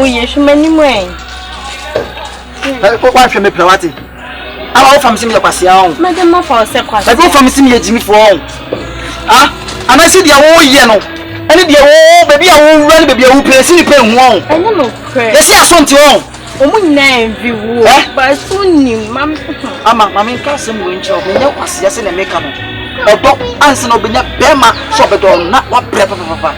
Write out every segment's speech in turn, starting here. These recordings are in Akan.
yes, many way. Why from me, Prawati? I from Simia Passion. Madame, for a second. I go from Simia Jimmy for all. Ah, and I see the old yellow. And the old baby, I will run baby, I will play silly pen wrong. I don't know, they say I want to. Oh, name view, but soon you, Mamma, cousin winch of no assassin and make up. Or answer no Benya Bema, Sobadon, not what prep of papa.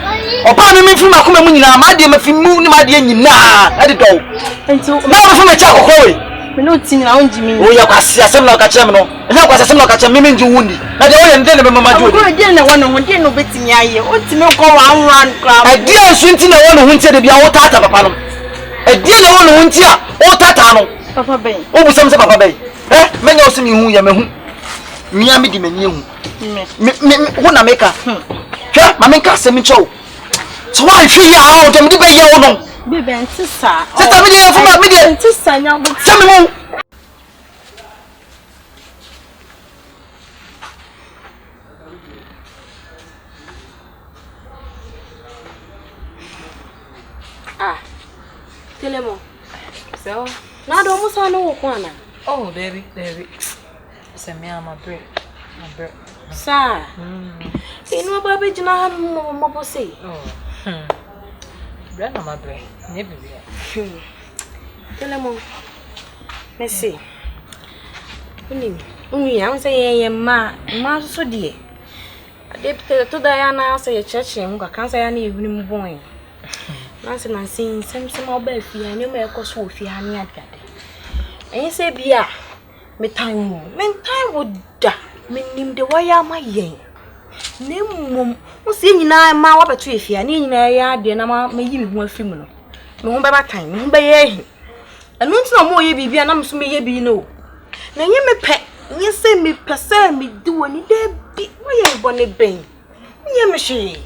Or pardon me from my dear, if you move my dear, I did go. And so now from a child. We not sing around Jimmy. Oh, you are similar to Chamino. And how was a similar to Mimmin Jundi? Not the only then of my Judy. I didn't want to get no bits in ya. What's no go around? I didn't sweet in the one who said to be our tata papa. I didn't want to win here. Oh, Tatano. Papa Bay. Oh, some Papa Bay. Eh, many of you who Yamu. Miami Dimenu. Who make her? Mamma Cassim Cho. So why 3 years old and be your Baby and sister. Set a video for my video and sister. Now, tell me. Ah, tell him. So, now don't almost know one. Oh, baby. Send me on my bread. Sir. You know, baby, you know how to say. Oh, bread on my bread. Never be. Tell him. Let's see. I'm saying, ma, so dear. I did to Diana, say a church, and can't say any evening boy. Nancy and seeing some small baby, and you may go so if you had me at that. And you say, Bia, me time would die. Me name the wire my yen. Name what's in my mouth, but if you are in a yard, then I may give more female. No by time, no by ye. And once no more ye be, and I'm so may be no. Now you may pet, you say me per se me do any day be my bonny bane. Ye me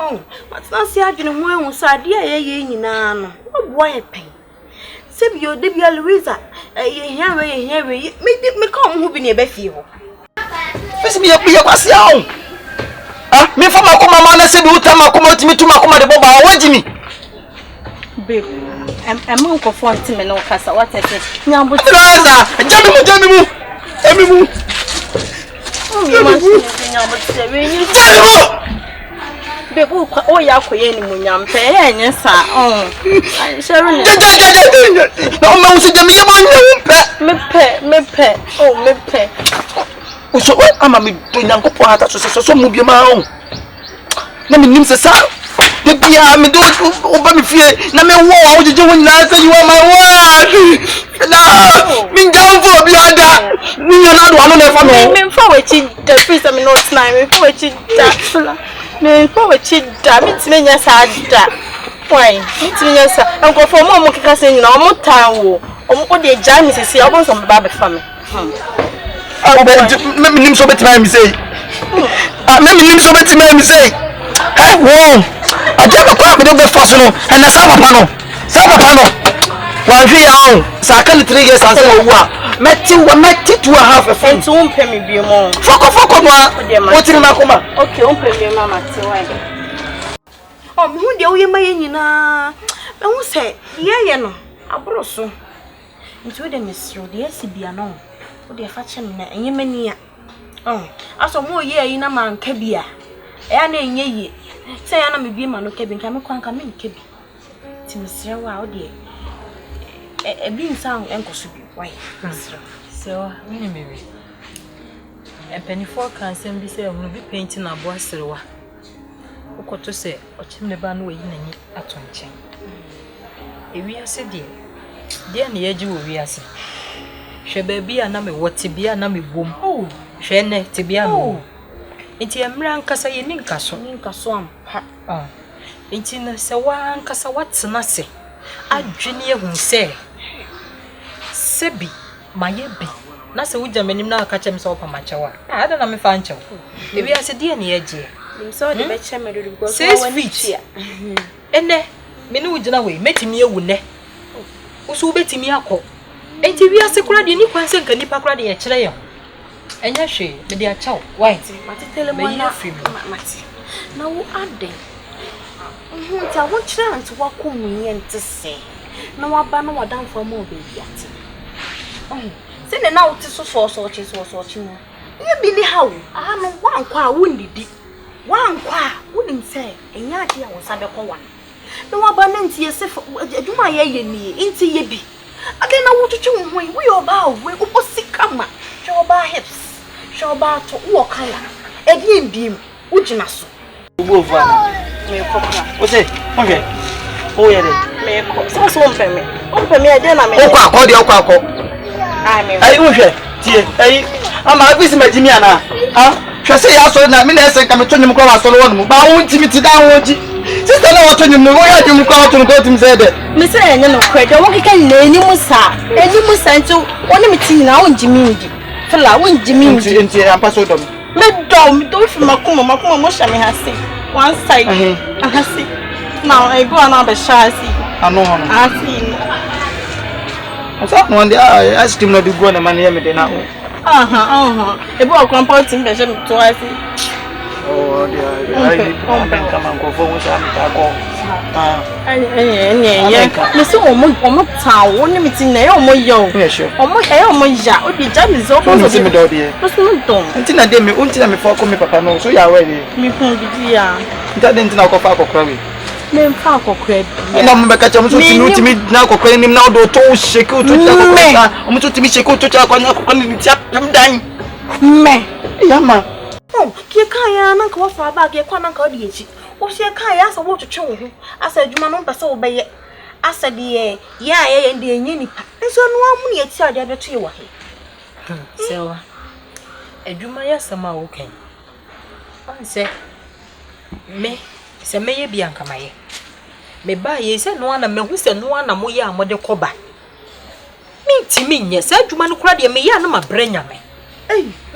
oh, but not see I didn't want to say, dear, ye, Nana. What boy pain? Save your Debia Louisa, a me come who be near Bethio. This be a passion. Ah, me for my mamma said, you tell my community to my command about what Jimmy. Babe, I'm monk of 40 men or Casa, what I said. Now, but gentlemen, every oh, ya kuyeni munyampe yenyesa Sharon no mawusi jamiye mepe oh mepe uso ama mi nyankopo hata so mu bi ma o na mi nim se sa de bia mi do oba mi fie na me wo ojeje wo nyina say you are my word na mi ngamfo bi ada mi nyana do anu na fa no mi mfa wechi da free me not nine mi mfa wechi da fula me ko wechi da mitime nya sa da why mitime nya sa enko fo mo keka se nyina o mo tan wo o de ja mi sese o bon so ba be fa me me nim so betima mi say me nim so betima mi say wo aja ko me do be force no and na sa papa no wan hwe ya o sa ka 3 years ansa wo a meti 2 half a phone to umpe mi bi mo foko no o tiri na koma okay umpe mi mama ti why oh me hu de wo ye maye nyina me hu se ye no abro so nti we de misro de asibia no wo de fa che me na enye mani a oh aso mo ye yi na manka bia ya na enye yi se ya na me bi ma no kebi nka me kwanka me nkebi ti misre wa wo de ebi nsan enkoso bi why so mini mewe penifo kan sem bi se mu bi painting abo aserewa ukoto se ochimle ba no yi nanyi atonchen ewi ase de na yaji wo wi ase hwe ba bia na me wote bia na me bom hwe ne te bia no enti emra nkasa ye ninkaso ampa enti na se wa nkasa watena se adwene ehun se sebi maye bi na se wugya manim na aka chem se opa machewa ada na me fa nchew ebi ase de na yaji so de be che me do because one feet ene me ne wugina we metimi ewu ne usu betimi akọ enti wi ase kura de ni kwanse nka nipa kura de ye kire ye enya hwe me de achaw why matitele mo na mati na wo ade Nti I want you to walk on me and to say. No, I ban no down for more baby yet. Send it now to so watching. You be how I know one qua wounded. One qua wouldn't say, and yet I was a one. No abundance yourself, do my ye into ye be. I then I want to choose when we are bow, we will see come. Show bar hips, show bar to walk color. Again, beam, would you not so? What's it? Okay. Oh, yeah, may cost so open me. Open me, I then I may call the Okako. I wish I'm a busy Majimiana. Shall say, I saw that minister come to him across the one, but I won't timid down. Sister, I want to know why you call to go to him. Mr. Angelo Craig, what can you musa? And you must send to one of me now in Jimmy. Fella, when Jimmy into a password. Let don't from Makuma, Moshami has seen. One side, I have seen. Now I go another chassis. I know, I see. I thought one day I asked him not to go on the money now. A book composing the gym twice. Oh, dear, I come and go for Mr. Almost town, one meeting there, or more young. Yes, almost a would be just almost a middle dear. Until I did me, until I before coming, Papa, no, so you are ready. Me, dear. That didn't know of Papa Crabby. Name Falco Crab. I'm back at him to me now, calling him now, to shake out to me. I'm to be shake out to I'm dying. Me, Yama. Oh, Kyekyeku, and Uncle for about your corner cottage. Oh, she can't ask a water show. I said, you man, so obey it. I said, yeah, and the Yeni. And so no one yet said the other 2 away. So, a Jumaya summer okay. I say, me, say, may be Uncle May. Me buy ye said no one and me who said no one and moya mother coba. Me, Timmy, yes, said you man cried me, no, my brain, me.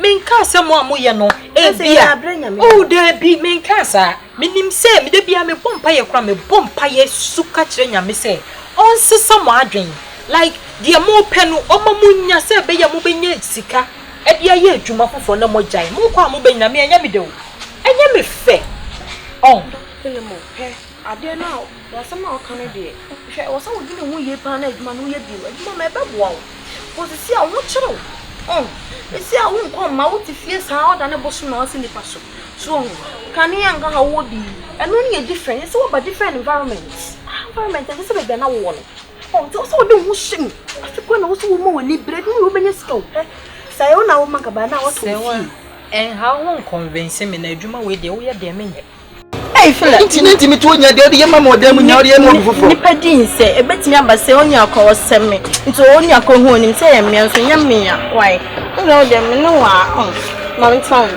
Main casa more moyano, oh, there be main casa. Minim say, me de be a me pompire cram a pompire sukatrenya, me say. On some margin, like dear more pen or mamunya say, be a moving sika. At the year, Juma for no more jay, more moving a me and yamido. And yammy fair. Oh, I dare now, there's some more Canadian. If I was all doing we pan egg man, we do, and my baby wall. Was to see a watch. Oh, you see, I won't come out if yes, how than a bosom house in the passion. So, can you and how would be? And only a different, it's all about different environments. Environment, and this is a one. Oh, it's also the washing. I think when I was a woman will need bread, you will be a scope. Say, oh, now, Macabana, what's the one? And how won't convince him in a Juma with the way they mean it? I feel like it's between your daddy and my mother when you're the end of the Nipadin say, a bit number say on your call send me into on your cohon and say, me and say, me, why? You know them, no, my town,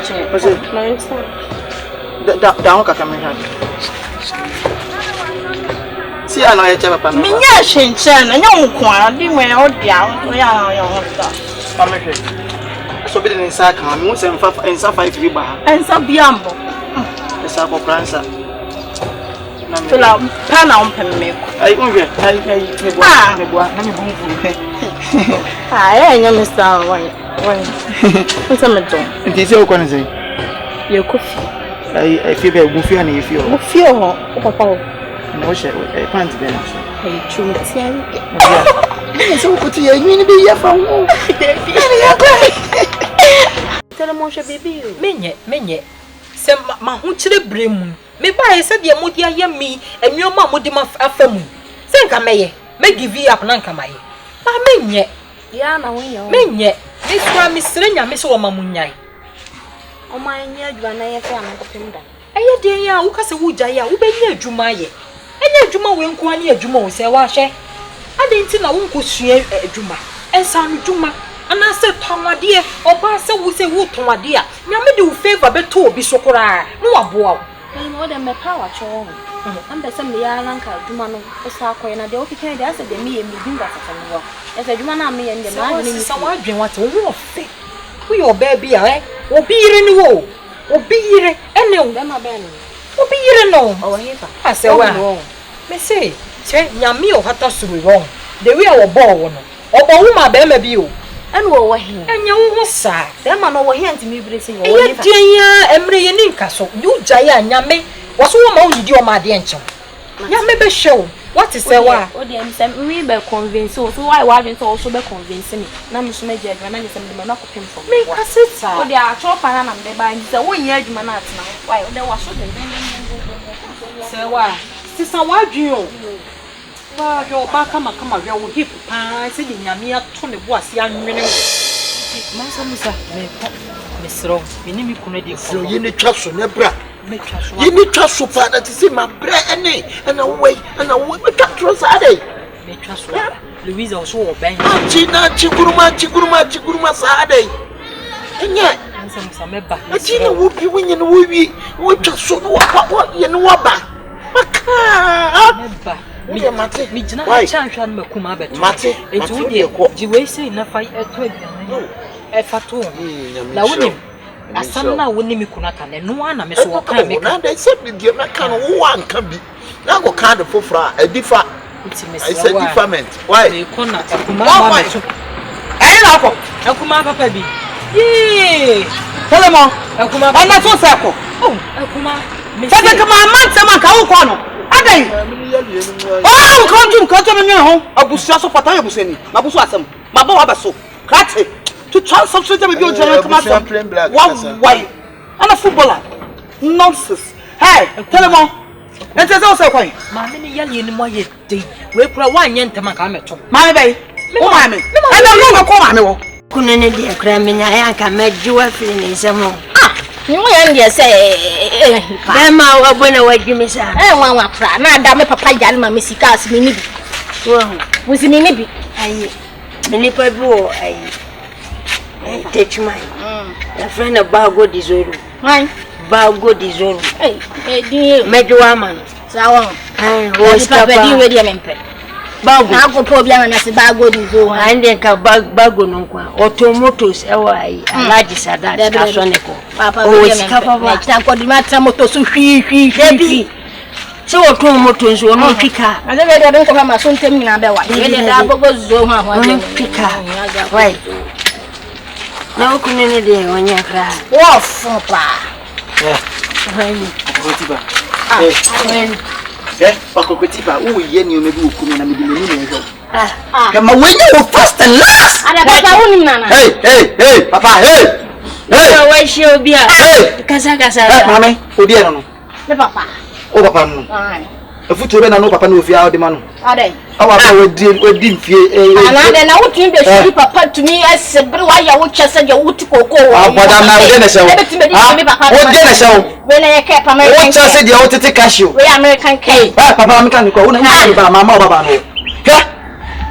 my town. Down, Akabenezar. See, I know I tell Papa. Me, yes, Shen, and young quan, do my old young, so be in Saka, and some 5 people, and some Biambo. Sabo Prancer. Fill out pan on me. I won't get I am Mr. What's a matter? It is your connoisseur. Your coffee. I feel very goofy and if you feel Papa. No, I can't be. I choose so put you mean to be your phone. Tell them, Monsha baby. Menye. My hunchly brim. Maybe I said, your modia yammy, and your mamma would after me. Think I may give you up Nankamay. I mean yet. Yana, mean yet. This one, Miss Serena, Miss Womamunyai. Oh, my near Juana, I dear, who has a wood jaya, who be near Jumaye. And yet Juma won't go near Jumo, say, wash. I didn't know one could share Juma, and some Juma. And I said, Toma dear, or Pastor will say, Wood Toma dear. Yammy do favor better be so cry. No, a boy. More than my power, Chong. And the Sunday Alanka, Jumano, the Sarko, and the Oki that's the me and me do that. As a Jumana me and the man is someone drink what a wolf. We your baby, eh? Or be in the wall. Or be here, and no, them are banning. Or be here, no. Oh, I say, well, may say, Yammy or Hatas wrong. The way our ball, or Boma Bema. And we're here, and you was sad. Them are over here to me, blessing. Oh, dear, Emily and Castle, you Jaya and Yame, was one more you, my dear. Ya me be show. What is say wa? O dey say me be convince so why want to also be convince me. Na me so me je adwuma na me say me na ko pem for. Me kasita. O dey a chop na na me ba say won ye adwuma na atena. Why o dey wa so dey. Say wa. Sister wa dwen o. Wa yo ba kama we wo hip pa say di nyame ato ne bo ase anwene. Masa musa me ko me sro. Me ni mi kunu dey so ye ne twa so ne bra. Me twa so. Ye ne twa so pa na ti say ma bra ene and away me twa so ade. Me twa so. Louise also wo ben. Chiguruma sa ade. Enya Masa musa me ba. ati na wo bi wonye no wo twa so no wa ye no wa ba. Maka. Me ba. Me mate. Me jina Why? cha hwa no makuma beto. Mate. Enti wo dey ji we say na fa eto aduane. E fa to. Na wonim. Asam na woni mi kunaka ne no ana me so wo kan me na dey say me dey na kan wo anka bi. Na go kan de fofra edifa. I said deferment. Why? Me kona akuma ba me so. Eh na ko. Akuma papa bi. Yee. Tell mo. Akuma. Ona to se ko. Oh, akuma. Me Sasa kama amante man ka wo ko no. Adai. Oh, come to me ho. Abusia so pata abuseni. Mabuso asem. Maba wa baso. Krate. To try something to be your general commander. Why? I'm a footballer. Nonsense. Hey, tell him on. And tell us why. Mammy, ni yali ni mo ye dey. We pra wa nyenta man ka meto. Mammy bay. Oh mammy. I don't know ko mammy. Kunene dia kra menya yanka majiwa fili ni semo. Ni mo yan dia say Bema wa bona wajimi sa. wa kra na da me papa jale ma me sika asimi ni bi. Wo si ni bi. Ayi. Meni pa bi o ayi. Take mine. The friend of Bago Dizoro. Man, Bago Dizoro. hey, di Majiwa man. sawa. Wo Papa di we di mempe. Bago. Na go problem na se Bago Dizoro. Ande ka Bago no kwa. Automotos ewa ayi. Alaji Sadat asoneko. Papa Oh, we di sika papa. mempe. Na ko di matra moto so hwi. Debi. Se automoto nso ono pika. Ade we do ko ma so ntem nyina be wa. We di da Bago Dizoro ha ho Ono pika. Why? Na okunene de onya kra. Wo fun pa. Kokotiba. Kokotiba, wo ye ni o me bi okumi na me di me ni na ejo. Kama wenye wo first and last. Ada papa woni nana. Hey, papa, hey. Hey, why she obia? Hey. Kasa. Mame, odi eno no. Me papa. O papa no. Ai. Efutu be na no papa no ofia o de ma no. Ade. Awa ba wedi mfie Ana de na wutin be shi papa tumi asebre wa ya wo chese je wuti koko wo. Aboda na wo de na sewo. Wo de na sewo. We na ye ke pa me. Wo chese de wo tete cashew. We American cake. Papa American ko wo na hu ba mama o baba no. He.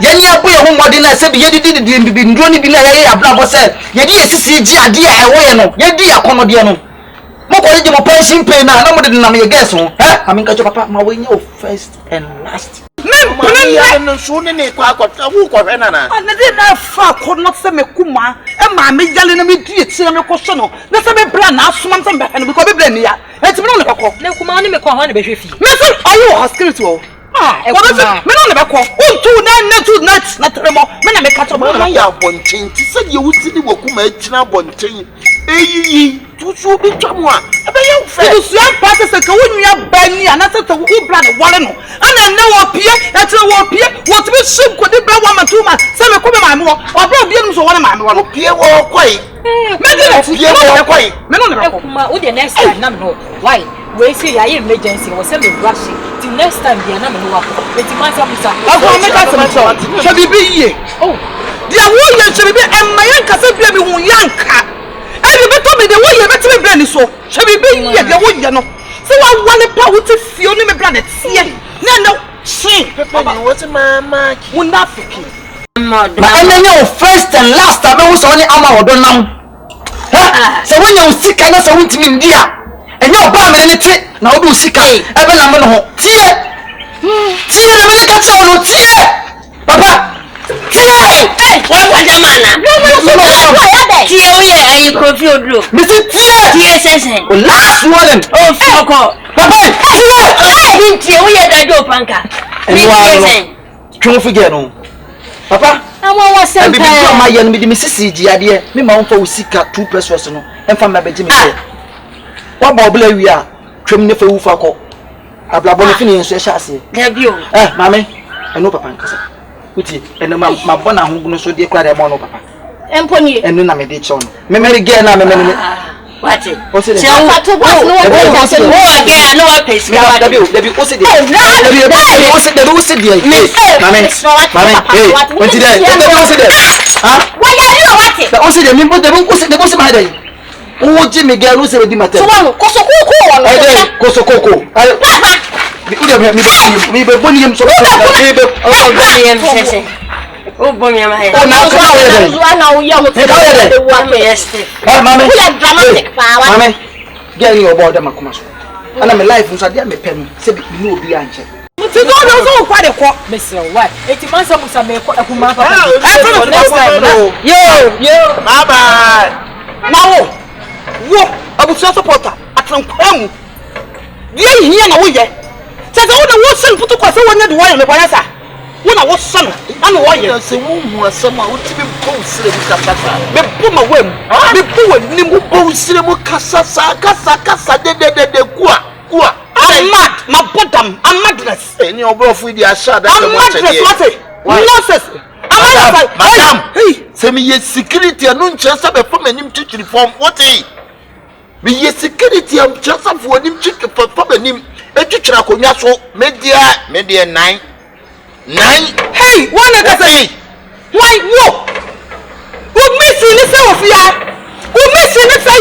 Yeni apo ye hu modi na se bi yedi di ndro ni bi na ye abla bo se. Yedi esisi ji ade a ewo ye no. Yedi akono de no. Mo ko je mo pension pay na mo de na me guess ho. He. Aminka jo papa ma we nya o first and last. Ya no so ne kwa akota wo ko hwe nana. Na de na fa ko not se me kuma. E ma me jale na me di etire me ko so no. Na se me bra na asoma se me no because be bra ni ya. E ti me no le ko. Na kuma ni me ko ho na be hwe fi. Me so ayo hospital. E kuma. Me no le be ko. Untu na na tremo. Me na me ka to Mama ya bonchen ti se ye wuti ni wokuma akina bonchen. Eyiyi tutu bi twamo a. Ebe ye wo fe. Tutu ya pass se ka wonua ba ni ana se to wo bra na wale no. Ana na wo pie, e tire wo pie, wo ti be shim ko de bra wa ma tuma. Se me ko be ma me wo. Obra obi enu so wo na ma me wo. Pie wo kwai. Me de na Pie wo kwai. me no le be ko. Kuma wo the next time na me no. Why? We say ya emergency we say me rush. The next time dia na me no wa. Eti man say busa. Ago me ka se me so. Se bibi yie. Oh, Dia wo ye se bibi emma yanka se bia me hu yanka. Ani beto me de wo ye beti me bra ni so. Se bibi yie de wo ye no. Se wa wale pa wo ti fio ni me bra na tie. Na no. Shi. Papa ni what mama. Munafiki. Ma enye o first and last abe wo so ni ama wodo nam. Ha, se wonya usika na se wuntimi ndia. Enye oba me ne te na wo do usika. Ebe na me no ho. Tie. Tie na me ka che wo no tie. Papa. Tie. Wa jamana. Tie o ye ayi kofi odro. Me se tie. Tie sesen. O last one. O foko. Papa. Tie. Tie o ye dajo panka. Enye wa. Twon figure no. Papa. Awa wa And sempe. before my yen me di misisi ade me ma won fa usika 2 pesos no emfa ma beje me se wa ba obla wi a twem ne fa wu fa ko ablabo no fini enso ehase Debio. Mame eno papa nkasa uti eno ma bona ho no so de kra de mo no papa Emponi eno na me de che ono me me ge na me what? Se o to boss no again no pace Debi o se de Debi o se de Mame unti de Debi o se de why are you what? O se de mi bo Debi o se ma de o ji me ge no se di matter so one kosokoko one kosokoko papa mi be boni yem so mi be boni yem sese o boni yem ha o na ka na o ya mo te de wa me este mame we are dramatic pa wa mame get your board dem akoma so ana me life nso ade me pem se bi no obi anche ti do no so kwa de ko mese wa eti man se musa me ko akuma papa yo bye bye now wo abuso supporter atrankwam die hia na wo ye sese wo na wo sen putu kwa se wo nya de wo ye me bonasa wo na wo sen ana wo ye se wo hu asema wo tibi ko sire bu kasasa me bu ma wam me bu wa ni mu bo sire mu kasasa kasa de kwa mad ma bodam am madness any obrofo di ashada am madness nonsense madam say me ye security anu nche se be fam anim chichiri form what me ye security am chasa fo anim chichiri fam anim etwitwira konwa so media 9 hey one ka say why wo miss ni say ofia wo miss ni say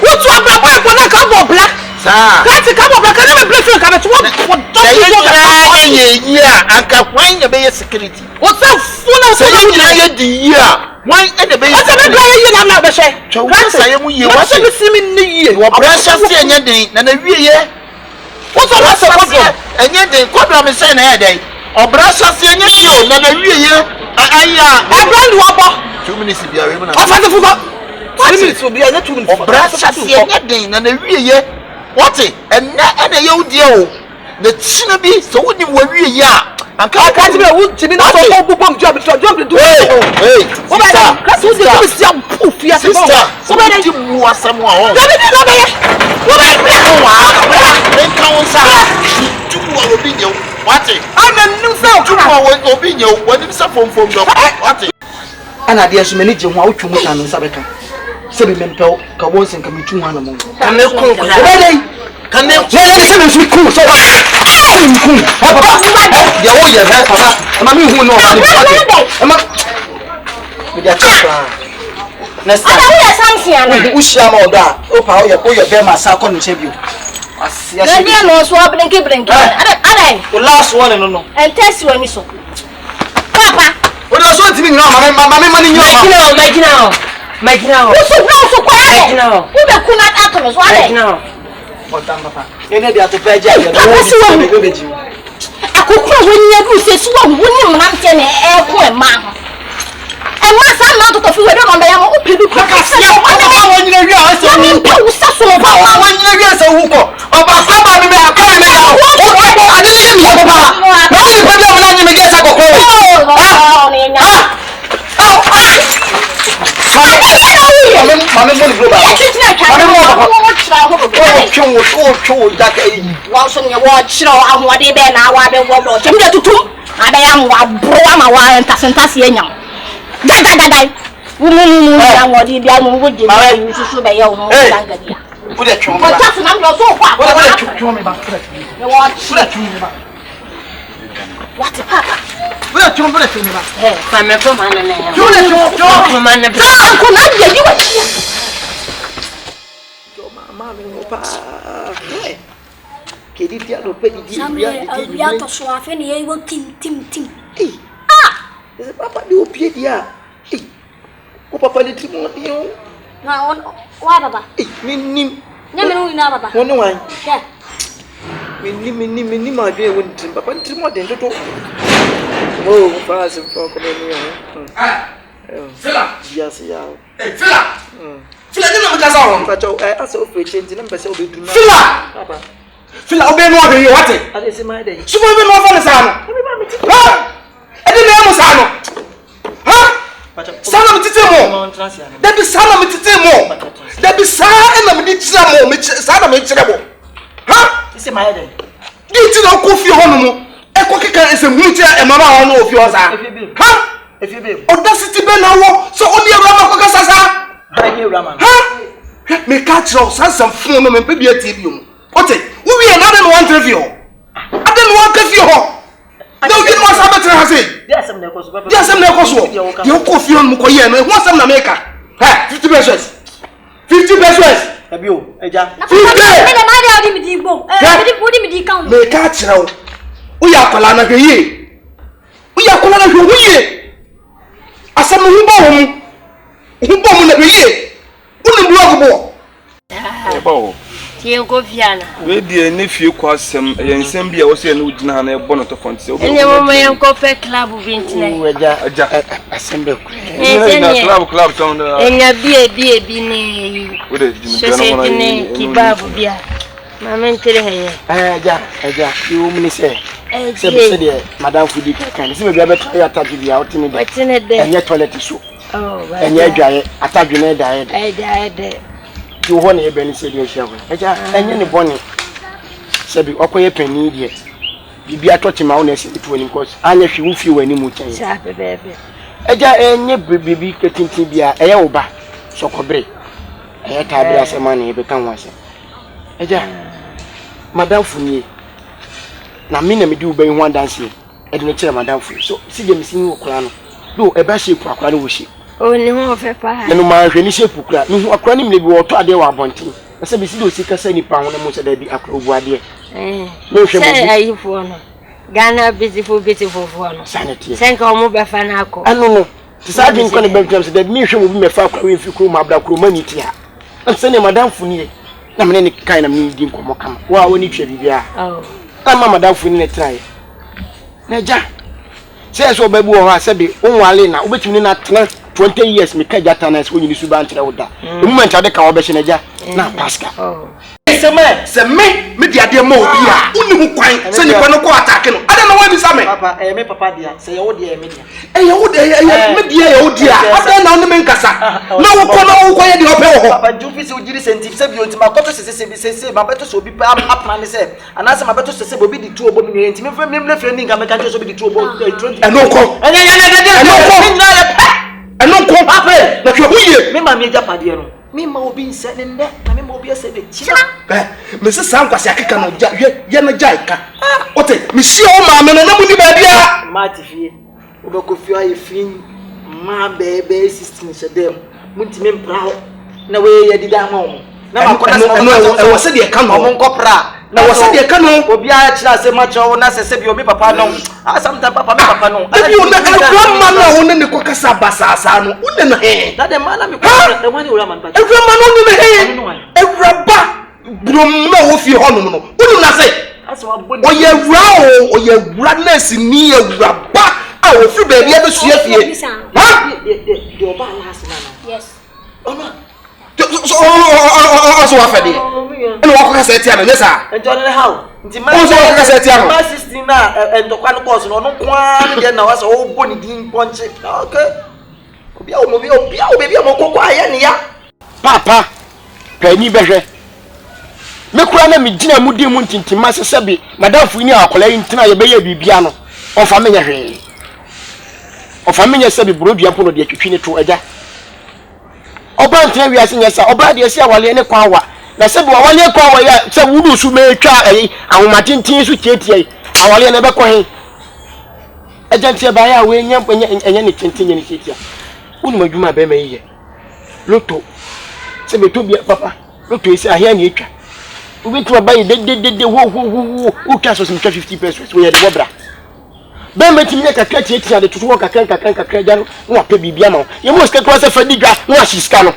wo to ababa ko na ka bo black sa ka ka bo black na me bless ka na to don't ye anka kwan ye be security wo say funa so you ye di why and be ye na be she what say mu ye what say see me ni ye wo pressure see enye den na wie ye wo so what say enye den kodwa me say na ye den obrasha see enye den na wie ye aya brand wo bo 2 minutes bia we na afate fuko 2 minutes obi anya 2 minutes obrasha see enye den na wie ye what ena ye udie o the china bi so woni wo wie ye anka ka ti be wo ti bi na so bobom job do hey o ba da ka so ti si am poof ya se so ba di mu asem a o da bi na be ye wo ba ben kan sa tu wo obi nyew what ana nim se tu wo obi nyew woni se fom do what ana de so mani je ho a wotwu mu tan nsa beka se bi mempel ka wo sen ka metu ho na mo ka me kun kula ka me se me su ku so papa ya wo ye papa ama mi hu no ama me dia chapa next time ana we samsia na u shia ma oda o pa o ye be ma sa ko nche bio asia na dia no so blinky ada the last one no and test you any so papa o do so timi na mama mani nyo Magina wo so kwa wo be kuna ato so ada Otam papa. Ene dia to peja ya no wo be ji. Akoko wo nya du se su wo ni mna nte na e ko e ma ho. E ma sa ma to fi we do no be ya mo o pedu ko ka se o ma na wo nyina wi a se wo ni pe wo sa so ba wo nyina wi a se hu ko. Oba ko ba mi me akwa me ya. O ade ni mi ya papa. Na ni problem na ni me ge sa kokko. Ni nya. Mame mo ni global. Mame mo papa. Wo jaka yi. Wa so ne wo chiro ahode be na wa be wo do. Jem de tutum. Ada ya wa bro ama wa ntase enyam. Dai. Wo mu ya ngodi bia mu wo je ma susu be ye wo no tanga dia. Wo de twon Ko ta na no so kwa. Wo de twon me ba. Wo twon me ba. What papa? Wo de twon me ba. Fa me ko man na ya. Twon man na. Ko na dia yi wa. Mami opa. Kedi dia do pe di ya to so afa ne ye wo tim. Ese papa di opie dia. O papa le tri mo di o. Na on wa baba. Minim. Nya me no ina baba. Wono wan. Yeah. Minim ma dwe won tri papa tri mo den toto. Oh, fa se fo ko ni o. Fela Yes ya. Fela Fela ni na mkasa ho Pacho asa o feche nti na mbese obedu na. Fela Papa. Fela obe no obe yo wate Ade se mai dey. Sumo be no fa ne sa no ha ede na mo sa no ha Pacho. sana mitite mo Mo transia. Debi sana mitite mo Debi sa na mi tira mo sa na mi tira mo ha Ise mai dey. Diti no ko fi ho no mo. E ko keka ese hunti e mama ho no ofi o sa. Ha? Efebe. Audacity be na wo. So odi Awurama ko kasa sa. Ha ni Awurama. Ha? Me catch you some phone no me pe bi ati bi o. Ote, wo wi e na de no one interview. Ade no one interview ho. No you must have better has it. Yes, I'm the cause. Yes, I'm the cause. You ko fi on mo ko ye no. Who some na make? Ha, 50 pesos. 50 pesos. Ebio, eja. Na ma de odi mi di gbo. Odi mi di count. Me catch you. Wo ya kwala na hwe ye. Wo ya kwala na hwe wo ye. Asam hu bo ho mu. Hu bo mu na hwe ye. Wo no blog bo. Ebo. Tie go fiana. We die ne fie kwa asem yensem bia wo se na ugina ha na ebo no to fonte. Enye mo yen ko pe club bi ntine. Aja. Asem be ku. Na club sound. Enya bi ne. We de jinu na mo na kibabu bia. Mama ntere heye. Aja. You mini say. Say de madam fudi kan. Se be bia be try attack bia otini de. Otini de. Enye toilet so. Oh, ba. Enye adwaye attack ne da ye. Ede. You want to be any serious show. Eja, enye ne boni. Sebi okoye pani die. Bibia touch ma won esi to any cause. Anya hwe wo fi wani mu chen. Sa bebe. Eja enye bibi ketinti bia eye wo ba. Sokobre. Eye tabira asema na ebe kan wase. Eja. Madam Funie. Na me na me di wo ban ho dance. E de ne kire madam Fu. So si je me sin wo kura no. Do e ba shape akura no wo shi. O ni ho fe pa. Nenu ma hwe ni shape kura. Ni ho akura ni me bi wo to ade wa abontin. Na se bi si do sika sa nipa ho na mo se da bi akura obu ade. No hwe mo. Say ayifo no. Ghana beautiful for no. Sanity. Senka o mo be fa na akọ. No. Ti sa din ko ne be twam se da mi hwe mo bi me fa akura we fi kuro ma abra kuro mani ti ha. Na se ne madam Funie. Na me ne kai na me din ko mo kama. Wa woni twa bibia. Oh. Kama madam Funie ne try. Na ja. Say so babu o ha se bi onwale na obetumi na tena 20 years me ka jata na so nyini suba ntere woda. The moment ade ka wo be hye na ja na pasca. Oh. Se me dia de ma obi a uni hu kwan se nipa no ko attack no ade na wa bi sa me Papa, me papa dia. Say ye wo dia me dia. Ye wo de me dia ye wo dia ade na no me nkasa na wo ko na wo ko ye de ope wo ho Papa, jupi se ujiri senti se bi onti makoto se ma beto so bi pa apma ne se anase ma beto se obi di tu obo mi enti me fre ni nga me ka so bi di tu obo eno ko eno ko Papa, na hwe huye me ma me ja pade no. Me ma obi nse ne nde na me ma obi ese de china. me se san kwase akeka no ja ye na jai ka ote me si o ma me na mu ni ba bia Ma ti fie. Obo ko fie aye fin ma bebe 16 se dem. Munti me mpra ho. Na we ye dida ma o. Na ma ko na e wo se de ka no o mon ko pra. na wo se de ka no Obi a chira se ma cho na se bi obi papa no. Asamta papa me papa no. Ebi o na Awurama na wo ne ko kasa basasa no wo ne na he That the man me ko the one Awurama no. Awurama no ne he Awuraba brom na wo fi ho no no wo na se Aso aboni. oye wura na si ni Awuraba a wo fi ba bia be sua fie ha The oba last na. Yes. so wa fa de ene wo ko kasa tia na sa Enjo ne how. Nti ma. Ozo wo kasa tia no Ma 16 na endokwa no course no kwa ne na wasa wo boni din ponche. Okay. Obi a mo kokko aya ne ya. Papa pani behwe me kura na me gina mu di mu ntintima sesebi madam Funie akola yi ntina ye be ye bibia no ofa me nya hwe ofa me nya sebi brodua pono de atwitwi ne to agya oba ntina wi ase nya sa oba de ase awale ne kwa wa na sebi awale kwa wa ya se wudu su me twa ahoma tintin su tietie awale ne be ko he agya ntia ba ya we nya enya ne tintin ne tietia unu madwuma be me ye loto sebi to bia papa loto isi ahia ne etwa ubi to buy de wo cash was 50 pesos we had wobra ben metim ne kakra tietia de tutu kakra ja no apɛ bibia ma ye mo ska kwa se fadigwa no ahyiska no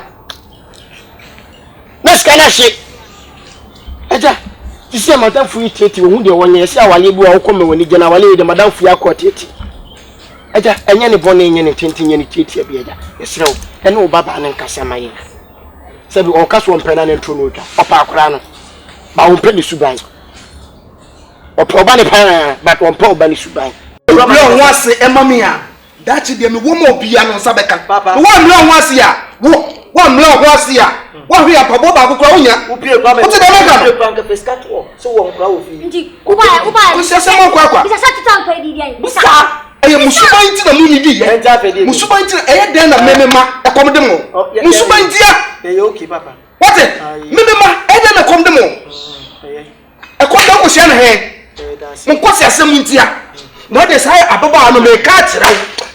na ska na hye eja tisi madam Funie tieti wo hu de wonye se awale bi wo kɔme woni gena awale de madam Funie akɔ tieti eja enya ne bone enya ne tintin enya ne tieti bi eja esrew ene wo baba ne nkasa maye sabi on kaso on pena ne ntro no twa papa akora no ba on pɛ ne suban o proba ne pa but on pɛ oba ne suban Bro wase emami a dachi de me wo mo bia no sabeka wo mi wase a wo One blow Bosia. What we are Papa Bukonia. What's the American? So one crowd. Who's a Samuel Quack? It's a certain lady. I am Musubainti the Munidi, Musubainti, and then a Memema, a Commodemo. Musubaintia, okay, Papa. What it? Memema, and then a Commodemo. A Commodemo Shanahan. Munquasia Samuntia. Not as high above our catch.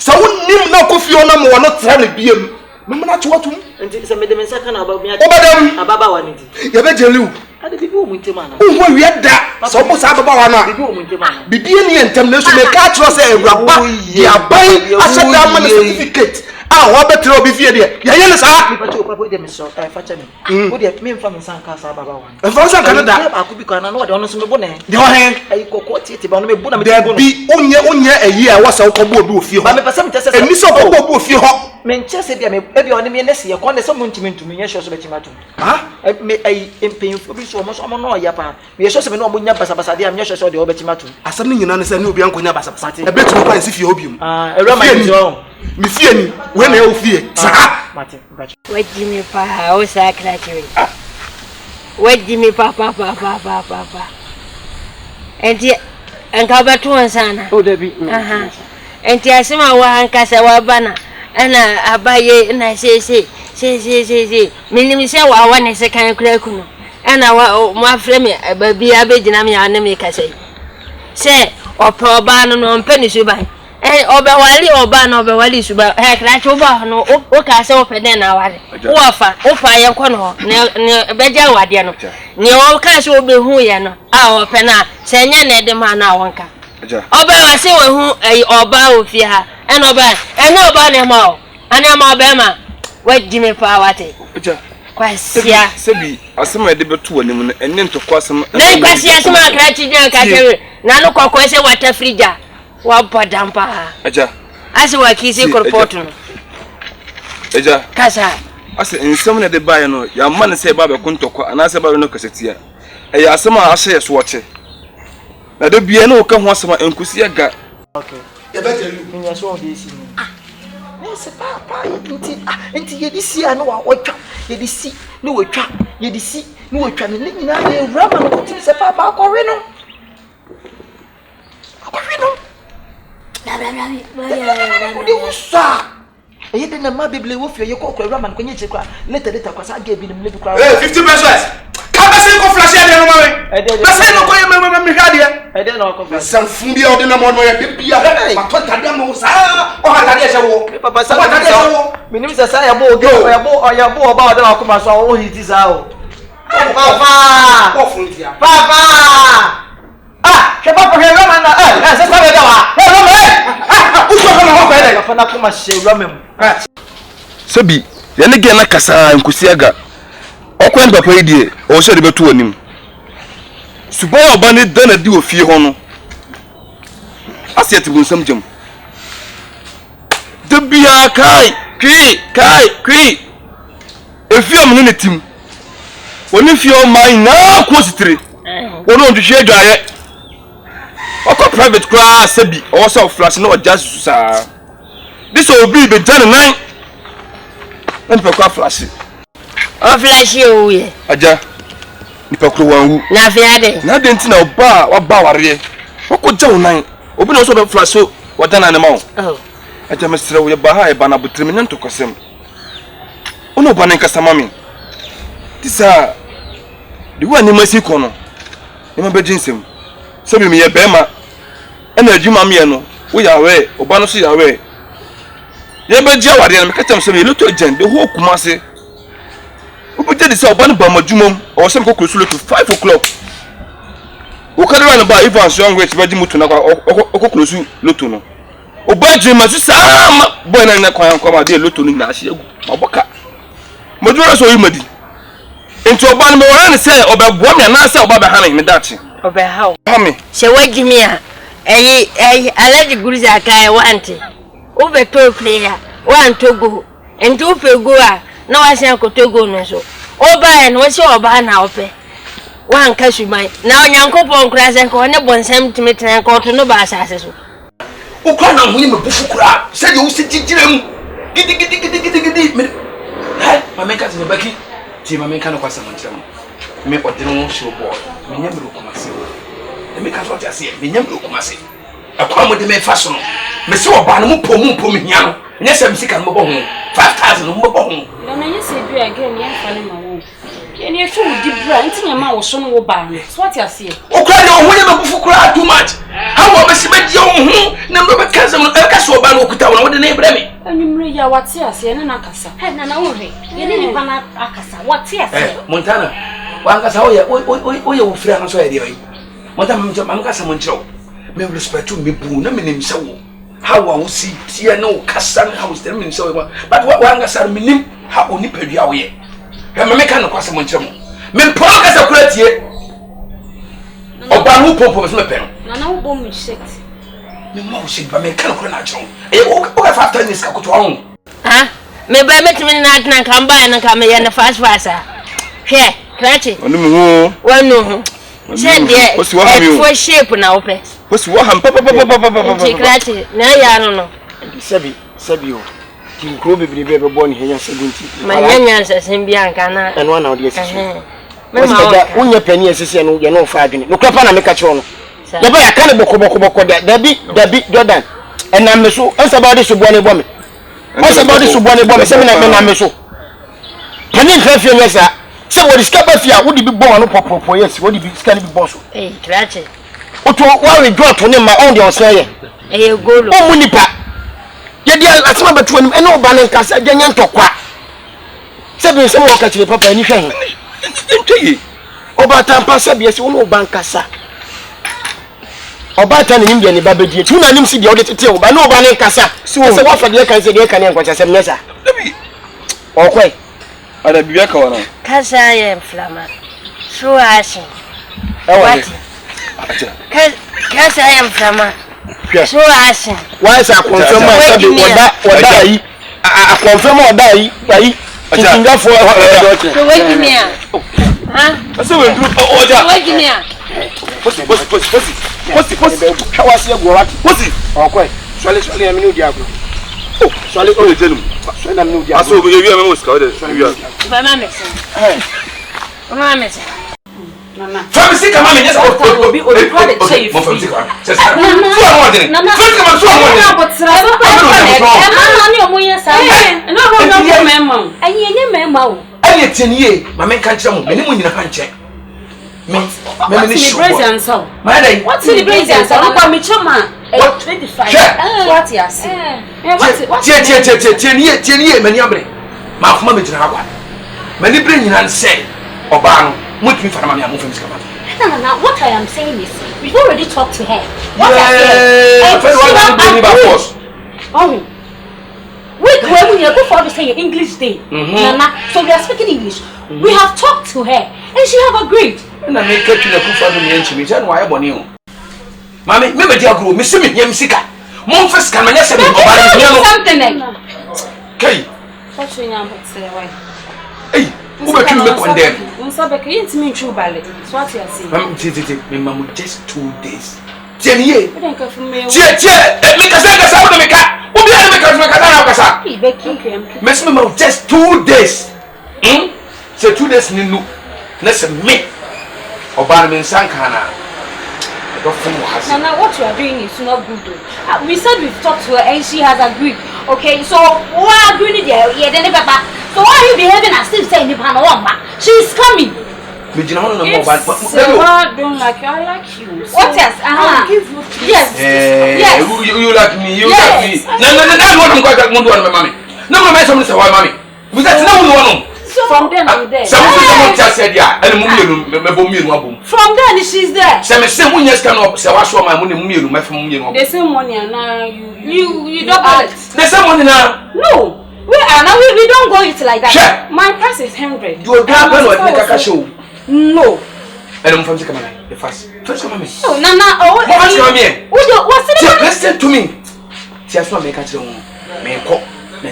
So wouldn't you know Kofi on them or not trying to be him? Mamma to what? And it's a medicine about me. Ababa one. You bet you. I did people with him. Oh, we had that. So much Ababa. Be being international catch us a rabba. Yeah, buying a certificate. Ah, what better be feared? Yes, but you put them so fetching. Would you have me from San Casa Baba? And for some Canada, I could be going on honest with Bonnet. Your hand, I go quote it about me. There be only a year was a couple of you. But some just a miss of you. Manchester, maybe on me, and see a corner someone to me to me, yes, Betty. Ah, I pain for this almost on no yapa. We are just a no Bunya Basabasadi, I'm just so the Obetimatu. As something you understand, you'll be Uncle Nabasati. I bet you will see opium. A Roman. Monsieur, when you fear, what Jimmy Papa, oh, secretary. What Jimmy Papa, and yet, and cover two and son. Oh, there be. And Tiasima one Casa Banner, and I buy it, and I say, meaning, say, I want a second crackun, and I want my friend, a baby, a bed, and I'm your enemy, say, or poor ban on penny subai. Obawali oba no obawali suba kra oba no o ka se opede na ware ofa ye kono ne beja wade no ne o ka se obehu ye no a ope na se nya na de ma na wonka oba wa se wehu oba ofi ha ena oba ne ma o ana ma oba ma wajime pa wate kwasia sebi asema de beto wani mu enne ntoko asema na kwasia asema kra chidwa ka tere na no kokko se wata frija wa dampa aja ase wa kisi korpoto aja kasa ase nsem na de bae no ya man se ba be kontoko ana se ba no kasetia ya asema ahye so woche na de bia no ka ho asema enkusi aga okay ya ba telu nya so de isi ni se papa enti ye disi anu wa otwa ye disi ni wotwa ye disi ni wotwa ni nyina ye Awurama no kuti se papa akọwe no What do you say? You didn't my Bible with your cock, Raman, when you check later, because I gave him little crowd. 50 pesos. Come and say, flash here, I didn't know. Some food out in the morning, I thought I was Papa, my name is Asaya Go, I bought about the Akuma, so it is out. Papa! Ah, che papa che Roman, se sta Sebi, yene gena kasa nkusiaga. Okwen papa idie, o se de betu onim. Suba oba ne dana di ofie ho no. Asiete bunsam jam. De bia kai. Efie mu ne tim. Woni fie o mai na ko sitire. Wono ndhwe dwaye. Oko private class sebi o so flash no just sa. This will be done nine. And for flash. O flash you ye. Aja. Nipa kro wanwu. Na fiade. Na de nti na oba wa ba ware. Oko jaw nine. Obi no so be flash so wadana ne ma wo. Oh. Aja mesre wo ye ba ha e ba na butrimi ne ntokosem. Ono ba ne nkasa mami. Tisa. Di wa ni masi kono. Ni ma be jinsem. Sebi mi ye be ma. Ena adwuma me no. Wo ya we, oba no so ya we. Ye be dia wade na me katam se me loto agent de ho kumase. Obi je de se oba no ba madwumam, o se me kokoro loto 5 o'clock. Wo ka de na ba even so young wait be di mutu na kokoro loto no. Oba je ma so sama boy na kwan kwa ma de loto no na ahye agu. Maboka. Madwura so yi madi. Enti oba no me wora ne se obeboa me na se oba be hanan me dachi. Obe how. Hami. Se wajimi a alaji guruza kai wanti. Ube to player, one to go. And to go no I say ko to go no so. Oba en wo se oba na ope. Wan kasu mai. Na onyankopon kura se ko ne bonsam timetan ko to no ba asase so. Ukra na ho ni me bufu kura. Se de wo se gigirem. Gidi. Hey, my make us in Becky. Tea, my make kind of question. Me or dinner show boy. Me never look my seal. The make us what I say. Me never look my seal. A come with the main fashion. Me saw a banner pum me young. Yes, I'm sick and mobile home. 5,000 mobile. Then I say, do again, young fellow, my home. And you're too deep, right? In your mouth, son will buy it. What you see? Oh, cry on whenever before cry too much. How about Mr. Young? Number of cousin, a castle banner with the neighbor. And you bring your what's here, and an acasa. And an old ring. You didn't pan up acasa. What's here? Montana. One cas, oh, you friend, so anyway. Montana, Mamma Moncho. May respect to me, boo, no meaning so. How I will see, no Cassan house, the mean so. But what one gas are meaning, how only per year. I'm a mechanic was a moncho. Men progress of great year. Or Bamu Popo was my pen. No bomb shit. No more shit, but mechanical natural. What after this got wrong? Ah, maybe I met me not and come by and come here in the fast passer. Here, catch it. Well, no. Send there. What's what shape now, pet? What's what I'm papa. Now, I don't know. Sabio. King Kobe be born here 70. My young answers in Bianca and one of the assistants. When your penny assistant, you know, 5 minutes. No crap, I make a chon. The boy, I can't boko Debbie, Jordan. And I'm so, what's about this one woman? What's about this one woman? 7 I'm so. Penny Crafian, yes, sir. So what is Capafia? Would you be born on Popo? Yes, what do you be boss? Hey, catch it. What we got to name my own your say? Hey, go. Oh, Munipa. Yet, I saw between and no banning cassa, Janyan to quack. 7 some more catch the papa anything. Over time, Passabias, no bancassa. Or Batan in Indian, Baby, 2 names see the audit too, but no banning cassa. So, what for the can say they can watch as a mesa? Okay. Ada biya ka wana Kasa ya flama so ashin what Kasa ya flama so ashin why is a confirm oda yi a confirm oda yi tinga for so wait me ah so we do oja wait me Posi how was your go what Posi okay swale aminu diago oh swale o jelum swale aminu diago aso we wi am ska we Mama mesen. Mama mesen. Mama. Family come on, yes, Obi try to say so you. Mama. Many bring and say, Obano, what me for my move from Scammer. No, what I am saying is, we've already talked to her. What I said, oh, wait, when we go for the say English day, Nana, so we are speaking English. We have talked to her, and she have agreed. And I make it to the proof of the ancient, and why I want you. Mammy, remember, dear girl, Miss Simmy, Yamsika. Monfus can I say something? Kay, What's your name? Say, hey, who make you make one day? Unsabeka yintimi nchu bale. So what you say? Me mamu just 2 days. Tieniye. We don't care for me. Me kasa wo me ka. Obi a me kasa na kasa. Ibeki. Me me mamu just 2 days. Say 2 days ni nu. Na se me. Oba me nsanka na. Nana, what you are doing is not good though. We said we've talked to her and she has agreed. Okay, so why are you there? Yeah, then papa. So why are you behaving as if saying she is coming? If I don't like you, I like you. So what else? I'll give you three. Yes. Yes. You like me. You like me. No. What I'm going to do on my mommy. No, my son is a white mommy. Because no one. From then I'm there. Someone just said, yeah, and from then she's there. Some one years can up, so I saw my money, my phone. The same money, and now you don't add. The same money now? No. We don't go it like that. Sure. My price is 100. You are going to make a show. No. And I'm from the first. First come here. Oh, Nana, what's come here? What's it? Listen to me. Just want to make a show.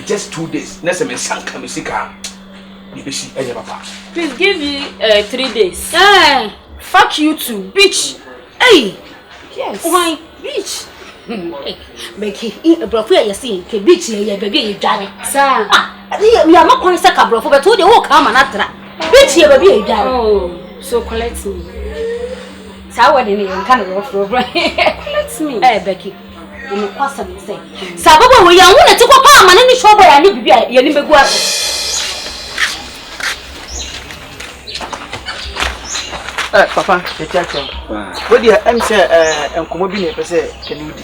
Just 2 days. Next time, Sanka Misika. Please give me 3 days. Fuck you too, bitch. Hey. Yes. Why, bitch? Becky, bro, you see, bitch, you baby, you drive. Sir. We are not going to cabro for but you walk come and after. Bitch, you baby. Oh, so collect me. So what in you kind of collect me. Becky. You pass and say. Sababa, we are going to go palm and any show by any baby. You never go. Papa, the church. What do you say? And come be near, say, can you do?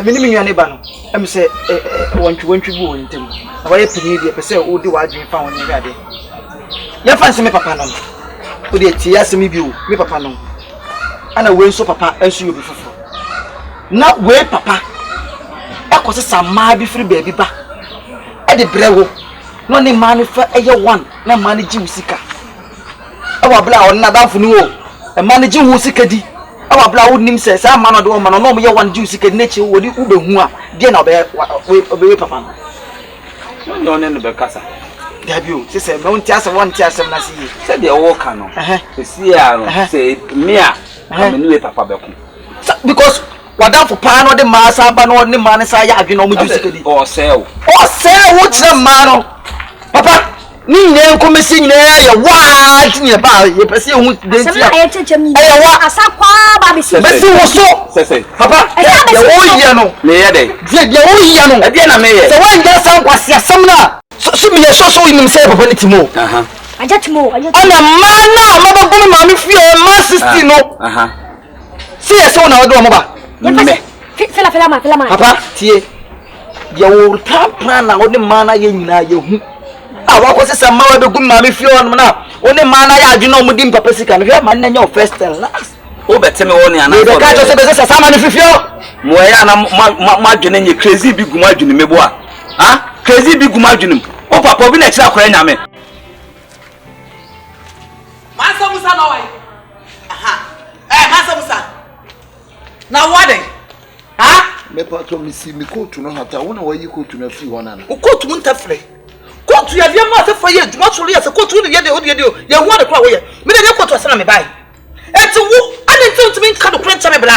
Minimum your neighbor. I'm say, want to go into him. Why penny the person who do what you found in your day? You fancy me, Papa. No, would you tears me view, me, Papa? No, and I will so Papa as you before. Not where Papa. I was some my before baby back. At the brew, no name money for a one, no money Jimsika. Our blow not for no, a managing who sick. Our blow name says, I'm man or woman, or no, you want juicy nature, would you be who are, dear, obey Papa. No, no, no, Casa. Debut, she said, don't tell one tell some Nasi. Said the walk canoe. The sea, say, Mia, I'm a new Papa. Because what down for pan or the massa, but no man is I have you know, or sell. Or sell what's the man? Papa. Ni nne come si nne ya wa tinye ba ye pese hu de ti ya wa asakwa ba bi si bese wo so papa ya wo ye no me ye de ya wo ye no e na me ye se wan ja san kwase asem na so me ye so nim se papa ni timo aja timo ana ma na ma ba gumi ma mi fie ma 60 no si ye so na wo do mo ba me fela ma papa tie ya wo plan na wo ni ma na ye nyina ye hu awa ko se sama we be gum ma me fie on na oni ma na ya adwena omudi mpapa sika no hwe ma na nya first and last o beteme woni ana e be ka jo se be se sama ne fifio mo ya na ma adwena nye crazy bi gum adwene mebo a crazy bi gum adwene o papa obi na kira akora nyame mansa musa na wai mansa musa na wade me pa to mi si mi kotu no hata wona wayi kotu na fi hona na o kotu mun tafre kotu ya via ma se fa ye djuma so le se kotu ne ye de ye hu ade kra wo ye me de kotu asana me bai eti wo ade nti ntimi nka do krenta me bra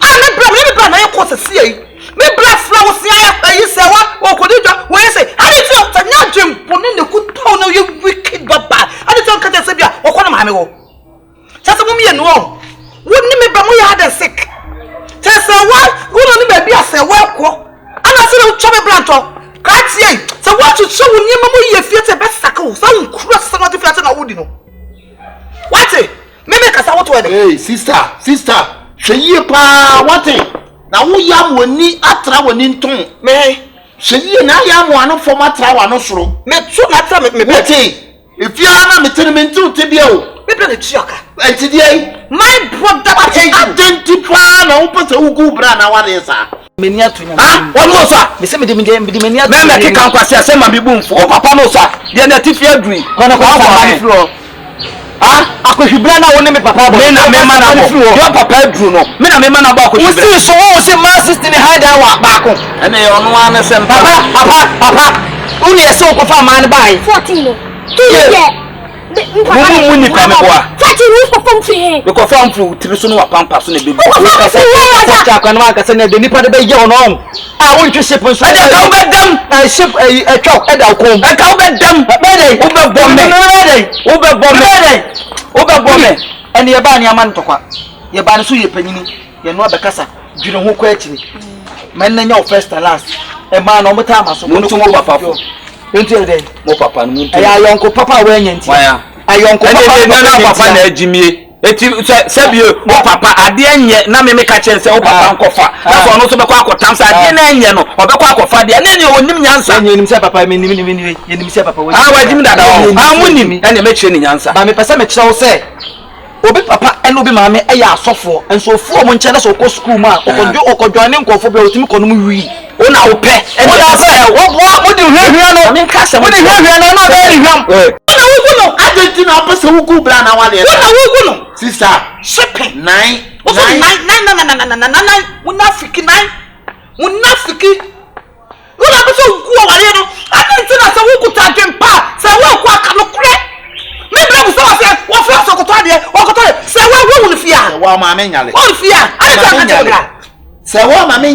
me bra na ye kotu se yi me bra fla wo se ayi se wa ko de dwa wo ye se ade ti o tanya dwempo ne ne kuto na ye wicked baba ade ti on ka se bia wo ko na ma me wo cha se mo me no wo ni me ba mo ya ade sick cha se wa wo no ni ba bia se wa ko ana se no chobe blanto Katie, so what you show when you mamma ye fear best sackle, some cross some of the flat and I wouldn't know. What it? Maybe because I want to hey, sister, she ye pa what it? Now we yam when ni atra when in tongue. Me, she ye na yam one for my trawa no sro. Me too matter me betty. If you are not meeting to Tibio, me play the choker. And today, my brother identify no open to Ugu Brana what is that? Menia to you. One more, sir. Me say me de menia. Me kick am kwase asem ma bi bumfo. O papa no sir. Dey na tifi adui. Kono ko fa floor. Akohwibra na woni me papa bo. Me na me ma na bo. Your papa adru no. Me na me ma na bo akohwibra. We see so wo say ma sister ni hide wa baako. Ene ye ono an sem papa. Uni ese o ko fa ma ne bai. 14 no. 2 years. Mu ni pa me boa. 14 we for fam fi. Me ko fam fu tiri so no wa pampa so na bebi. Cha kwa na ka se na de nipa de be ye ono. Won twe ship so. E ka be dam. Na ship e twok e da kom. E ka be dam. Be dey. Wo be bom me. Ene ye ba ne ama ntokwa. Ye ba ne so ye panyini. Ye no abekasa. Dwine ho kwa akiri. Man na nya first and last. E ma no mo ta ma so. Mo ntu mo papa fo. Enti e dey. Mo papa no mo ntu. Ya yonko papa we nya nti. Ayonko papa na ajimie. Eti sebio mo papa ade enye na me ka kire se o papa nkofa. Na so no so be kwa akotam sa ade na enye no obekwa akofa de na enye onim nyansa. Enye nim se papa me nim se papa we. Wajim dada o. Munim ene me kire ni nyansa. Ba me pese me kire wo se obi papa eno obi maame e ya asofo enso ofo mo nche na so ko school ma okodwane nkofo be otimi ko no mu wi ona wo pe ene wo di hwehwe no me nka se wo di hwehwe no na be hwam ona wo no agenti na opese wo ku bra na wale ona wo no sister shipping 9 munafiki ona be so ku wale no agenti na se wo ku ta dwempa se wo ku aka no kure me bra so wa se wo fa so ko to de wo ko to se wo wo ni fia wa ma me nyale wo fia ai ta ka bra Say what mami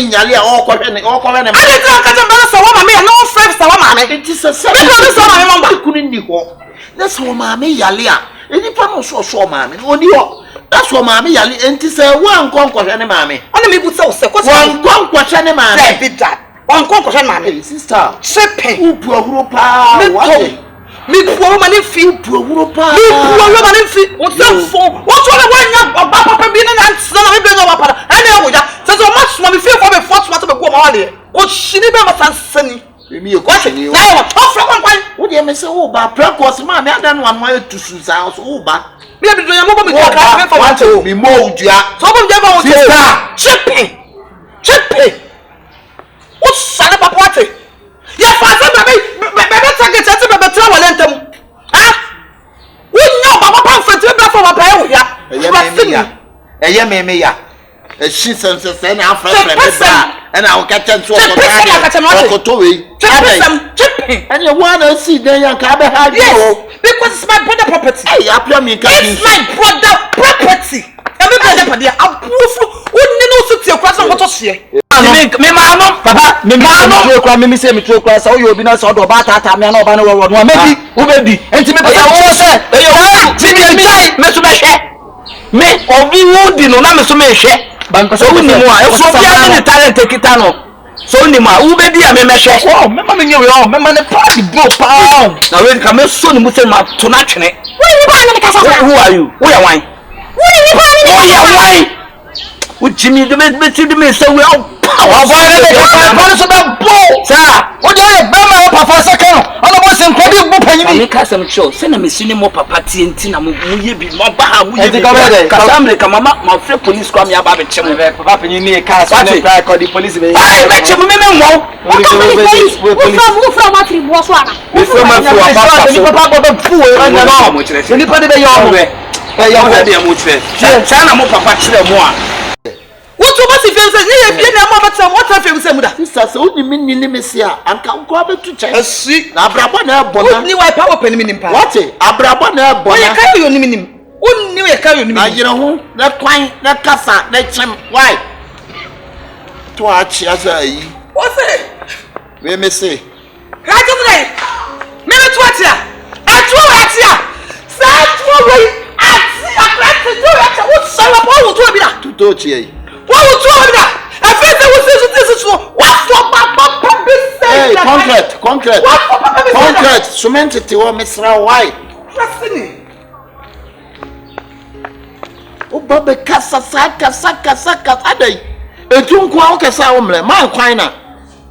nyale a okwohwe ne okwohwe ne. I tell ka tell say what mami no friend say what mami. It is a say. Me no say mami number. Kunu ni ho. That's what mami yale a. Enipa no so mami. Oni ho. That's what mami yale enti say wan konkwohwe ne mami. Oni me bu say ko wan konkwohwe ne mami. Say Peter. Wan konkwohwe ne mami. Sister. Shepe. Upu ahuro pa. What? Me puo ma ne fi puo pa me puo ma ne fi o se fo o to le wanya oba papa bi na ntsana na me be no papa ene e woja se so much ma me fi for me force ma to be go ma wale o shini be ma sansani me e ko shini na e o fra kwan wo de me se wo ba prekos ma me ada no anu ayo tusu sa so wo ba me bi do ya mo me ka me for want to me mo udua so bo je ba wo sister chipping o sale papa wate ya fa se bebe target ati bebe tra wale ntem ah wonya baba pamphlet be for baba e wo ya eye me ya e shi sense na afra me ba e na wo ka chen so ko to we and you wanna see then you can be hard because it's my brother property hey appear me can it's my brother property e me brother padi abufu wonni no so tie kwa so ko to sie me ma papa me kwa me se me tro kwa sa o yo bi na so do ba tata me na oba na wo no mebi wo bebi enti me pesa wo se e yo ti mi chai me so be hwe me obi wudi no na me so me hwe ban ko so woni mu a e so bia me talent kita no so ni ma wo bebi a me me hwe oh me ma me nyewe oh me ma ne pa di bro pa na we ka me so ni mu se ma to na twene who are you who are wine who are wine wo jimi de me say we all power boy na be so be bo sir wo de be ma wo papa second ono bo se nkodi bu panyini me ka sam show se na me sini mo papa tie nti na mo ye bi mo ba ha mo ye bi ka samre ka mama ma free police kwa me aba be chem papa panyini ka so na try call the police be ai be chem me wo from what trip was one we from papa bo fu we na no mo kire ni pa de be yo be yo be mo kire se na mo papa kire mo a what must if say you be na mama tell what if you say muda sister so ni me ni me se a anka ko abetu chai asi na abrabo na ebona ni why power pen minim pa what abrabo na ebona o ye kai yo ni minim onni we kai yo ni minim ajira ho na kwan na kasa na chem why to achi asa yi what say me say ha to today me to atia e to atia sa to we atia akra to do atia what say what to bi da to chi yi what would you do? I feel they will say this is what for papa be say. Hey, concrete. Cement it to Mr. White. Trusting. O baba kasa adai. Etu nko a kasa omle, man kwan na.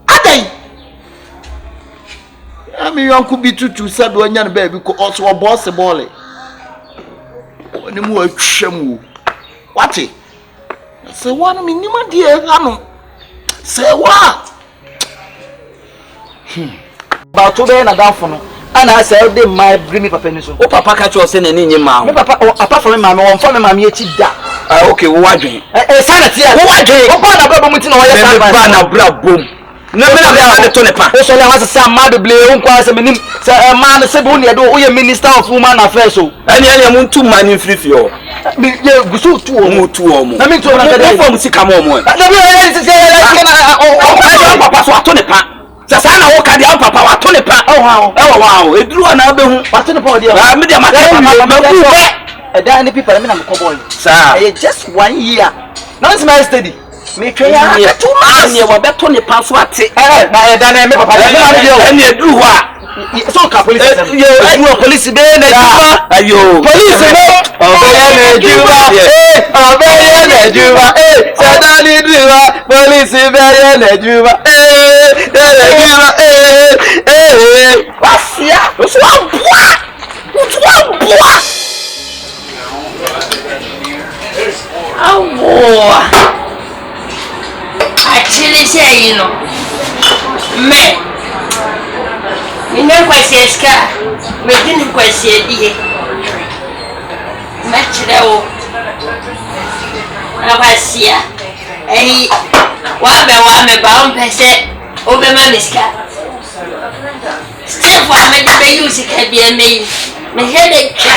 Adai. Ami yanku bi tutu sabe onya na ba bi ko oso boss ball. Oni mu atwam wo. Wati? Say one minimum dear ano. Say what? About to be na dafo no. Ana say dey my bring me papa ni so. O papa ka cho say na ni nyima o. Me papa apart from mama won for me mama ye chi da. Okay, wo wadwen. Sana tia. Wo wadwen. O ba na bra bom ti na wo ye sa ba na bra bom. Na me na be to ne pa. O so le wasa say amado ble o kwa say menim say man say bo ne do o ye minister of women affairs o. Ani mun tu man in free o. Me ye gusu tu o mu tu o mu. Na me tu o na be form sika mo mo. Na be ye say o papa so ato ne pa. Sasa na wo ka dia papa wa to ne pa. Wow. Eduru na be hu. Wa to ne pa o dia. Me dia ma papa ku be. Da any people me na ko boy. Sir. Just 1 year. Now it's my study. Me twa ya 2 months. Ani wo be to ne pa so ate. Na da na me papa. Ani eduru ho a. So ka police you police be na juba ayo police no obeye na juba sadani driva police be na juba wasia so boa awo actually say you know me Ine kwasi eska, me dini kwasi ediye. Machire o. Na kwasia. Wa me ba on pese, o be ma miska. Step wa me be use ka bi emeyi. Me headache.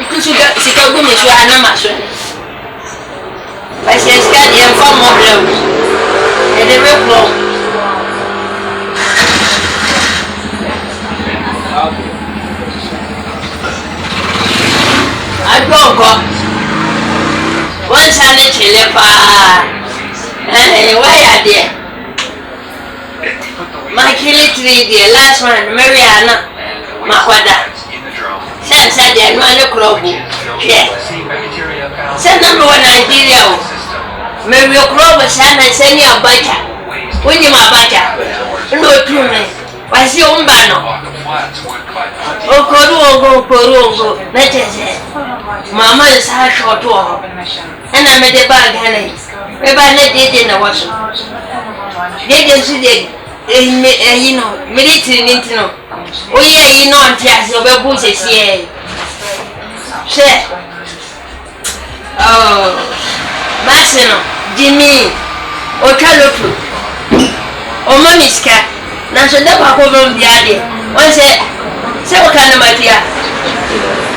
Kusuga sika gu me so ana maso. But she's got the informal blow. And the real blow. I go. Once I let you live, why are there? My killing the last one, Mariana, Makwada. Said they are not a crop. Send number one Nigeria. Maybe your crop was sent and send you a butter. When you my butter, no to me. Why see on banner? Oh, Korongo, let us say. Mamma is hard short to her. And I made a bag, Henry. Maybe I let it in the wash. They can see the military. Oh, yeah, you know, I'm just over bushes here. Share. Oh, Massino, Jimmy, or Calopu, or Mamiska. Now, so never go from the idea. One said, say what kind of my dear?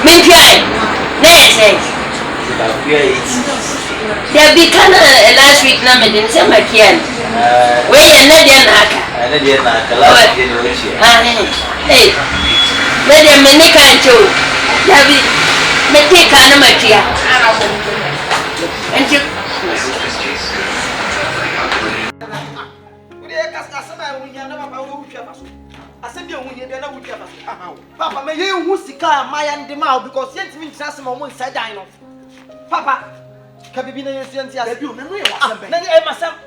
Make it. Nay, there be kind of last week, number in some Makian. Where you're not your naka. Hey, let them make a joke. Yabi, let take kind of Makia. And you. Papa, may you who sika my and the mouth because yet means some moment said dine off. Papa, can be in Cynthia, you memory.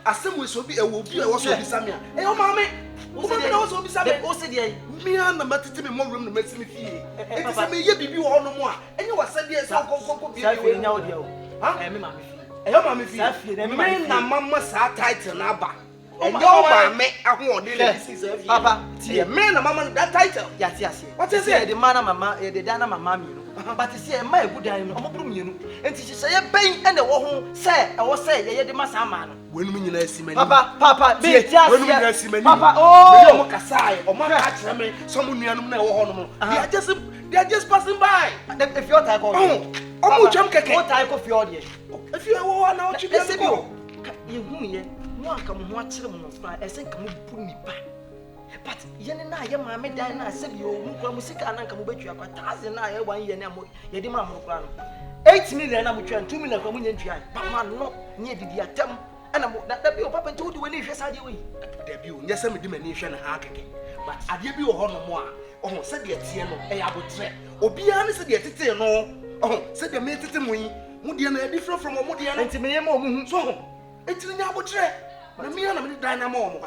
As some will be a will be also be Samia. Eh, oh, mammy, also be Samia. Also, me and the matter to me more room to make me feel. If I may be you all no more, and you were said yes, I'll go be now. Huh? Eh, mammy, mamma sat tight and abba. And your man, I want Papa, see a man, a mamma, that title. Yes. What is it? The man, mamma, the Dana, mamma, but you see a my good dime, and she say a pain and the woman say, I was say, the Massaman. When you see me, Papa, be just Papa, oh, Casai, or my someone you know, they are just passing by. If you're type oh, jump, what type of your dear? If you are now, you one come watch them on fire, I think I'm putting me back. But Yenna, your mammy, Diana, said you, Music and Uncle Bet you about 1,000 I 1 year now, Yedima Mokran. 8 million, I'm trying 2 million from Indian Tribe, but man, not near the attempt, and I'm not that your papa told you when you said you debut, yes, I'm a diminution and hacking. But I give you a honor more. Oh, said the Tiano, I would say, or be honest, the Tiano. Oh, said the mate to me, Mudiana different from Mudiana and Timimo, so it's in your tray. The me and the dynamo,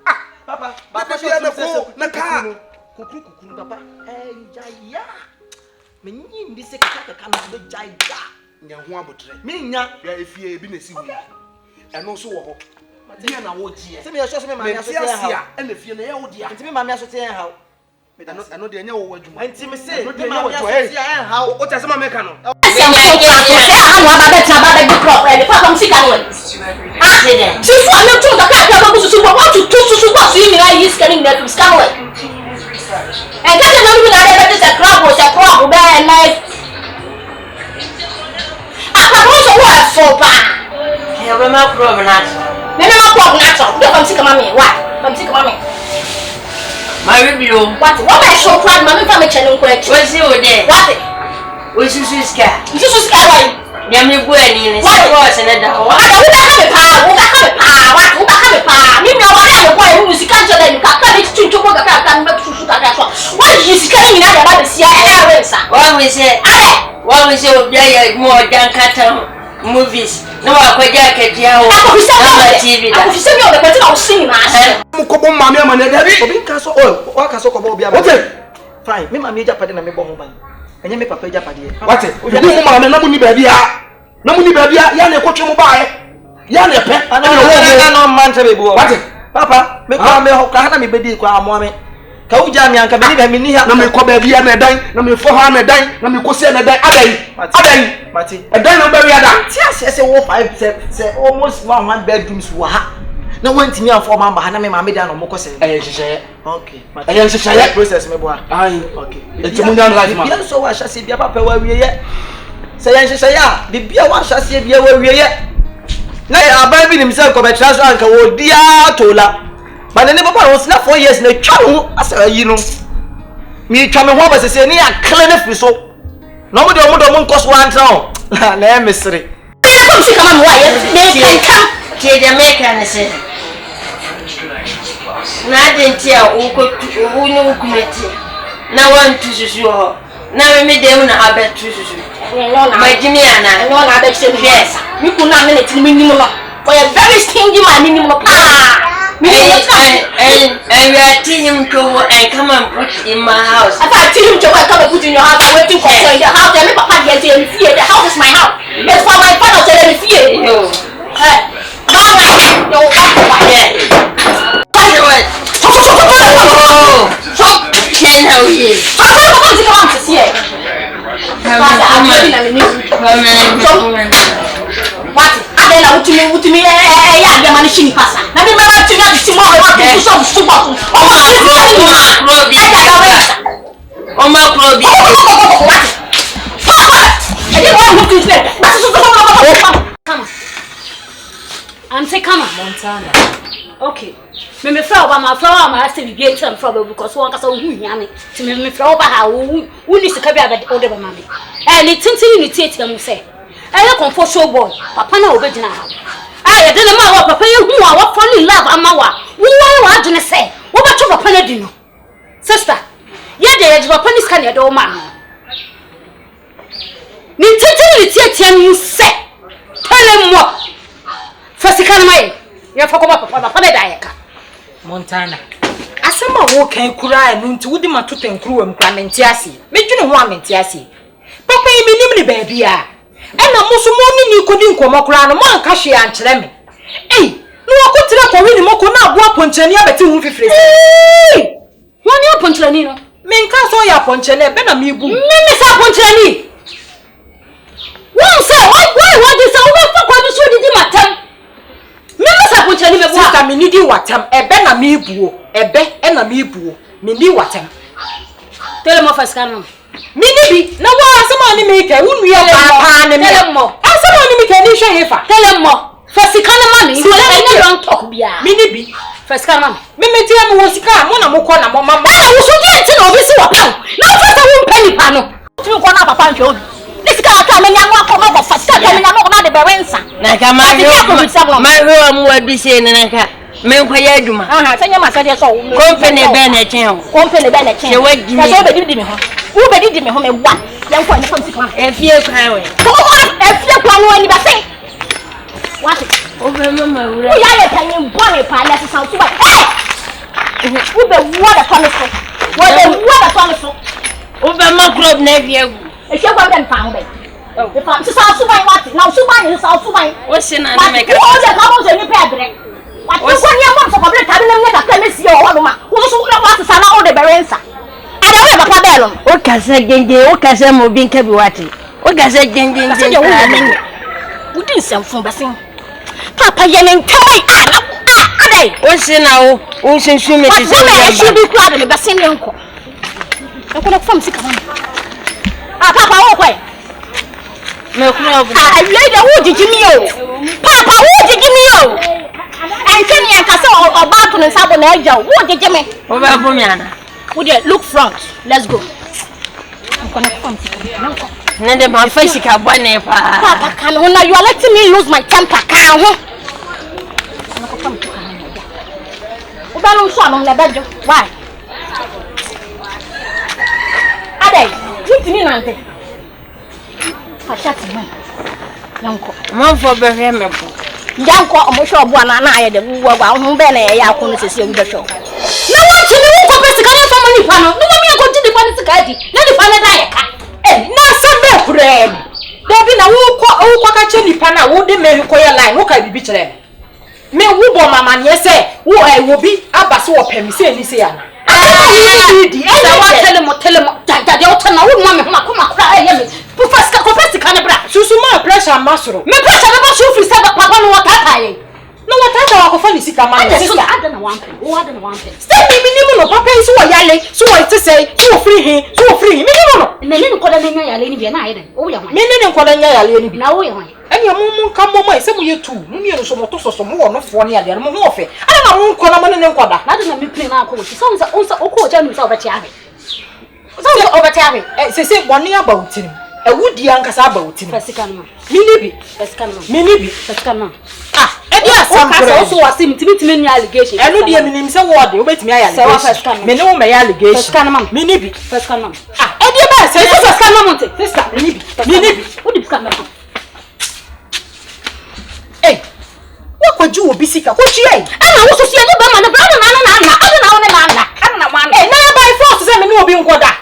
ah, Papa, Papa, Naka, Papa, and Jaya. Meaning this second cannot be Jaya. Yahuabutre. Meaning, if you have been a civil and also dear now, dear. Send me a shot, and if you know, dear, to me, my master, how. I know the new word you might see me say, how what does my mechanic? My review. What I show proud, Mammy, from a channel question. What's you there? What? Which is this guy? You just sky. Yammy Gwen, what was another? What? You know what? Who is cancer that you can't come to work at what is coming out about the CIA? What we say? What we say will be more than cattle movies. No, I could jacket you TV. I was saying the person I was seeing. Mukobo mamia manede obi nkaso o wakaso kobo obi abade fine me ma me japade na me bo ho ban enye me papa japade what obi mo ma na muni ba bia ya na ekotwe mo baaye ya na epe ana no manta be bo what papa me ko me ho ka na me bedi ko amoa me ka uja mi anka beni ba me ni ha na me ko ba bia na dan na me fo ha na dan na me ko se na dan adan mati edan no ba wi ada ti ase wo 5 say almost 100 bedrooms wa ha na wanti mi afọ ma mba na me ma me da no mo ko se hyehyeye okay hyehyeye process me bo ai okay eti mu nyan life ma ya so wa hye se bia papa wa wie ye Say ya, bibia wa hwase bia wa wieye. Na ya aban bi nim say ko betra so anka wo dia tola. Ba ne papa wo sina 4 years na twa ho asa yi no. Mi twa me ho ba sese ni akle na fi so. No mo de mo nkoso antra ho. Na e mesere. Come see come why me kan ke da me kan se na dentia wo kumeti na wan tususu ho na me dem na abetu susu my jimmy ana no na abet say yes me kuna me let me nim no for a very stingy man nim no and we are teaching him to and come and put in my house. I thought teach him to come and put in your house. I'm waiting for you in the house. And me papa get in fear. The house is my house. It's for my father to let me fear. Yo. No, stop. Can how he is. What? I don't know what to me. Yeah, the man is in pasa. Now me mama to me to more what to so super. Come. I'm say come on Montana. Okay. Me feel about my flower my still be get some trouble because one cause who hear me. To me feel about how who need to come about older mommy. And it tintin you take them say. I don't comfort show boy. Papa na obedina ha. I didn't know what papa you who are fall in love amawa. Who are you say? What about your papa do? Sister, yeah, the papa is can you do man. Ni tintin you take them say. Tell him what. First can my you for come papa na die ka. Montana. Asema wo kan kura enu nti wodi matoto nkuru am kura menti ase. Medwene ho amenti ase. Papa yi minim ni ba bia. Ena muso mo ni kodi nkomo kura no man ka hwe ankyere me. No akotira ko wi ni moko na abo aponchani abeti hu fifire. Woni aponchani no. Me nka so ya aponchani be na mebu. Me sa aponchani. Won say why this over for kwa bi so didi matam. Me sa aponchani me bo. Sister me nidi watam ebe na mebu. Ebe na mebu. Me ni watam. Tell me first can. Minibi na wa asema ni me ka wunu ya papa ne me. Tell mo. Asema ni me ka ni hwe hefa. Tell mo. First can mami. You don't talk bia. Minibi first can mami. Me meti am wo sika mo na mo ko na mo mama. Wo so di enti na obi si wa pan. Na fata wo mpani pa no. Tu ko na papa ntwe obi. Ni sika aka me nya mo akoma go fast. Sika me nya mo na de berensa. Na ka ma hwe mo wa bi se ne na ka. Me nkwaya adwuma. Sanya masade so. Company be na chen. Company be na chen. Se wadi me. So be di me ho. Wo be di me ho me wa. Yan ko ni fam sika. Efie kwan we. Efie kwan wo ni ba se. What? Over mama wura. Ya le tanyin bone pa na se santu ba. Wo be wo da kwa so. Wo be wo da kwa so. Over ma club na efie gu. Efie kwa be nfa ho be. The fam se santu ba what? Na so ba ni santu ba. Wo se na na me ka. Wo da ka wo se ni pe adre. What was when you want to public cabinet that can see your woman? Who was to all the berensa? I don't have a cabello. O kasa genge, o kasa mo bin ka bi wati. O kasa genge genge. We didn't send from Basin. Papa yelling, tell me, o se na o se me se se. I should be proud of the Basin uncle. I could have from sick. Papa, okay. I laid a wood, Jimmy. Papa, who did you? And tell me, I can say about to Sabo Naja. What did you make? Over Bumiana. Would you look front? Let's go. I'm gonna come. Nende my face is a bonnet. Papa, can you are letting me lose my temper? Can you? Why? Ade, you didn't answer. I shut him. Mom for Behembo. Yanko omosho bo na na aye de wo wa hu be na ya ko no sese wu behwo na wa chi ni ko pesi kan fa mani pa no no mi ko ti di pa ni sika di na di pa na da ye ka na sabe kure da bi na wo ka che ni pa na wo de me ko ye line wo ka bibi kire me wo bo mama ne se wo bi abase wo pemi se ni se ya na di e wa tele mo da de o tana wo ma me ho akoma kura ye me ko pesi kan bra susu ma pressure masoro me pressure na ba so free se papa no wata taye no wata wako funny sika man. Sister, I don't know one pen. Oh, I don't know one pen. Stay me no papa is so yale. So I to say, so free him, so free. Me no. Me no koda nya yale ni bi na ayede. Oh ya wan. Me no koda nya yale ni bi. Na oh ya wan. Anya mumu ka momo e se mu yetu. Mu mienu so moto so mo no fo ne yale mo ho ofe. Ana na mu nkona mo ne nkoda. Na de na me play na ko. So unsa okọ ja nu sa obeti ahe. So obeti ahe. Se boni aba utirim. Ewudi ankasa aba utirim. Fasika no. Minibi. Fasika no. Minibi. Fasika no. Ah, e dia sampre. So wasi mitimi ni allegation. Enu dia minim se word obetimi aya allegation. Me ne wo me allegation. Fasika no. Minibi. Fasika no. Ah, e dia ba se fasika no monte. Sister, minibi. Wo di fasika no. Eh. Wo kwaju obi sika. Kwaju ai. Ana wo so sie ni ba ma na bra na. Ana na wan. Eh, na by force se me ne obi nkoda.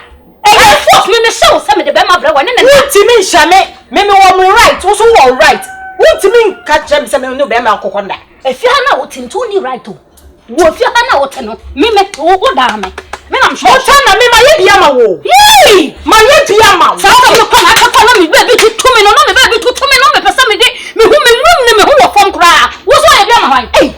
Eh, force me show se me de ba ma bra wa ne na. Wutimi nhame, me wo right, wo so wo right. Wutimi nka chem se me no be ma akokonda. Efia na wo tinto ni right o. Wo fia na wo te no. Me wo da me. Me na msho. O tana me ma ye bia ma wo. Yee! Ma ye bia ma. Sa ta me kwa na ka na me baby to me no me baby to me no me pesa me de me hu me nwum ne me hu wo fom kra. Wo so ye bia ma hwan. Eh.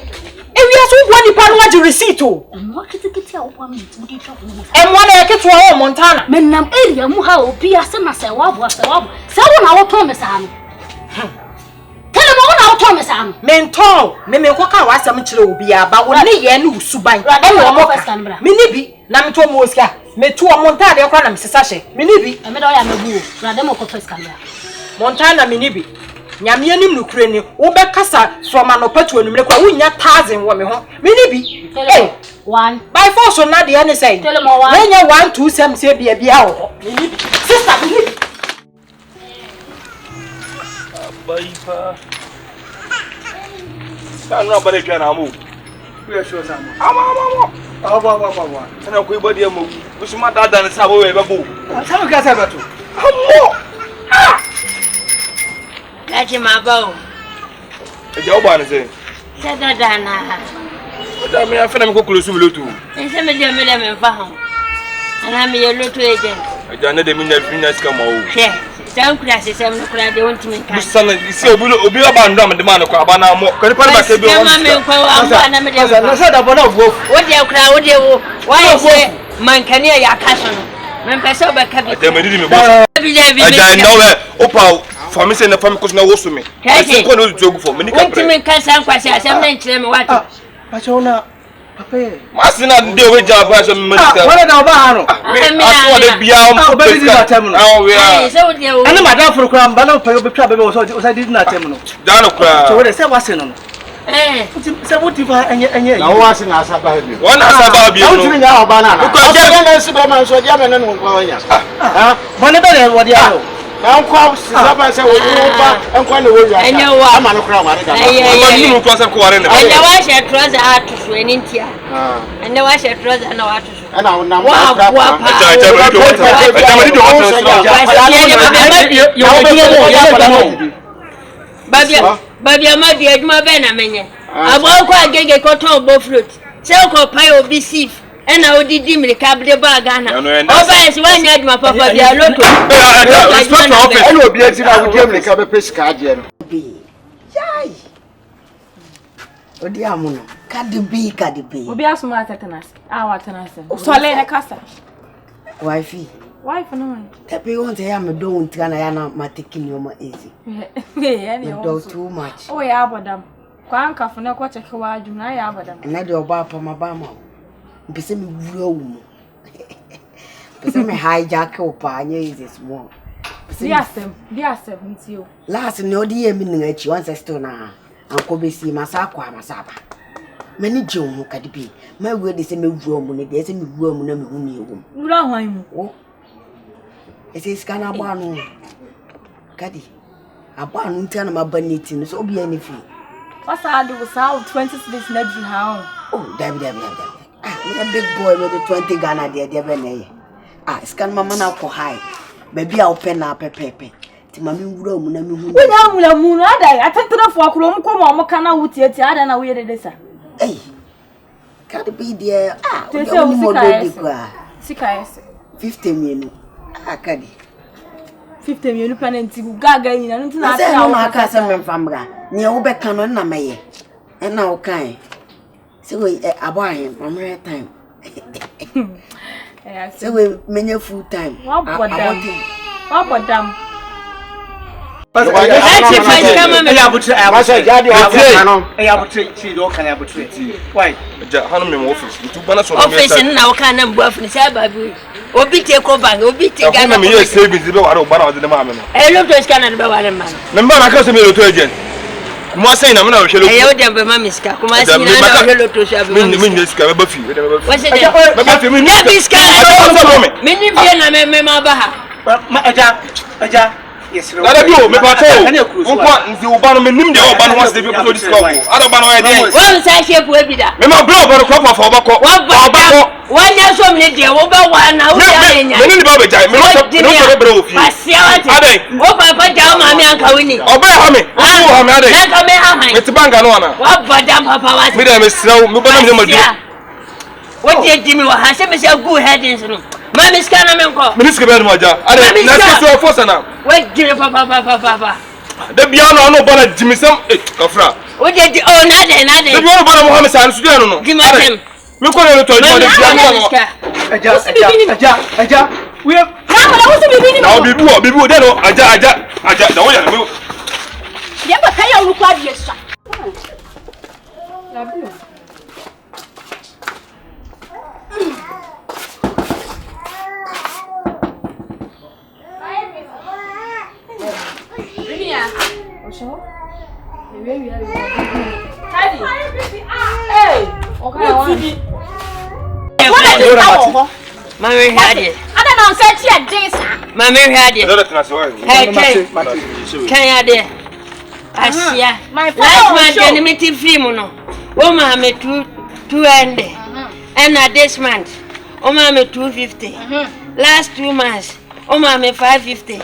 Ewia so wo ni pa no agi receipt o. Mo kitikiti a wo pa me ti di twa wo. Mo na ye keto o Montana. Me nam area mu ha obi ase na se wa bo. Se wo na wo to me sa no. Tell me wo na wo to me sa no. Menton, me ko ka wa asem kire obi aba wo ne ye ne usuban. E wo mo ka. Me ni bi na me to mo oska. Me to o Montana kra na me sesa hye. Me ni bi. E me do ya mebu o. Brother mo ko first camera. Montana me ni bi. Nyame anim no kure ni wo be kasa from anopatu anumre kwa wo nya 1000 wo me ho. Me ni bi. Eh, 1 by force na de ne say. Tell me 1. When you 1 2 7 say bia wo. Me ni bi. Sister me ni bi. Baifa. Sanu abare twa na mu. We sure Samu. Ama. Aba. Sana ko ibodi amu. Busuma dada ne sabo we bebo. Samu ka sa beto. Amo. Lati mabao. Eja oba ne se. Sadada na. Da me afena me kokulu su lotu. Ense me de me fa ho. Ana me ye lotu agent. Eja ne de me nya sika ma o. Hwe. Sam kura se sam no kura de wonti me kan. Busana isi obi aba ndo am de ma no kwa aba na mo. Kani pa ba se bi o. Ma me kwa wa amba na me de. Na sa da bona wo. Wo de kura wo de wo. Wa se mankani ya kaso no. Me pese obeka bi. Ade me didi me bo. Bi. Eja no we opa fami se na fami ko na wo so me. Ase ko no jogu fo me ni ka Wonti me kan san kwase asem na nkire me wato. Pacho na papa. Masina de we ja ba so me madika. Wala da oba ha no. Aso de bia o ba di na tem no. Ah we Eh, ah. se wo de wo. Ana madam furu kura mba na pa yo betwa bebe wo so di na tem no. Da no kura. So we say wase no. Eh. Se wo ti fa enye. Na wo ase na asaba ha bi. Wona asaba bi Na wo no. tumi nya oba na na. Ko Ko je je na si ba man so dia me ne no kwa wanya. Ah, bone be de wo dia no. Na nkwa sisaba se wo ba nkwa ne wo ya. Anya wa. Ama no kura mare da. Ma ni mu ko asab ko ware ne. Anya wa she trouser atusu enintia. Ah. Anya wa she trouser na watusu. Ana wo na mo Wa kura. wa pa. Eja me di do water. Eja me di do water. Baby amadi aduma be na menye. Abo ko agege ko ton bo fruit. Se ko pai obi sif. Ena odidi milika bre ba Ghana. Oba esi wanya aduma papa bia loto. Respect office. Ana obi ati na wo dem ne ka be pesika ade no. Yai. Odi amuno. Kadi bi. Obi asuma tetanus. Awa tetanus. So le ne kasa. Wifi. Wife no man. Tepe won te ya me do untra na ya na mateki ni omo easy. Any Do too much. Oh ya abodam. Kwa ankafu na kwa cheke wa adwum na ya abodam. Na de oba pa mabama. Mpese me wura wo mu. Mpese me hijack opa anya easy small. Di asem ntio. Last ni odi ye mi nngachi wan se still na anko besi masakwa masaba. Mani je wo kadi bi. Ma we de se me wura mu ne de se me wura mu na me hu ni ewo. Wura hwan mu. Wo. Ese skana abanu. Kadi. Abanu ntana mabaniti no so obi ani fi. What's I do with how 20 cities net you how? Oh, Dabi. Ah, me a big boy with the 20 Ghana there be na. Ah, scan mama na ko high. Baby a open na pepepe. Ti mama wura mu na me hu. We na mula mu no ada atentere fo akro mu ko mo kana wuti ati ada na we de sa. Hey. Kadi bi there. Ah, Te we se o mo sika do ese. di kwa. Sika ese. 50 million. Ah, kadi. 50 million penalty gaga nyina no ntina Na se no na aka se me famra. Ne wo be kan no na meye. And now, kind. So we about him, time. So we many full time. What about them? Office now can and Obi take over, Obi take Ghana. Me yes savings be waro bana de ma me no. E lo to scan na be waro man. Me ba na ka so me lo to agent. Mo say na me na o hwelo. E yo dem be ma miska. Kuma si na o hwelo to so be. Me miska be ba fi. Be ba fi me miska. Me ni vie na me ma ba ha. Aja. Yes, Dada bio me pa tell. Onko nzi oba no me nim de oba no wants to be to this club. Ada oba no e dey. Won say shape we bi da. Me ma blow oba no club for oba ko. Won ya so me dey wo ba wa na wo ya nya. Me ni ba be jai. Me no be o fi. Pasia wa te. Wo papa ja ma me anka wini. Oba ha me. Wo ha me ade. Na ka me ha han. Me ti banga no ana. Wa bada papa wa. Me dey me sraw me ba na me ma du. Wo dey jimi wa ha se me say good headings no. Mami skana me nko. Minister be no aja. Ade na se so force na. We jire papa. The piano no bana jimisam kafra. We dey oh na de. The piano bana Mohammed san su no no. Gimatem. Me ko le to the piano. Aja. We Na wala wo so bibi ni. Na bibi de no aja. Da wo ya me. Ye ba kaya uru kwa die sa. Mami hadi. Ada na nse ti e din sa. Mami hadi. Kan ya de. Asia. Last month the meeting film no. O ma me 200. And this month o ma me 250. Last 2 months o ma me 550.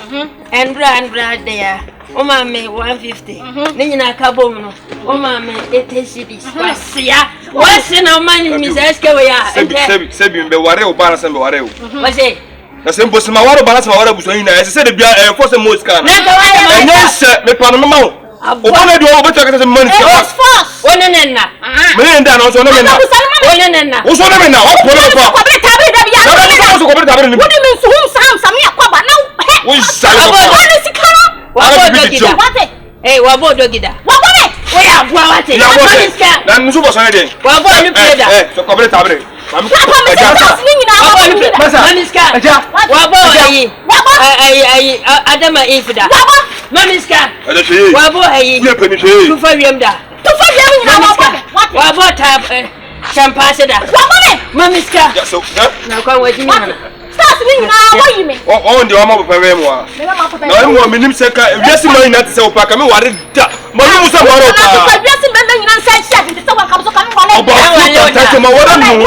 And brand there. O ma me 150. Ni na ka bom no. O ma me 80 cedis. Asia. What's na money mi eske we ya. Sebi be ware o bana sembe ware o. Wase. Na sembo se ma ware bana se ma ware buso yin na se de bia force mo scan. Na ka ware ma. No se me pa no ma o. O bana do o beto ka se money. Yes force. Onenenna. Me nda no so no me na. Onenenna. O so no me na. O ko no ko. Ko be tabe da bia. Na so ko be tabe ni. Wodi min su hum sam ya kwa ba na. O sale ko. Wodi sikana. Wabodogida. Hey, wabodogida. Wabode. We abua wate. Na nsu bo so ne de. Wabo ni pleda. So ko be tabe. Mami ko. Mamiska. Wabo ayi. Ayi Adama ifida. Mamiska. Wabo ayi. Tufa wiemda. Wabo tab champagne da. Mamiska. So, na kwa wajimi mana. Start me na wo yime. O ndi o ma papa we mo a. Na mo minim seka wiase man na tse opaka me ware da. Ma mu so ware opaka. Wiase man nyina nsa chia bi tse wa kam so kam wale. Oba futa tete ma ware nu.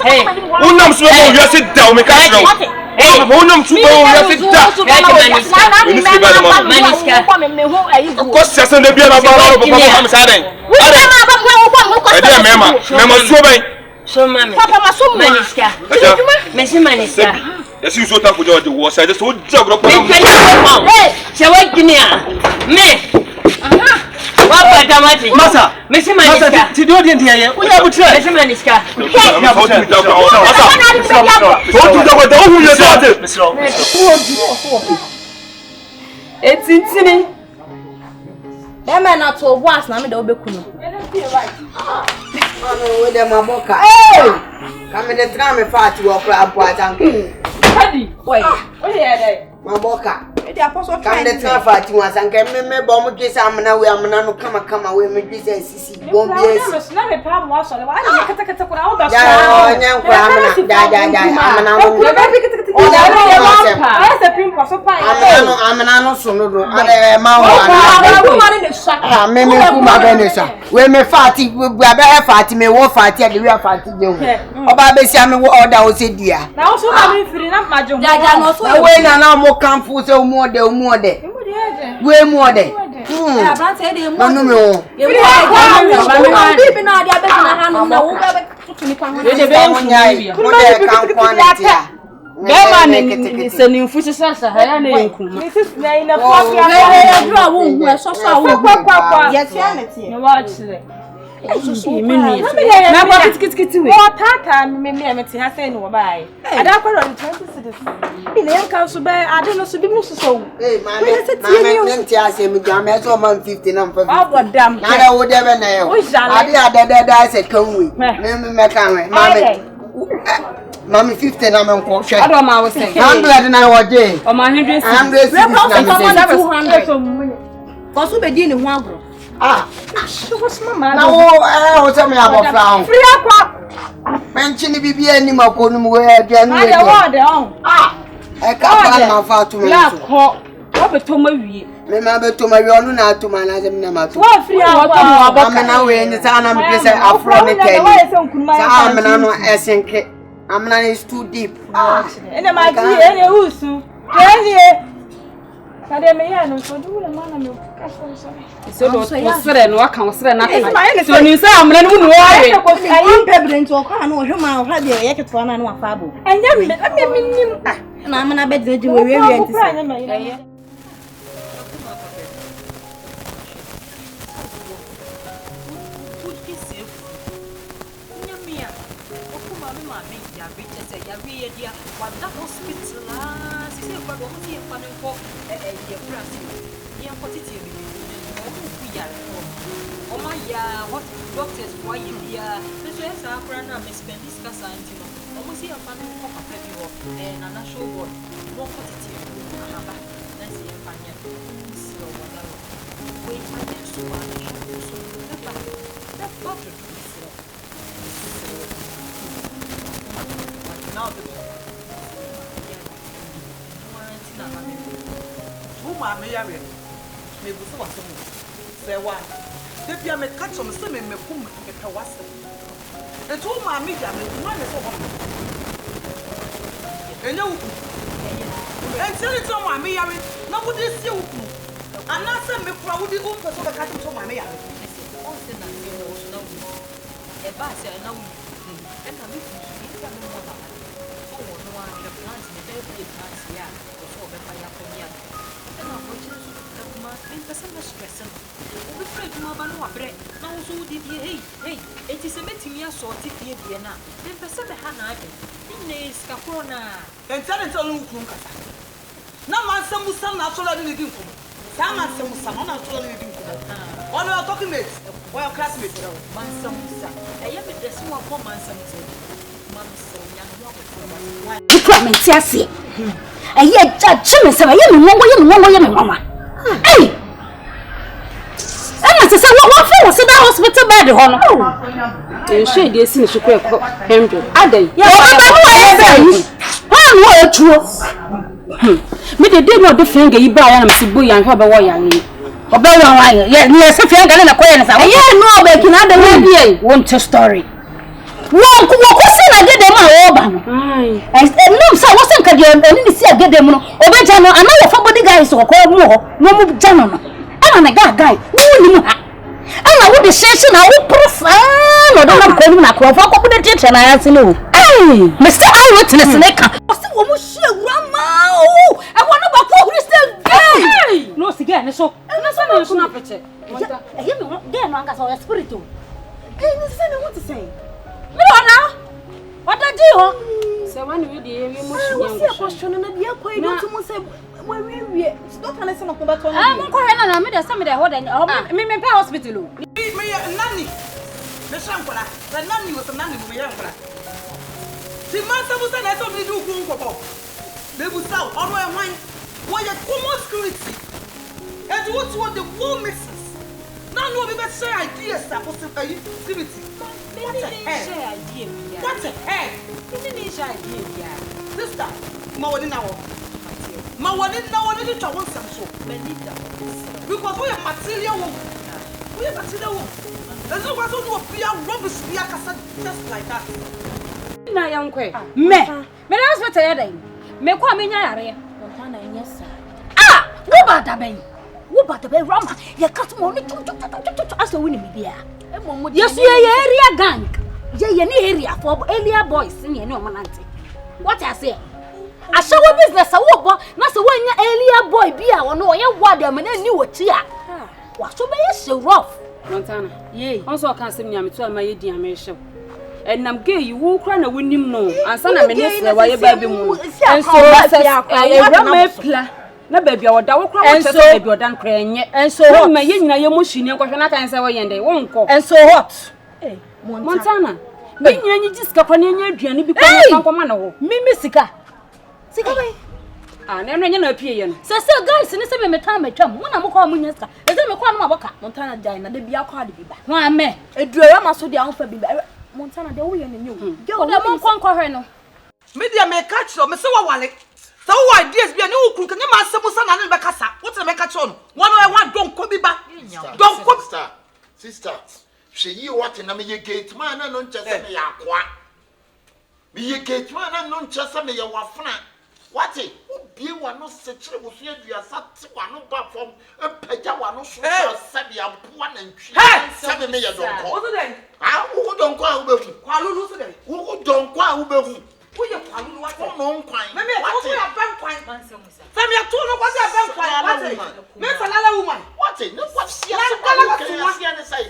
Hey. Unam so mo wiase da o me ka tro. Hey, unam so mo wiase da. Maniska. Ko sese de bia na ba ro papa ma sa den. Ade mema so ben. So mami. Papa maso Maniska. Merci Maniska. Esi so ta ko George wo sa de so jagro pa. Hey, se wa ginia. Me. Wa damati. Masa. Merci Maniska. Masa ti do de ndiye. Unya butre. Merci Maniska. Etintini. Ema na to boas na me de obekunu. Ano we de maboka. Hey! Kame de tra me fati wo kra apo atanku. Hadi, wait. What here dey? Maboka. E dey apostle Kame de tra fati wa sanke me bo mo twese amna we amna no kama we me twese sisi bom biesi. Na me pa mo aso le wa na kata kuna o da so. Ya nya kwa amna amna no. O da re ma pa. Ese pimpo so pa. Amna no so no do. Ade ma wa. Me ku ma be ne sa. We me fati abe fati me wo fati ade we fati je hu. Oba be si ame wo order o se dia. Na o so na me firi na majo hu. Jaja no so. We na mo kamfu se umu ode. We mu ode. Abrante e dey mu. Manu me o. Bibi na ade abegina ha no na wo be tutu ni pa ho. E de be nya. Mo de kan kwa na tia. Bema ni seni mfushi sasa haya na yenkuma. Mrs. Naina Fafi ya dra wo so kwa. Yes, ya ne watchire. Mimi na kwa kitikiti we. O tata mimi ameti ha say no bai. Ada kwa 20 cedis. Ile yanka so bai ade no so bi mu so. Mama nti ase mi gwa me so man 50 na mfa. Abodam. Na da wo de be na yo. Ade adada se kanwi. Me kan we. Mama 50 na me nko hwe. Ado ma wo say. 100 na wo de. O ma 100. 100 na 200. Koso be di ni ho agro. Na wo se me abofra ho. Free akwa. Menchi ni bibia ni makonu mu we bia nu we. E ka pa na fa to me. La ko. Wo beto ma wie. Me ma beto ma wie onu na atuma na dem na ma to. Wo free akwa mo aboka. Na we ni sa na me pese afro me tell. Sa amna no esenke. Amna is too deep. Ene ma ji ene usu. Kenie. Kade me ya no so du le ma na me ka so do Sere no aka wo Sere na aka. So ni say amna no nu wawe. Ayi pebre nti okwa na ohwe ma ohwa de ye keto na na wafa abo. Enye me nim na amna be de we nti say. What doctors why you here? This is our friend and Miss Bendy's Cassanti. Almost here, family for a baby and a national board. More positive. Let's see if I can see whatever. Wait, I just want to show you. That's not the truth. Now, Deputy me catch on some me kum me pewasa. The two my media me one is over. And you and tell it to my me nobody see you. And not send me proud the own person that catch to my me. All the na see no no. E ba se na wu. And na me see ka me mo ba. Oh no one the plants me very plants ya. So be fa ya ko ya. And na go to ma in person stress. We afraid no ba no abre na wo so di hey enti se metimi asort fie die na dem pese be ha na ade ni ska corona And tell it on who kasa. Na man sam musam na so la ni din ko. Sa man sam musam na so la ni din ko. All your talking mates, or your classmates. man sam sa e ye me desi wa ko man sam se man so ya no wa ko Ikwa me tiase. Aye judge me se ye me wongo. Hey. Ana se what for sit that hospital bed ho no. E hwe de esi ni hwe ko Henry. Adan. Ya ba no aye be. Ha no etuo. Me de no de finger yi ba ya na me sibu ya hwe be wo ya ni. Oba wa ye ni se fianga na ko ye na sa. Aye no be kina da we bi won to story. Won ko se na gede ma wo ba no. No sa wo se nka de ni si agede mu no. Obeja no ana wo fa body guys ko mu ho. No mu jano no. Ana na guy. Wo ni mu ha. Ana wo de sheshe na wo profa no do na ko mu na ko fa ko bude teacher na ya se no. Mr. Eyewitness na ka. O se wo mu hie Awurama o. E wo no ba ko Christian gay. No si gay ne so. Na so na so na peche. Aye me gay no anga so ya spirit o. Ni se me want to say. Me do na. What da di ho? Se wani we de we mo Wo se question na dia ko e do to mo say we stop and listen to better. Mo ko he na me de say me de ho da me pay hospital o. Me nani. Me shankola. The nani was a nani me yankola. The man sabu say na so me do ku nkopo. They will say on why why you common security. And what the war misses. Now no be better share ideas that possible security. What the hell? What the hell? Sister, ma woni na wo. Ma woni di twa won sam so. Because we are material wo. We are material wo. There's no person who be a rubbish be a kasa just like that. Na yankwe. Me na hospital ya dai. Me ko amenya yare. Wonta na nyesa. Wo ba da ben. Wo ba da ben Rama. Ye kat mo ni aso woni me bia. Yes ye area gang. Ye ni area for area boys ni o manante. What I say? ashawo business awo bo na se wanya earlier boy bi a wono oye wade am na ni woti a wa so be ye rough Montana ye onso kan sem nya meto ama ye di amehyew enam gay wo kra na wonim no ansa na me ne sre wa ye ba bi mu enso Awurama pla na ba bia woda wo kra wo chese ba bia odan kra enye enso hot ma ye nyina ye mo hwini nkwohwe na kan se wo yende wo nko enso hot Montana me nyina nyi sika kwa na enya aduane bi kwa na kwa na ho mimi sika be na eno nya na apie ye no se guys ni se me metan matwam mo na mo kwa mo nya sika e se me kwa no maboka Montana dai na de bia kwa de biba ho ame Edura ma so de ahfa biba Montana de wo ye ne nyu girl de mo kwa hwe no media me catch me se wa wale so wa ideas bia ne wo kru kan ma asem sa na ne be kasa what me catch on one don ko biba don ko sister she yi what na me ye gate man na no nchese me ya kwa me ye gate man na no nchese me ya wafuna what obie wa no sekire wo so aduasa te wa no ba fom epaja wa no so sabi ampoa na ntwi sabi me ye don ko what then wo don ko a wo behu kwa lulu so then wo don ko a wo behu wo ye kwa lulu wa no nkwan me to ya ban kwan Femi ya to no kwase ban kwan what me salala woman what no kwase ya ne sai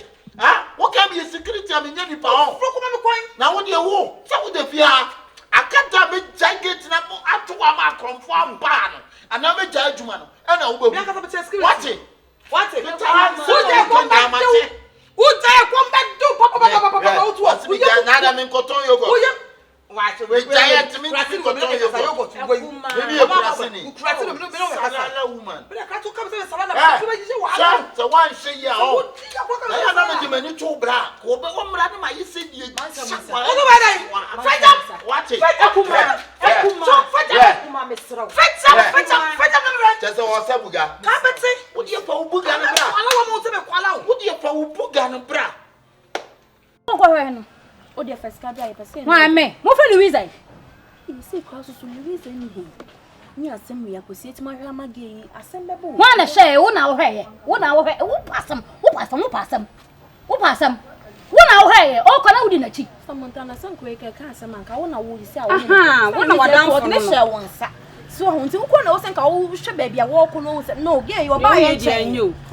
what can be a security am nya nipa ho na wo de wo se wo de fia akata be jaget na mo atowa ma akromfo amba no ana be ja adwuma no e na wo be what papa wo to na da men koton yogo Wache we giant me koton yogo maybe a krasini salala woman be ka to come say salala be je wa so one say ya o na na me mani to bra ko be wo mra na ma yi se die o go ba dai wache akuma me sro feta just o se buga ka beti wo die fa wo buga no bra ala wo mo se be kwala wo die fa wo buga no bra ko hwe no o de feska bia ye pese no ame mo fa Louisa e se kwa so Louisa ni ho ni asem ya ko se ti ma hwe amage asem bebo wo na hwe wo na wo hwe wo pasam wo na wo hwe o ko na wudi na chi Montana san ko e ka asem anka wo na wo ri se a wo na wadan fo ne hwe won sa so ho nti ko na wo sen ka wo hwe ba bia wo ko no se no ge yo ba ye che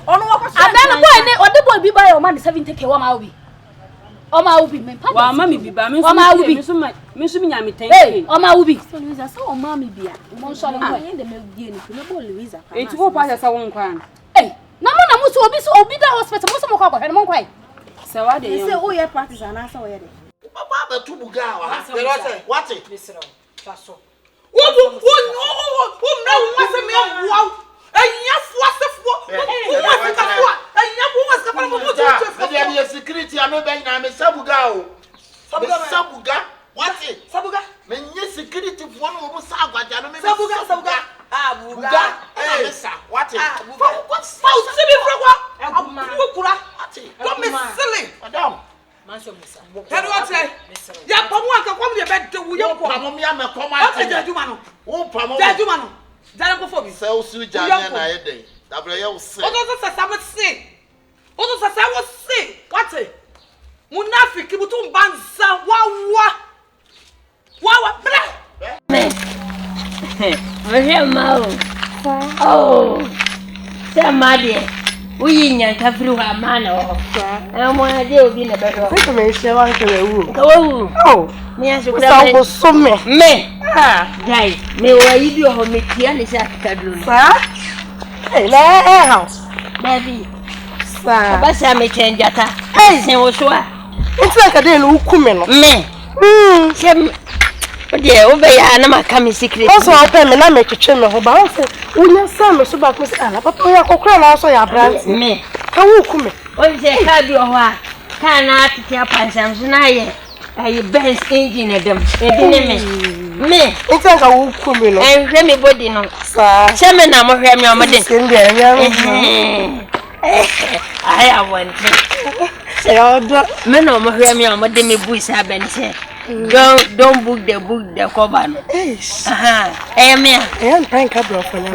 ono wo ko so adan boy ne o de boy bi ba yo man 70k wo ma wo bi Oma ubi me papa. Wa mami biba me so nya me 10k. Hey, oma ubi. So Louisa so o mami bia. Mo so le kwa yende me die ni ko bo Louisa kwa. Enti wo pa sa won kwa na. Hey, na mo na mo so obi da hospital mo so mo kwa kwa mo kwa. Se wa de Se o ye practice ana sa o ye de. Papa ba tu buga wa. What? Misro. Faso. Wo mra wo se me wo. Enya fuasefo. Wo se ka fo. Enya wo se ka fo mo tu. There be security am be na me sabuga o. Sabuga. What? Sabuga. Me nye security fo no mo sa agwaja no me Sabuga. Buga. Eh sa. What? What? Se bi fragwa. Abu kura. Don't be silly. Madam. Manso misa. Hedo what say? Ya pamu anka kwam de be de wo ye ko. Pamu mi am ko ma. Aka jaduma no. Wo pamu. Jaduma no. Dara ko fo bi. Se o su janya na ye den. Dabre ye o se. O to se sa me se. O to se sa wo se. What? Munafiki butu mbanza wa bra. Wewe mau. Oh. Samadi. Uyi nyanka firi wa mana wo. Mo ade obi na be do. Sika me hye wan kere wu. Ka wo. Oh. Me asukura Sa wo so me. Me. Dai, me wa yidi o me tia ni sa kadru no. Sa? Le house. Baby. Sa. Ba sa me chenjata. Sen wo so a. Enti aka de no ukume no. Me. Sem. Ode o be ya na maka me secret. Also o pe me na me twetwe me ho ba o se unya sa me so ba ko se ala papa ya kokura na so ya brand. Me. Ka wo ukume. O se ka bi o ho a. Ka na atete apansam so na ye. Ayi Benz engine dem. Ebi ne me. Me. Enti aka wo ukume no. Hwe me body no. Sa. Se me na mo hwe me o mo de. Se ndie nya. I want it. Se odo. Me no mo hwe me o mo de me buis aben se. Don't book the cover no. Me. Thank you bro for now.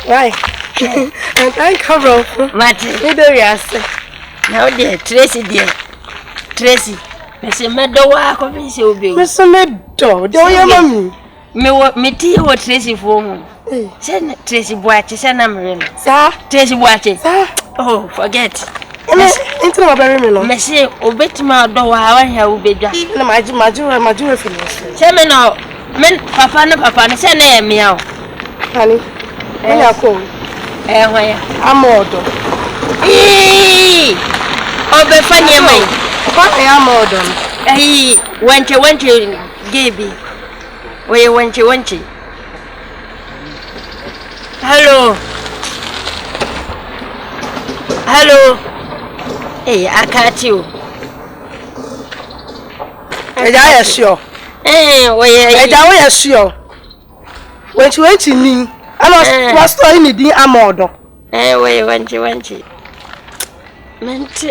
Why? And thank you bro. Mati. Me do yase. Now there Tracy. Me se me do wa ko me se obi. Me se me do. De o ye mami. me tea what Tracy for me. Send Tracy Boache, send them ring. Sir, Tracy Boache. Oh, forget. Into my very mellow. Messi, obey my door. I will be done. My finish. Tell me now, men, papa, send them meow. Honey, when you call, I'm order. Oh, be funny, mate. What I am order. Hey, went you, Gaby. Where you went you. Hello. Hey, I catch you. I sure. Where are sure. When you went in me, I was storing the amordo. Where you went. Meant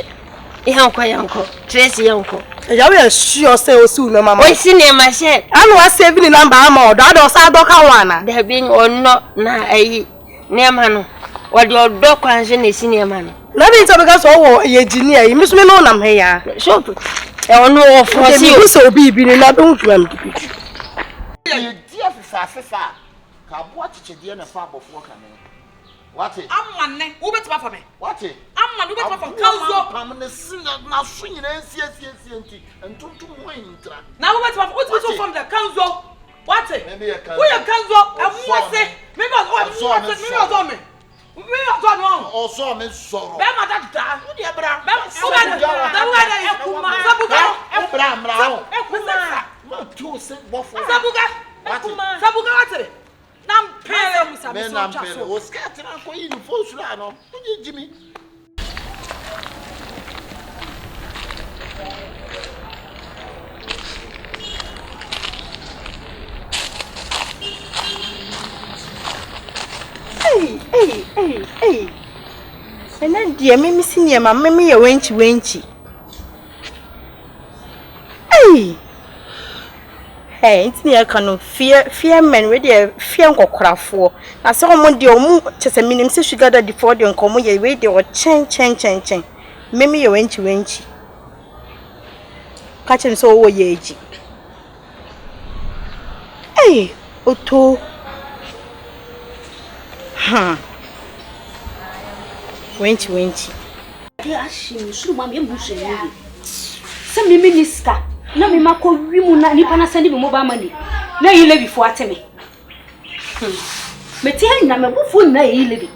Uncle, Tracy uncle. I sure say soon, Mamma. I see near my shed. I was saving the number amor, that was our docawana. There being or not now a near man. What your dog question is senior man. Nothing because a engineer, you must know I'm here. So, I don't know for you so be in not don't want to be. Dear Faffa, what did you do in a farm of work? What it? I'm one, who bet for me? What it? I'm one, who bet for council. I'm the singer now swinging and two winter. Now, what's from the council? What it? Maybe a council. We are council, and what say? Maybe I saw me. We are done wrong. Also, Miss Sorrow. Bama that, who the Abra? Jimmy. Hey. And then, dear, me senior, my mammy, a wenchy. Hey, it's near canoe. Fear men ready, fear go craft for. I saw one dear move, just a minimum, so she got a default and come away, wait, or chain. Mammy, a wenchy. Catching so over ye. Hey, Otto. Wenchy. Dear, she should mammy bushing. Some minister. No, me mako wimuna ni pana send me mobile money. Na you live before ateme. Me ti na me bufu na you live.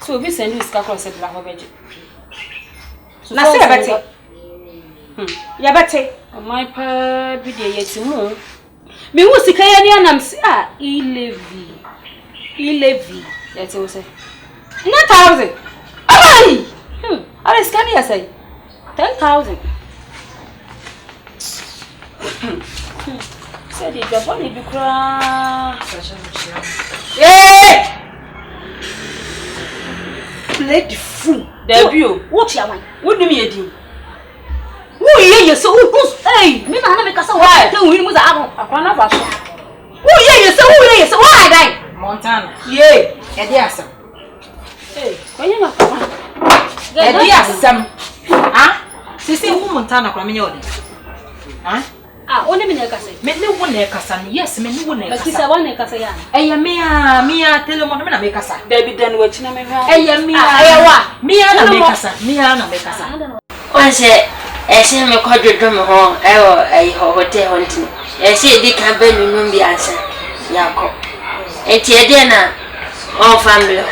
So we send you ska cross the black beje. Na se bete. Ya bete. My pa bi de yetimu. Me wu sika ya ni anam si Elevi. Yeti wo say. Na 1000. Ai! Ala scan ya say. 10,000. Said it was only because play the fool. Debut. What you want? What do you mean? Who you so hey, me na make kasa wa tell we mu za abon akwana ba so. Who you so why guy? Montana. Yeah, e dey asam. Hey, when you come. E dey asam. Sisi hu Montana kwa menye odi. Only me nekasa. Me ne wo nekasa. Yes, me ne wo nekasa. Kisa wa nekasa ya. Eya mia telemoto me na mekasa. David dan wa china me hwa. Eya mia na mekasa. Onse ese me kwadwodo me ho ewo hotel hunting. Ese di kan ba nunum bi ansa. Yakọ. Enti e de na on family.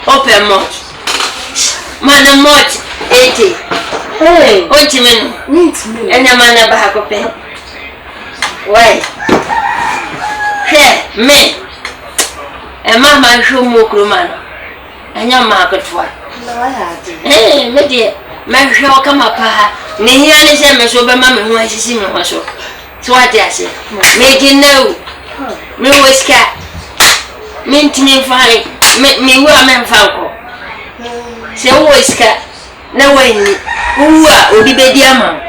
Open mouth. Mana mouth 80. Hey, what you mean? And a man about a pen. Why? Hey, me. And mamma show more crewman. And your market for. Hey, my dear, my show come up. Near the same as over mamma who has seen me also. So what I say, make you know. Me was cat. Mint me fine. Make me woman falco. Say, always cat. Na weni uwa obibedi ama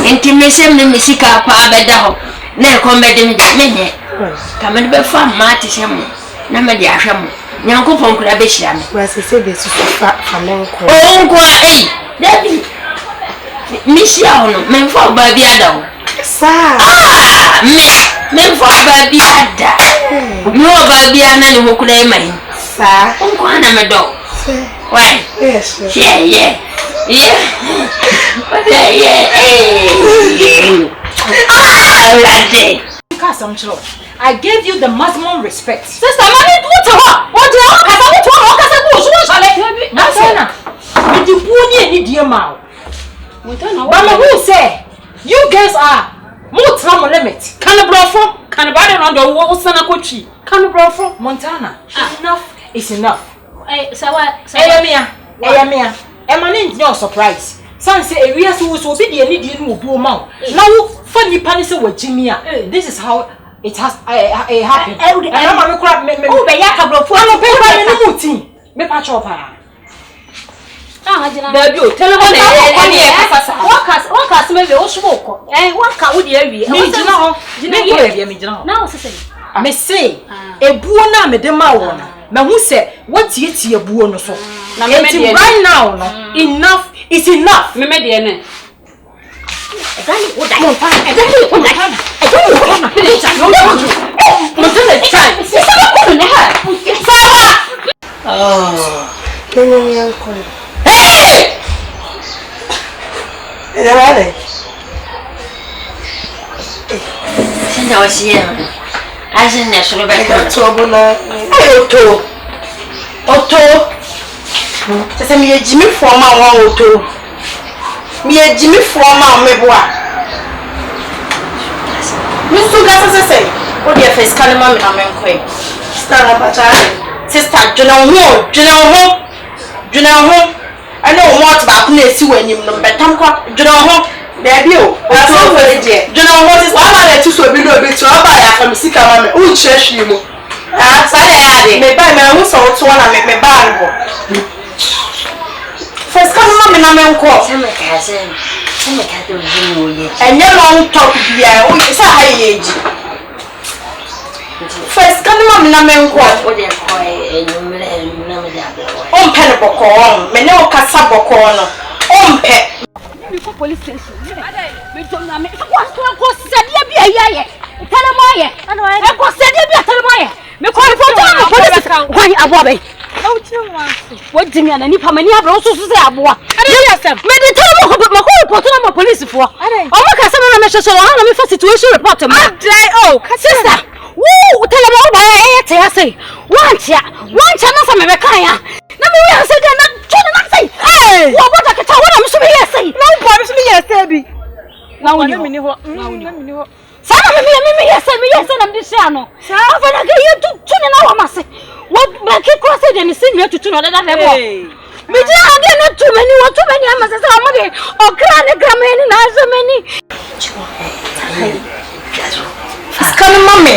enti mesem ne misika pa abeda ho na ekombe de menye kama de be fa mate shem na me de ahwem nyankopon kura be hira me Wase se be su fa menko onko dabi misia hono me fa ba bi ada ho Sir. Me for baby ada. No baby ana ni mo kula mai. Sir. Unko ana me do. Why? Yes. Yeah. I gave you the maximum respect. Sister, mommy, what to her? What to her? I want to her. Nasana. Me di buni ni die ma. Mama who say you guys are more time limit. Can brofo? Can body on the wall sana kochi? Can brofo? Montana. Enough is enough. Sawa. Eyamia. Emani no surprise. San say area so be the need you obi o ma. Now for nipa ni say wajimia. This is how it has happened. Mama me kura me Oh, be yaka brofo. no paper ni muti. Me pa chop ha. Baby, tell me what me be osmoko. What ka wo de awie. Me gina ho. Now say me say ebuo na me de ma wo na. Me hu say what tie ebuo no so. Na me de right now no enough is enough. Me de ne. Hey! Senda wasiye. Azin ne suru ba ka. Oto. Sasa mi ejimi forma wa oto. Mi ejimi forma meboa. Mi su ga sese. O de face kan ma mi na menkwe. Sister na ba cha. Sister Juna ho. Ana o mo ta ba ku na esi wanyim no betam kwa Juna ho. Baby o. Aso we je. Juna ho sister ba na ti so bi no bi to ba ya fa mi sika ma me. O chehwe mu. Ah, sorry ade. Me ba me hu so to na me ba ngo. First come mama na me nko. Sama ka do jinu ye. Enye long talk bia o say ha ye ji. First come mama na me nko. O de ko enyumre na me da bo. On pe ne boko on. Me ne o kasa boko no. On pe. Me ko police station. Me to na me ko sadia bia ye. Tell mo ye. E ko sadia bia tell mo ye. Me ko report on police. Why abobe? What do you mean? Any family have also say aboa. Me dey tell mo ko report on police for. O mo ka say na me so ha na me for situation report mo. Sister. Woo, tell me ba e te say. One cha na say me be kan ya. Na me we say na chona na say. Hey, wo boda ka ta wona me so me say. Na wo me so me say bi. Na wo ni ho. Sana me yes na me dey say no. Afa na ga ye tu na wa mase. What make you cross it and see me to no that level. Me dey again not too many am say am dey o kra ne gramen na so many.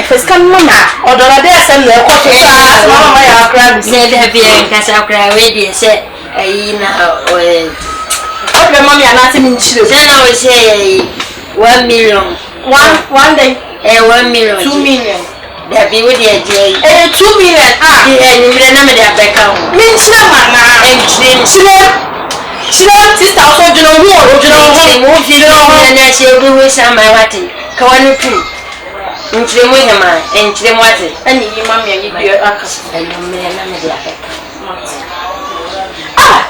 First come mama. Odora dey say le ko to sa mama ya kra bi. Ne dey bi en kasa kra we dey say ayi na o be mama ya na say me nchire. Say na we say 1 million. One day 1 million. 2 million. That be with the 2 million. You will never get back out. Sister also do not want to know what you know. And I say, we wish I my watching. Come on, too. Into the winter, man, and to the water. And you, mammy, and you are and you may never get back.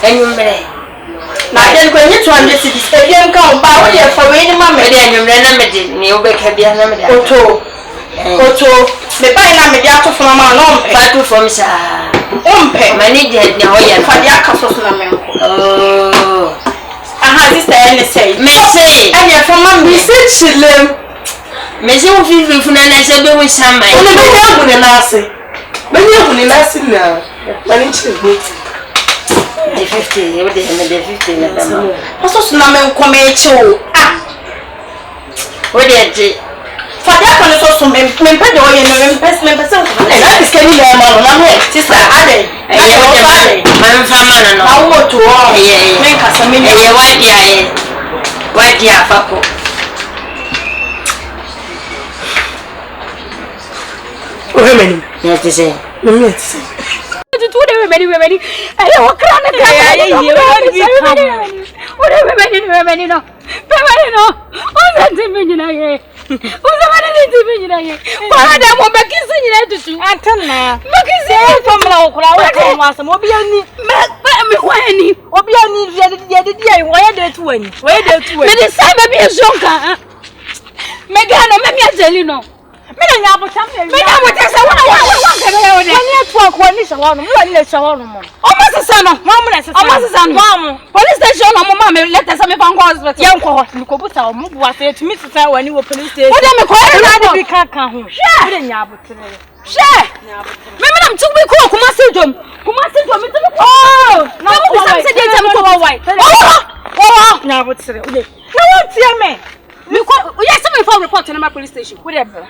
And you may. Now then, when you try to see the stadium come by, we are for any mammy, and you remember it. You will be a number. Oto, me buy na me dia to from ma no mpe. Fa to from sa. Ompe. Mani je na ho ya. Fa dia kaso so na me nko. Oh. Aha, sister any say. Me say. Anya from ma me say chilem. Me say wo fi funa na se be wo sama. Ono be ya bu ne na ase. Be ya bu ne na ase na. Mani chilem. The 50, you dey the 50 na ba. Kaso so na me nko me eche o. Ah. Wo dey je. Father can also me pay the oil and me person. That is can you man na me. Sister ade. Man fama no. I want to all. Me kasa me. Why dia fako. O remeni. Me te say. Me te say. Tu de remeni. Ay o krana. Remeni no. Bẹ́ẹ̀ no. Ó ṣe ti mi nyina ye. Ó ṣe ma ni ti mi nyina ye. Kwa da mo be kisi nyina tutu. Antana. Be kisi e famla okura wo ko mo asem obi ani. Me wani. Obi ani ye de dia wo ye de tu ani. Wo ye de tu ani. Me de sa be bi zonka. Me ga no me mi azeli no. Me na nya abotam me. Me na mo tesa wa ka be yo de. Ani atu akwa ni shawa no. Mo ni le shawa no mo. O ma sesa no. Mo mo na sesa. O ma sesa no. Police station no mo ma me let us me fan go hospital. Ye nko hospital ko buta o mo buwa se tumi sesa wani wo police station. Wo de me ko na bi kan ho. Mo de nya abotam. Me nam tu bi ko kuma se dom mi tu ko. Na mo sam se de tem ko wai. Oh, nya abotam. Na wo tie me. Me ko yes me phone report na my police station. Wo de bra.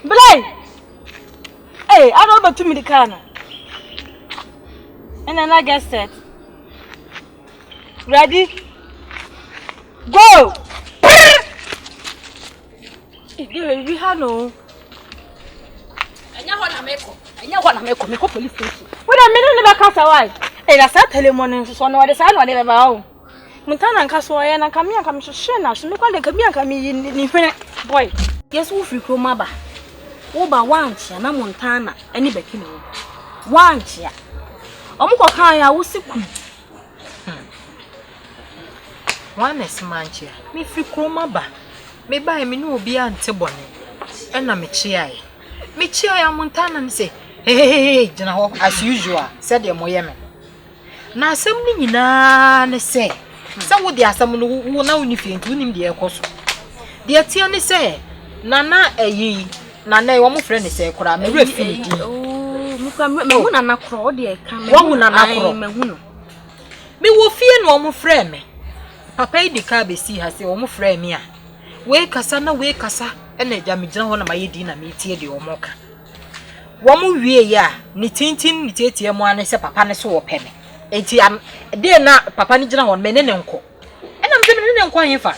Blay. Hey, I don't know to me the car now. And then I get set. Ready? Go! We have no. Enya ho na me ko police station. What a minute never cast away. Hey, that's a telemon so no the sign no dey ba. Muntana nka so ye na kamia kam hwehwe na so me kwa de kamia kam ni hwene boy. Yes, wo free chroma ba. Wo ba wanchia na Montana ani baki me wo. Wanchia. Omukọ kan ya wo siku. Wanes manchia. Me free chroma ba. Me ba me no obi ante bone. E na me chia ye. Me chia ya Montana ni say, hey, jina ho as usual. Said ye moye me. Na asem ni nyina ne say. Sa wo de asem no wo na woni fie ntu nim de ekoso. De atia ne say, nana eyi nana wo mo frɛ ne say kora me re fi di. Oh, me hu nana kora o de ka me. Wo hu nana kora. Me hu no. Me wo fie no mo frɛ me. Papa yi de ka be si ha say wo mo frɛ me a. We kasa na we kasa e na ja me gyina ho na ma yedi na me tie de wo mo ka. Wo mo wie ya ni tintin ni tietie mo ane se papa ne so wo pɛ me. Enti am de na papa ni gyina ho me ne nko. E na me se me ne nko ahefa.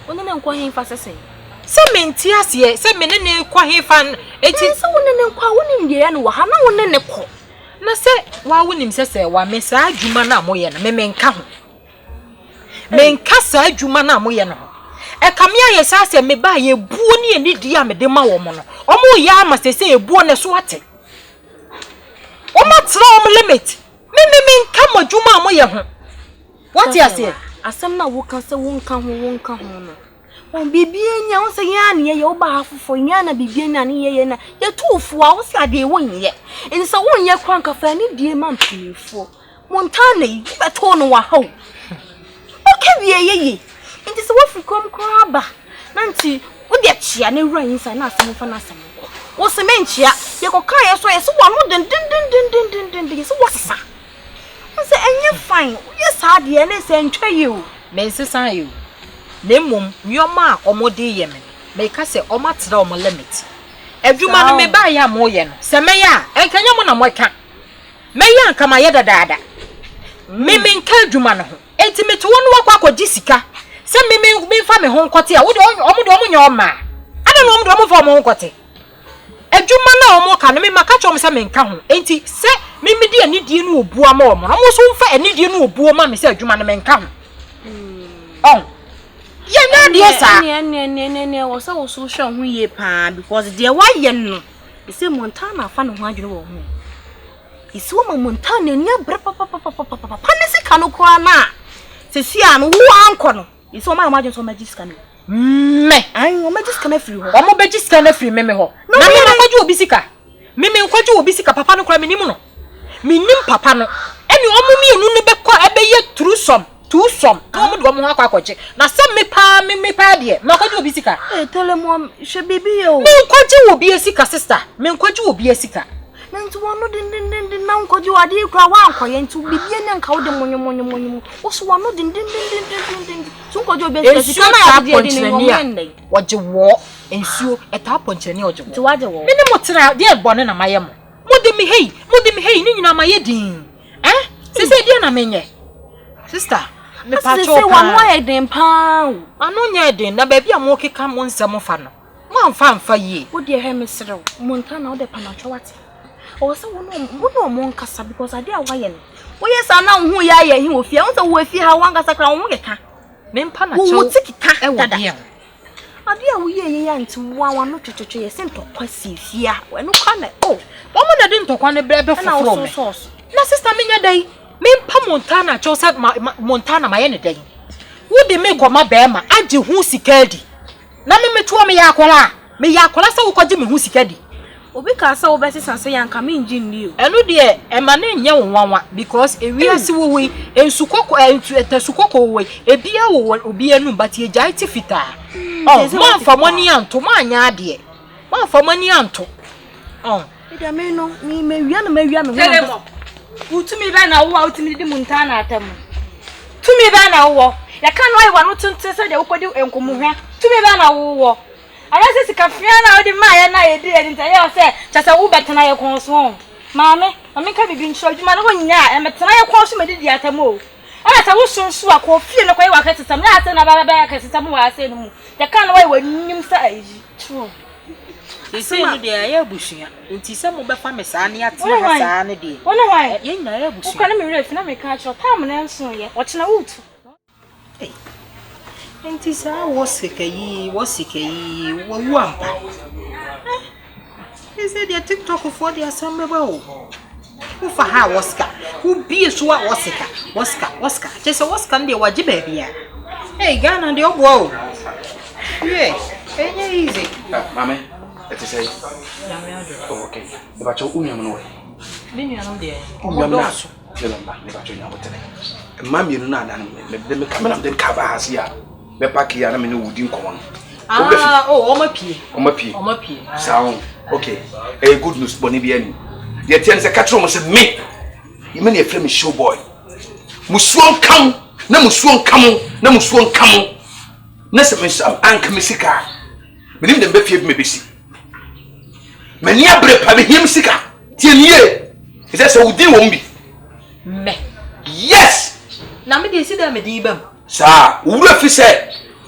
One ne nko ahefa sese. Se menti ase se me ne nko ahefa enti se one ne nko a wonim de ya no wa ha na one ne ko. Na se wa wonim sese wa me sa adwuma na moye na me menka ho. Menka sa adwuma na moye no. E kamia ye sa se me ba ye buo ne ni di a me de ma wo mo no. Omo ya ama sese e buo ne so ate. Omo tra om limit. Me nka madwuma a moye ho. What you say? Asem na wo kan se wo nka ho no. Won bibie nya wo se ya ne ye wo ba afofo nya na bibie nya ne ye na ye tuufo a wo se ade wo nye. En se wo nye kwan ka fa ne die ma mpinifo. Montana yi beto no wa hawo. Okay wie ye. Enti se wo fi kom kraba. Nanti wo de chia ne wura yin sa na asem fa na asem. Wo se menchia ye koka ye so ye se wo no den ye se wo sa. Say enye fine. Yes, hard ye na say ntwa you. Me nsesan you. Nemom nyoma omode ye me. Me ka say omatra om limit. Adwuma no me ba ya mo ye no. Se me ya, enkanya mo na mo ka. Me ya nka ma ye dadaada. Me nka adwuma no ho. Enti me to wonu wakwa akodi sika. Se me fa me ho nkote a wo de omo nya oma. Ada no omo fa mo nkote. Adwuma na omo ka no me maka chom se me nka ho. Enti se mimi di anidie no obu ama omo na mo so mfa anidie no obu ma me se adwuma no me nka ho. Oh. Ye na die sa. Ne wo so so hwe ho ye pa because de wa ye no. E se Montana fa no ho adwene wo ho. E se wo Montana nya bre papa ne se ka no kwa na. Se si an wo anko no. E se o ma adwene so magic no. Me. Ai o magic na free ho. O mo magic na free me ho. Na me nkwaje obi sika. Me nkwaje obi sika papa no kra me nimu no. Minim papa no eni omu mienu ne bekọ ebeye trusome omu do omu akwa akwaje na se me pa de na kwaje obi sika telemom hwe bibi ye o me kwaje obi sika sister me kwaje obi sika na ntu wono din na kwaje wade kra wa ankoye ntu bibi ne nka wo de monyo wo so wono din tu kwaje obi sika na ya de din ngomende waje wo ensuo eta ponchene oje wo tu waje wo me ne motira de bone na mayem Mudi mi hey ni nyina ma yedin. Sese dia na menye. Sister, me pa cho. Sese wa no yedin pa. Anu nya yedin na ba bia mo keka mo nsem fa no. Mo amfa ye. Wo de he mesrew. Montana wo de pa na cho wate. o se wo no mo nkasa because ade a waye no wo yesa na wo ya ye hin ofia wo se wo afia ha wankasa kra wo keka me mpa na cho wo tikika e wo dia ade a wo ye ya nti wa no twetwetwe ye se ntokwa sifia we no kwa na wo mo na de ntokwa ne brebe foforo me na sister me nya dai me mpa Montana cho se Montana ma ye ne dai wo de me koma be ma age hu sikadi na me metuo me ya akola se wo kwaje me hu sikadi obi ka sa wo besi sanse yanka me engineer enu de e ma na nya wonwanwa because ewiase wo we ensukoko etasukoko we ebia wo obi anu bati ejai ti fita man fa money anto ma anya ade man fa money anto ida me no mi mewia me ho utumi ba na wo utumi di Montana atam tumi ba na wo ya kan wai wa no tunte se de wo kodi enkomuhwa tumi ba na wo ayase sikafia na odi ma ya na yedi enti ya se chasa wo betena ye konso maame ka bibi nchiro djuma no nya e metena ye konso medidi atamo ana ta wo sunsu akọ fie no kwa wa kasesam na ase na baba ya kasesam wa ase no mu ya kan wai wa nyim sa ayi ese no de ya bushia enti se mo be fa me sa ne atena sa ne de wona wai ye nya ya bushia kwa na me refi na me ka cho tam na nso ye o chena wutu enti sa wosika yi wo ampa ese de TikTok for de asambe ba o ufa ha woska bie so a woska chese woska nde waji ba bia Ghana de ogbo o enye easy mama eti say okay e ba cho unyam no we ni anu de unyam na ne ba cho nyam tele mama yenu na adan me kamera dem ka ba hasia be pack ya na me no wudi nkomo o ma pie sound okay good news boni bi ani de tian se katro mo se me me ne frame show boy musuon kam na se me sam anka misika me nim dem be fie me besi me ni abre pa me hiem sika tienie is say wudi wo mbi me yes na me de si da me di bam sa wura fi se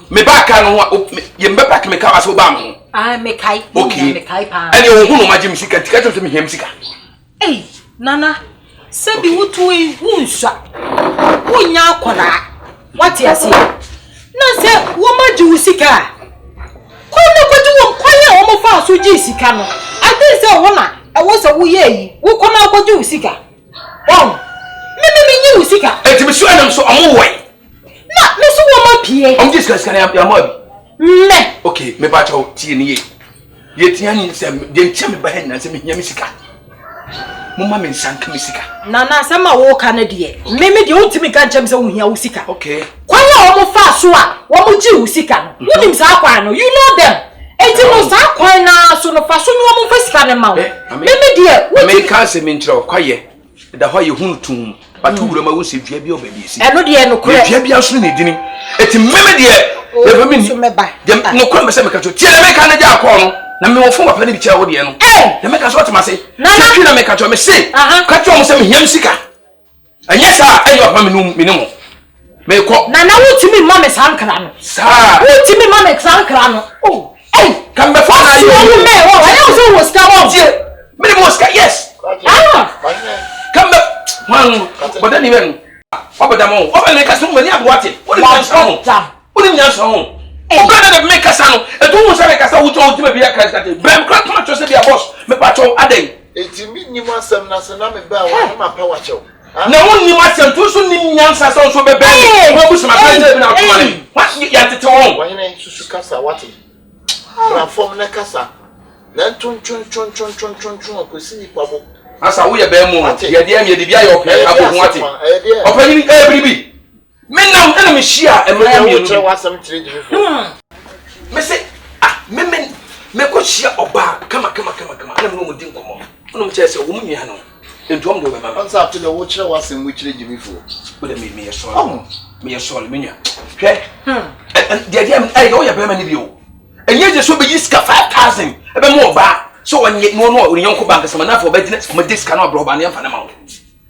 me ba ka no ye mbe pack me ka wa so ba mo me kai okay me kai pa ani o hu no ma jim sika tika to me hiem sika nana sebi wutu wunsa wunya akona wati ase na se wo ma ji usika ko ne ko ji wo kwanya wo mo fa so ji sika no ati se wo na e wo so wo ye yi wo ko na ko ji usika me nyi usika eti me so anam so omo wai na me so wo ma pie om ji sika ya mo bi me okay me ba cha tie ni ye tia ni se de nche me ba hen na se me hia me sika mama me nsanka me sika nana sama wo ka na de me de untimi ka nchem se wo hia wo sika okay kwanya wo mo fa so a wo mo ji wo sika no wonim sa kwa no you know them enti no sa kwa na so no fa so no wo mo fa sika ne ma wo me de me ka se me ntra kwaye da ho ye huntum batu wura ma wo se dua bi o ba bi esi eno de no kure dua bi aso ne dini eti me de e ba mi ni no kure me se me ka cho tie na me ka na ja akọ no na me wo fun papa ne bi kira wo de no na me ka so otama se twi na me ka cho me se ka cho mo se me hiam sika anya sa ayo papa me no me ko na wutimi ma me sankra no sa wutimi ma me sankra no kan me fa na yo me wo anya so wo ska wo tie me ni mo ska yes kan me wan boda ni men oboda mo oboda ka so mo ni abwate wo ni nya so ho o ka na me kasa no e to mo sa me kasa wo to o ti me bi ya kasa te bem kra to ma cho se dia boss me pa cho aden eti mi ni mo asem na se na me ba wa ma pa wa chew na won ni ma sem to so ni nyansa so be be wo bu sama ka je bi na to ma ni what ya tete won wa hene susu kasa wati transform na kasa na chon akosi ni pabo asa wo ye be mu ye de am ye de bia ye opia ka bo wati opani ni bribi me nam na me hia e me am ye no wasam tire di me se me ko hia oba kama na me mo din komo no me chese wo mu nua no entom do be mama ansa to the wo kire wasam wo kire di fo wo de me ye sole me nua hwe de am ai go ye be ma ni bi o enye je so be yiska 5000 e be mo oba so wonye no onyanko bank sama na for be dina ma diska na obro ba na yamfa na ma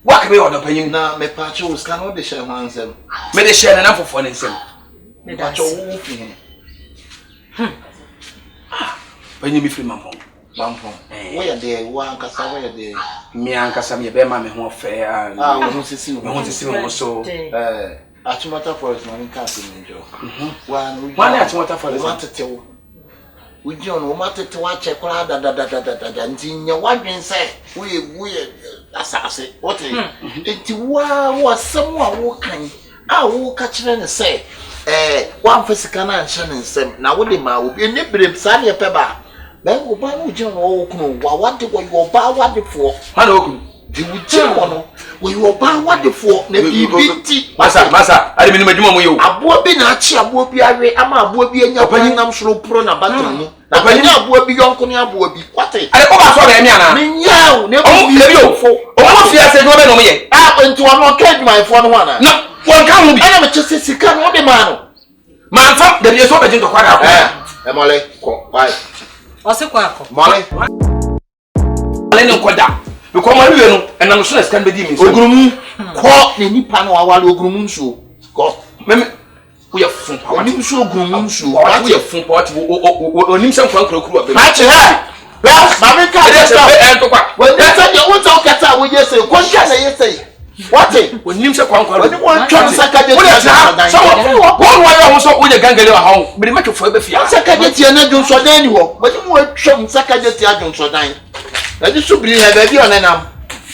wa ka be odo panyin na me pa cho ska no de share ho ansem me de share na fofo na nsem me pa cho wo fi panyin mi free mampo Bampo. Where they one cassa where they me and Cassam, your bema, me who fair, and I want to see so. Achimata forest man can't enjoy. One Achimata forest want to tell. We don't want to watch a crowd and in your one say, we assassin. What it was someone walking. I will catch and say, one physical and shannon sem. Now, what the man will be a nipple, Sally Peba. Then go buy John Oakno. What do you go buy what before? Hello. You would tell one. We will buy what before. Massa, I didn't mean you. I will be not cheap, will be a way. I'm will be in your penny. I'm slow prone about me. I will be young, will be what I saw them. Meow, never you for almost yes, I don't know me. I went to unlock my phone one. No, one can't be. I am just a can not be man. Man, there is something to quite out. Emily, bye. What's a quack? Molly, I don't quite that. Because my real and I'm sure it's can be dim. Ogrum, call the Nippon or Ogrum shoe. God, we are from our show, Grum shoe, or we are from party or Nimson Franco. Match her. Well, Mamma, when they said you won't talk at all, we just say, what can I say? What when Nimson Franco, when you want to second, one way also with a gangle home, but much of further fear. Second, you're not doing so anymore, but you want some second, you're so dying. I just should be a baby on an arm.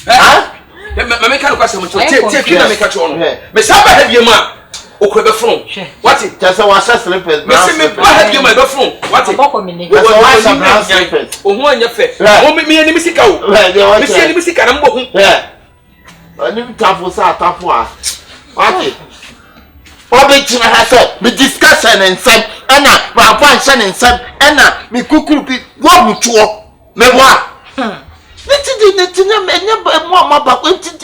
Huh? Mamma can't question what you take. You make a tone. Miss Abba, have your man. O could be from. What's it? Just our slippers. Miss me, I have you my phone. What's it? Oh, one your face. Only me and Missy Cow. Missy Missy Carambo. Yeah. I didn't tap for that. Tap for us. What's it? What has said? Me discussion and said, Anna, my function and said, Anna, me cuckoo be what would you? Me what? Let's more back. What's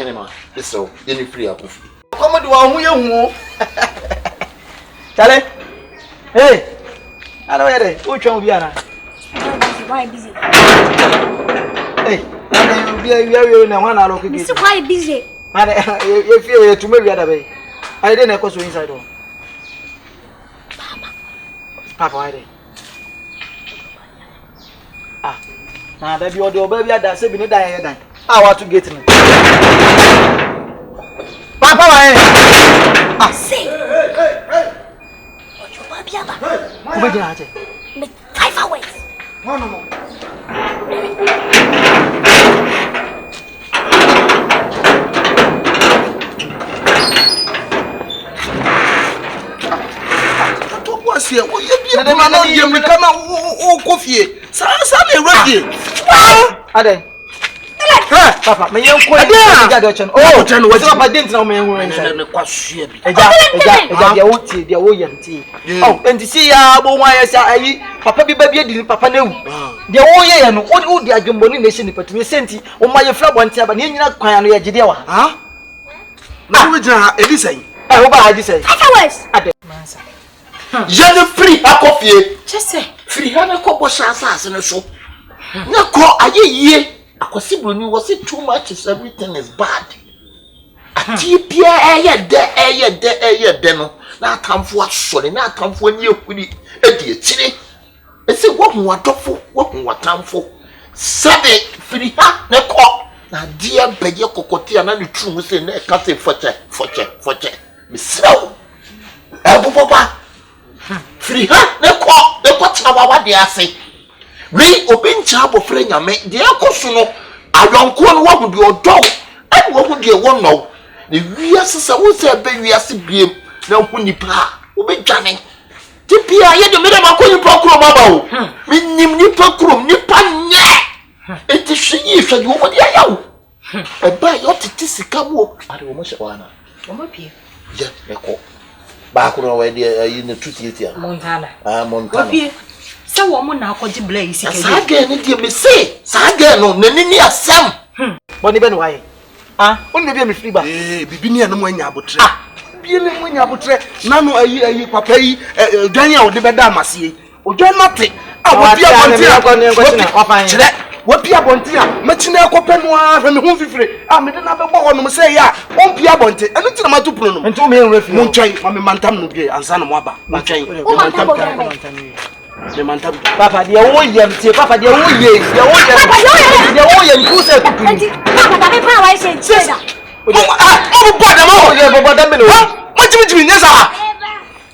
your name? This so, then free up. Come on, you Charlie. Hey, I don't know. Which one will be Anna? Why busy? Hey, you know, one hour. Mr. Why busy? You feel to marry other way. I didn't go so inside. Papa, why did? Ah, baby, or the baby that said, "Be die." I want to get me. Papa, I say, what your baby are? Make 5 hours. No. What's here? What you be? Man, you become a coffee. Some ready. Ade. Papa, me young ko dia. Oh, Jan, what Papa didn't know me inside. Me kwahwe bi. Eja dia woti, dia wo yanti. Oh, enti si ya bo wan ya sa ayi. Papa bi ba bi edi papa na wu. Dia wo ye no, wo di adwomboni nation ni patumi senti. O ma ye fra bonti aba ne nyina kwan no ye gide wa. Ha? Na wo jira edi sai. Wo ba edi sai. Ade. Mansa. Je ne free akofie. Chese. Free ha na ko bo shansa ase no so. Na ko aye. Akosibru was it too much is everything is bad. Atipia eye no. Na atamfo asore na atamfo ni ekuri edi etire. Ese wo hu adofo, wo hu atamfo. Sabe free ha na ko. Na dia beye kokotia na ne tru se na ka se foche. Misrawo. Eboboba. Free ha na ko tawa wa de ase. We obencha abofre nyame de akoso no ayonko no wo de odo e wo de won no ne wiase se wo se be wiase biem na hu nipa wo be dwane tipia ye de me dem akoni prokro baba o minnim nipa krom nipa nye eti hwi hwe wo de ayawo e ba yo titi sika mo are wo mo hye wana wo mo pie je me ko ba ko no we de yi ne tuti a Montana So woman na akọji blaze sike. Saga ni die me say. Saga no nani ni asem. Boni be no waye. Oni be me free ba. Bibi ni anu anya abotre. Bi ni mu anya abotre. Nanu ayi papa yi dwan ya wo de be da amase. Odwan mate. Wo bia bonti a. Chire. Wo bia bonti a. Machine akopɛ no a hwe me hu fifire. Me de na be bɔ hɔ no say ya. Wo bia bonti. Enu ti na matu pro no. Nti o me enwe fi. Mo ntwai, ma me mantam no bi ansa na mo aba. Mo ntwai. Mantam. The man Papa, the old yam, Papa, the old yam, the old yam, who said, Papa, I said, oh, but the more, what do you mean, yes, I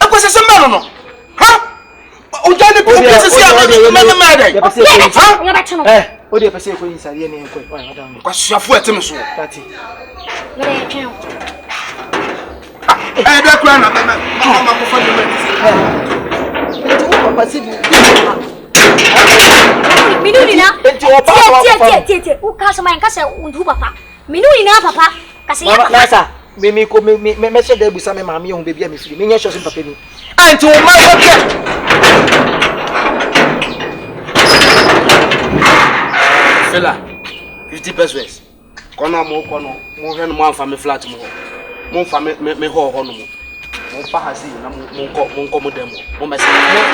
was a man, huh? Oh, Johnny, what do you say when you say any question? What's your foot? I don't Fella, 50 pesos. Kono mo hwen mo amfa me flat mo. Mo mfa me ho ho no mo. Mo pa ha sei na mo nko mo dem. Mo mese.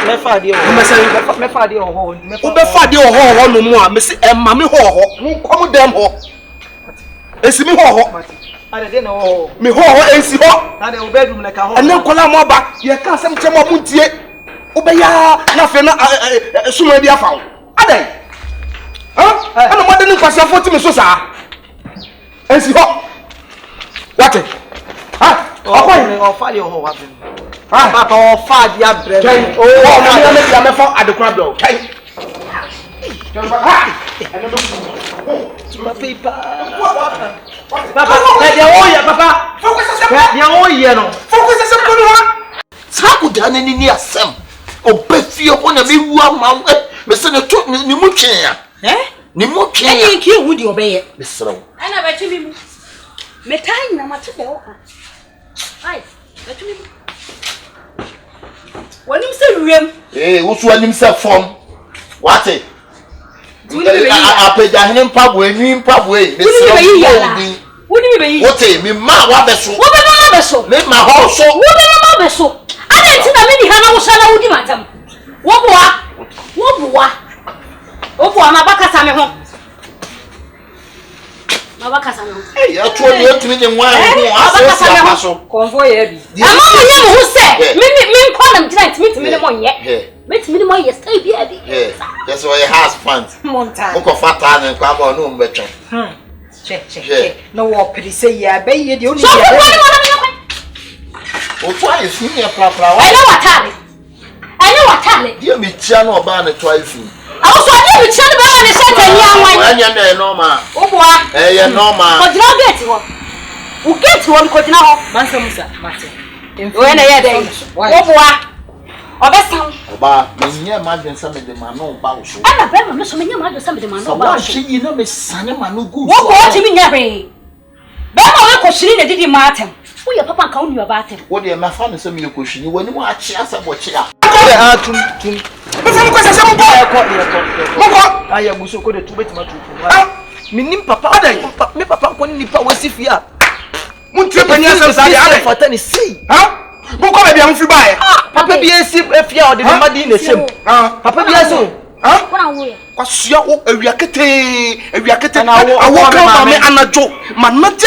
Me fa de ho. Mo mese me fa de ho ho. Wo be fa de ho ho no mo a me se e ma me ho ho. Mo nko mo dem ho. Esi me ho ho. Ade de no ho. Me ho ho esi ho. Ade wo bedroom na ka ho. Ene kola mo ba ye ka asem che mo muntie. Wo be ya na fe na suma bi afa wo. Ade. I'm not going to pass your 40 minutes. And see what? Oh, Father, Papa, or Father, oh, I'm at the crowd. Papa, ni mo twen ya e ki ewu di obeye mesrew ana ba tumi mu metai na mate be wo ka ai ba tumi mu wonim se wiem wo so wonim se fom wate apeja hene mpabo enwi mpabo e mesrew wonim be yi wote mi ma wa beso wo be ma beso me ma ho so wo be ma beso ana nti na me ni ha na wo sala wo di matam wo boa Opo amabakasa me ho. Mabakasa me ho. Eh, ya tuo ni otumi nye nwan ho. Abakasa me ho. Convoy e bi. Ama mo ye mo ho se. Me nko na mtena timi ne mo ye. Me timi ne mo ye stay bi abi. Yes, we has funds. Monta. Uko fata na kwa ba no mbetwe. Che. No wo prise ya be ye de oni ya. So ko ni mo na me. O twa ifu ni pra. Ele watale. Dia mi tia no ba na twa ifu. I was wondering if you were going to say that you are normal. Oh, boy, normal. But you don't get one. You get one because now, Mansamusa, Martin. When I had a boy, or best, Oba, me imagine some of the man no bows. And I bet I'm so many imagine some of the man no bows. She know me, son, man, who go. What do you mean, Harry? Bema ko shiri na didi matem. Wo ye papa ka wonu abatem. Wo de ma fa no so me ko shiri woni mu a chi asabo chi a. Ko ha tum. Be fa ko sese mo ko. Aya buso ko de tu betima tu. Minim papa adai. Me papa ko ni nipa wasi fia. Mun tie pani asem sa de adai. Fata ni sei. Mo ko be bia mo fi bae. Papa bi esi fia o de ma di na sem. Papa bi aso. Kuna wo ye. Kwasua wo awiakete awo ka ma me anajo manate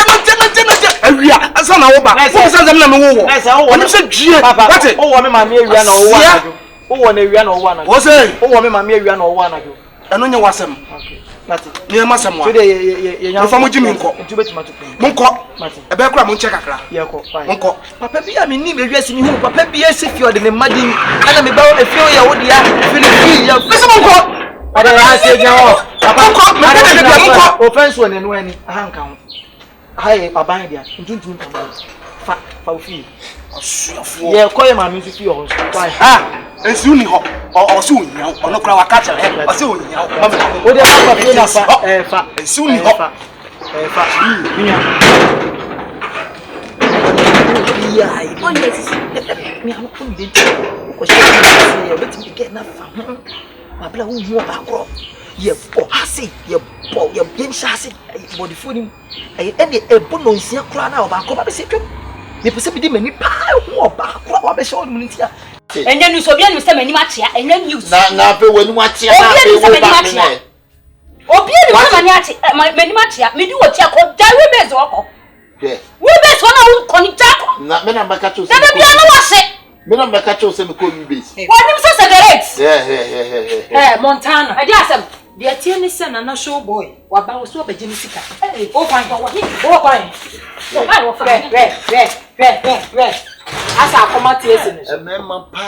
awia asa na wo ba wo sa zam na me wo oni se dwie wate wo me ma me awia na wo anajo wo na awia na wo anajo wo se wo me ma me awia na wo anajo eno nye wasem okay lati ni ma sem wa so de ye nya fa mo jimi nko ntubetima to mo nko e be kura mo nche kakra ye ko fine nko papa bi a me ni me wiase ni hu papa bi esi fi ode me madin ana me ba wo efio ya wo dia fi ni fi ya pese mo nko ada ya se jawo papa nko me de de nko offense won enu ani ahanka ho hai baba dia ntuntun papa fa ofi asuafo ye ko ye ma mi fi ho fine ensi uni ho o se onya ono kura wakacha o se onya o de papa fi na fa ensi uni ho fa nya ya on yes mi ha ko mi de ko se ye beti get na fa abla hu mo ba kro ye bo hase ye bo ye bien hase body phone e e bo no nsia kra na ba ko ba be se twem me pese bi di mani pa hu ba kro wa be se on muntia enye nu so bia ni se mani ma tia enye news na pe wani ma tia na pe wo ba me obi ni mani ati mani ma tia me di wo tia ko dawe beze oko we be so na wo koni jako na me na ba ka to se na bia na wa se Me na me catch you say me call you base. What him say cigarettes? Yeah. Montana. I just am. The attorney said na show boy. Wa ba so ba jini sika. Eh, o kwan wa hi. O kwan. Re. Asa akomati ese. Emema pa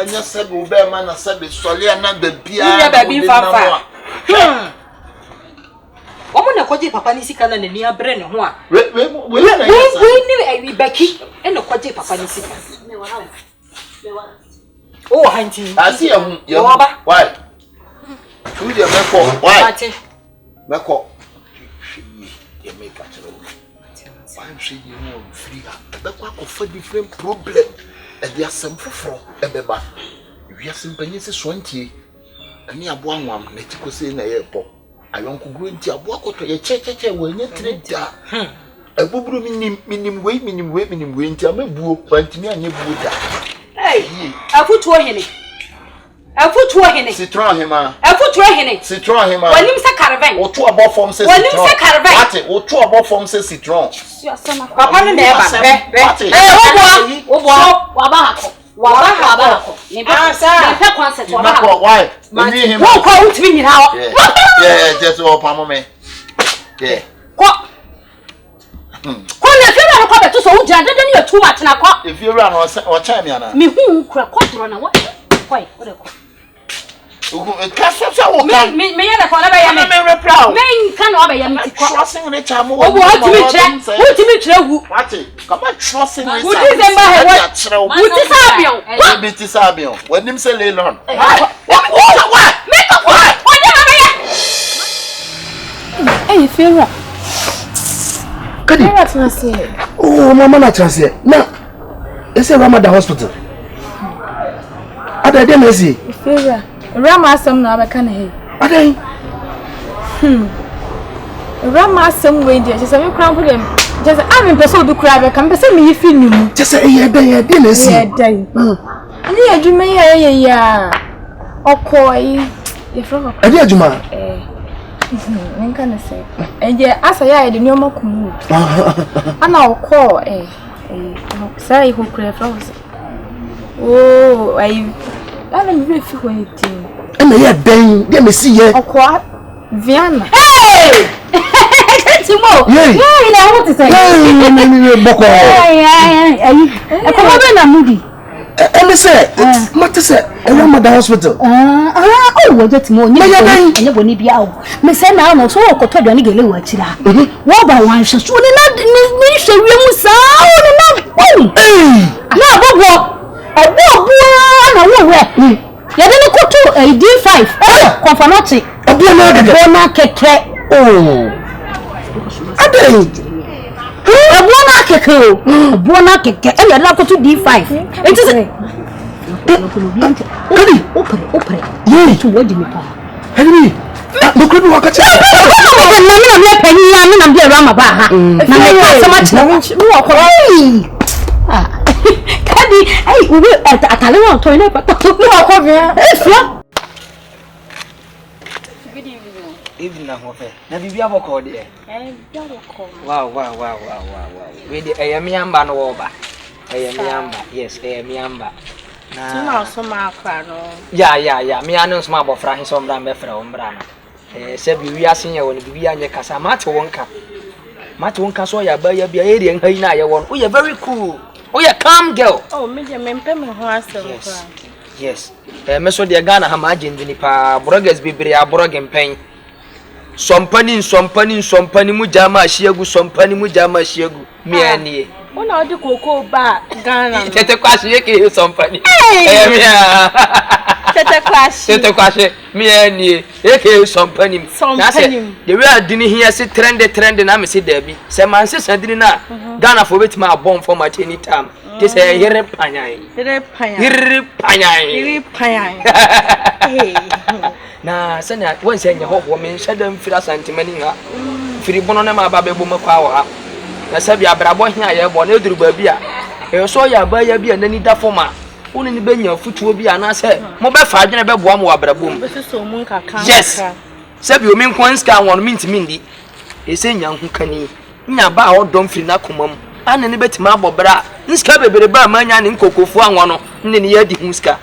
nya sabe o be ma na sabe sole na babia. Nya baby fafa. Omo na kwaje papa ni sika na nani abre ne ho a. We na yesa. We ni baki e na kwaje papa ni sika. Oh, hunting. I see you. Why? Who dey make call? Why? Make call. You make a trouble. I'm saying you know free. That's why I for different problem. And there are some for ebeba. We are some pennies swanty. And me abo anwam na ti ko say na airport. Ayon ko gro nti abo akoto ye checheche we nya trade. Ebuburu minim we nti amebuo pantimi anye buo da. Hey, afutuo hene. Citron hema. Afutuo hene. Citron hema. Wanim se caravan. Otu abo form se citron. Wanim se caravan. Ate, otu abo form se citron. Papa ne eba. Obo. Wabahako. Ni pe concept wabahako. Why? Ni hema. Won kwa utimi nyina ho. Yeah, just opamo me. Yeah. Ko na fe na ko beto so wo jade de ne too much na ko. If you run or chime yana. Me hu kura ko dro na what? Why? What the ko? Me yana ko na ba ya me. Me proud. Me kan o ba ya me ti ko. Trusting the chamo. Obo utimi kire wu. What? Come on, trusting the. Wo December he what? Wo ti sabion. What be ti sabion? When him say leilon. What? Make up what? What dey ba ya? Hey, Fira. Kadi. Oh, mama na transe. Na. Ese Ramadan hospital. Ada dey mezi. Fira. Rama asem na abeka na he. Ada. Rama asem we dey. Just me kran ko dem. Just am person obi kura abeka. Me person me yifi ni mu. Just e dey na esi. E dey. Ani adwuma ya. Okoi. Ye from. Adi adwuma. Nka na say. Eje asa ya de nyoma kumu. Ana okọ say who kura from. Oh, ana me fi ho etin. Ena ye den, dey me see ye. Okọ Viana. Hey! Timo. Yeah, na what is say? Me boko. E ko be na mudi. Me say, mate say, Ramadan hospital. Oh, we get mo nye boni bia o. Me say na no so ko to do ni gele wa chira. Wo ba wan hwe so ni na ni hwe wiem sa o ni na. Na bobo. Obo na wo we. Ya de ni koto D5. Confrontation. Obo na de. Bona keke. Oh. Ade. Bona keke. Bona keke. E ya na koto D5. Enti se Kadi. Opere. Ye to wadi me pa. Hadi. No kodi wakacha. Na me pani ya me na bia Rama ba ha. Na me ka sama china wo ko. Kadi, ai we atale won to ile pa. Wo ko bia. Efia. Even na hofe. Na bibia boko de. Bia boko. Wow. We de ayamiamba no wo ba. Ayamiamba. Yes, ayamiamba. Na so ma akra no. Ya. Me anu so ma bofra hin so mbra me fra o mbra na. Se bi wi asen ye won bibi anye kasa mate wonka so ya ba ya bia area nhan na ye won. Oh, you very cool. Oh, you calm girl. Oh, me de me mpem ho asem kwa. Yes. Me so de Ghana ha ma agent pa bloggers bibire abrogen pen. Sompani mu jama ahyiegu sompani mu jama ahyiegu me anie. Una odi koko ba Ghana. Tete kwashe ke sompani. Me Tete kwashe me anie. Eke sompani. Na se the way adini here se trend na me se da bi. Se man se sadini na Ghana for betima abon for my anytime. They say here panyan. Na sanya won se nya ho men shadam fira santimani ha. Firi bono na ma ba be bo makwa wo ha. Na sabi abrabo hia ye bo na eduru ba bi a. E so ya ba ya bi anani da foma. Woni ni benya futuo bi ana se mo be fa adwene be boa mo abrabo mu. Yes. Sabi o men kon ska won minti mindi. E se nya hu kani. Nya ba o dom firi na komam. ana ne betima abobra nska bebereba amanya ne nkokofu anwo no ne ne yadi huska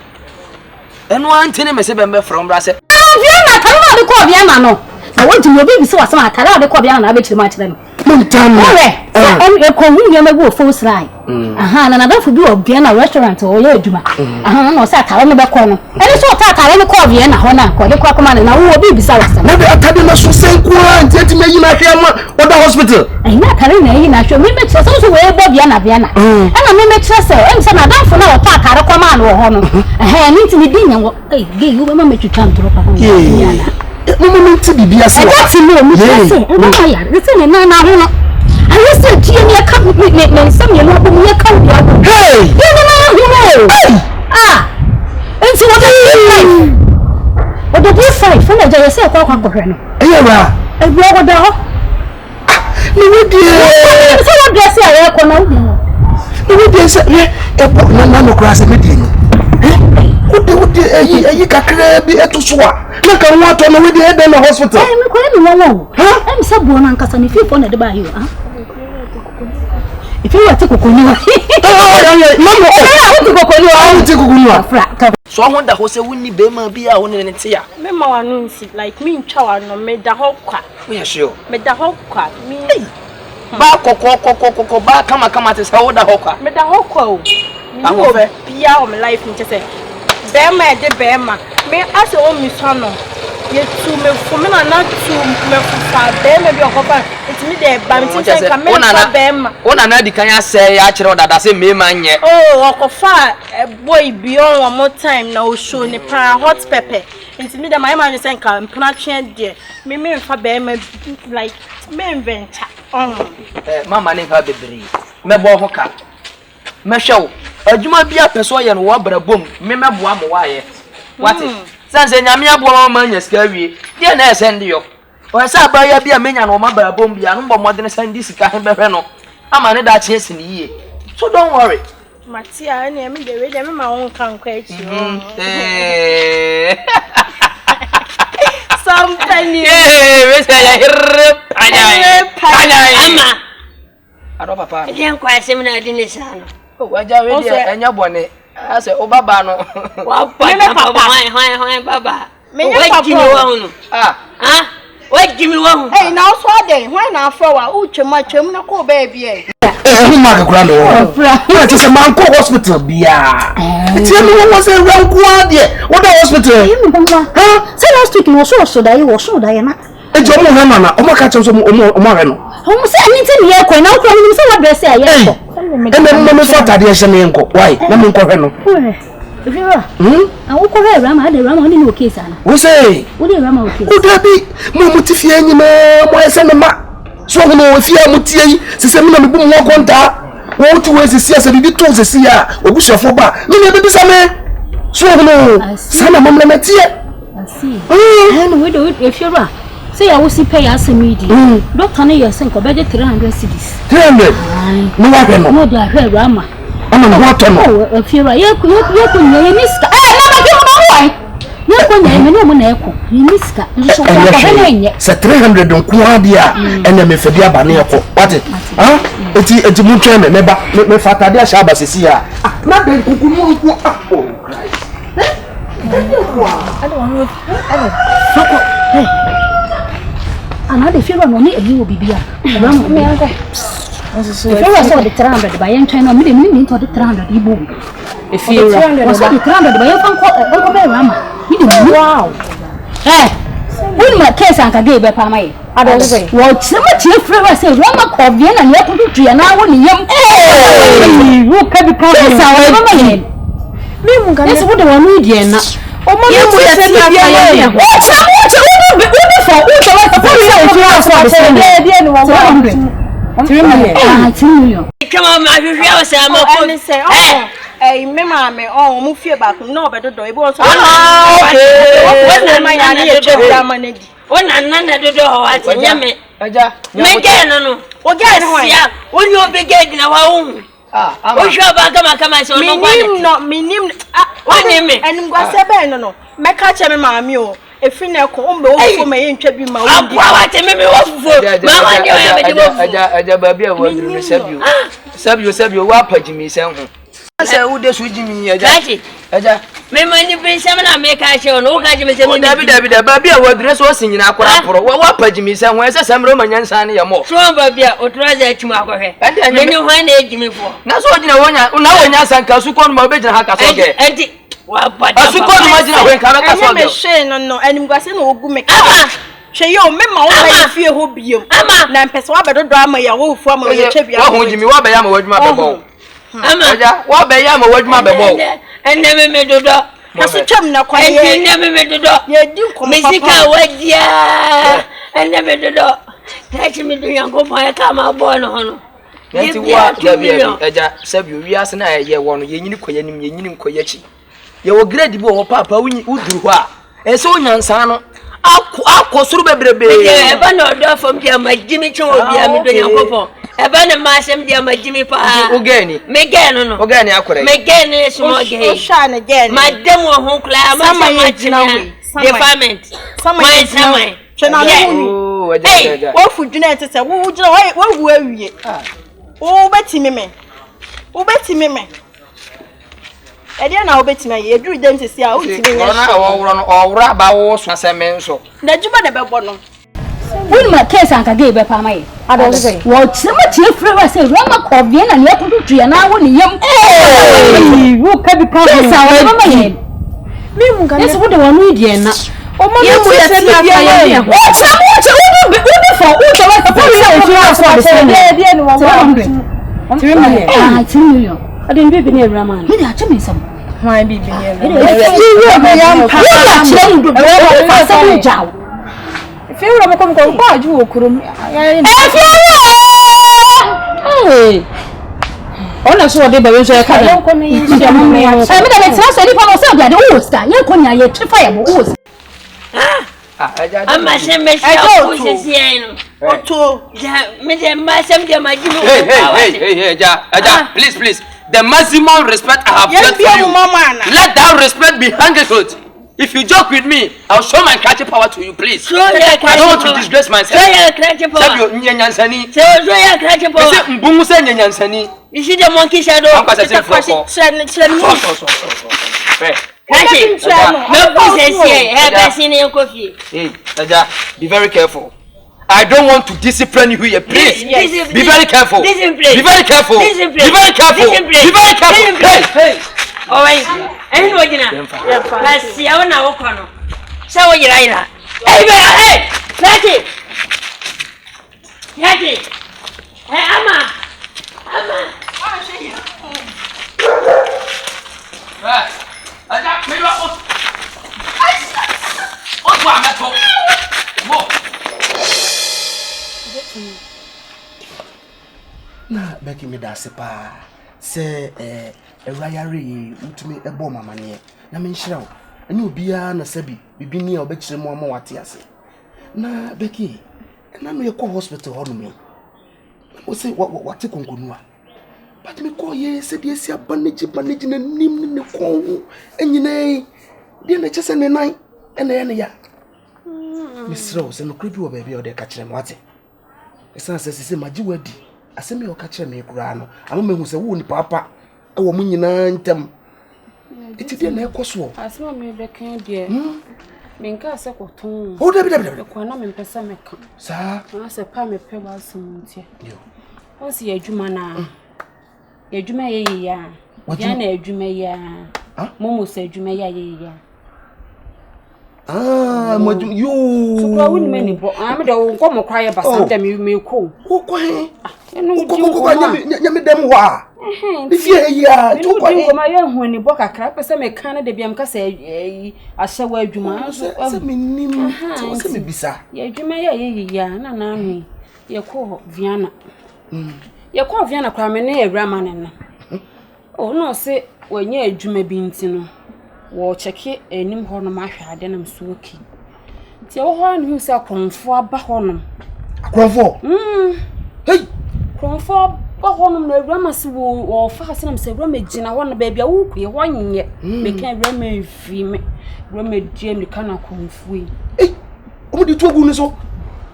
eno antene mese bembe from bra se Vienna tara de ko Vienna no na wodi mo bi so wasan atara de ko Vienna na abetire ma kire no Montana e ko hu ye magu force line aha na da fu bi o Vienna restaurant o ye aduma aha na o sa atara me be ko no e so atara me ko Vienna ho na ko de ko akoma na wo bi bisa wasan na be atade na so senku anti me yi na hwe ma oda hospital na atara na yi na hwe me kire so we bo Vienna ana me kire se em se na da fu na o ta atara ko ma na wo ho no ni ti ni din yan wo ge yu be ma me twitwa ntoro papa no ti bibia se wa ti no mi se na ya se na na ho no I said, "Tia, you can't make some you know, you can't be able." Hey, you know, and so what are what did you say? For the day, say, "What happened?" Yeah, and blow it down. No, dear, so what dress I have on? No, dear, say, no, grass and meeting. What you can't be at to swap. Look at what on the head in the hospital. I'm calling you. I'm so born and cousin if you wanted to buy you. If you want to cook, so I wonder who say we be ma be a one in it here. Me ma wanu nsi like me nchawa no me da hokwa. We are sure. Me da hokwa. Me ba koko ba kama te say wo da hokwa. Me da hokwa o. Aho fe bia o me life nche say. Be ma de be ma. Me ase o mi so no. Ye tu me fu me na tu me fu fa be me bi okopa. It me dey ba me say ka me fa be ma. Ona na di kan ya say ya kire odada say me ma nye. Oh, okofa boy beyond one more time na o show ni pra hot pepper. It me dey my man say ka mpna twen dey. Me fa be ma like me inventor. Mama ne ha bebre. Me bo hoka. Me hwew. Adwuma bia peso ye no wo bra bom. Me meboa mo wa ye. What is Sanse nyame aboa ma nya sika wie de na esende yo o sa ba ya bia menya no ma ba bom bia no bo modene sande sika he behwe no ama ne da che esi ni yie so don't worry Matia na me de we de me ma won kan kwa echi something we say ya hirre panya ama ado papa e kwa asem na adi ne sa no o waja we de enya bone ase o baba no wa papa hwan baba me nya Jimmy wa hunu wa Jimmy wa hunu hey na so ade hwan na afro wa utwem na ko baby e who mark kura no na ti se man ko hospital bia ti me wo se ran ko ade wo da hospital say last week no so da ye na e jo mo hama na o ma ka che so mo re no o say anything ye ko na ko ni say what dress ya ye ko e me so tade ye me nko why na me nko hwe no Ifira awu ko he Awurama ade Awurama oni no case ana wo say wo de Awurama o case wo da bi mo mutifie nyima mo ese me ma so ho no ofia mutie yi sese me na me bu mo konta wo tu we sisi ase bibi to sisi ya obusuafo ba me ne be bisa me so ho no sana mo mlemetie asi no we do Ifira say ya wo si pay asemidi doctor na ye sen ko be 300 cedis 300 no wa no no da hwe Awurama ama na what no Ifira ye ku nye niska na ba ki mo na wai ye ku nye me no mo na eko ye niska nso ko ba nye se 300 nko adia ene me fedi aba na eko what eti mu twa me ba me fatade a sha ba sisi ya na be kukumu nko oh ana de Ifira no ni ebi obibia Awurama me anko Ifira so de 300 ba yen twen no me de me to de 300 ibo Ifira so de 300 ba yen fan ko be Awurama me de wow when my case anka ge be pa mai ado say what some tie Ifira say Awurama ko vie na ne to tu ya na wo ni yam wo ka bi ka sa Awurama yen me mu ga ne so de wonu die na o ma me mu ya ti bia ye what we for $3 million. Come on, my view say I'm a say eh me ma me on mu fie back no be dodo e bo so what my ya na check manage ona nana dodo ho ati nyame aja me ge no o ge no ya oni obi ge na wa hu o sho ba kama so no kwa minim no minim oni me enim gwa se be no me ka che me ma mi o If you know, come over my interview, my I'm watching me off. Aja baby, I want to receive you. Serve you, what page me, Sam? I said, who does with me? Aja, me money bring some and make a show. No, can't you say, David, baby, I will dress was in Aqua. What page me, Sam? Where's some Roman son? You're more strong, baby, or try that to my head. And then you find it me for. That's what you know when I san Kasuko, my bed and Haka. What I suppose imagine when Caracas Shane, no, and I'm going to make Shay, you remember all fear who be you. Nan Peswaba drama, your whole form of your chip. What would you mean? What I am a word, my babo? What I am a word, my babo? And never made the door. That's a chum now, quite never made the door. You do come, Messica, what, yeah, and never the door. Catch me to young go by a camera born on. Aja, save you, we ask an idea one, you need Koyachi. You were great, Papa, we would do what? And so, Nansano, I'll sort of be a banner from my Jimmy Cho, Ebana masem dia ma Jimmy pa. Ogani. Megano no. Ogani akore. Megano is more gay. Shine again. Madam won kla ma sama department. Sama sama. Oh, hey, what food you need to say? What were we? Oh, Betty me. Oh, Betty me. I didn't know Betty me. You do them to see how it's or rabba was a man so. That you better be born. When my case and gave a pamay, I don't say, what so much your friend say, Rama Cobian and your country, and I want young. Who can become our head? That's what the one we did. Oh, my, what's up? What 2 million. I didn't be near Raman. Maybe I tell me some. Why be near if you ever come to buy you, could I saw the baby. I don't come in. I mean, it's not any part of the Oster. You couldn't yet fire. I'm a shame. Please. The maximum respect I have for you. Let that respect be handled. If you joke with me, I'll show my catching power to you, please. I don't want to disgrace myself. You see the monkey shadow? Be very careful. I don't want to discipline you here, please. Be very careful. Be very careful. Be very careful. Be very careful. Hey. Oh wait, anybody now? Let's see. I want to walk on. So what you like? Hey, Natty. Hey, Amma. Oh, see you. Right. I got me up. What's wrong, Matto? Na Becky me da sepa. Say Rayari, utumi ebo mama ne na me nhira wo ene obia na sabi bibini a obekire mo ama wate ase na Becky na no ye ko hospital ho no me o say wate konkonu a but me ko ye se de esi abanage na nim ne ko enyine de na chese ne nan ene ya me sro se no krebi wo ba bia o de ka kire mo wate esa se magi wadi asemi o ka kire me kura no ama me hu se wo ni papa wo mu nyina ntam etide na ekoso asema me be kan de me nka se koton o de ko na me pesa me ka sa na se pa me pe wa sumuntie yo o si adwuma na adwuma ye ya ya na adwuma ya momo se adwuma ya ye ya modum yo so kwa woni mani bo am de wo nko mo kwaye basa de me ko ko he ko nyame dem wa ifie ya to kwa ko ma ye hu ni bo kakra pese me kan na de biam ka se ahye wa adwuma se me nim to se me bisa ya adwuma ya ye ya na na hu ye ko Viana ye ko Viana kwa me na Awurama na o no se wanya adwuma bi ntino wo cheke enim ho no ma hwade na msuoki ti wo ho anhu se akonfo aba ho no akonfo hey konfo Go home no Awurama se wo fa se na se Awurama gina ho na ba bia wo ku ye ho nye me kan Awurama fi me Awurama die me kana konfui omo di togu ni so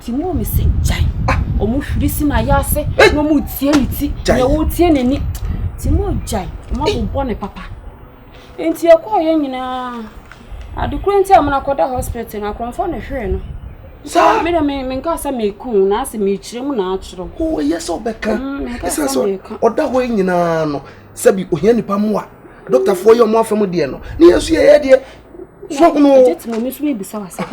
ti mo me se jai omo hwiri si na ya se no mo tie ni ti ye wo tie nani ti mo jai mo bo ne papa enti e ko ye nyina adekuru enti amana koda hospital na kronfo ne hwere no sa me nka sa me ku na ase me kire mu na atro o yes obeka esa so oda ho nyina no sabi ohia nipa mu a doctor fo ye mo afam de no ne yesu ye de so no jet mo misu be sa wasa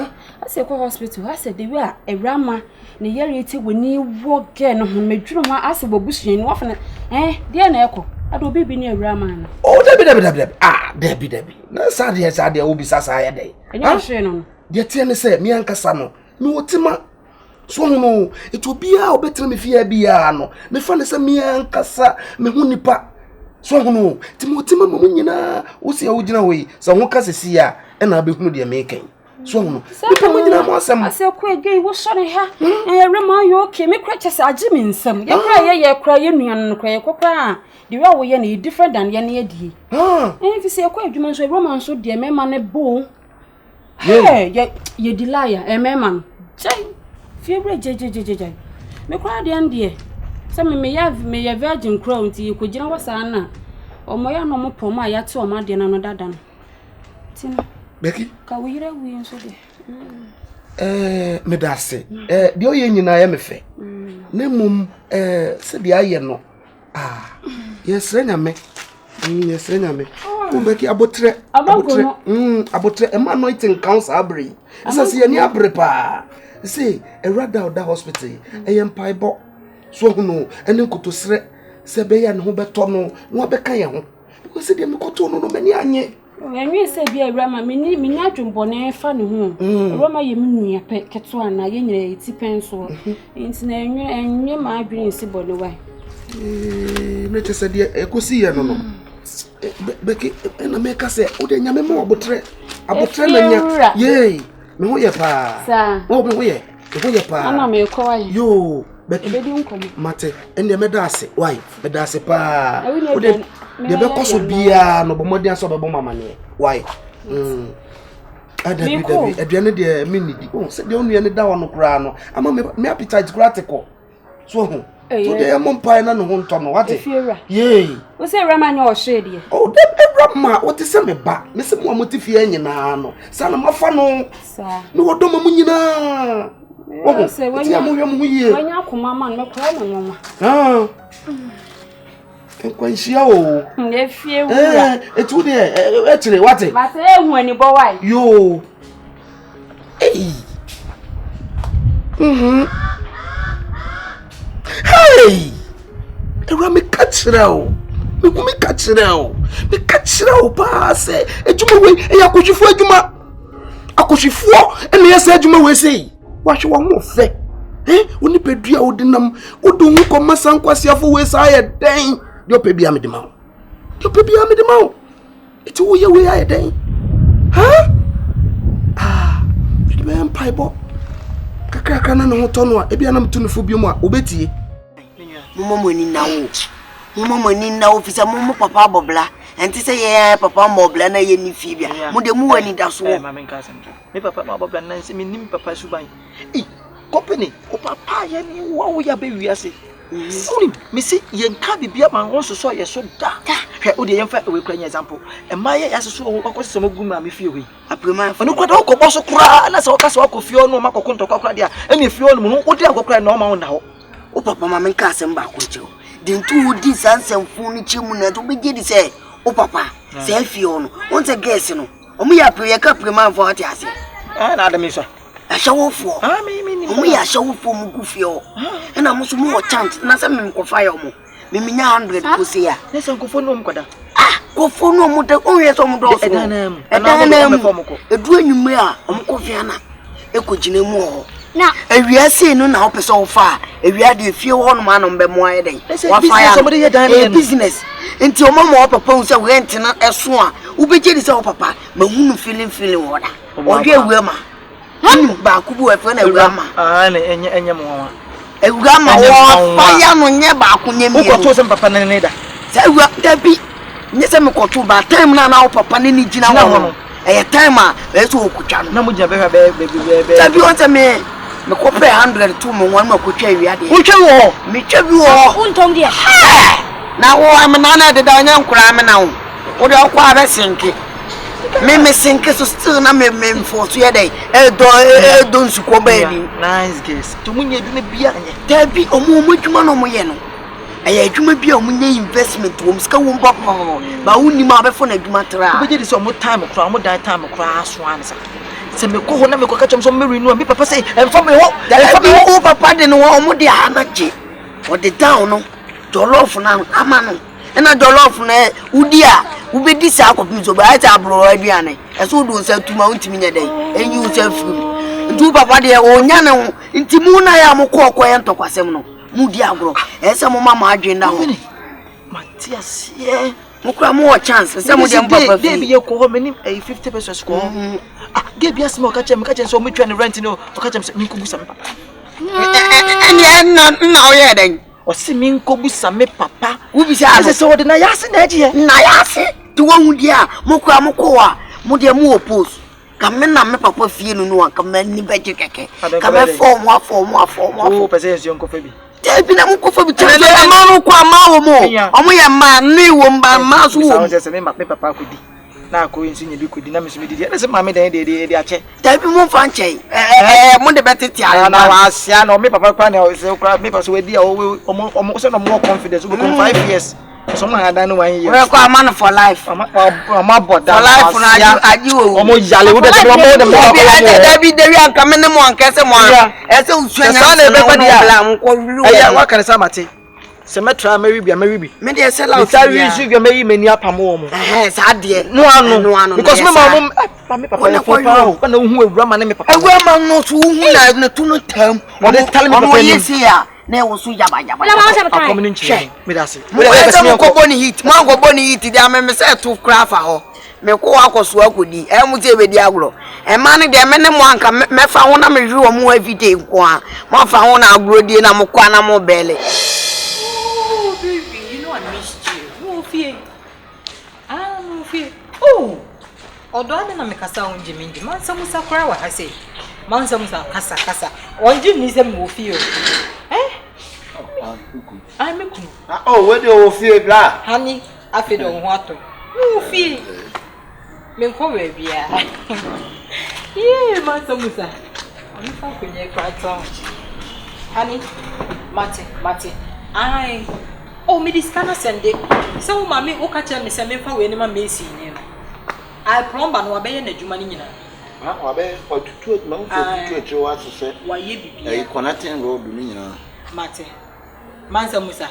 ase ko hospital ase de wi a Awurama ne yare eti woni wo ge no ho medwuru ho ase bobusuan ni wo fa de na ekọ ado bibi ni Awurama no oh debi debi na sa de obi sasa ya de enya hwe no de tie ne se mi ankasa no me wotima so no etobia obetre me fia bia no me fa ne se mi ankasa me hu nipa so no timotima mo nyina wo se wo gina hoyi sa ho kasesi a na abehunu de me kan so no nipa mo nyina mo asem ase ko ege wo sore ha Awurama yo okay me kra chese agi me nsam ye kra ye kra ye nuan no kra ye kokra the way wo ye na different than ye na ye die fi se ko adwuma so Awurama so de me ma ne bo ye delaya man chai fiebre je me kwa de ande se me ya virgin crown ti ko gina wasa na omo ya no mo pom a ya te o ma de na no dada no tin Becky ka wire wi nso de me dase de o ye nyina ya me fe na mum se de aye no yesre nyame yesre nyame Becky abotre anointing council abri isa se ni abre pa say a rather da hospital empai bo so no ene nkotosre se be ya ne ho beto no no beka ye ho because de me koto no mani anye enwe se bia Awurama mini adwumbone fa ne ho Awurama ye menua pe keto ana ye nyina eti penso nti na enwe ma adwene si bone wai me chese de ekosi ye no Becky na make say o de nyame mo abotre na nya ye me ho ye pa o me ho ye pa ana me ko wai yo Becky mate ende me da ase wai me da ase pa o de be koso bia no bo modian so be bo mama ne wai David aduane de minidi o se de onu ye ne da wono kra no ama me appetite critical so ho so de am mpai na no ho nto no wate ye o se Awurama nya o hwe de o de Awurama o te se me ba me se mo amotifi anyina no sa na mafa no sa me wodo mamu nyina o se wanya mo hwe mo ye wanya akoma ma no kra no mama Enquantia o ne fie wura etu de etire wate ma se ehu ani bo wai yo hey Era me kachirao me kachirao pa se ejuma we e akoshifu ejuma akoshifu ene yesa ejuma we sei wa hwe wo mo fe oni pedua odinam odun ko masan kwasiafo we sa ye den de opebia me de ma eti wo ye we ya den de be empaibo kakaka na no hoto no a ebia na mtunufo bi mu a obetie Momo ni na wo fisa momo papa bobla enti se ye papa mobla na ye ni fi bia mo de mu wani da so ma men ka sem me papa ma bobla na se me nim papa suban company o papa ye ni wo ya be wiase oni me se ye nka bibia ma won so ye so da he o de ye mfa we kura example e ma ye yaso o kwaso mo gu ma me fie we aprema ono kwada o ko boso kura na se o ka se o ko fie ono ma kokonto kwakura dia ene fie ono mo o de akokura na o ma won da ho o papa ma men ka sem ba ko cheo dentu di sansem fu ni chemu na to beje di se o papa se fie ono on se guess no o mu ya pre ya ka prema fo ati ase na adam so ashawofo me o mu ya ashawofo mu gu fie o na mo so mu o chant na se me ko fire mo me nya 100 ko se ya na se ko fo no mu kwada ko fo no mu de o ye so mu do so edu anyume a o mu ko fie na e ko gina mu o na ewia se no na opese wo fa ewia de fie wo no ma no mbe mo aye den wa fa ya business enti o mama papa hu se rent na eso a wo beje di se wo papa ma hunu feeling wo da o hwe ewia ma ba ku bu e fe na ewia ma na enye mo wa ewura ma wo fire no nye ba ko nye mi ko to sem papa ne da sa ewura da bi nye se me ko to ba time na wo papa ne ni gina wo no e time a e so okutwa no na mo gina be da bi won se me ko pay 100 to mo wan ma ko twa wi ade wo twa wo me twa bi wo untom dia na wo am na de da nya nkura me na wo de ko abe sinke me sinke so still na me for so ye dey e do nsuko ba ni nice guys to munye bi me bia anye da bi omo dwuma no mo ye no aya dwuma bia omo nye investment wo mska wo mba ba woni ma be fo na dwuma tra be je so mo time kra mo dan time kra aso an sa se me ko ho na me ko ka chem so me renew me papa say emfa me ho papa de no omo de amaje o de down no jollof na ama no na jollof na udi a ubedi sa akopim so ba ta abro aduane eso do sa tuma untimi nya dai enyi u sa furu ndu papa de o nya ne ho ntimu na ya mo ko ye ntokwasem no mu di agro ese mo mama adwen da ho Matias ye mo kura mo chance se mo de papa fi be ye ko ho meni 50 pesos ko ge bia se mo ka chem so mo twa ne rent no ka chem se nko busa me papa na o ye den o si mi nko busa me papa wo bi sa se o de na yase na eje na yase ti wo hu dia mo kura mo ko wa mo de mo oppose kame na me papa fie no no aka mani beje keke kame form o pese enso nko fa bi Debi na mko fa bi tele ma no kwa ma wo mo omo ye ma ni wo mba ma so wo se me papa ko di na ko ensi nye bi ko di na me so me di na se ma me dan de ache debi mo fa nche mo de betete ara na wa asia na me papa kwa na se kra me papa so we di omo se no more confidence we go 5 years so ma ada no 1 year we ko man for life ama boda for life na aji wo omo yale wo de omo de mo debi anka me ne mo anka se mo ese usuanya na be kwa dia mo ko ru aya wa kan sa mate se metra maribi me de se la ta ri su mari mani apamo wo mo sa de no ano because me ma me papa na hu Awurama na me papa Awurama no so hu na tu no tam o de tell me papa ni se ya na wo so yaba akom ni nchi me da se me da se ko boni hit ma ko boni hit dia me se to craft ho me ko akoso akodi e mu te be di agro e ma ne de me ne mo anka me fa ho na me hwe wo mo everyday nko a mo fa ho na agro die na mo kwa na mo bele. Oh, odo ade na mekasa onje minji mansa musa kura wa hase mansa musa kasa onje ni se mo fie o ai me kunu oh we dey wo fie bla hani afi do ho ato mo fie me ko we bia mansa musa oni fa ko nye kwata hani mate ai oh me diskana sende se wo mama o ka kire me se me fa we ni ma mesi ni no I plumber no abeye na dwuma ni nyina wa be otutu ma otutu eche wa sese wa ye bibia e connecting road ni nyina mate mansa musa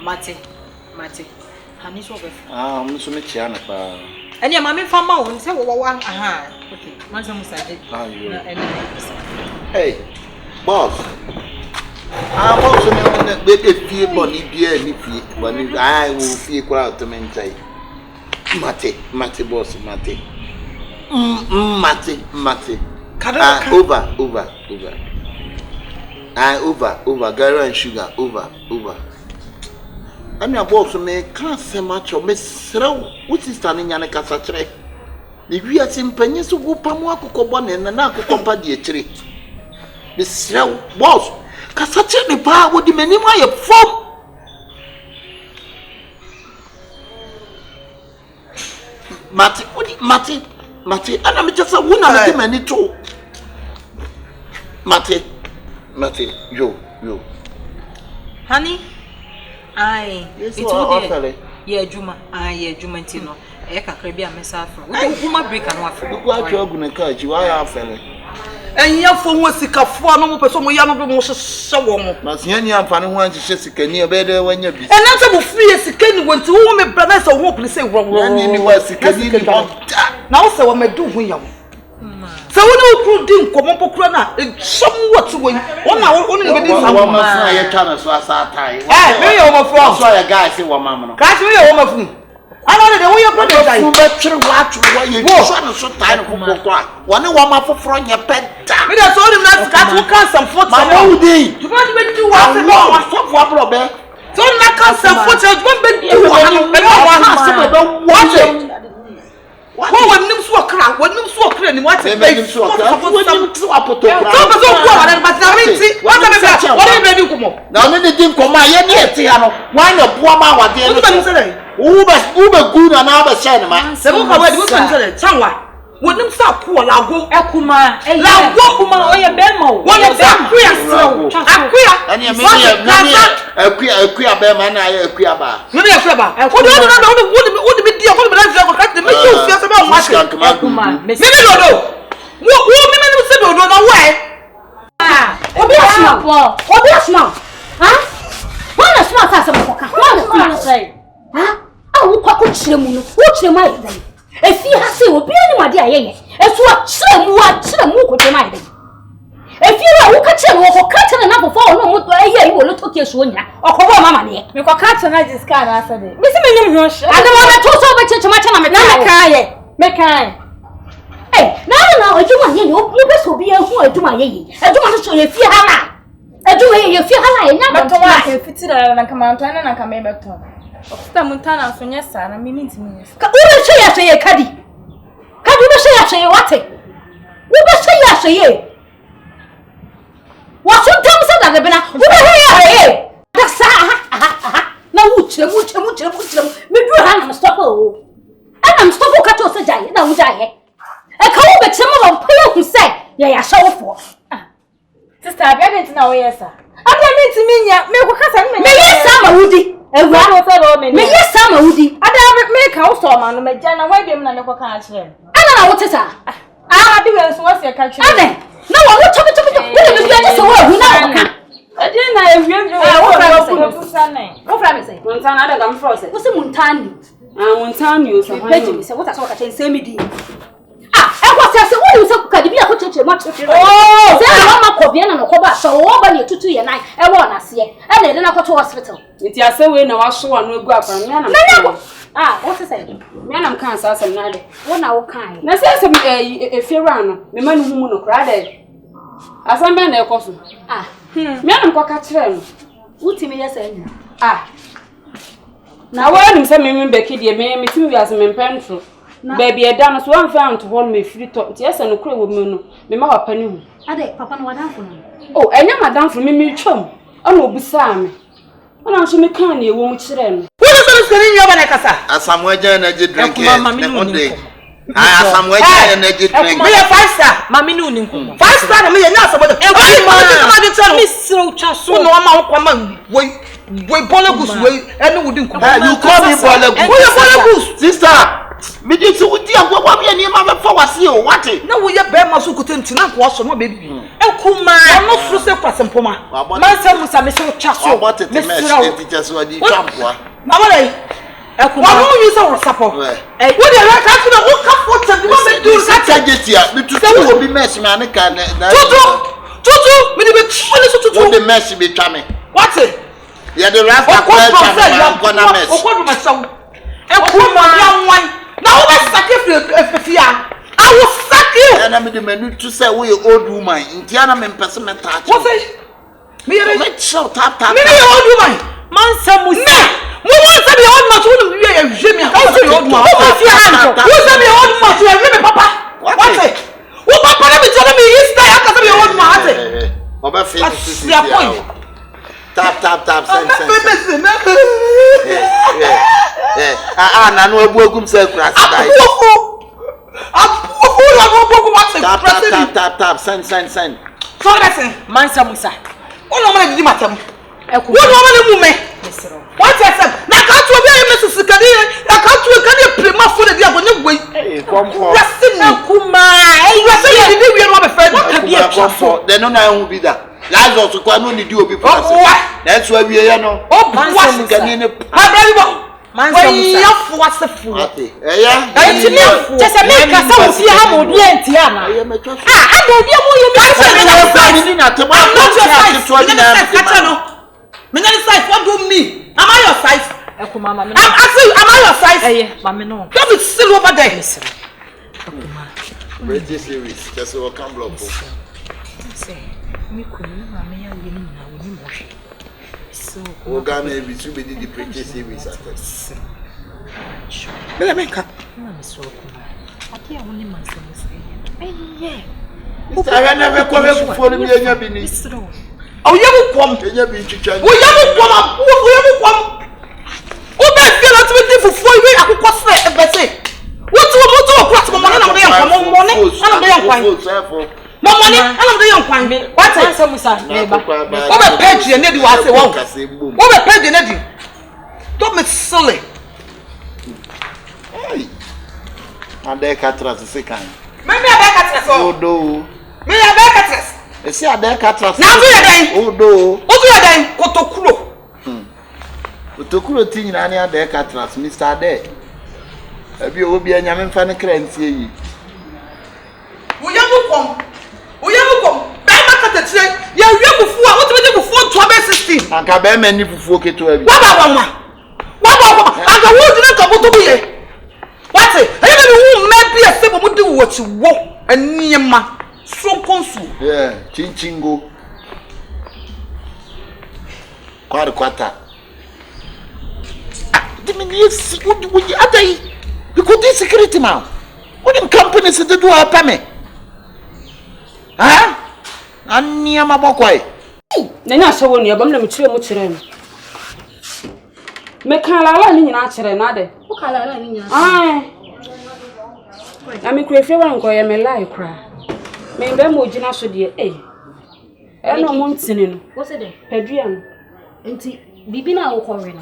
mate hani so be mo so me chia na pa eni ma me fa ma won se wo aha okay mansa musa de na hey boss boss me on be fie boni bia ni fie boni wo fie kwa to me ntai mate boss mate over garri and sugar over I'm boss me can't say much o me srew what sister ni nya ne kasa kire ni wi asimpanyi so go pamu akokobọ na akokọpa de akire me srew boss kasa kire ni pa wo di mani ma ye fom Mate, ana me just wona me di mani to. Mate, yo. Honey, ai, it's all ye juma, ye juma ntino. E kakra bi amesa afro. Wo kuma break anu afro. Ku atwa ogu na ka ji wa ya afele. Enya fo ho sikafo no mo peso mo ya no be mo hye wo mo. Na se nya amfane ho anhye sikani e be de wanya bi. Ena se mo free sikani wonti wo me brother se ho pele se wo. Ni mi wa sikani ni bo. Na wo se wo me do ho yawo. Se wo no kru din komo pokura na som what wo. Wona wo ni be din sa wo ma fu aye twa na so asa tai. Me ye wo ma fu. So ya guy se wo ma mo no. Ka se me ye wo ma fu. I know the way you put it. You better watch what you trying to so time for. One woman for front your pet. Me just told him that cat will come some foot. Mama, who did? You want to do what? Stop for problem. So not come some foot. One bed you want. What when you so cry? When you so cry, what is it? So what now me didn't come my yet why no poor man what there Uber good and other cinema. So what when you stop poor lago Ekuma lago kuma or your bemo one of them and you mean a bear man I quiaba maybe a crabber would be dear the make you about much maybe no way Obiasma huh one of smart as a moka one say huh ah wo kwa chire mu no wo chire mai den efi ha se obi ani wade ayeye esu a chire mu ko chire mai den efi wa wo ka chire wo ko ka chire na fofo no mo to eye wo lo to kesu onya okobo mama ne me ko ka chire na diska na asa de me se me nim ho hwe adama na to so be cheche ma chama me me kai na ejuma ye yo be so bi ehu ejuma ye ejuma no so ye fi ha na ejuma ye fi ha na ye nya beto wa ke fitira na kama antana na kama beto ofta muntana so nya sa na mimi ntimi yes ka ure che ya che ye kadi be che ya che ye wate wo be che ya che ye wa so tam sa da be na wo be he ya ye da sa na wo chire me du ha na stop o ana stop o ka to se jaye na wo jaye e ka wo be chema ba pay hu say ya shawfo sister abia dent na wo yesa abia dent mi nya me ko kasa me yesa ma wudi ewa no se do me yesa ma wudi ada me ka wo so ma no me ja na wa biem na me ko kan kire ana na wo teta bi we so wo se ka kire ade na wo chobi wo me bia so wo hu na wo ka ade na ewiem wo fra me say Montana ada gam frose wo se muntani Montana yo so page me say what aso ka chen say me di se wo you say ka di bia ko cheche ma cheche oh say na ma ko bia na no ko ba so wo ba ne tutu ye nan e wo na se e na de na ko to hospital nti ase we na wa so wa no egu akwa me na what is it me na kan sa asem na de wo na wo kan na se asem efiera no me ma no hu no kra de asem be na e ko so me na ko ka kire no utimi ye say na wo nim se me beki de me timi wi asem me mpentro baby eda no so wan found hon me free to ti ese no kure wo me no me ma papa ni hu ade papa no wadan fo no enya madam fo me twam ana obusa me ana so me kan na ewo mu kire no wo so skani nyoba na kasa asamwaja na je drink asamwaja energy drink me 5 star mami ni uni nko 5 star na me nya asamwaja ma de tell me sro twa so no ma kwa ma we bolegus we enu wudi nko you call me bolegus sister me dey so udi agwa bia ni ma be fa wase o wate na wo ye be ma so kutentina ko so no baby ekuma no fru se kwasempoma man se musa me so twa so me sira o teacher so di champoa mama lay ekuma wo mu so wo sapo wo dey ra ka so wo ka fo tadi wo me do sa tagetia me tutu obi mess me an ka na tutu me dey be chole so tutu wo dey mess be twa me wate ya dey rasta kwa na mess okwodu ma saw ekuma ya nwan na wo be sacrifice fia I will sack you and I'm the menu to say we old woman Indiana men person touch what say me let show tap me old woman man say mo want to be old man to we me how say old man who say me old man to me papa what say who papa me tell me is that I can be old man say oba face tap send na no ebu egum say crash die tap send so listen man say musa ono ma di matam wono ma le mu me what is it na ka to bi ayi mesu sikadi na ka to ka dey prema for the dia go ne gwe listen kuma listen di wi no be friend ka bi e so de no na hu bi da Lazarus kwa no need obi for us that's why we here no man sikadi ne man say musa ya fo asefu ya ti me just make ka sa wo fi ha mo bi enti ana ada obi mo ye me na temo me na size what do me am I your size Ekuma mama. Am I your size? Eh, mama no. Don't be still over there. Ekuma. Radio series, just so come block. Say, me kunu mama ya yini na woni mo. So, Ogana bi tu be di preach series at. Me make up. Mama so kuma. Aki a woni man say. Eh, I never come for me anya bi ni. Oh, you come. Anya bi chicha. Oh, you come. O be feel not me for 4 years akukọ sre e be say. What to cross my money na dey am come money. Na dey am kwan. My money, na dey am kwan. What answer musa neighbor. O be page ye need wa say won. O be page ye need. Don't me silly. Hey. And they catras the second. Me be catras Oh do. Me be catras. E see ade catras. Na do ye den. Oh do. O do ye den kotokuro. Kotokuro ti nyina ne ade catras Mr. Ade. Abi obi anya me mfa ne krantie yi. Wo yamukom. Be ma katatire. Ye wiabufu a wo tebe bufu to be 16. Anka be ma ni fufu keto abi. Wa anka wo dina ka boto buye. What? Ayi be wu me bi ase bo mudi wo chi wo aniema. So konsu. Yeah, chinchingo. Kwata. Yes, what you adai? Because this security man. What in company se do apa me? Ha? Aniema bokwai. Na nya hye woni abam na me kire mu kire no. Me kan la ni nyina kire na de. Wo kala la ni nyina. Na me kure fe wan ko ye me lai kra. Me be mo gina so de e no mo ntini no. Wo se de? Padua no. Enti bibi na wo kɔre no.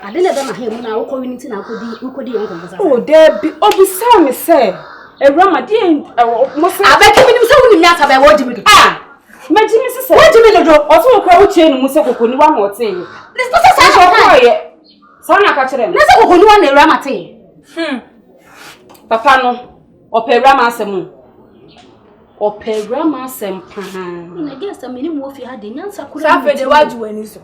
Ade na be ma he mu na wo kɔre ni ti na akodi yonko bosa. Oh, there be obisa me say. Awurama de mo say abeki minim se woni mi ata be wo di mi do. Maji mi sese. Wo di mi do. Oso okra wo chie ni mu se kokoni wa mo te yi. This person say ko ye. Sa na ka kire me. Na se kokoni wa na Awurama te. Papa no, Awurama asem. Awurama asem pa. Na guess am ni mo fi ade nyansa kura. Sa fe de waju wani so.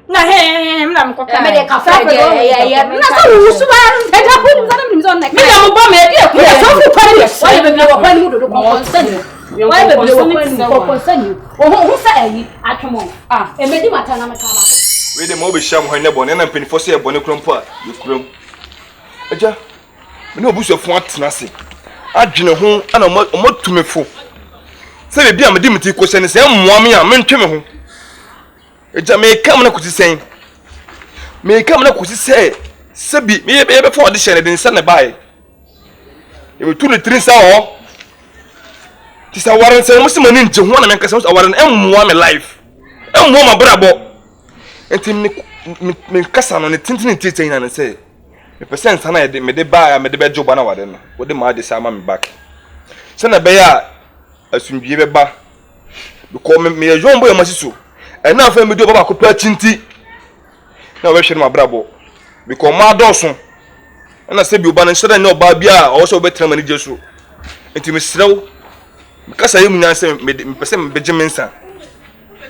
Na na me koka. Me de kafa de na se wo su ba e da ko ni sana mi zo na. Me ya mo ba me e ku ya so fu pare ya. Why be wo kwa ni mu do consent. Why be wo consent. Ho sa ayi atwemo. E me di mata na me ka ba. We de mo be sham ho ne bone na mpinifo se e bone krompo a ye krom. Aja. Me no obusuafo atena se. Adwene ho ana mo tumefo. Se be bia me di meti ko se ne se mmoa me a me ntwe me ho. Eja me kam na kuti sen. Me kam na kuti se sebi me be for audition de nsa na bae. E we tu ne trin sa ho. Ti sa waran se mo se mani nje ho na me nkasa mo waran emmoa me life. Emmoa ma brabo. Enti me kasa no ne tintin tintin na ne se. Me percent na e me de bae me de be job na wade no. Wo de ma de sa ma me back. Se na be ya asundwie be ba. Because me yombo ya masiso. And now for me do baba ko pa chinti na we hwe ma brabo because ma doso na se bi oba na nhyira na oba bia o so betra mani jesu enti me srew me kasa yemu nyanse me pese me beje mensa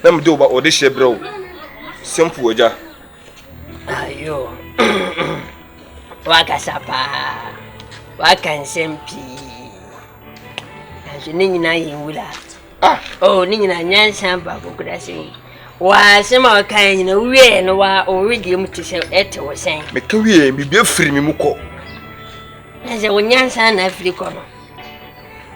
na me do oba o de hye brew simple oja ayo waka sapa waka nsempi aje ni nyina yewula oh ni nyina nyansa ba ko kudase wa sema kan nyina wie no wa already mu tise ete wo sen me ka wie me bia firi me muko eze wonyansa na afriko no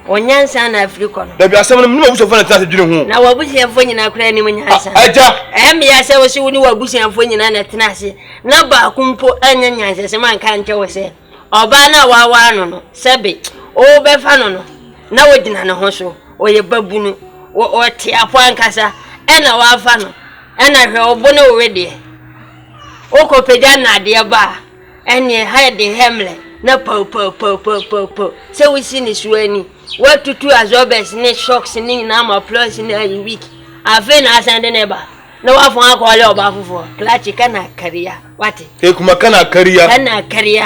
wonyansa na afriko no da bia asem no me wo so fa na tase dwene hu na wabusiafo nyina kura ni munyansa aja me ya se wo si woni wabusiafo nyina na tenase na ba kumpo anya nyansa se man kan che wo se oba na wa no sebe o be fa no na wodina ne ho so oye babunu o te afan kasa ena wa fa no ena hwe obo na owede o ko peja na de ba ene hide hemle na po se we see ni suani what to absorbers ni shocks ni na ma plus ni a week ave na asande ne ba na wa fon akole oba fufo clutch kana kariya wati ke kuma kana kariya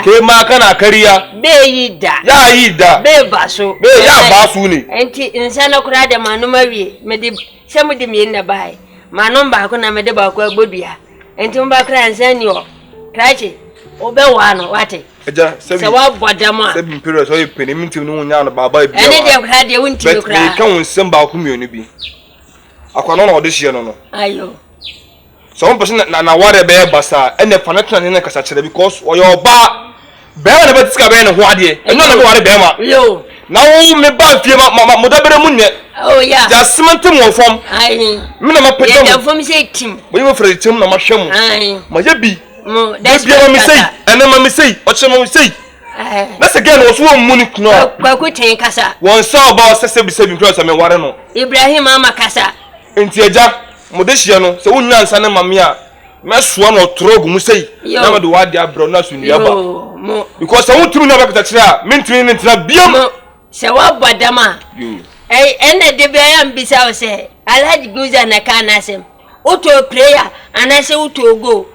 ke ma kana kariya be yida ya yida be baso be ya baso ni enti insana kura de manuma wi me de semu de mi na bai manom ba ko na me de ba ko agbodua enti mba kra nsani o krache obewano wate eja se wa bodama se imperial so yepeni mintim no nya no baba bia ene de kra de wonti no kra ka won semba ko mienu bi akwa no ode hie no ayo so one person na ware be basa ene fanatna ne kasa kire because oyo oba be na be tiska be ne ho ade eno na be ware be ma yo na wo me ba fie ma modabere mu nye oh yeah ja sementem wo fom ai me na ma pedam ya fom se tim bo yo frɛ tim na ma hwem ai ma ye bi mo that's ma me sei ene ma me sei o che ma me sei na se gen wo so wo mu ni kuno kwa ku ten kasa won sa ba sese bi se bi kro so me ware no Ibrahim ama kasa enti eja modehie no se wonya nsa ne mame a mesoa no trogu mu sei na me do wade abro na so nduaba because I want to know about that. Mentally, biam. Se wa bodama. Ene de be am bisa o se. Alhaji Guza na kana sem. Auto prayer anase auto go.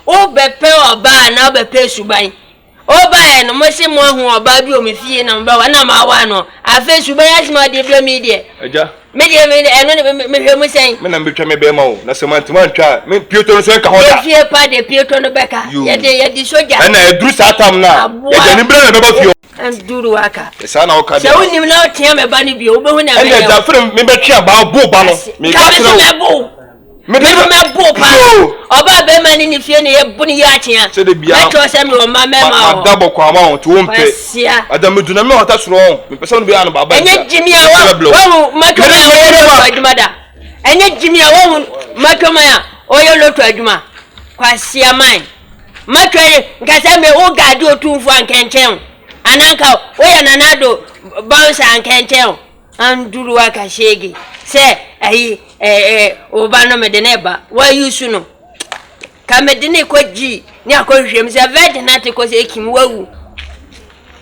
O be pe oba na o be pe suban. Oba e no mo se mo hu oba bi o me fie na mba wa na ma wa no. Afa suban asima de bi me de. Eja. Me de eno me hwe mo sen. Me na me twa me be ma o. Na se man twa. Me Pietro no so ka hoda. Fie pa de Pietro no beka. Ye de soja. Na edru satam na. Ye de ni bra na be ba fie. Anduru waka. Esa na o ka de. Se woni na o tia me ba ni bi o be hu na me. Ene da frem me be twa ba bo ba no. Me ka tro. Me bo pa. Oba be mani ni fie ne ye bu ni ya tia. Se de bia. Me to se me o ma me ma o. Adabo kwa ma o to wompe. Adam du na me wata soro. Me pese no be an baba. Enye jimi a wo matoma ya adwuma da. Enye jimi a wo matoma ya oyo lotu adwuma. Kwasia man. Matwere nkasa me o gade otumfu ankenchen. Ananka oya nanado bounce ankenchen. Anduru waka shege. Se ayi oba no me de neba. Wa yusu no. Ka me de ne kwaji ni akohwem se vede na te ko se ekim wawu.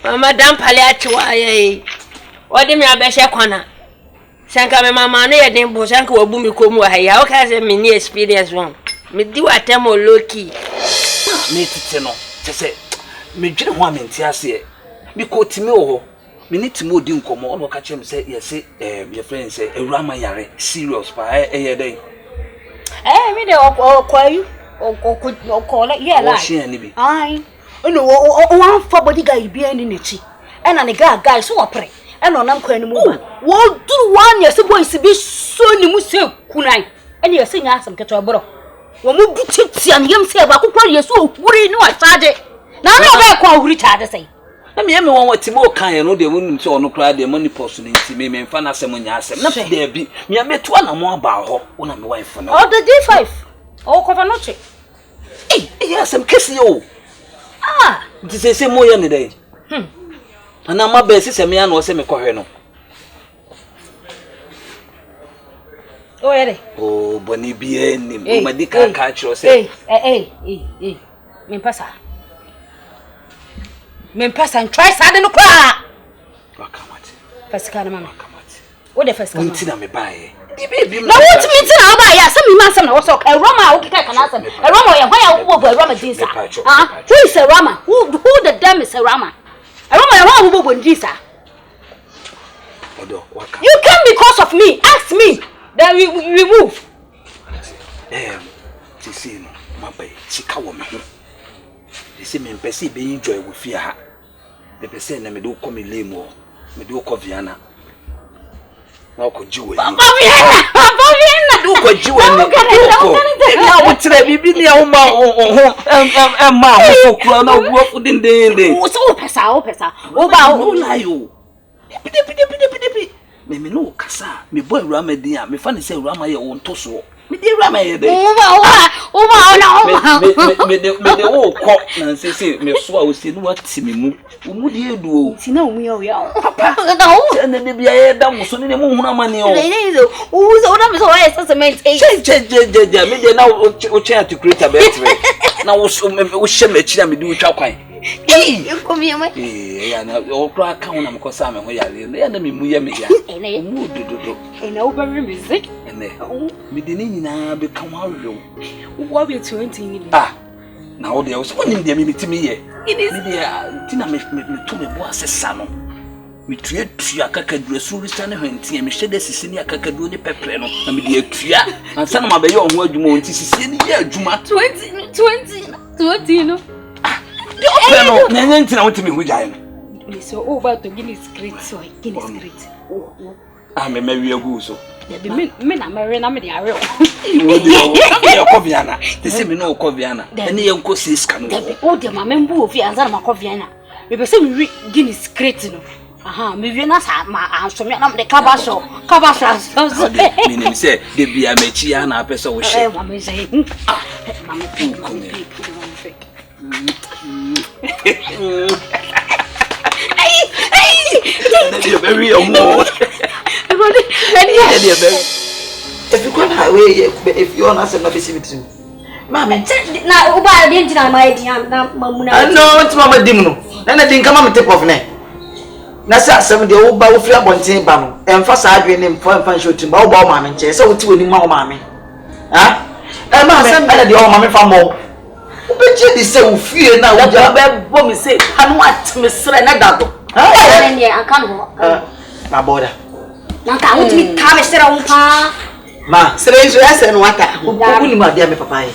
Madam pale atwa ye. Odi me abehye kwana. Sanka me mama no ye den bo sanka wabu mi komu wa ya. O ka se me ni experience won. Me di watemo loki. Me tete no. Se me dwene ho amenti ase. Me ko timi wo. Me ni timi odi nkomo. Ono ka chem se ye se your friend say Awurama yare serious pa ye dey. Me dey okwayu. Okola ye la. O share ni bi. Ai. No one for body guy be any nechi. And an guy so opre. And on am move. What do 1 year so boys be so ni muse kunai. And you sing asam keto bro. Wo mu buti and yem say ba kokwa yeso wuri ni wa charge. Na na ba kwa wuri charge say. Na me won watimo kan no de wonu so ono kra de money post ni nti me mfa na asem nya asem. Na de bi me ameto na mo aba ho wona me wife na. Oh the D5. Oh cover noche. Yes am kesi o. Ah, this is mo ye ne dey. Ana ma be sise me ya na o se me kohwe no. Oh ere. Oh boni bi enim. O ma di ka chiro se. Me pasa. Me pasa and try sad no kra. Wakamati. Fasika na mama. Wakamati. What the first? Unti na me bae. Di baby. Na what me ti na ba ya some me man some na what so Awurama o kika kana some. Awurama ya why ya wo Awurama dinsa. Who is Awurama? Who the damn is Awurama? Awurama ya wo bo dinsa. Odo waka. You came because of me. Ask me. Then we move. Tisi no mabai sika wo me ho. Tisi me mpese be enjoy wo fie ha. Me pese na me do ko me lemo. Me do ko Viana. Na ko jiwe. Papa Viana do ko jiwe ni. Na wo tire bibi ni a wo ma ma wo kura na wo fu din. Wo so pesa. Wo ba wo layo. Pide. Me no kasa. Me boy Awurama din a me fa ne se Awurama ye wo ntoso. Me di Awurama ye dey. Wo ba na. Me de wo ko na se me so a wo se no wati me mu. Wo mu di edu o. Ti na wo ya papa. Na wo. Na de bia ye da mo so ne mo hunu amane o. Wo so na me so why assessment eh. Je me de na wo chen to create a better. Na wo hye me chi na me di wo twa kwan. Ya na o kra ka wona me ko sa me ho yare na ya na me mu ye me ya mu dododo na wo ba music ene me de ni nyina be ka wa rewo wo be 20 ni na wo de wo so ni de me timi ye me de ti na me to me bo asesa no me tuatua kakadura su risa ne hwentie me hyede sisi ni akakadura ni pepre no na me de atua ansa na ma be ye ho adwuma onti sisi ni ye adwuma 20 Totino. No, nanti na wotimi hujae no. So over to Guinness Great so Guinness Great. Ah me mawi agu so. Me na marry na me dey are. Ya koviana. Tese me no koviana. Ene ye nko siska no. O de ma membu ofi anza na ma koviana. Me be say me Guinness Great no. Aha, me wi na sa ma anso me na me kabasho. Me nim say de bia mechi ya na apese wo hye. Ma me say. Ma me pink. You're very young. If you come away, if you're not saying nothing, Mamma, now, Uba didn't know my dear Mamma. I know it's Mamma Dimno. Then I didn't come on the tip of neck. Nasa 70 old bow flap on tin bam, and first I bring him for a shooting bow mamma and chase so to any more mammy. Ah, and Mamma, I the old mammy for more. But you say, fear now, what your woman say, and what Miss Renado. I can't go. My border. Now, can't we come and sit on pa? Ma, Sere and water. Who my dear papa?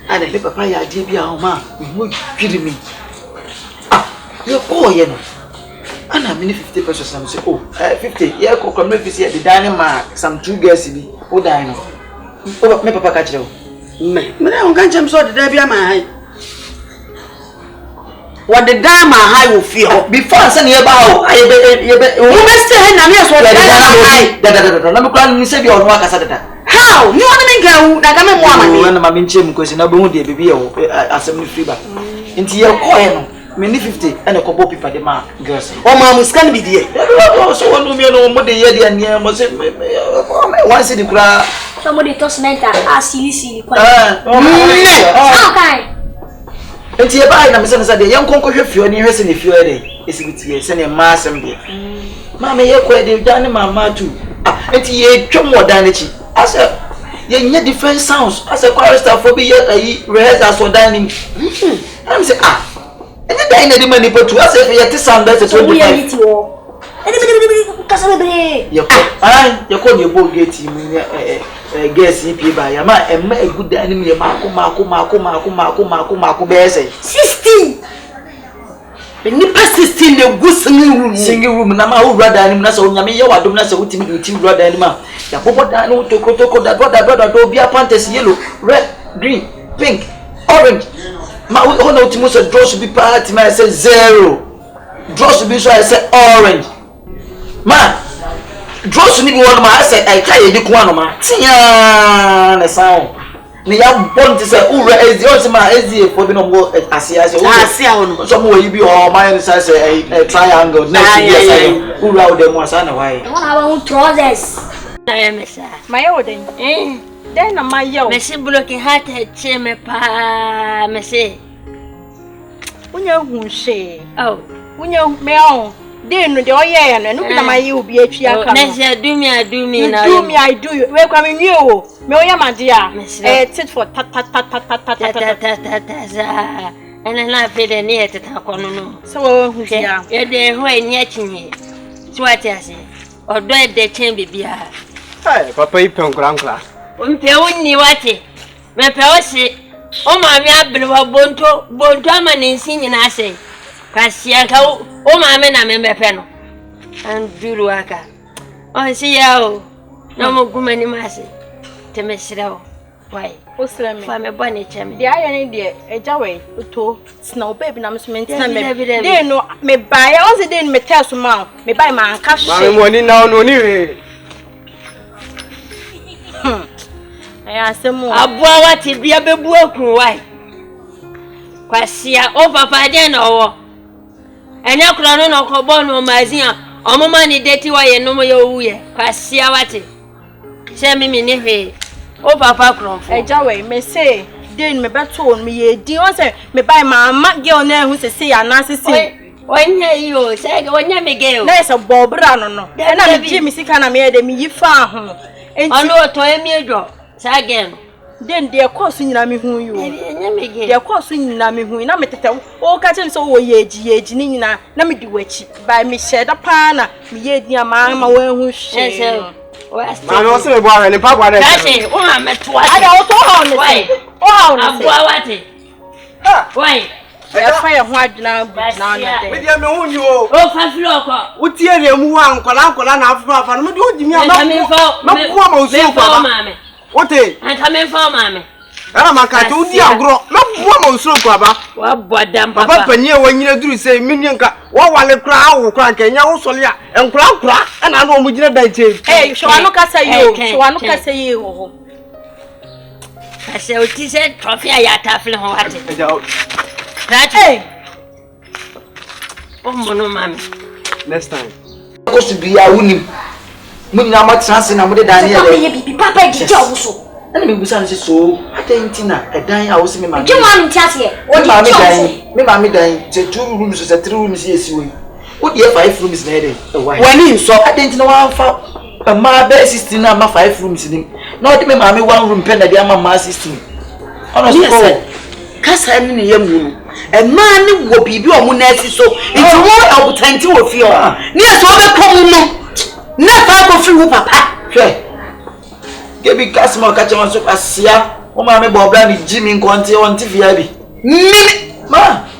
And the papaya, dear, ma, you kidding me. Ah, you're poor, you know. And I'm 50 pesos. I'm saying, oh, 50. Yeah, come maybe see at the dining mark. Some 2 girls be. Oh, dino. Oh, my papa catch you. Me, I don't catch him so the Debbie my. What the damn high will feel before I send you about. I bet you best say, I'm here for the I'm going to say, you're not a how? You want to make a woman and my chin because I don't be baby or assembly fever. Into your coin, many 50 and a couple people, the man, girls. Oh, mamma is going to be there. So, one woman, no more than Yedi and Yam was once in the crowd. Somebody toss mental, silly. Enti e ba na me se de yen konko hwefio ni hwese ne fio de esibiti se ne ma asem de ma me ye kwa de dan mama tu enti ye twom odan chi ase ye nya different sounds ase chorus for be ye rehearsal so dan ni am say enti dan na di mani potu ase ye ti sound that 25 we ye ti wo kasa bebre ye ko ye bo gate mi guess if you buy a man and make a good enemy, Marco Bessay 16. When you pass 16, the good singing room, and I'm out rather than Nassau, Yamia, I don't know what you rather than ma. The Popo Dano to Kotoko, that brother don't be a pantas yellow, red, green, pink, orange. My own Timosa draw should be part, I said 0. Draw should be so I said orange. Man. Draw to me one my said I carry the quanoma. Tia na sound. Ni ya born to say ura is the ultimate is for be no more asia on some way you be all my say a triangle next year ura dem was na why. One I want trousers. I am sir. My oden. Then my yo. Me si blocking heart che me pa me say. Unya hu she. Oh. Unya me on. Then the oye and no be na my you be a chia ka. Next year do me now. Do me I do you. We come in you. Me oya my dear. Tit for tat. And then I feel the near to talk on no. So who ya? You dey who near chinny. So what I say? Or do the chamber be her. Hey, papa you pen grandpa. Umpe unni wate. Me pe o se. O ma mi abrewa bonto amani nsi na say. Kwasia ka o ma me na me mepe no. Anduru aka. O si ya o. No mo gumani mase. Te me sira o. Why? O sira me. Fa me bone chem. Dia ya ni de ejawe to snow baby na me so mentina me. Dey no me buy. O se dey me tell so ma. Me buy ma anka she. Ma money now no ni we. Aya asemu. Aboa wate bia bebu akru why? Kwasia o papa de na owo. Enya kura no no kobo no magazine omoma ni deti wa ye no mo ye wuye kwasia wate se mimi ne hwe o papa kronfo ejawe me say den me beto me ye di on say me buy mama girl na hu se ya na se onya yo se onya me girl na se bobra no no e na me ji me sika na me ye de me yi fa ho ono to emi edwo sa again den de course nyina me hu yo de course nyina me hu na me tete o ka chen so wo yeji ni nyina na me di wachi by me sheda pa na me ye di ama wa hu hwe ma no se me bo ara ni pa kwa na ka se o ha me to ada o to ha o ne se o ha o ne se aboa wate Why? Fire what now? Me dia me hu yo. Oh, faflo ko. Utie re mu wa nkola na afa no me do jimi ama. Me fa. Me ko ma usu ko ba. Wote. Anta me fa mame. Ara maka to udi agro. Me ko ma usu ko ba. Wa bodam papa. Papa panye wa nyina duru se minni nka. Wa wale kra awu kra kenya wo sole a. Enkura na no mu gina dan che. Eh, shwanu kasa yo. Shwanu kasa yo. Ase oti se trophy ya tafle ho wate. Hey. Oh mono mami. Next time. Go to be a winning. Munna ma chance na mo de dan Papa papa di job so. Na me busa nse so. Atentina edan a wo se me ma. Je ma ntiase. O di job. Me ma me dan. Te 2 rooms so 3 rooms yesi we. O di 5 rooms na ede. Wani nso atentina wa fa ma be 16 na ma 5 rooms ni. Na o di me ma me 1 room pen na di ama ma 16. Ono so kasa ni ne yamu no e ma ni wo bibi o mu na asi so nti wo obutanti wo fi o ni eso be kom no na fa go fi wo papa hwe gebi kasma ka chama so asia o ma me bo bla ni jimi nkonte on ti fia bi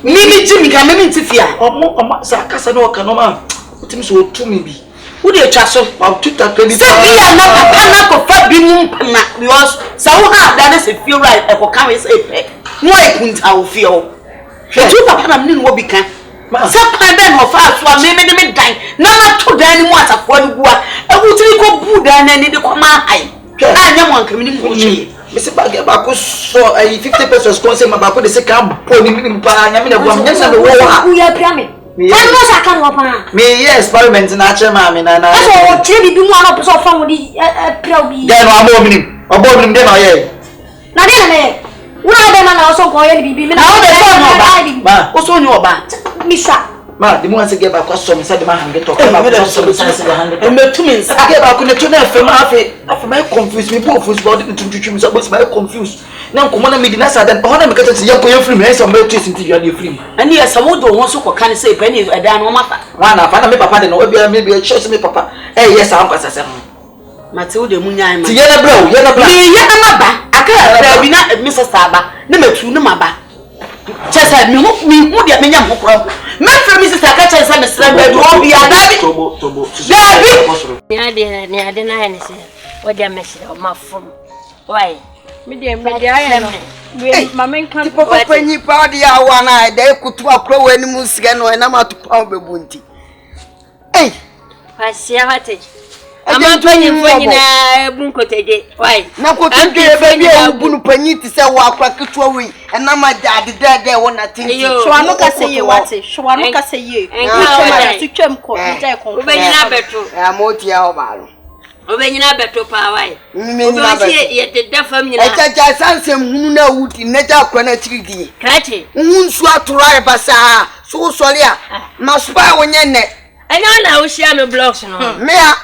mimi jimi ka mimi ti fia o sa kasa no ka no ma utimi so otumi bi wo de twa so pa tuta ka bi se bia na papa na ko fa bi mu na because sa wo ha da na se feel right e ko ka we say pe no e kunta wo feel tu papa na mni no bi kan se pa ben ho fa so a me dan na na to dan ni mu atafo ni bua e wo tiri ko bu dan na ni de ko ma hai anya mo anka mni mu chi me se ba ko so 50 pesos ko se ma ba ko de se ka po ni mni pa anya me na bua me se me wo ha ku ya pyramid ano sa kan wo pa me experiment na che ma me na so o tiri bi mu ano so fa wo di pra bi den abo minim de na ye na de na me una de mana so ko ye bibi me na o de so no ba o so nyo ba misha ma de mu anse ge ba kwa so me sa de ma hange to ka ba so me sa de hange to me tumi nsa ge ba ku ne to na fem afi my confuse me bo confuse ba de tuntutu me so bo my confuse na nkomo na me di na sa dan ho na me ka tete ye ko ye free me so me to sinti ya de free me ani ya sawo do won so ko kan say pa ni edan no mafa wa na fa na me papa de no obi me bi choose me papa yes am kwasa se Mateo de munyai ma. Ti ye na bro, ye na bra. Ye na maba. Aka bi na mi sesa ba. Na matu na maba. Chesa mi hu de me nyam hokro. Me fra mi sesa ka chesa me sra be do obi adabi. Tobo. Dabi. Ni ade na ne se. O de mesira o mafom. Why? Me de aye no. We mama kan papa panyi pa de awa na de kutu akro wani mu siga no na matupa obebunti. Eh. Pasia hate. Ama panyi fonyina bunkoteje. Why? Na koteje be bia bunu panyi ti se wa akra ketuwa wi na ma de wona tinti. Shwanu ka se ye wate. Shwanu ka se ye. Tu twem ko, nja ko. Obenyina beto. Moti ya obalo. Obenyina beto pa why? Menyina beto. Ye de da famnyina. Echacha sansem hunu na wuti neja akra na tiridi. Krati. Hunsu atura e basa. So sole a. Maspa wonye ne. Anya na wo share me blocks no. Me a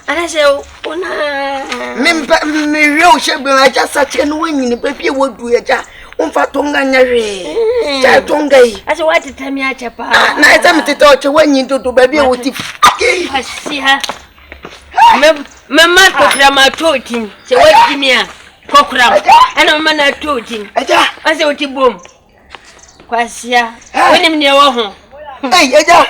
ana se ona me real shebe aja sache no wanyini papie wodu aja umfa tonga nyare cha tonga yi ase wati tami acha pa na esa mitete oche wanyi dodo babie woti asiha me ma kokra ma totin se wati mia kokra ana mama na totin aja ase woti bom kwasia woni mne wo ho aja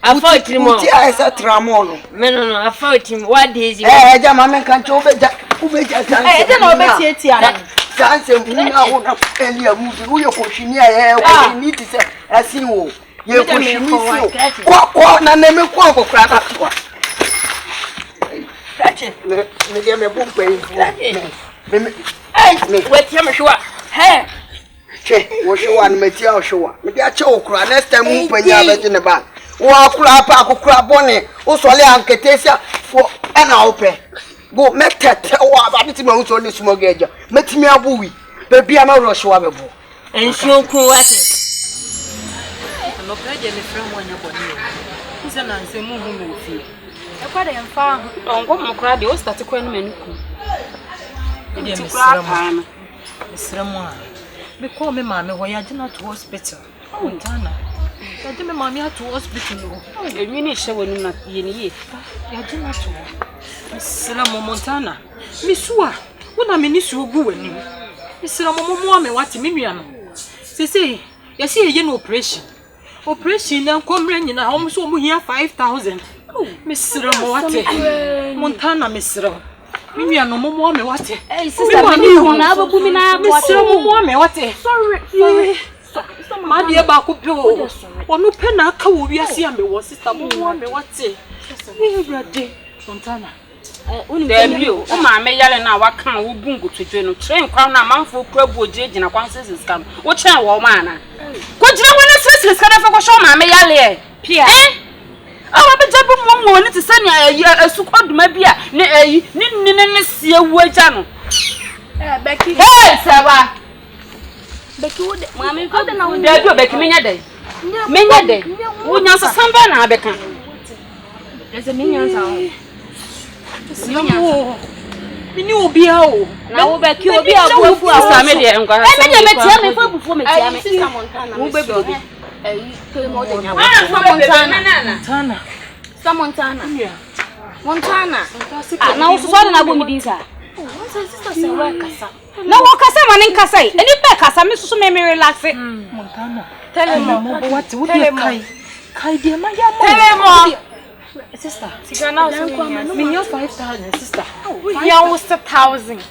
afa trimo ti asa tramo no me no afa trim what days aja mama kan cho ubeja kan aja na obeti ana sanse muna wona elia mu bi wo yekohwini aye ko ni ti se asin wo yekohwini si ko na na me ko akokra na to ache me dia me bum pe me wetia me hwa he che wo hwa na metia wo hwa me dia che okra next time mu panya be ne ba wa kura pa akokra bone wo sole anketesia fo na ope go metete wa ba biti ma unso le sumo geja metimi abuwi be bia ma rush wa bebo ensuo ku wate no kaje me fra mo anya boni o nse na nse mu hu me fi e kwa de mfa ongo mo kra de o start kwa no maniku e de mesramo a me call me mama ho ya gina to hospital Montana ya de me mama to hospital no enwi ni hye wonu na ye ni ye ya gina to Mesramo Montana. Misua, wona me ni su ogu wani. Mesramo momo ame wati me nua no. Sisi, you see you operation. Operation na komre nyina hom so mu hia 5000. Misira mo wate. Montana misira. Mimi ano mo me wate. Sister, me ho na ababu mi na misira mo me wate. Sorry. Ma de ba ko pe o. Onu pe na aka wo wi ase ame wo sister mo me wate. Me brade. Montana. Debio, o ma me yale na wa kan wo bungu twetwe no train kwa na manfo kura bu ogire gina kwan sense scam wo chen wo ma na ko gina wona sense scam fa ko show ma me yale e pia awa be jabu mo mo ni te sani asu koduma bia na ni sie wu aja no Becky sawa Becky wo de ma me ko de na wo Debio Becky menya de wo nya so samba na abeka eze menya sa Mini obi a o. Na wo be ki obi abuafu asa me de enko ha. Me de metia me fa bufu metia me. Sister Montana. Wo be bi. Ke mo de nya. Montana. Montana. Na wo so na bo mi din sa. Sister se wa kasa. Na wo kasa ma nin kasa yi. Eni be kasa me so me relax. Montana. Tell me what wo be kai de ma ya mo. Tell me Sister, me your 5,000, sister. We here was 1,000.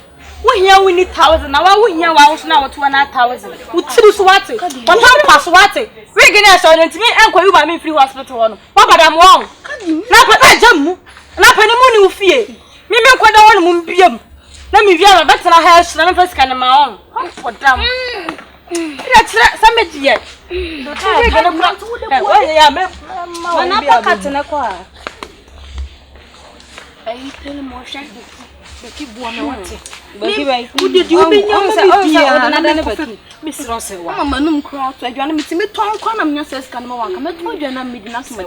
We here we need 1,000. Now we here we also now 2,500. We tiri swati. One time pass swati. We gonna show them to me and you by me free hospital one. What madam wrong? Na pa jamu. Na pa ni mu ni ufie. Me kwada won mu biem. Na me via better na hair na me first can my own. For damn. That's some idiot. We gonna put oh yeah me. Na pa katena kwa. I tell him more shame. Becky Buame what? Becky, who did you mean? Miss Rossell, Mamma, no crowd. I join me to me. Tom Quanam, your says, can one come at you and I made nothing.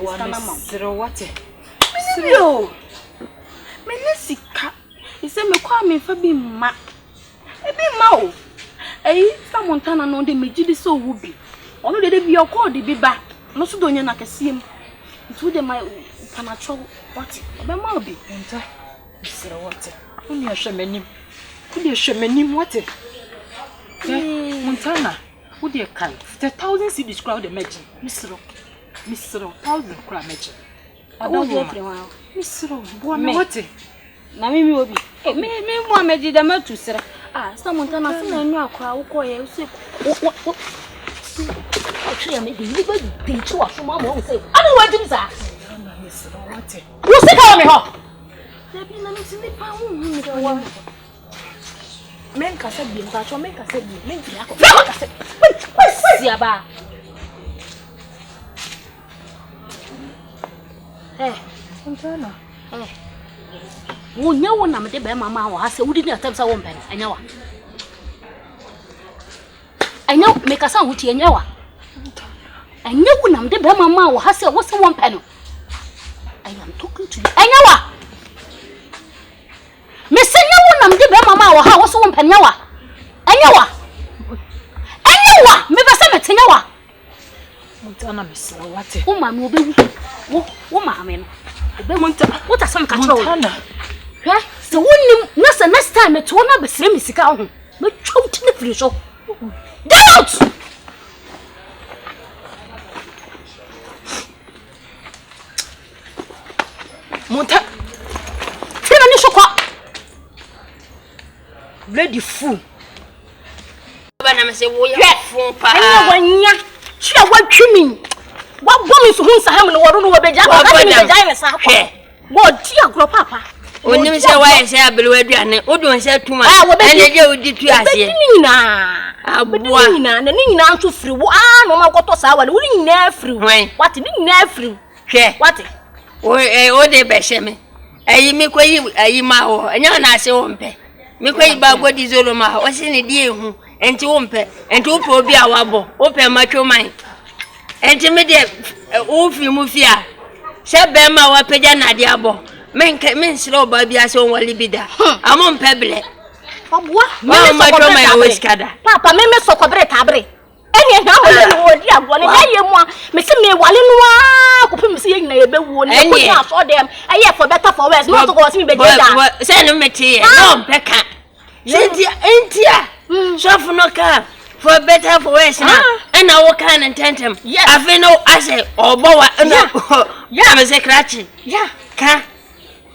Zero what? Zero. Menessica. He said, me call me for being ma. A bit mau. Some Montana no, they made you so would only they be your call, they be back. No, so don't you like a see him. To them, my Panacho. What? But Moby, enter. Mr. Water. Only a shamanim. Could you shamanim water? Montana, would you come? 1,000 cities crowd the magic. Mr. 1,000 crowd magic. I don't know. Mr. Buame water. Na mimi obi. Me Muhammad did am to sir. Some Montana say no crowd ko ye say. Actually, maybe you go be too of mama won say. I don't want to say. Who sit on me ho? Debi na me sini pa hu mi do wa. Men ka se bi nka cho men ka se bi. Men fi akọ. Ka se. Si aba. Montana. Wo nya wo na me de be mama wa ha se wudi na tem sa wo mpen. Anya wa. Anya me ka sa wuti anya wa. Anya wo na me de be mama wa ha se wo se wo mpen. I am talking to you. Anyawa. Me say nyawo nam de be mama wa ha wo so won panyawa. Anyawa. Me be say me tenyawa. Montana me say what? Wo ma me obewu. Wo ma me no. Obe Montana. What are some catch Montana? Hwe? So wonnim na say next time me to na be sire me sika ho. Me twouti ne firi so. Get out. Monta. Fira ni shokwa. Bloody fool. Bana me say wo ya fool pa. Anya wanya. Chia watwimi. Wa bomi so hunsa ham no wodo no wo beja ka ka ni beja ni sa kwa. Wo ti agro papa. Onim say why say abelu aduane. Odu say tuma. Ene je odi tu ase. Nyina. Abua. Nyina na nyina nso firi wo no ma koto sa wale. Wo nyina firi. What ni nyina firi. Hwe. What? O de besheme. Ayi mi koyi ayi ma ho. Enya na ase wo mpe. Mi koyi ba godi zolo ma ho. O se ne die hu. Enti wo mpe. Enti wo po bi a wabo. Wo pe matwo man. Enti me de wo fi mu fi a. Se be ma wa peja na de abo. Men sire oba bi ase won wali bi da. Amo mpe ble. Abua. Ma matwo man o skada. Papa me sokobre tabre. Eni na mo le wo di agbo ne ye mu a me se me wale no a ko pe me se ye nyina ye be wo ne ko na so dem eye for better for worse not to go see me be da se no me tie no peka se dia entia chef no ka for better for worse now. And I walk on and tend him. Yeah, I feel no assay or boa. Yeah, I'm a secretary. Yeah,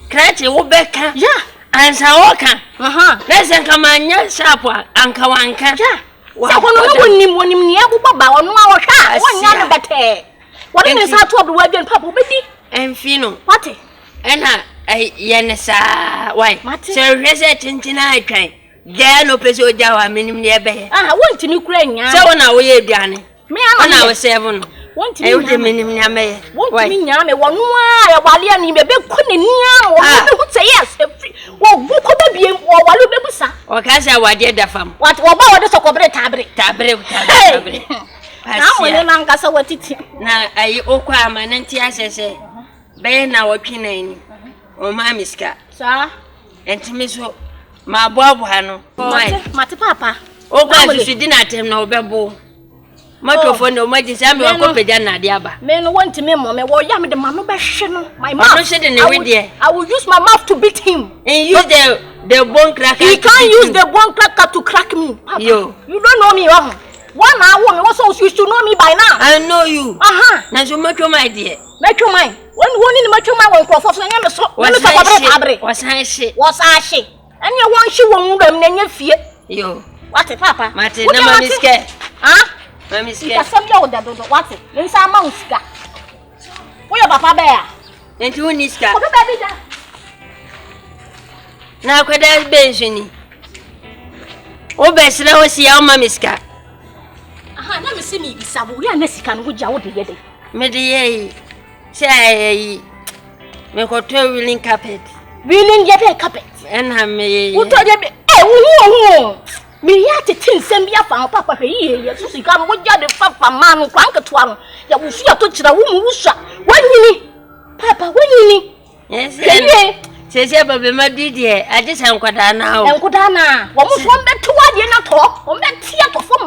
Cratchy, Wobeka. Yeah, and Sawoka. Let's come on, yes, sharp one, Uncle Wanka. Yeah, one near Baba on our car. One young better. What is that to the wedding, Papa? And Fino, what? And I, Yanessa, why? So, resetting tonight, train. There no place with Jawa, minimum near bay. I want to Ukraine. So on our way, Danny. Me, I'm on our 7. Want to minimum Yame. What mean Yame? One more, while you need a big queen. Who say yes? Well, who could be or Walubusa? Or Casa, what did the farm? What about the Socobre Tabre? Now, when I'm Gassa, what it now I oquire my Nantias say, Bay now a kinane. Oh, my miska, sir, and to Miss my Bob Hano. Mate Papa. Oh, God, she did not have no bamboo. Microphone, no magic, I'm a copediana, Diaba. Men want to me, Mamma, or Yam the Mamma Bashan. My mouth said in the window. I will use my mouth to beat him. And use the bone cracker. He can't use the bone cracker to crack me. You don't know me, 1 hour, also, you should know me by now. I know you. Now you make your mind, dear. Make your mind. One in the mature man for was I say? And you want you won't then you fear you. What a papa, Martin, no is scared. Mammy scared. Some young that don't want it. Then some mouse got. Where Papa Bear? And you need scar. Now, could I be Jenny? Oh, best, I will see our Mammy's car. Let me see me, Sabu, and Nessican, which I would be getting. Mediay, say, me hotel willing carpet. Willing get a carpet. And I may. Who told you? Oh, me at the tin send me up our papa here. So she got what you had the man who crank at one. You will see a touch the woman who shot. When you need, Papa, when you need. Yes, says Abba, my dear, I just am Quadana. And Quadana, what was one bed to what you not talk, or met theatre for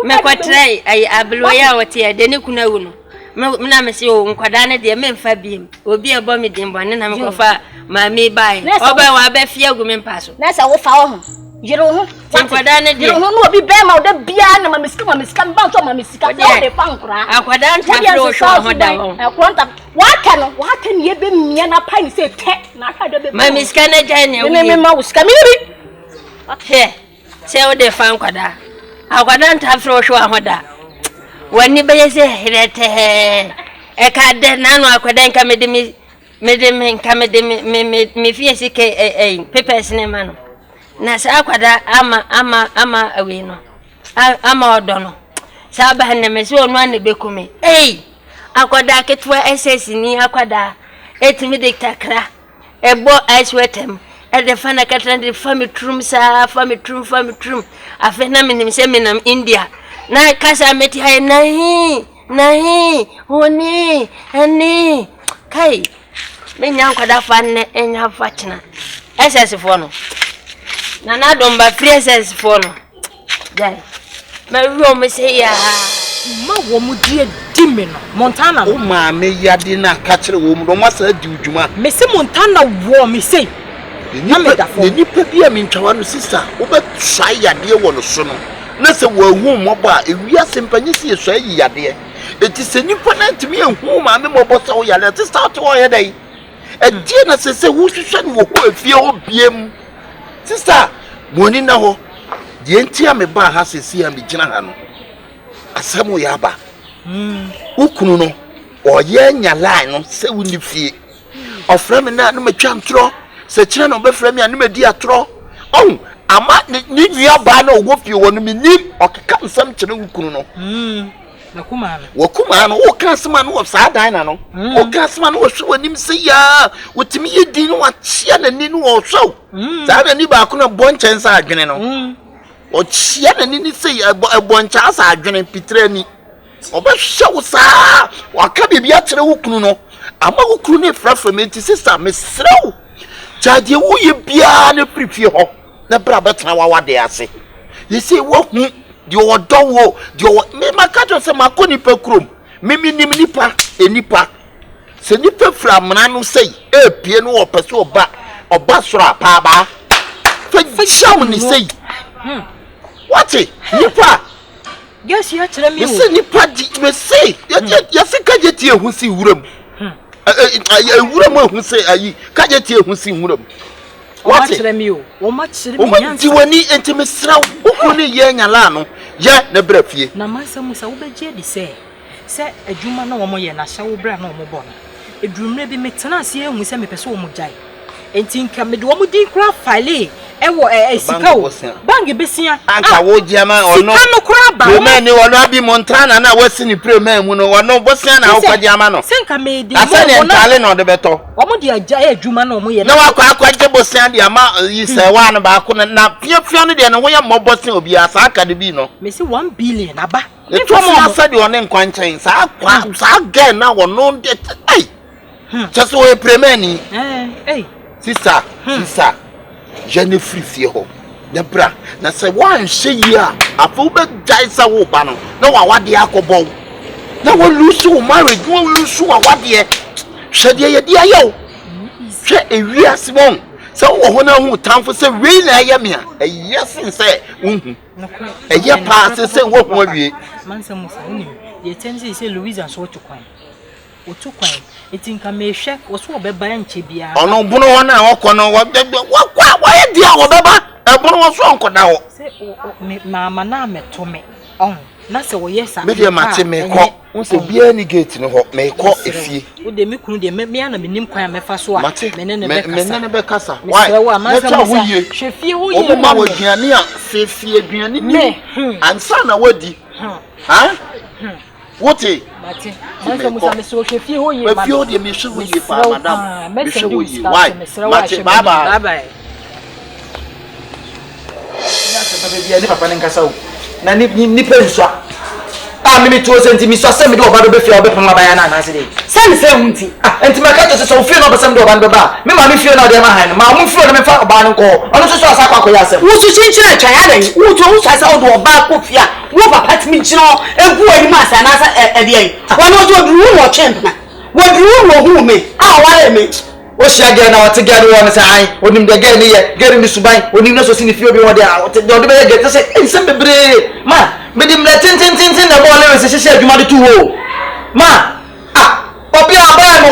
my quite try. I below what here, then you could know. Mamma, Quadana, dear men Fabian, will be a bomb in one and I'm far, my me by. Oh, but I bet fear women pass. That's our foul. You don't Quadana, you don't know, be bam out the piano, my miss, come back to my miss, the funk. I quadant, what can you be me and a pine say, my miss Canada, mouse, come here. Here, say what they found Quada. I quadant have throw show a when you be say that a card then I quadan come me fear sick a papers in a man. Nasa Quada, ama away no. Ama odono. Saba hane mesi onwane bekumi. Hey, akwada ketwa SS ni akwada. Etimi de takra. Ebo ice wetem. The fana katran family trum sa family trum. Afena minim se minam India. Na kasa meti hay nahi honi ani kai. Menya akwada fanne enya fatina. SS fono. Nana don't buy free SS fono. Jai. My room say ya. Ma wo mu die dimi no. Montana. O ma me yade na ka kire wo mu do ma sa di udwuma. Me se Montana wo me say. Ni nipa bia me ntwa no sister. Wo be try yade wo no so no. Na se wo hu mobo a ewia sempanyi se yeso ayi yade. Enti se nipa na ntimi ehu ma me mobo so yade. Sister to wo ye dai. E die na se wo hwehwe no wo ko afie ho biem. Sister, moni na ho. Die ntia me ba ha sesi a me gina ha no. Asamo ya ba. Ukunu no. Oye nya line no se woni fie. Ofra me na no matwa ntro. Se kire no be fra me anu medi atro. Oh, ama ni nua ba na owo fie wonu me nim okeka nsam kire ukunu no. Wakuma no woka sema no sa dan na no. Woka sema no hwe wonim se ya. Wotimi yedi no wachia na ni no wo so. Sa na ni ba ko na bonchen sa adwene no. O chia na ni se boncha sa adwene pitre ni. Obehwe wo sa waka bibia kire ukunu no. Ama ukunu ne frafra menti sister mesrew. Chade wo ye bia na prefie ho. Na bra betena wa de ase. Ye say wo hu di odowo di me makajo se makoni pe krom mimi nim nipa enipa se nipa fra mna no sei epie no opese oba soro apa ba fa sham ni sei what nipa Yes, you actually me. You say ni padi, you say. You say Kyekyeku who see wuram. Wuram who say ayi. Kyekyeku who see wuram. What actually me? O match me. O match wani entime sra ukuni ye nyala no. Ye na brafie. Na mansa musa wo beje di say adwuma na wo mo ye na hya wo bra na wo mo bo no. Edurumre bi metena ase ehu se mepese wo mo jai. Enti nka me de wo mo din kra file ewo sika wo. Bank besia. Anka wo jema ono. Sika no kra ba. Prema ni wono abi Montana na wasi ni prema mu no wono bosia na wo kwajama no. Senka me de. Asa ne ntale na odebeto. Wo mo de agya adwuma na wo mo ye. Na wakwa akwaje bosia de ama yi se wa na ba ko na fiafia no de no wo ye mo bosia obi asa aka de bi no. Me say 1 billion aba. If you asa de one nkwanchan sa again na wono de ai. Just we prema ni. Sister, je ne free fie ho. Ne bra, na se wan hye yi a, afu be jai sa wo ba no. Na wa wade akobon. Na wo lose wo marriage, wo lose wo wade. Hye de ye de ayo. Hye ewi asebon. Se wo ho na hu tamfo se we na ye me a. Yesin se unhu. Eye pa se wo ho awie. Mansa musa ni. Ye tenzi se Louisa so to kwan. Otu kwan. Etinka mehwe wo so obeba nche bia ono bunu wona akono wo ye dia wo beba ebunu wo so onkoda ho se mama na metome na se wo yesa me dia mate me ko wo se bia ni gate ni ho me ko efie wo de me kunu de me ana menim kwan mefa so a menene be kasa why mansa wo hwefie ho ye wo ma wo duane a fefie duane ni ansa na wodi ha wote mate mansa musa me so hwefie ho ye ma fie ho de me hwe ho ye pa madam me hwe ho ye why mate bye bye ya se be bia ni papa ne nkasa o na ni penswa mimi to senti mi so se me de oba do be fie obe pama baya na na se de se se hunti enti ma ka to se so fie no be se me de oba do ba me ma mi fie na de ma han ma mu fie no me fa oba no ko ono so so asa kwa ya se wo su chinchina atwa ya dan wo to wo asa wo do oba ko fie wo papa timi chino egu ani ma asa na asa e de ai wo no do duru wo champ na wo duru wo hu me wa le me o sia ge na wote ge do won se ai onim de ge ni ye ge ni suban onim na so si ni fie obi won de a wote de be ge se ensem bebre ma me di mle tin na bo le se hye adwuma de tu ho ma obi aba no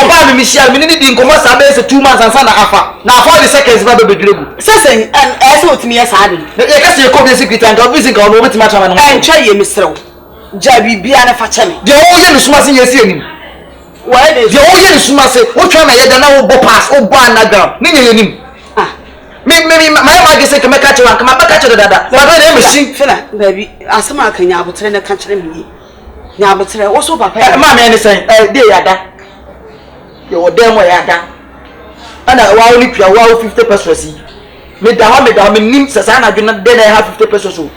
oba mi misia mi ni di nkomo sa be se 2 months ansa na afa na 40 seconds ba be bedregu sesen ese otimi ya sa de ye ka se ko bi secret and obi sin ka no obi tima chama no encha ye misrew ja bibia na fa chame de o ye ni suma sin ye si enim why de o ye ni suma se o twa na ye da na wo bo pass o bo anagram ni nye enim me ma ge se ka me ka che wan ka ma ba ka che dada ba do na machine fela baby asema akanya abotre na ka chere mi nya abotre wo so papa ma me ni sen de ya da ye wo dem wo ya da ana wa oni pia wa 50 pesos yi me da me nim sasa na dwena de na ha 50 pesos so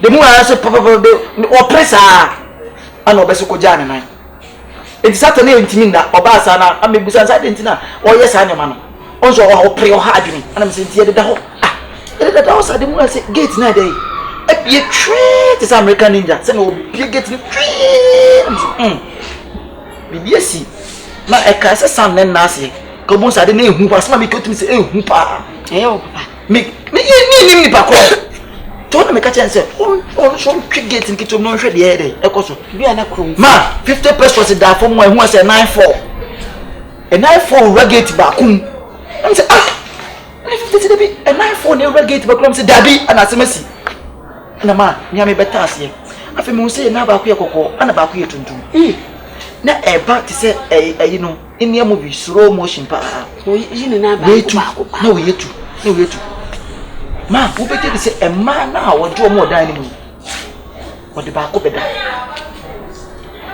de mu ara so papa o pressa ana obeso ko jana nan enti satane entimi na oba sa na amebusa sa de entina o ye sa nyama no onso o pre o ha adwini ana me senti de da ho de da ho sa de mu ase gate na dey e be treat is American ninja say no be gate ni bibi si na e ka se sam na ase ko bo sa de na ehu pa sama me ko tumi se ehu pa o papa me ni pa ko to na me ka chen se on so gate ni kitom no hwe de dey e ko so bia na krom ma 50 pesos da for mo ehu ase 94 e 94 regate ba kum am say na 50 de bi e 94 ne regate ba kum say dabi ana se masi na ma nya me beta ase afi mo say na ba ku ye kokko ana ba ku ye tuntum na e ba ti say e no in movie slow motion pa o yi ni na ba ku ba na we yetu ma wo be te say e ma na wo jo mo dan ni mu wo de ba ku beda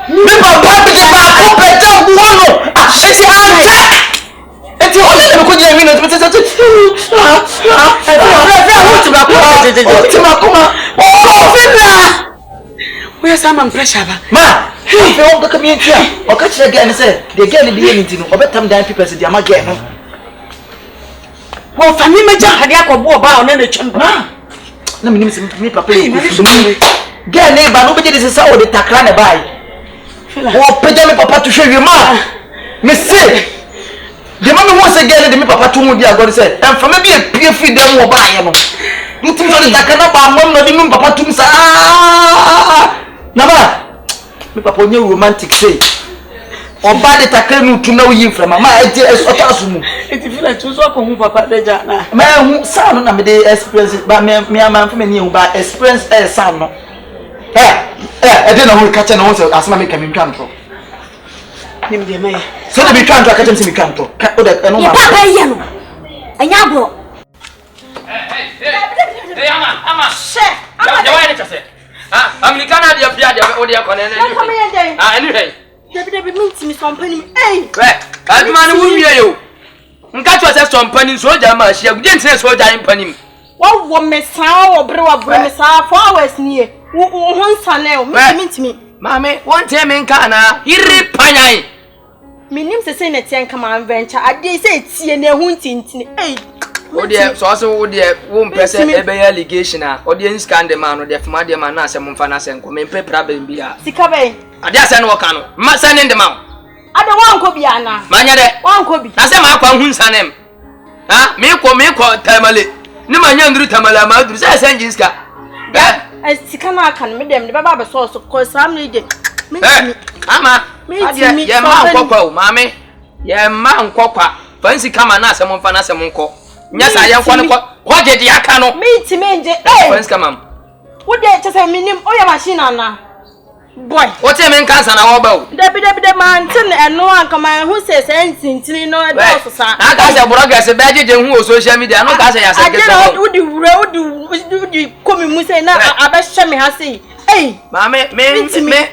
me ba ba de ba ku beda wo no eti ante eti o le ko je mi no ti we sama pressure ba ma fe o ka mi entia o ka chire ge ni se de ge ni bi ni ti no obetam dan people se dia ma ge no wo fa mi meja hade akobo ba o na na twem ma na mi nim se mi papa e ku ge ni ba no be de se sa o de takra ne bai wo peja mi papa to hwe ma me se de ma me wo se ge ni de mi papa to mu di agori se em fa me bi e pie fi dem wo ba ye no You think so that cannot buy one of the papa to me, sir? Nama, me papa new romantic say. Or bad it I to know you from my idea as what else. It feel like to so come papa de jana. Man who sound na me dey experience but me man for me new but experience sound no. I didn't know who catch and also as my make him control. Nim de me. So they be trying to catch him see me control. O de no ma. Papa yano. Anya bro. Hey ama. She. Ya wa ni chase. Americana dia pia dia o dia kone na. Come here. Anyway. Debi minti mi sompani. Hey. Aduma ni wuwie yo. Nka to se sompani so ja ma hia. Gudie ntine so ja impani. Wo mesa wo bre wo bre mesa 4 hours nie. Wo honsane o minti. Mame, won te me nka na iri panyan. Minim se say na tie nka ma venture. Ade say tie na hu ntintini. Hey. O de so de wo mpese ebe ya allegation a o de scandal man no de fama de man na asem mfa na senko me mpe problem bia. Sika be. Ade ase no ka no. Ma sane de ma. Ade wanko bia na. Manya de. Wanko bi. Na se ma kwa hu nsanem. Me ko tamale. Ni manya nduru tamale ma duru se senjin ska. Sika na aka no me dem de baba be so ko sam ne de. Ama. Ade ye ma nkokwa o mame. Ye ma nkokwa. Fansi kama na asem mfa na asem nko. Nyasa ye nko ne ko jeje aka no. Miti menje. Eh. Fansi kama. Wo de chese minim o ya machine ana. Boy. What you mean cancer na wo ba o? Debi man tin eno anka man hu se sentintini no e do so sa. Na ka se broga se be jeje hu o social media no ka se ya se kese. Ade udi komi mu se na abehye me ha sei. Ei, Mame me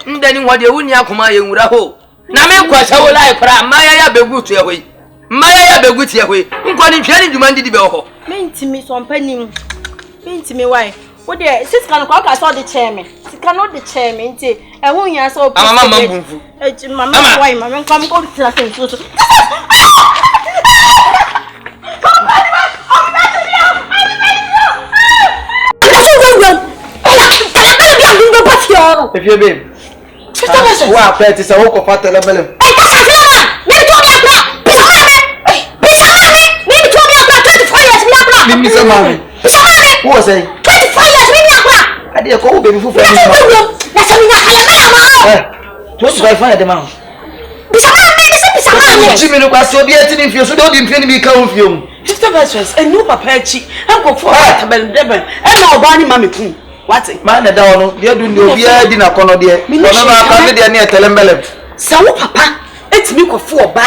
ndani ho de wuni akoma ye nwura ho. Na me kwasa wo lai pra maya ya begutu ye hoi. Maya ya begutu ye hoi. Nko ni hwe ni dwuma ndi be ho. Mentimi so mpanim. Mentimi why? Wo de sika no kwa ka so de chairman. Sika no de chairman nti ehun ya so mama mbumfu. Mama why mama nkwam ko tira sen so. If you be wa peti se wo ko fa telebele. Mimi se mami. Wo say 24 years mimi akwa. Ade ko wo be fufu ni ma. Na se mi na kala ma. To so fa ya de ma. Bisa ma. Jimi no kwa so bi eti ni fie so do di mfie ni bi ka wo fie mu. Sister Versus, and no papa echi. Uncle for tabel deben. And no bani mami kun. What? Man na da wono, dia du ndi obi a di na kono de. Ono na aka me de na telembele. Sa wo papa etimi ko fo ba.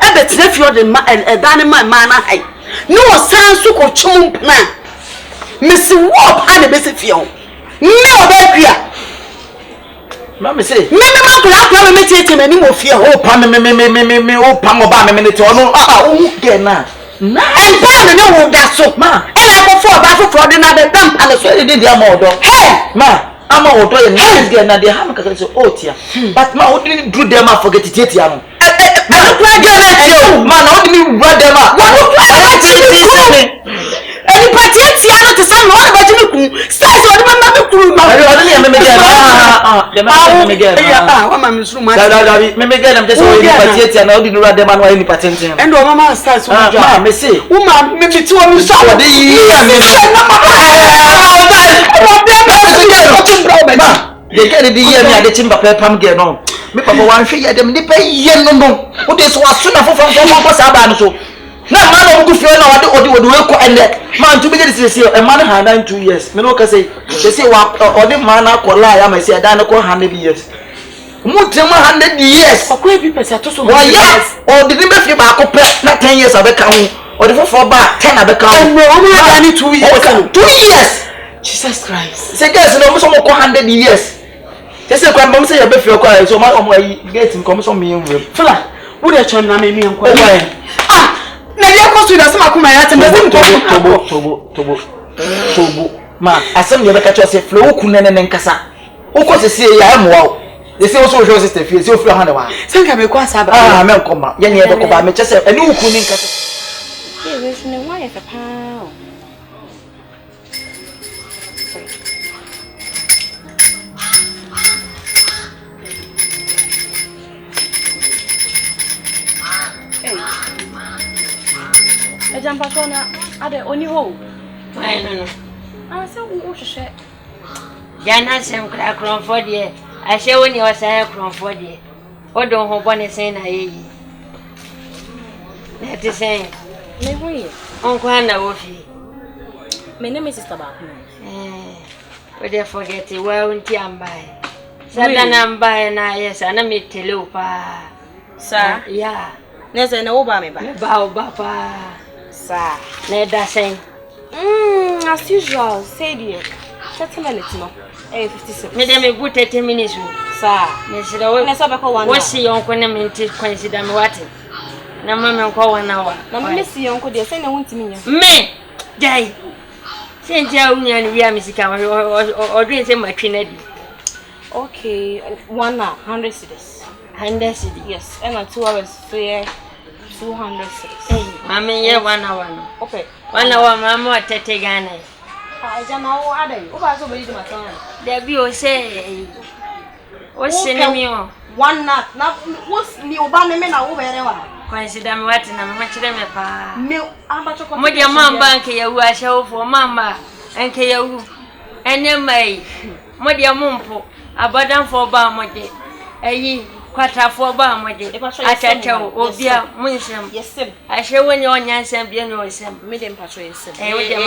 E betre fie de ma dan ma na hai. No san so ko twum na. Missy Wop and the basic film. No, Belgia. Mamma say, me kula me tete me ni mo fie ho pa me o pa mo ba me ne to no o get na. Na and pa no wo da so ma. E la go for ba for de na de dam pa le so e dey am odo. Hey, ma, am odo e nice girl na dey ham ka say o tia. But ma o didn't do them forget it tia no. Ma no try get it. Ma no didn't run them up. What do I say? Any party tia to some one about me ku. Start so de ma me kuru ma. Me get. Yeah, wa ma me suru ma. Me get am just so any party tia na o didn't run them and any party tia. And o mama start so ma. Ma me say. Woman me ti o mi so wo dey they get the year me ade chimba pam get no. Me papa wan hwe ye dem ni pe ye no no. O dey so aso na fofo sa ba no so. Na man no go feel na odi we ko ende. Man to be get this year, a man had 2 years. Me no ka say wa odi man na ko la ya ma say dan ko 100 years. Mu tem 100 years. Ko e bi pese to so. Oh yes. O di be fi ba ko pe na 10 years abeka hu. O di fofo ba 10 abeka hu. No, o mu ya ni 2 years. 2 years. Jesus Christ. Say guys no mo so mo ko 100 years. Say kwa mbom say ya be fi ko so ma omo get nkom so me enwe. Fula, wo de chon na me mi enko. Na dia ko su da sama kuma ya tanda zan tobo ma asem ye be ka cho say flow ku nene nkasa wo ko se sie ya mo wa ye se wo so jo sister fie se o flo ha na wa sen ka me ko asaba me nkoma ye ne ye be ko ba me che se eni wo ku ni nkasa ye we shine wa ye papa Ejampa sona ade oni ho. No. I said, "What should share?" Jana sem kra kronfo de. A she woni o say kronfo de. O don ho bone sen na yi. That is saying. Me hui. Onko na wo fi. My name is Sister Baku. We dey forget it. Well, unti ambai. Sada na ambai na yes, ana me tele pa. Sir? Yeah. Nese na wo ba me ba. Ba pa. Sir. Na da sen. As usual, say dear. 30 minutes no. 56. Me dey me good 30 minutes. Sir. Me say we. Na so be ko 1 hour. Wo si yon ko na me nti consider me what. Na mama nko 1 hour. Na me si yon ko de say na wontimi nya. Me. Dai. Sentia unya ni ya misika o dream say matwe na di. Okay, 1 hour 100 cedis. 100 cedis. Yes, and 2 hours so yeah 200 cedis. Hey, mama yeah 1 hour no. Okay. 1 hour mama tete Ghana. Jana wo adai. O ba so be di matana. There be o say o sene mi o. 1 hour na wo ni oba me na wo bere wa. Consider me what na me chire me pa. Me amba choko. Mo dia mamba nke ya wu ahye fo mamba nke ya wu. Ene mai. Mo dia mompo abadan fo ba mo de. Eyi kwata fo ba mo de. Atatew obia mo nsem. Yesem. Ahye woni onyansem bia no nsem. Me dem patro yesem. Eh we dia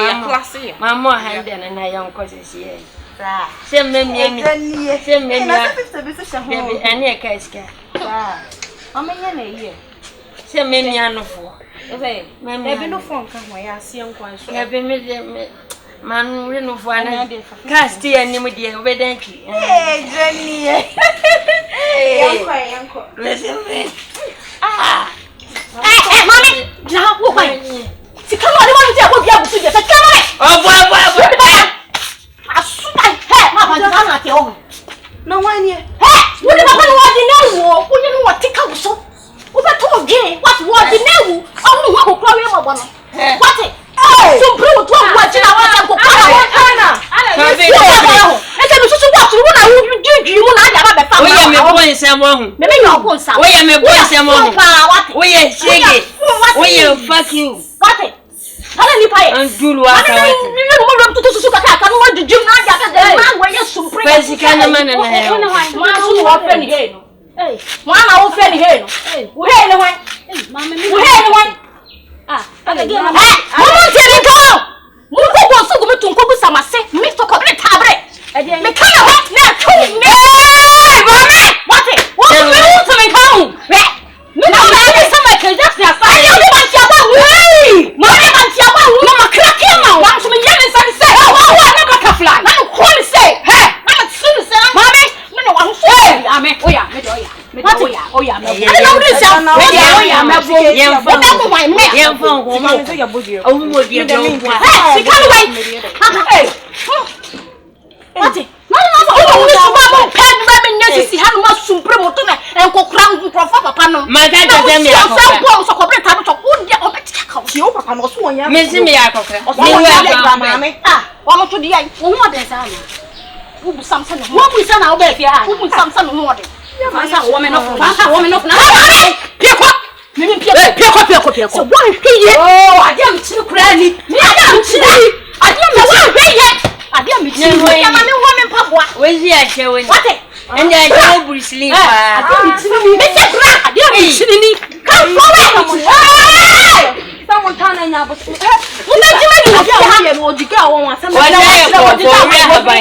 mama hande na yan ko sisi e. Sa. Se me mi. Se me mi. Na 50 bi se ho. Baby ene ka iska. Sa. Mama nya na ye. Se me mi anofo. Ebe, ebe no phone ka ho ya asie nkwan so. Ebe me de me manu we no fo ana. Cast ye ni mu de obedantwi. Jenny. Yanko. Listen me. Mami, na wo kwa. Sika no de wo nje ko bia busu je. Sika no. Obo. Asuba he, ma ba na na te o. Na wan ye. He, wo de ba no wo de na wo, wo ni wo tika wo so. Uba to again, what was the name? Oh, no, what problem about what? Oh, so bro, to what you want to go. I said, so what you want to do? You want to have a family. We are me boy someone. Maybe your boy someone. We are me boy someone. We are shege. We are fuck you. What? Hala ni pae. Andulu aka wati. Mimi mo mtu suka kaka mo de jim na ja ka man we sumpre. Pesi kana mana na he. Ma so wo fe ni he no. Hey, mama wo fe ni he no. Wo he ni wan. Mama mi. Wo he ni wan. Aga ge na. Mo tiri ko. Mo ko go so go metu ko bu samase. Mi to ko bre tabre. Me kana wa na tu ne. Mama. What? Wo me to me ka. Me na me be sama ke just ya fa. Ayo ni ban tia ba wi. Mo ni ban tia ba wi. Mama krake ma. Wa so me yemi san se. Wa na butterfly. Na ko ni se. He. Mama tsu se. Mama. Me no wa so. Ame. Oya, me do oya. Oya, me. I know this. Oya, me bo. Yem fa. Oda mo wan me. Yem fa ko ma so ya bodi. O mo di do. Hey, she can't wait. Hey. What? No. O so ba mo pen ba me nya sisi hanu ma sumpre mo to na enko kran nkrofo papa no. Ma ga ta dem ya ko. So ko bre ta no to o dia o betika ka. Ti o papa no so won ya. Me si me ya ko kra. Me wa mama. Wa mo to di ai. Wo mo de sa na. Wo bu samsa na. Wo bu sa na o ba fia ha. Wo bu samsa no mo de. Fansa wo me no. Na. Pia ko. Mimi pia ko. So one pie. Oh, ade am chiri kura ni. Me ade am chiri. Ade am one pie. Ade am chiri. Ya ma me wo me mpaboa. We ji a she we ni. What? And I go Bruce Lee pa. Ade am chiri. Me se kura. Ade am chiri ni. Come forward. Someone turn on your bus. Mo me ji me ni ade am ye no odiga won wa se me. Wa na ko we ha ban.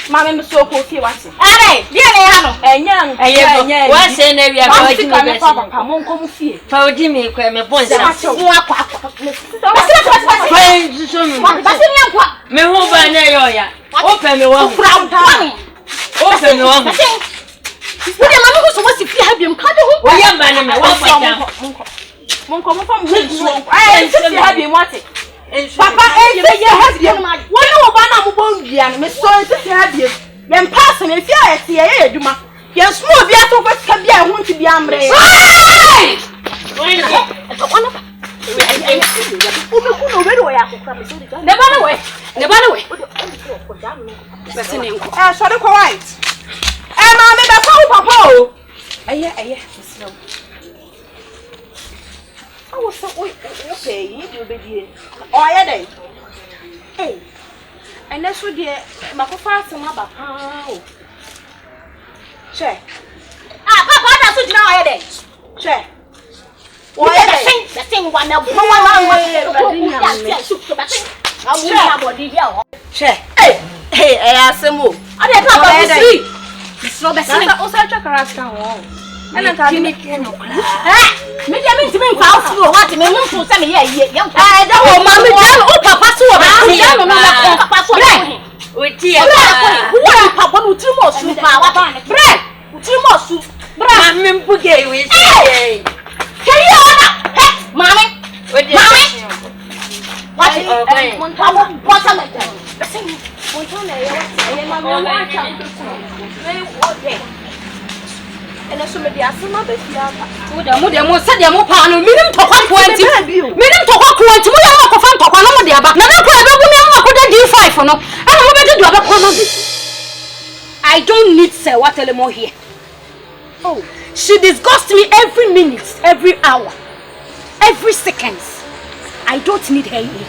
Mama me so ko fie wase. Are, dia ne ya no. Enya. Wa se na wi aka waji me be. Papa mo nko mu fie. Fa waji me kwa me bonsa. Mo akwa. Fa so me. Basi ni akwa. Me ho ba na yo ya. O pe me wa. O pe me wa. Wo de mama ko so wasi fie ha biem ka de ho. O ya ba na me wa fa jam. Mo nko mo fa mo hu so. Ai, fie ha biem wate. Papa, you have your man. One over now, Bongian, Miss Soy, have you. Then passing if you are here, you must. You're small, yet over Cabia, I want to be ambre. Never away. Listening. Sorry, quite. And I'm in the phone, Papa. Aye. I was so okay, you be oh, yeah, hey, and that's what dear, my papa, some other pound. Check. Papa, that's what now I did. Check. Why, the thing one of check. Hey, I asked him. I didn't papa see. It's not the same. Also, check her ass down. And I can't make it. Maybe I mean to be found through what you mean to send me. I don't know, Mammy. Oh, Papa, so I'm with you. Papa, with two more soup. Bread, with two more soup. Bread, Pugay with can you order? Mammy, what is and so maybe I some of it. Muda said your mopano, minimum to 20. Minimum to 20. We are not to find to the above. Never could D5 for no. I don't need say what more here. Oh, she disgusts me every minute, every hour, every second. I don't need her here.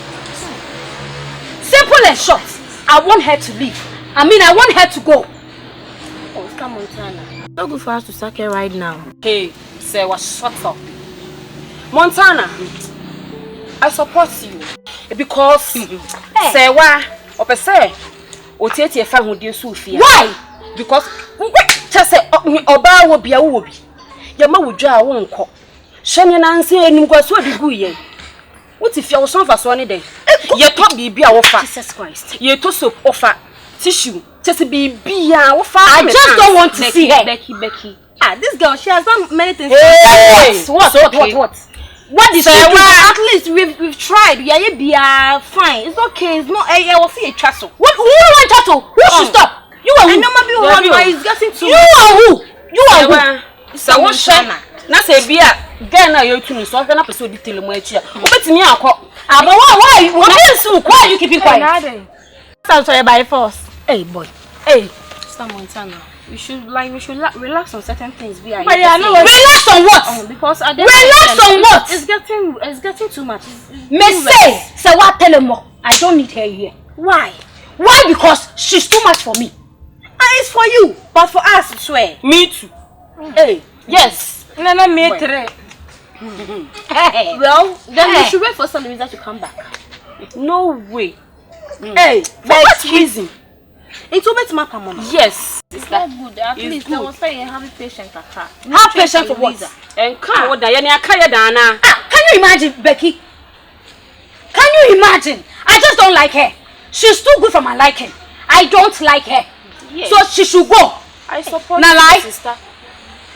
Simple and short. I want her to leave. I want her to go. Oh, come on, Montana. It's not good for us to sack her right now. Hey, say what? Shut up. Montana, I support you because say what? Say, o tete fa ho de so fia. Why? Because just say oba wo bia wo bi. Ya ma wodwa a wo nko. Hwene na nse enim kwaso odigu ye. What if you son for so any day? You top bibi a wo fa. Jesus Christ. You to soap offer tissue. Just bibi a wo fa. I just don't want to see her. Becky. Ah, this girl, she has done many things. Hey, what? What is it? At least we've tried. We are fine. It's okay. It's not. I will see a chattel. What? Who want chattel? Who should stop? You are who? I know maybe one is getting too. You are who? You are who? So what? Na say bia girl na you tunu so na person detail mo achi a obetimi akọ aba why you keeping quiet? Sounds so by force. Hey boy, hey Montana, we should relax on certain things. But yeah, no, relax on what? Because relax on what? It's getting too much. Say what? Tell him more. I don't need her here. Why? Because she's too much for me. And it's for you, but for us, I swear. Me too. Hey, yes. Nana me three. Well, then we should wait for some reason to come back. No way. Hey, for what reason? It's over my mama. Yes. It's not good. At least I was saying have patience. Have patience for what? And come on, Diana, can you imagine, Becky? Can you imagine? I just don't like her. She's too good for my liking. I don't like her. Yes. So she should go. I support you, sister.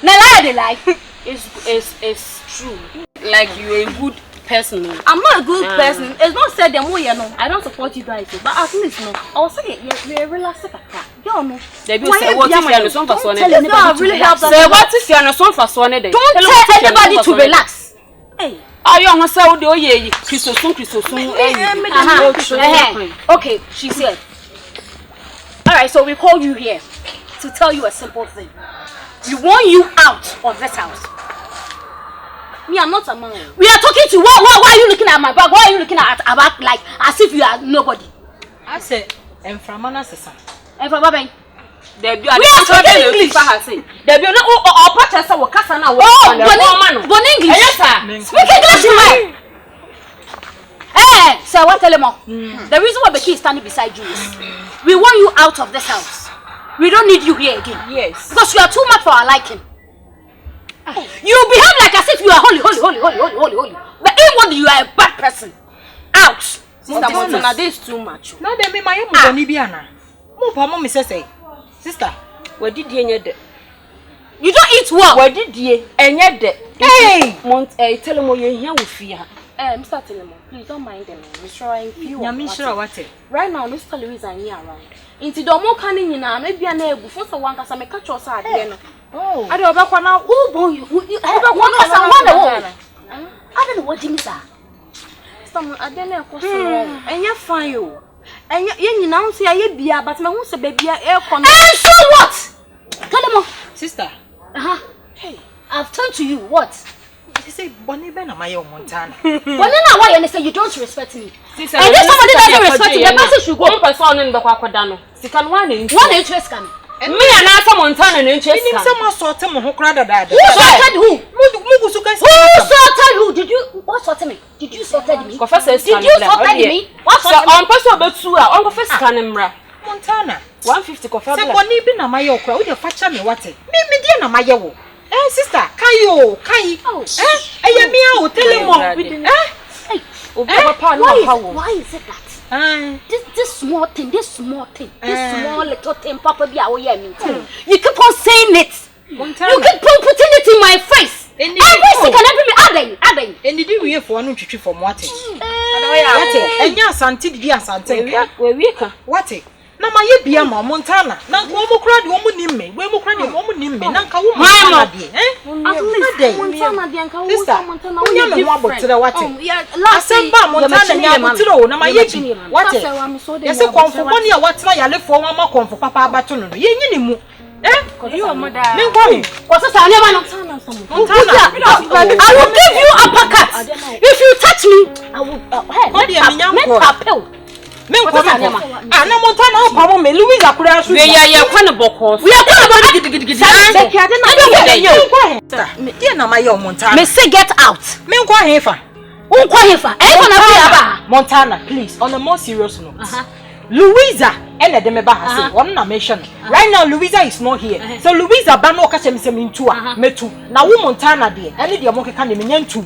Nala they like. It's true. Like you're a good person. I'm not a good person. It's not said them way, no. I don't support you guys, but at least no. I was saying you're relaxed. You know. They be say what if you're not for so really help. Say what if you're not for so don't tell anybody to relax. Hey. Oh, you want to say the oye Christosun. Okay, she said. All right, so we called you here to tell you a simple thing. We want you out of this house. Me, I'm not a man. We are talking to why are you looking at my back? Why are you looking at our back like as if you are nobody? I said, I'm from Manasa. I'm from Babang. We are speaking English. There be no opportunity for Kasana. Oh, bon English. Yes, sir. Speak English, man. Hey, so what tell them all? The reason why Becky is standing beside you is we want you out of this house. We don't need you here again. Yes. Because you are too much for our liking. You behave like as if you are holy. But inwardly you are a bad person. Out. Sister Montana, this is too much. No, they mean my own Bonibiana. Mom say, sister, where did you eat? You don't eat what? Where did you? And yet, hey, tell them what you're here with fear. Mr. Telemon, please don't mind them. I'm sure if you I'm sure what it. Right now, Mr. Louise and you around. Into the more canning in maybe an able for one because I may catch us at the end. Oh, I don't know now. Oh, boy, you have one as I don't know what Jimmy said. Some I don't know, and you're fine. And you now say I be but my who's a baby air con. And so what? Tell them, sister. Hey, I've turned to you. What? She say, Bonnie Ben, my own Montana. Well, then why you say you don't respect me? Sister, and if somebody doesn't respect you, the person should go. One person in the Quaquadano. She can one interest can. Me and I some Montana and interest. Someone saw them who cried at who sorted who? Who sorted who? Did you what sorted me? Did you sorted me? Did you sorted me? What sorted me? On person about two on confess canimra. Montana 150 coffee. Say Bonnie be na my okra, we dey facha me what? Me dey na my wo. Sister, Kai. Me I tell him why is it that? This small thing, this small little thing, Papa be our me. You keep on saying it. You keep on putting it in my face. Every second, every adding. And did you hear for no chichi from what? And ya santi di asante. What? Na ma ye bia ma Montana na ko mo kra de o mu nimme we mo kra de o mu nimme na nka wo Montana de Montana de nka wo Montana wo ya me wa botere wate asemba Montana nya botere o na ma ye bi wate yese konfo boni a watena ya lefo wa ma konfo papa abato no ye nyi ni mu you moda me nko ko so sa never no I will give you a packet if you touch me I will na Montana o me Louise akura asu we ya kwana boko we are going about gidigidi me na my Montana me say get out me nko hefa Montana please on a more serious note Louisa ene de me ba ha say one na mention right now Louisa is not here so Louisa ba no ka che me se me ntu a metu na wo Montana de ene de mo keka ne me nyantu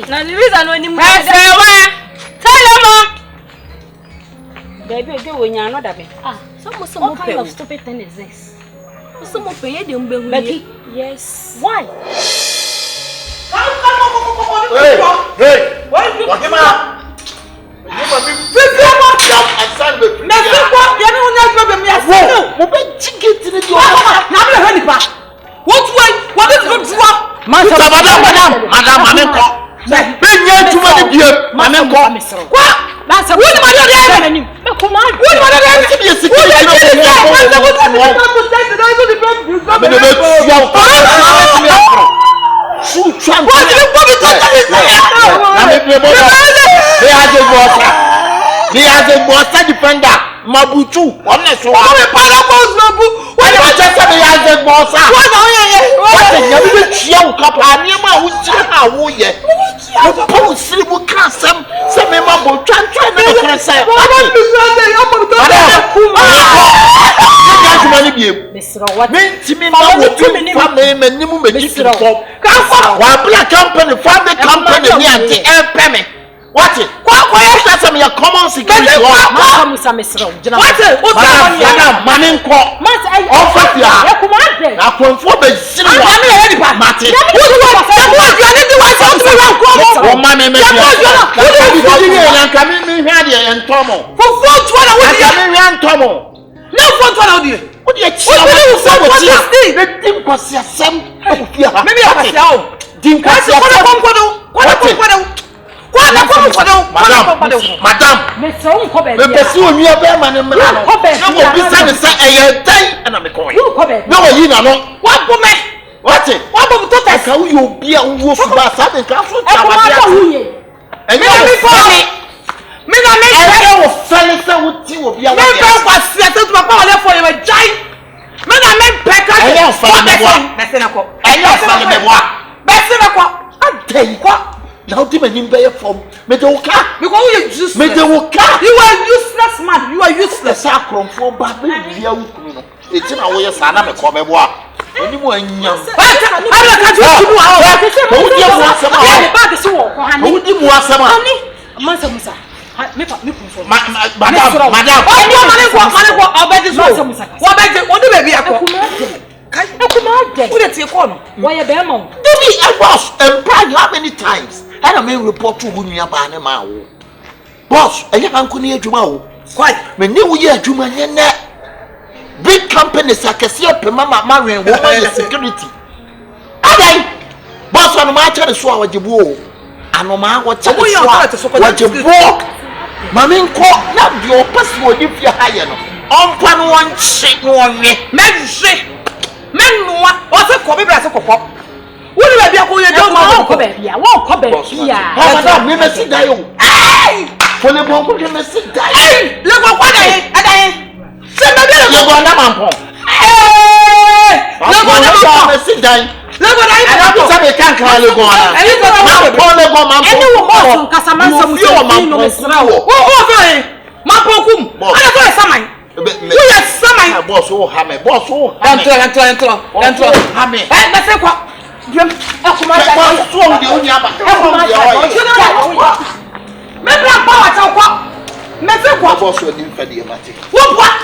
na Louisa no ni mu baby, go when you're another bit. What kind of stupid thing is this? Some of the Becky. Yes. Why? Hey! What am I? Mabuchu, one is so. What you just said, the other boss. What a young couple, I near my own yet. Oh, see, we can't some memorable trying to say. What means to me, family what it? That's some your common security law. What it? Madam, me pursue me a bear man and man. No, be say day and I'm a coin. No, you know what woman? What it? What about how you be a wolf bastard and castle? And you me not make a fellow with you will be a was settled for you a giant. Me not make better. I know now demon him bear from Medoka because you useless. Medoka, you are useless man. You are useless. Sacrum for baby. It's in our way. Sana me come boa. Anyone young. How many times? ana me report wo nua ba ne ma wo boss eya kan ko ne adwuma wo kwai me ne wo ye adwuma ne ne big companies akese opema ma wen wo ma security adan boss no ma cha de so a wajibu o anoma wo cha de so wajibu mami nko na bi o pese wo di fie ha ye no onpa no won chi no onwe menhwe mennoa o se ko bibra se kokop woni ba bia ko ye do ma ko ba bia wo ko ba bia ha ma me me si dai o ai fole bon ko me si dai ai le ko kwa dai adai se me bia le ko na mampo le ko na mampo me si dai le ko dai ana ko sabe kan kan le ko na e ko na ko le ko mampo eni wo mo kasa man sa mu se no me sra wo wo fe mampo kum ana ko saman wo ya saman boss wo ha me boss wo entro ha me me se ko Diam, aku mau cakap. Suang dia punya apa? Aku mau cakap. Memang apa macam kau? Memang kau. Bos sudah dia mati. Wah.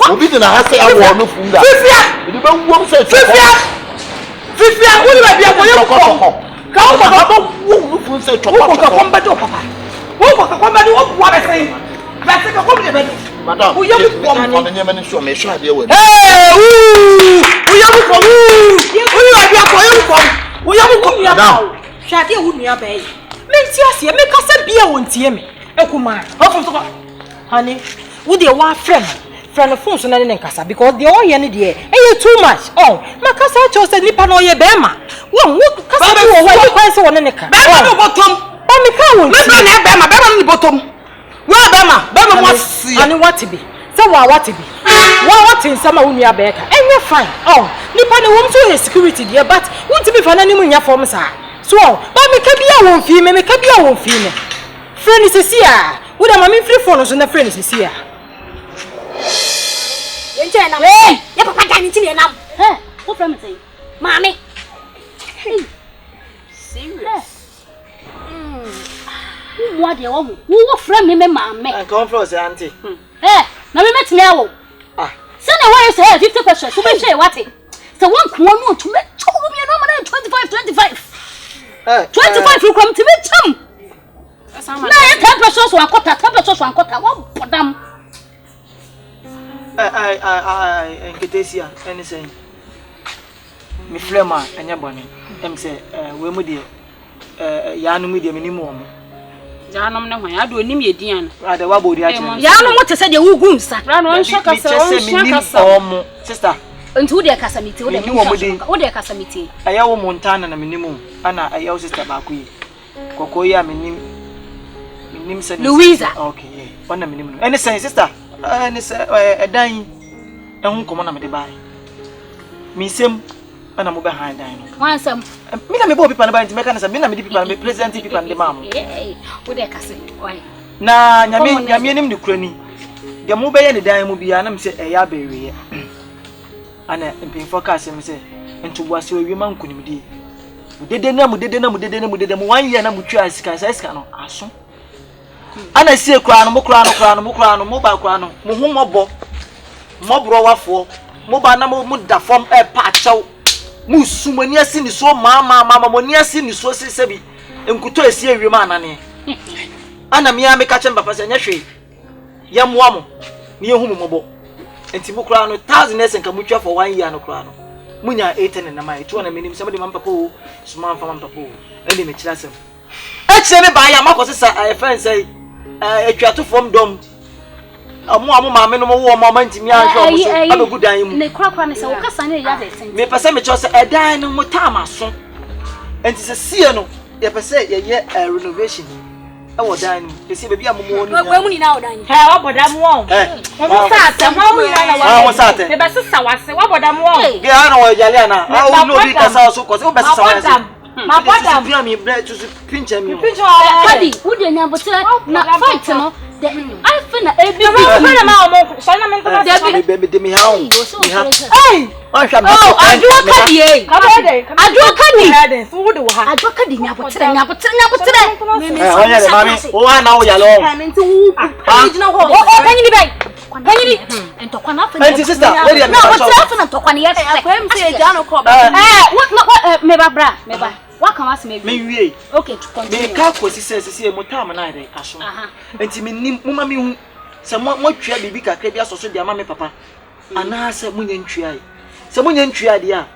Obi tu nak hasil awal nu funda. Fifia. Ini bang uang saya. Fifia, uli babi aku yang kau. Kau uang nu funda saya cokok. Kau kombat tu apa? Kau kombat tu apa besar? Besar kau kombat besar. Madam, uya bu kom ni. Anya mani so me sha dia we. Uya bu kom. Uya bi akọ uya bu kom. Uya bu kom ya ba. Sha dia wu nua ba yi. Me nti ase me kasa bia won tie me. Ekuma. Ofo so. Honey, wo dey wa friend phone so na ne nkasa because the all ye ne dey too much. Oh, makasa cho se nipa no ye be ma. Wo kasa bi wo wa ni kwan se wo ne ne ka. Be ma no bottom. Ba me ka won. Me na be ma no bottom. Wa bema what ani what be say what be what in sama wo nua be ka enye fine oh nipa ne wom so security there but won't be fa na ni mu nya form sa so ba me ka bia won fi me ka bia won fi ne friend is here wo da mama free phone so na friend is here yenje na ye papa ga ni ti ne nam wo friend say mama serious What do you want? Who friend me, mamma? I come from auntie. Now we met me. Send away say 50 questions. So say what? So one no to make 25. You come to me, chum. Now 10 pesos one quarter, 10 pesos one quarter. What for them? I get this here. Anything. Me flema anya boni. Em say we mu de ya no mu de minimum. Janom na hwan ado onim ye dian ade wa bodi a kire ya no mo te se de wugu nsa ra no nhaka se o nhaka omo sister ntu de kasa miti o de kasa miti aya wo montana na minimu ana aya wo sister ba ku yi kokko ya minim se Louisa okay ona minimu ene sen sister ene se edan ehun komo na me de bai mi sem ana mo be han dan no wan sam mi na me bo pipa na ba nti me kana sam mi na me di pipa me present pipa de mam wo de kase oi na nyame nim de kurani de mo be ye ne dan mu bia na me se eya ba ewe ana mpin focus me se ntu boase owi man kunim di dede na mu wan ye na mu twa sika no aso ana sie kura no mo ba kura no mo hu mobo mobro wafo mo ba na mo da form pa achew musumani asini so mama moni asini so sesebi enkuto esi ewiem anane ana me ame ka chemba pase nya hwe yamwa mo ne yehu mo mobo enti mo kura no 1000 esen ka mutwa for 1 year no kura no munya 18 na mai to na menim se mo de mampa ko suma mfa mampa ko ende me kira sem eche me ba ya makọ sesa friend say etwato from dom amu maame no wo mama ntimi ahwe omo so abegu dan mu ne krakra ne se wo kasa ne ya be me pese me cho se edan no mo tama so enti se sie no ye pese ye renovation e wo dan mu esi be bia mo mo ni we mu ni na wo dan he wo boda mu won mo sa ate mo mu ni na wo sa ate me be sesa wase wo boda mu won ge ana wo jale na wo no bi kasa so ko se wo be sesa wase ma boda mu mi bre to pinche mi kadi wo de nya botre na fight no I feel na ebi bi na ma omo so na me nko de bi mi ha hey o sha me ajo kadi e ajo kadi so wo de wo ha ajo kadi nya botre onya de mami o wa na o ya lo ha ni ho o kanyi ni bai kanyi ni entokwa na fa ni sister we dey na botre fa na entokwa ni yes akwa mse ja no ko ba me ba bra me ba What can ask me? Me okay, to continue. Me ka kwesi se mo time na ide aso. Enti me nim mama me hu se mo twia bibi kakra bi asoso dia mama me papa. Ana se munya ntwia yi. Se munya ntwia de a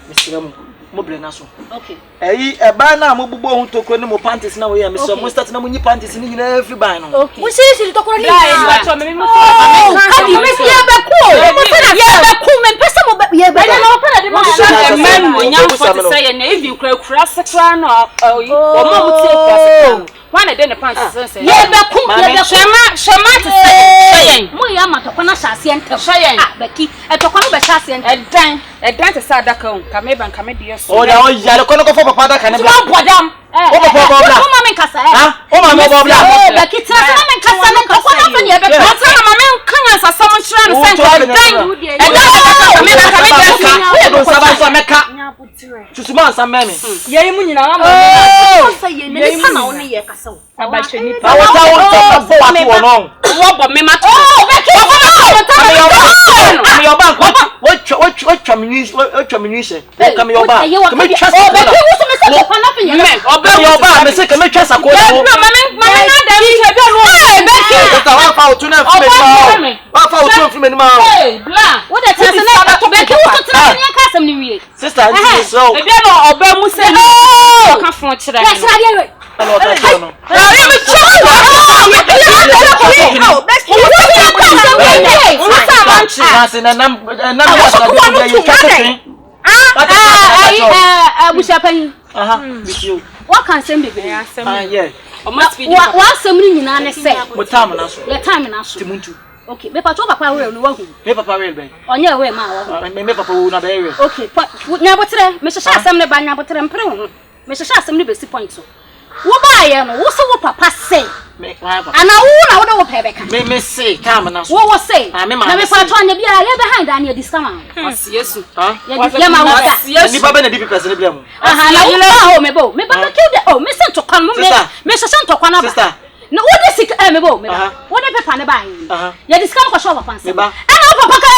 me sira mo bre na so. Okay. Eyi eba na mo bubo hu tokro ne mo panties na wo ya me so mo start na mo nyi panties ni nyina every ban no. Okay. Mo sisi tokro ni. Ya to me mo. Ka di me ya be cool. Ya be cool me pesa mo ya be. Na mo pala de mo share man mo nya for say na if you kura sekra no o mo mo tie kura sekra. One day the panties say. Ya be cool ya be shema to say. Mo ya ma tokona shase ntem. Ah beki e tokona be shase ntem. Edan te sa daka on kameba nkamedia so. O da o ya le kono ko fo papa da kan bla. Mo bodam. O papa bla. O mama nkasa O mama bla. Beki tra se mama nkasa no ko na fa ne e be Asa na mama nkanya sa sam chira no sen edan. Edan kameba o saba so meka. Susuma ansam me. Yei mu nyina mama. Say ye me sa na wo ne ye kasa wo. Abache ni pa. Awo ta wo ta bo wa to no. Wo bo me ma to. Beki me yo ba what communication come your back come trust me me say come trust ko mama na da mi che be no ta wa fa otu na fi me ma bla what the chance na Beki wo to tra ni ka asem ni wie sister nti so e be no oba mu se no ka fon kire ni no ta so no what can say me yeah what say me nyina ne say what time na so your time na so timuntu okay me papa papa we no wahu me papa we ben onye we ma wahu me papa wo na be we okay nya botre me hye asem ne ba nya botre mpre ho me hye asem ne be si point so wo ba ye no wo so wo papa say me papa ana wo na wo do wo pebeka me say time na so wo say na me pa to anya bia ye behind anya discount yesu ye ma wo ni baba na di because ne bia mu na wo ba ho me ba kill the me sent to kwan me hye to kwan na ba no what is it me bo what the paper ne ba yin ye discount ko show papa say ana papa ka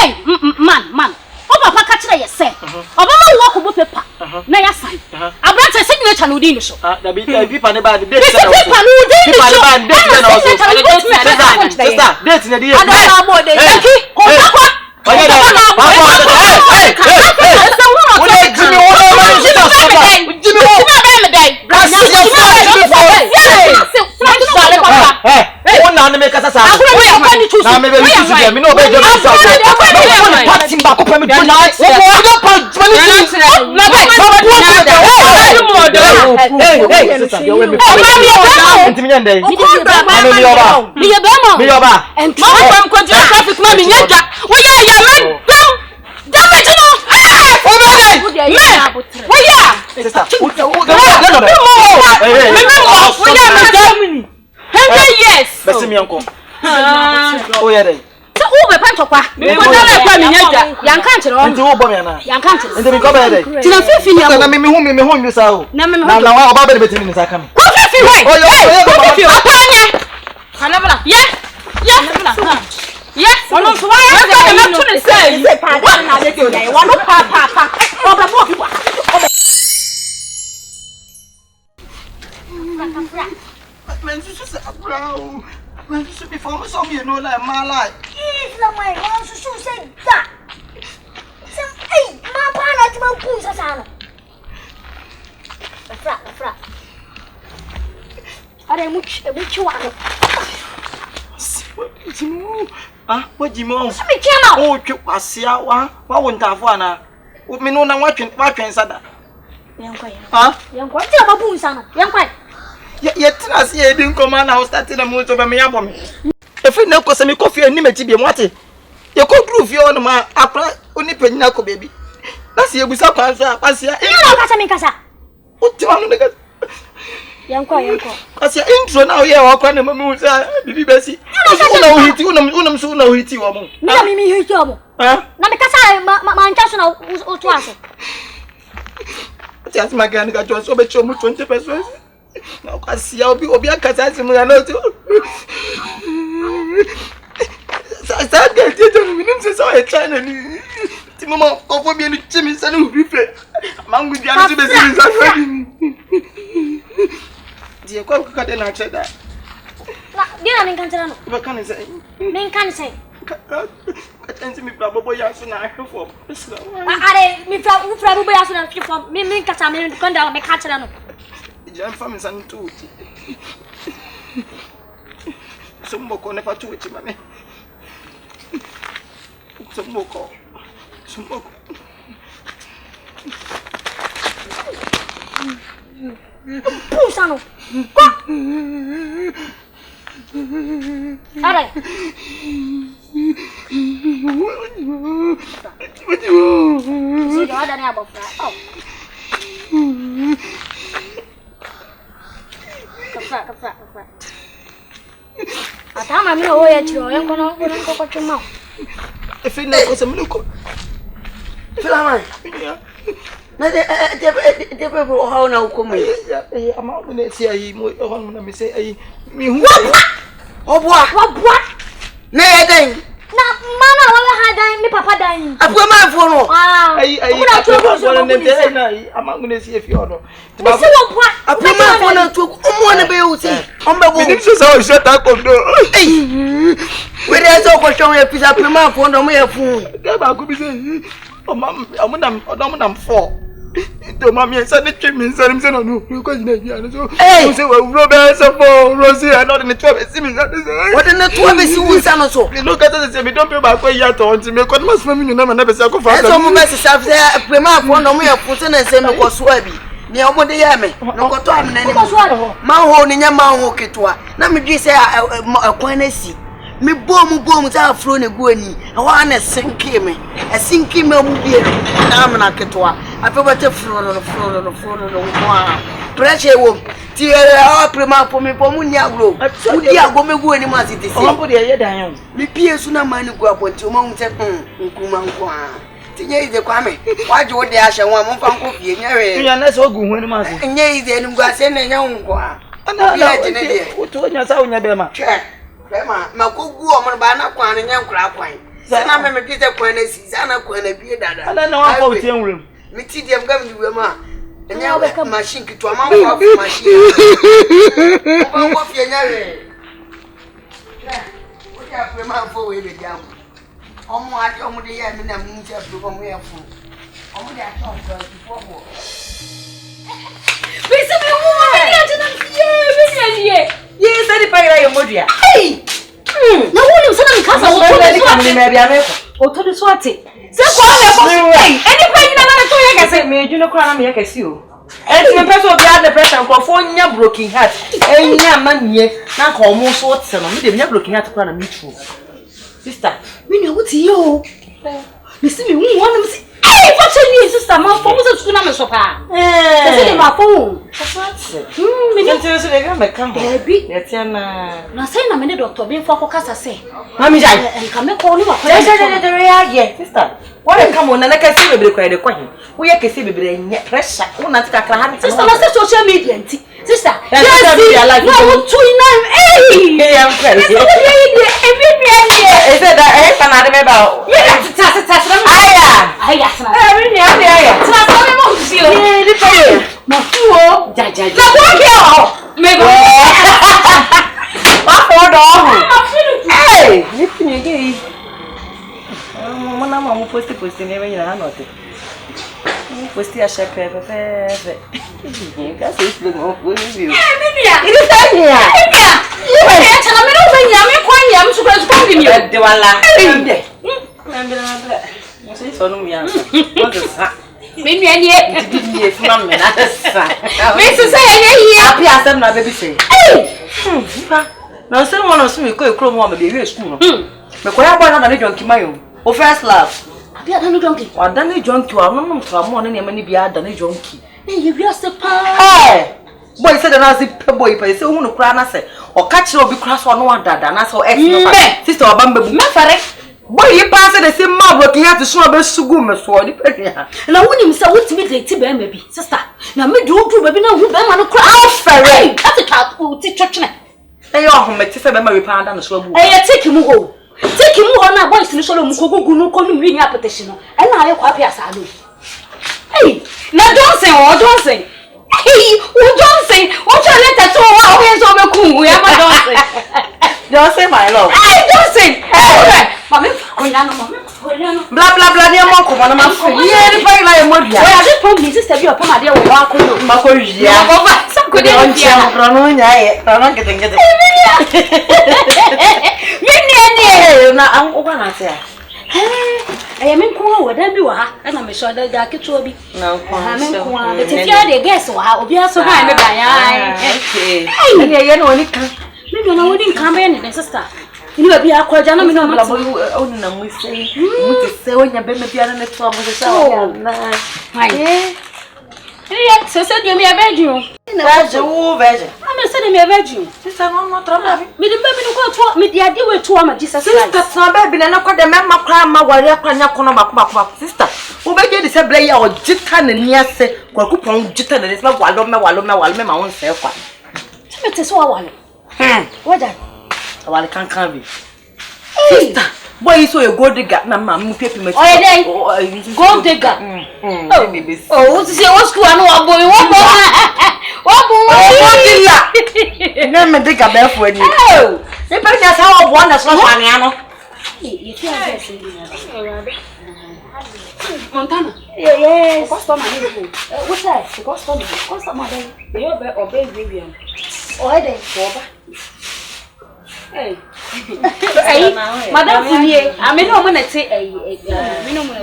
man o papa ka kire ye say obama wo ko bo paper na ya sign abrante se nyina chanu di ni so da bi paper ne ba de date na paper no di ni so paper ne ba date na so sister date ne di ada mo de ki ko kwa oh yeah dey o be pantokwa ko na kwa minyaja yanka nchiro nti wo bo me na yanka nchiro nti mi ko be dey ti na fifi ni na me hu nyusa o na wa oba be betimi ni saka mi ko fifi we ko fifi apanya kanabla ye ono so wa ya na to ne say pa na de ti dai wa no pa o be mo ki wa man so say abrow man so before so me no like my life la mai man so say da sam ai ma pa na ti man ku sa sa no fra are mu chi wa no what jimo so me kia na o twe kwasia wa wo ntafo ana me no na wa twen sada yankwa ti ba bu sa no yankwa ye tina se e din koma na start na mo so be me yabo me e fi na ko se me kofi ani ma ti bi mo ate ye ko dru fi on ma akra oni panyina ko bebi na se ebusa kwan so apasia ina ka sa me kasa o ti wa no de yankwa asia intro na o ye wa kwa na mamu sa bibi besi una uhiti una so una uhiti wa mo na mi hiti wa mo na me kasa ma ncha so na o to aso ati asma ga ni ka jo so be cho mu 20 pesos na kwasia obi akasa simu ya no to sa ga ti to mi nim se so e chana ni ti mama ko fo bi ni chimi sa no bi fe mangu bi ani be si sa so ni Dear, quite cut and I said that. Dear, I can't. What can I say? Men can't say. Attend me, probably as an eye for. I me probably as an for me, Catamina, come down, the catcher. Jam farmers and two. Some more never to it, money. Some more call. Some more. Pusano. Sere. What you? See the other neighbor. Oh. Kafra. Atama mi o ye ti o ye kono ko chuma. E fe na ko se mi ko. Fela man. Na de bebo how na ko mi. Ama mo na si ayi mo ho na mi se ayi mi hu. Obwa. Na ye den. Na mana wala ha dan mi papa dan. Apo ma fo no. Ayi. Wala na de na ayi ama mo na si e fi ono. Ti se obwa. Apo ma fo na to omo na be uti. Ombe bo. Mi so so shut up do. We dey so ko shon e pisa apo ma fo no mo ye fu. Ga ba ko bi se. Omo nam 4. To mami say the trip me say no ko jina bi ana so. Say we Robert so for Rosie I not in the 12 see me that say. What in the 12 see we say no so. Me look at it say me don't pay back ya to until me ko mas fami na na be say ko fa. So mo be say apo ma fo no mo ye fu say na say me ko so abi. Ni omo de ya me no ko to am na ni. Ma ho ni nya ma ho ketwa. Na me dwi say akwan na si. Me bom za afro ne guani e wa na sinki me mu bie na am na ketwa afebate fro no kwa pressure wo ti e prema for me pomu nya gro udi ago me guani ma siti si ombo de ye dan yo me pie su na mani gu abonti o ma hu te nkuma nkwa ti nye ide kwa me waje wo de ahye won mo fa nko fie nya we nya na so gu hu ni ma si nye ide ni gwa se na nya nkwa ana o to nya sa onya be ma Bema makugu omo ba na kwan nya nkura kwan se na me dite kwan na si sa na kwan na bie dada ala na wa fa utie nwrem mi ti dem gam ni we ma nya we ka machine kitu ama wa machine o ko fie nya we o ya fe ma fo we be jam omo ade omo de ya mi na mu ntia pro ko mo ya fo omo de ato ko fo bo Bisa me wo ni ati na ye ye se di paira yo modua hey na woni se na nkasa wo to ni kam ni me bia me o to so ate se ko le ko eni pa nyina na to ye kase me dwuno kra na me ye kase o enti me person obi had depression ko fo nya broken heart enya manie na ka omo so tse no me de nya broken heart kra na me true sister me na wuti yo me si me hu wona me si hey what you sister ma fo mo se sukuna me so pa se de ma fo me no tell you say me come baby yetia na say na me ne doctor be fo akokasa say mami jai nka me ko ni wa kwa de react sister what come on na kase bebre kwa de kwa hin wo ye kase bebre nya pressure wo na tika kra ha sister na say social media nti sister social media like no to ina hey am crazy is it that panade me ba aya every day aya tra so me mo si o ni to mo fu o ja na ko ke o me go pa for do hey ni pinye ge mama mo posti ne me na no te posti a chefe ka se explique mo ko ni me dia ile ta nia ile tana me no be nya me kwa nya me sukura sukura ni de wala inde mo se so no mi an mo de sa me nua ni e fuma me na sa me se say ye hia api asem na baby say na se mo no so me ko ekro mo ma be wi school no me ko ya boy na le jonki mayo o first love abi adani jonki adani jonki wa no no tra mo ne ne mani bia adani jonki ye wi ase pa boy say the na se boy pa say hu no kra na se o ka kire obi kra so no wadada na so ex no sister obamba bu me fare boy yi pa say the same ma broken heart so be sugu me so di pe na woni mi say wotimi date be ma bi sister na me do ba bi na hu be ma no kra fare ati ka ti twetwene eyo ahometi fe be ma we pa anda no so bu take mu ho na boys ni so lo mu kogugu no ko no wi ni apetition no e na aye kwa pia sa do hey na Johnson don't say. What you let us know? How is over cool? We are don't say. Don't say my love. Hey, don't say. Mommy, blah blah blah. Near Monko, one of my friends. Yeah, the fire like a mud. Well, I just told me sister, you are my dear. We are cool. Some good idea. I'm not getting it. I'm going to say. I am in Kua, whatever you are, and I'm sure that I could be. No, I'm in Kua. But if you are the guest, I'll be so high. Hey, you know, maybe I wouldn't come in, sister. You will be a quite gentleman. Oh, we say, when you're baby on the top of the show. Yes, so said you may have you. That's a woo virgin. I'm sending me a virgin. Sister, I'm not trouble. Me the baby go to me the idea with 2 hours, Jesus. That's not baby, and I got the mamma crama while you're crying up, sister. Who began to say, Blay or Jitan and Yase, Quakupon Jitan, and it's not Waloma, my own self. It is all one. What that? Well, I can't come. Sister. Boy, you saw a gold digger, Mamma, paper. Oh, gold digger. Oh, what's your school? I know a boy. What boy? Never dig a bell for you. Oh, they put us how one as one. Montana. Yes. What's that? What's that, mother? You obey Vivian. Oh, they Hey, Madam Fulier, I mean, I'm going to say a minimum.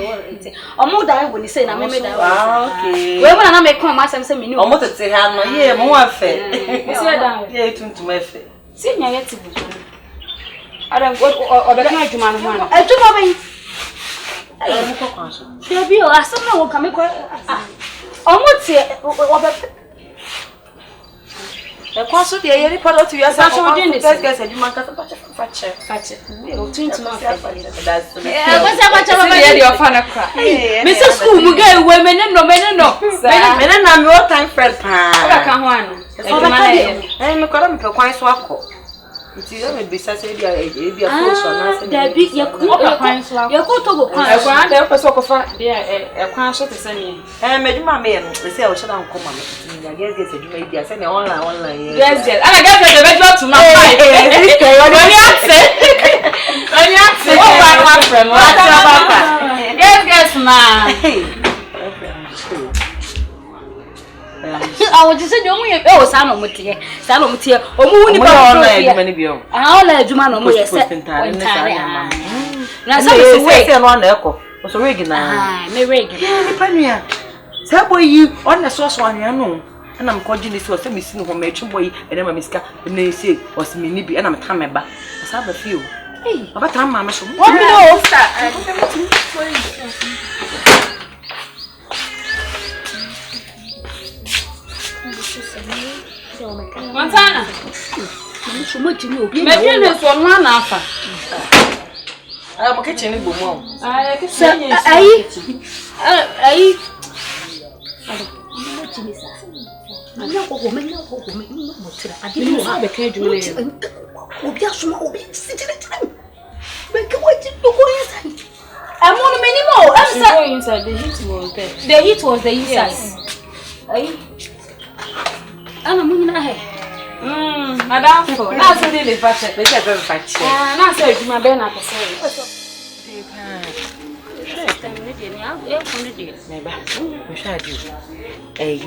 Or more than when you say, I'm made out. Okay. Well, when I make one, my son, you almost to say, I'm here, more fair. Yeah, to my face. See, I get to be. I don't go or the night to man. I do not mean. There be a summer will come. Almost say, the consul, the yearly part to yourself. Let's get a human catch it. You'll twin to my that's your fan of crap. Mrs. School, you get women and no men, no. Men and I'm your time friend. I can't one. I'm a column for quite swap. It's even besides a post. There be your coat of a grand episode of a concert to send me. And my man, we say, I shall come. I guess you may be sending online. Yes, I got the regular to my yes, ma'am. I was just saying, oh, Salon with you, Salon with you, or moving about all like Jumano, yes, now, so wait on the echo was a regular. May regular. Say, you on the sauce one, you know, and I'm calling this was a missing from Matron Boy, and I'm a miska, and they say, was me, and I'm a time back. I have a few. Hey, about time, Mamma, so what do Montana. So much you know. Maybe for one after. I'm a kitchen boom. I didn't have a cage. I'm on many more. I'm inside. The heat was the inside. I'm moving ahead. Madame, that's really fast. Let's have a fact. I said, my Ben, I say, hey,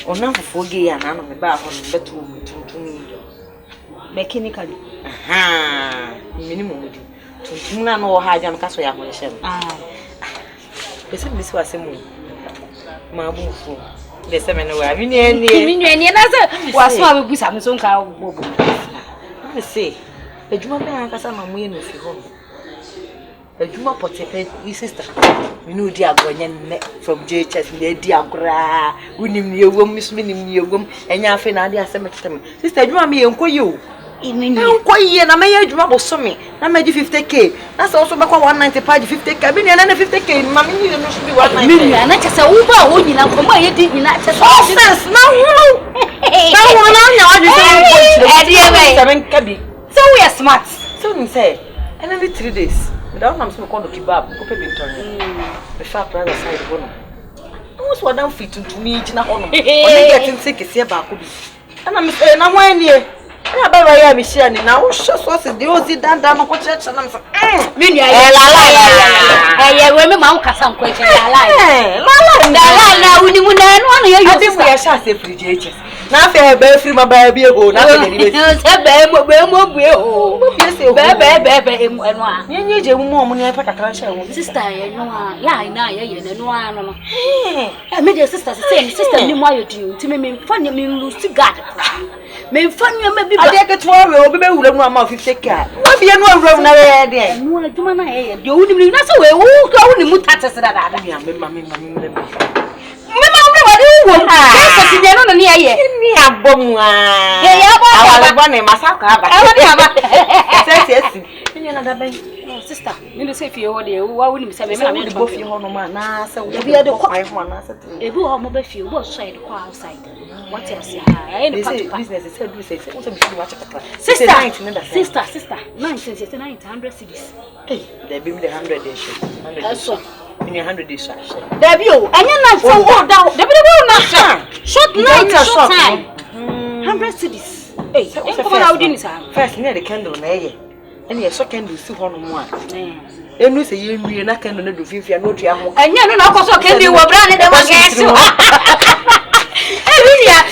or number 4 gay and I'm about on the bedroom to me. Mechanically, minimum. To know how I'm castle. This was a move. My move. The seminary, I mean, was why we have some cow. I say, a Juma man has some win with you. A Juma potted sister. You know, dear Gwen from JHS, dear Diagra, winning your room, Miss Minning your room, and your Fenadia cemetery. Sister, you are me, uncle you. In and I may age rubble summit. I made 50k. That's also back 195 50k. I've been another 50k. Mammy, you must be 190. And I just said, oh, you know, come on, you did not just sense. No, so we are smart. So we say, and every 3 days. Without I'm smoking on the kebab, go pay me. The fact rather side one. Who's what down fit to me in a home? Only getting sick is here back. And I'm saying, I'm one year. I'm a Michelle now. Just was the Ozi down on church and I'm saying, Minya, I remember Mount Cassam question. Now, we didn't want to hear you. I think we are shall say free. Now, fair baby, my baby, oh, nothing. You need a woman when you put a crash. Sister, I know, I made your sister say, sister, you want you to me funny, me lose to God. Me funny, maybe I get to worry, baby, who don't want to take care. What be a no room there? No, I do my head. You wouldn't that's away. Who go in the mood at us that? Sister, you say for your day, why wouldn't you say, I'm go for your home, man? So we are the quiet one. A good home of you was shy to go outside. What else? Business is said, sister, 900 cities. Hey, they be the 100 days. That's so. In 100 days, there you and you're not so old down. The short night, short time. 100 cities. Hey, first near the candle, and your second is 201. And we say you not candle to 50 and no tree. And you're not also can do what brand and guess you.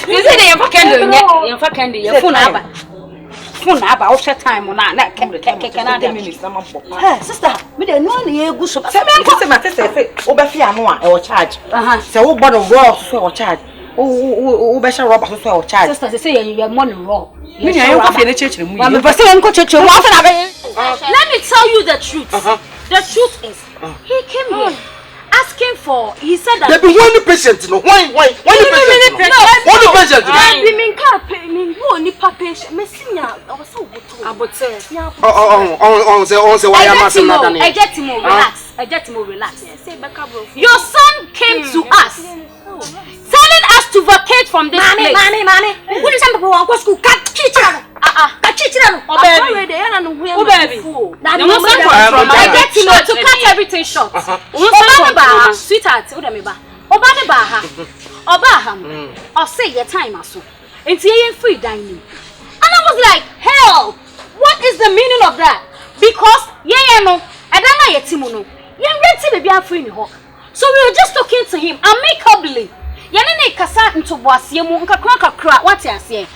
You say you're fucking your phone. About short time on that sister, we don't know the good so or charge. So what of raw for charge. Oh, better rubber for charge. Sister, they say you have money raw. Let me tell you the truth. The truth is, he came here. Asking for, he said that. There be one patient, no. Why? One patient. Relax. Your son came to us, telling us to vacate from this place. What is people want to school? I get to cut everything short. Sweetheart, I'll say your time also. And free dining. And I was like, hell, what is the meaning of that? Because I don't know yet Timono. You're ready to be free. So we were just talking to him amicably. What you say?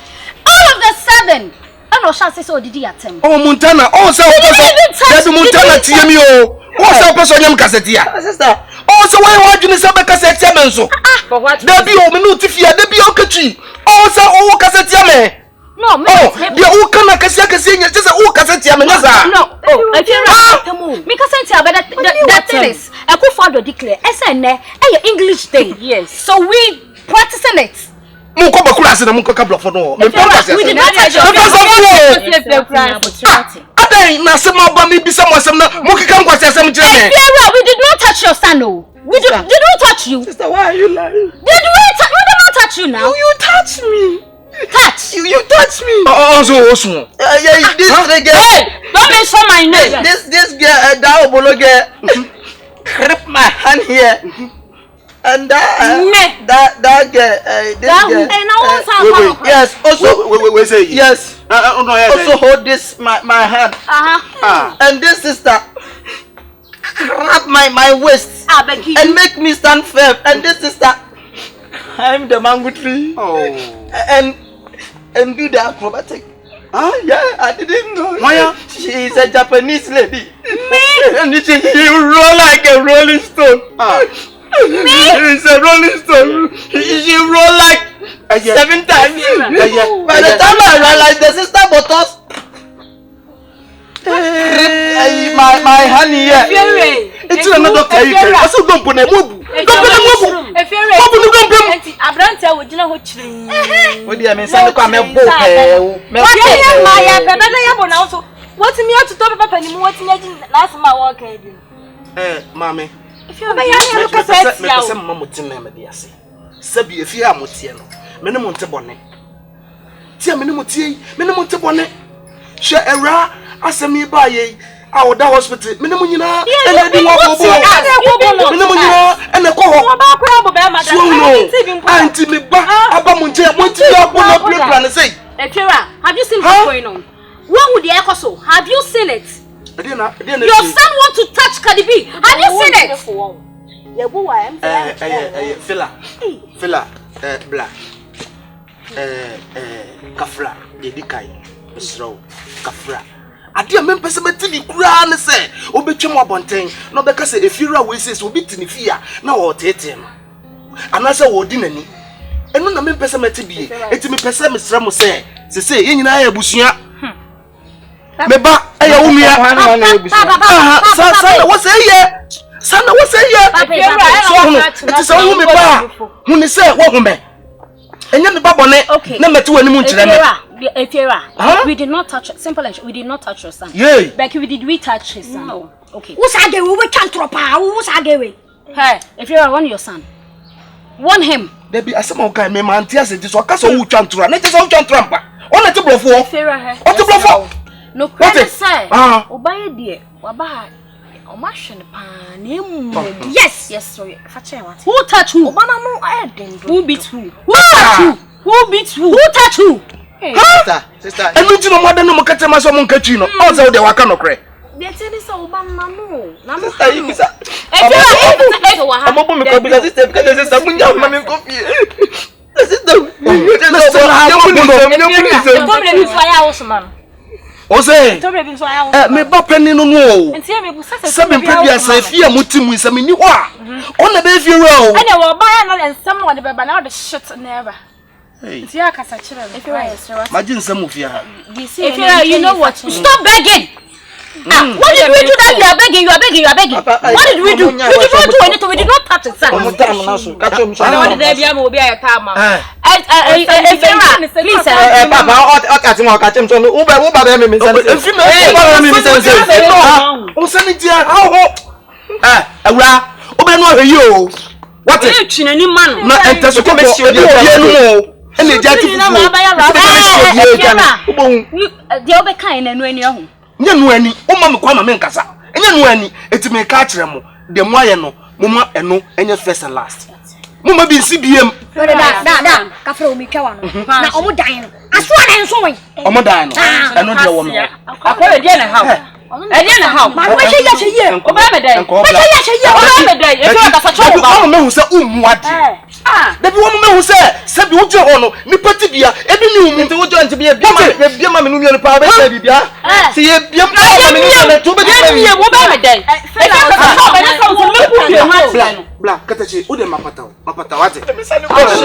All of a sudden, I know Shansi so did he attempt. Oh Montana, also Montana TMO. Also person yam cassette. Sister. Also why you say cassette so? For what? There be o minute fear, there be o kachi. Also o cassette yame. No, me. Oh, the o kana cassette just o cassette yame no. Oh, I feel me cassette that thing is I go for declare. SN English day. Yes. So we practicing it. Munko bakura na munko kablo for no. We did not touch your we did not touch your son. No. We did not touch you. Sister, why are you lying? Did we did not touch you now? You touched me. Touch you touch me. Also. This girl. Hey, don't mention my name. This girl that obolo girl grip my hand here. And that girl, yes, also we say yes. Also hold this my hand. And this sister grab my waist and make me stand firm. And this sister, I'm the mango tree. Oh, and do the acrobatic. Yeah, I didn't know. Maya, she is a Japanese lady. And she roll like a rolling stone. It's a rolling stone. She roll like 7 times. By the time I realized the sister bought my honey here. It's another doctor. Also don't put a move. What do you mean? Send Mommy. If you're Sabi, if you are Motiano, minimum tabone. Tia minimum tea, minimum tabone. Share a ra, as a me by our hospital, minimum, and I do minimum, and a coho. Auntie me ba abamunche monti ya bono plan say. Efira, have you seen what's going on? What would the echo so? Have you seen it? Your son want to touch Cardi B. Have you seen it? Fila, black. Kafra, dedikai, slow, kafra. Adia men pese metini kura ne se obetwem abonten no beka se efira we se obitini fia na wo tete no anase wo di nani enu na men pese metibie eti me pese mesra mo se ye nyina ya busua meba eya wumia sana wo se ye eti se wo me ba hu ni se wo hu me enya me ba bone na meti wani mu nkire me Efira, we did not touch simple and we did not touch your son. Yeah. Like did we touch his son? No. Okay. Who's again? We can't drop her. Who's again? Hey, Efira, want your son. Want him. There be asema okai me man tia se this waka so wu twantura. Na tia so wu twantura mpa. Ona ti blofo. Efira he. O ti blofo. No credit say. Obaye die. Waba omahwe pa na emu. Yes, sorry. Fache what? Who touch who? Obama no ayedendo. Who beat who? Who touch who? Who beat who? Who touch who? Sister. Enu ti no modern no mokete ma so monkatwi no. O se wo de waka no kre. They tell me so Obama no. Na mo. Sister, you bisa. Efira, wa ha. Amobo me ko bila sister because sister munya ma me ko fie. Sister. The problem is why I was man. O say. Me ba pani no no. Ntia me bu sase. Se me pedi asa fie mutimu se me ni ho a. On na be fie ro. Ene wo ba ya no ensam wo de beba na the shit never. Ntia kasa kire. Imagine nsam ofia. Efira, you know what? Stop begging. What did we do that you are begging? What did we do? We did not do anything. We did not touch it, sir. Please, nya no ani o ma me kwa ma me nkasa nya no ani eti me ka kire mo de mo aye no mo ma eno enya first and last mo ma bi nsi biem da ka fra o mi twa no na o mo dan no aso na enso wen o mo dan no eno de wo me akwa de na how na how ma we hye o ba me dan we hye o ba me dan e fi ka sa cho o ba me hu se umu ade da bi wo me hu se bi wo je ho no ni pati bia e bi ni umu nti wo je nti bia bia ma me nu pa ba se bia se ye bia ma me ni na to be bia wo ba me dan e fi ka sa cho ba na sa wo me pu bia ma bla katachi o de mapata wate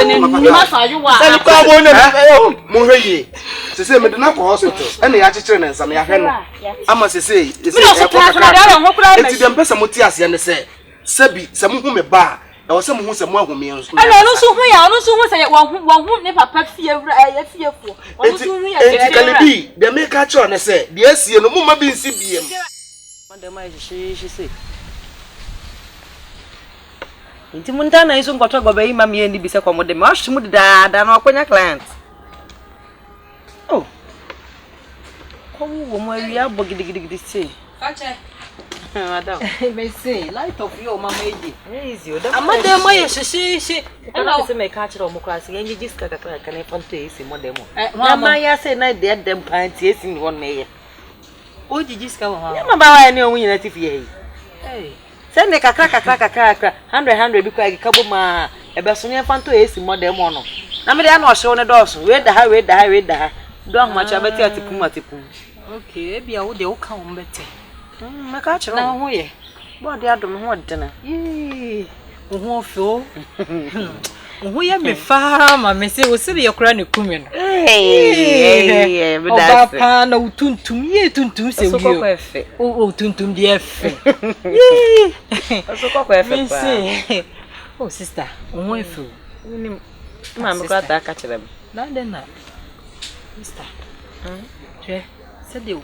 ni ma sa yu wa sani kwa bo ne mo hweye se me de na ko hospital ene ya chechire ne nsam ya hwe no ama se eti dem pesa mo ti ase ne se sabi se mo hu me ba e wo se mo hu se mo ahumi enso ana no so hu ya no so hu se wa hu ne papa fie ya fie fo no so hu ya eti kalibi de me ka cho ne se de asie no mo ma bi nsi biem madam ai shi se inti munta na iso nkotwa gba yi ma me ni bi se kwa modem a hwe mu daada na akonya client oh ko wo mo awia bo gidigidi se fache madam me say light of your mama eji easy o da madam ai shi ana se me ka kire o mo kwase yengi jiska kakra kana fanto esi modem na ma ya se na de dem panti esi ni won me ye o jiska wo ha ma ba wa ni o nyina tifie yi send me kakra 100 bi kwa gikabo ma ebe so ne fanto esi modem no na me de na o hye ne do so we da ha do ahoma cha beti atipum okay bia wo de wo ka wo mbete maka chiro na ho ye bo de adom ho de na ho fo ho ye me fa ma me se wo se ye kura ne kumi no oba pa na utuntum se wi o tuntum de efe so ko efe pa oh sister ho efe ni ma me kwa ta ka chire na de na sister je se de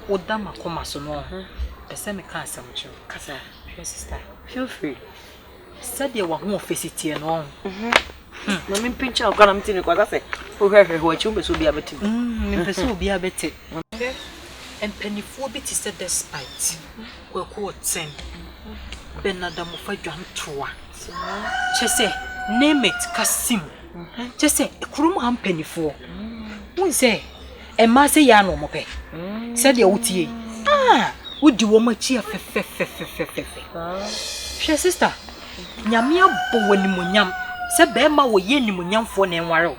oda makoma so no pese me ka asem chu kasa sister feel free se de wa ho officity no na me pincha ogana mtini kwa kase o hwehwe ho achi mbeso bia beti me pese obi abeti empanifuo bi ti se despite kwaku 10 benada mo fa dwan toa che se name it kasim Just say, Krum ham penny for. Who say, and Massey Yan or Mope? Said the OTA. Ah, would you want my cheer? She sister, Yamia Bowen, said Bema were yen munyam for name warrow.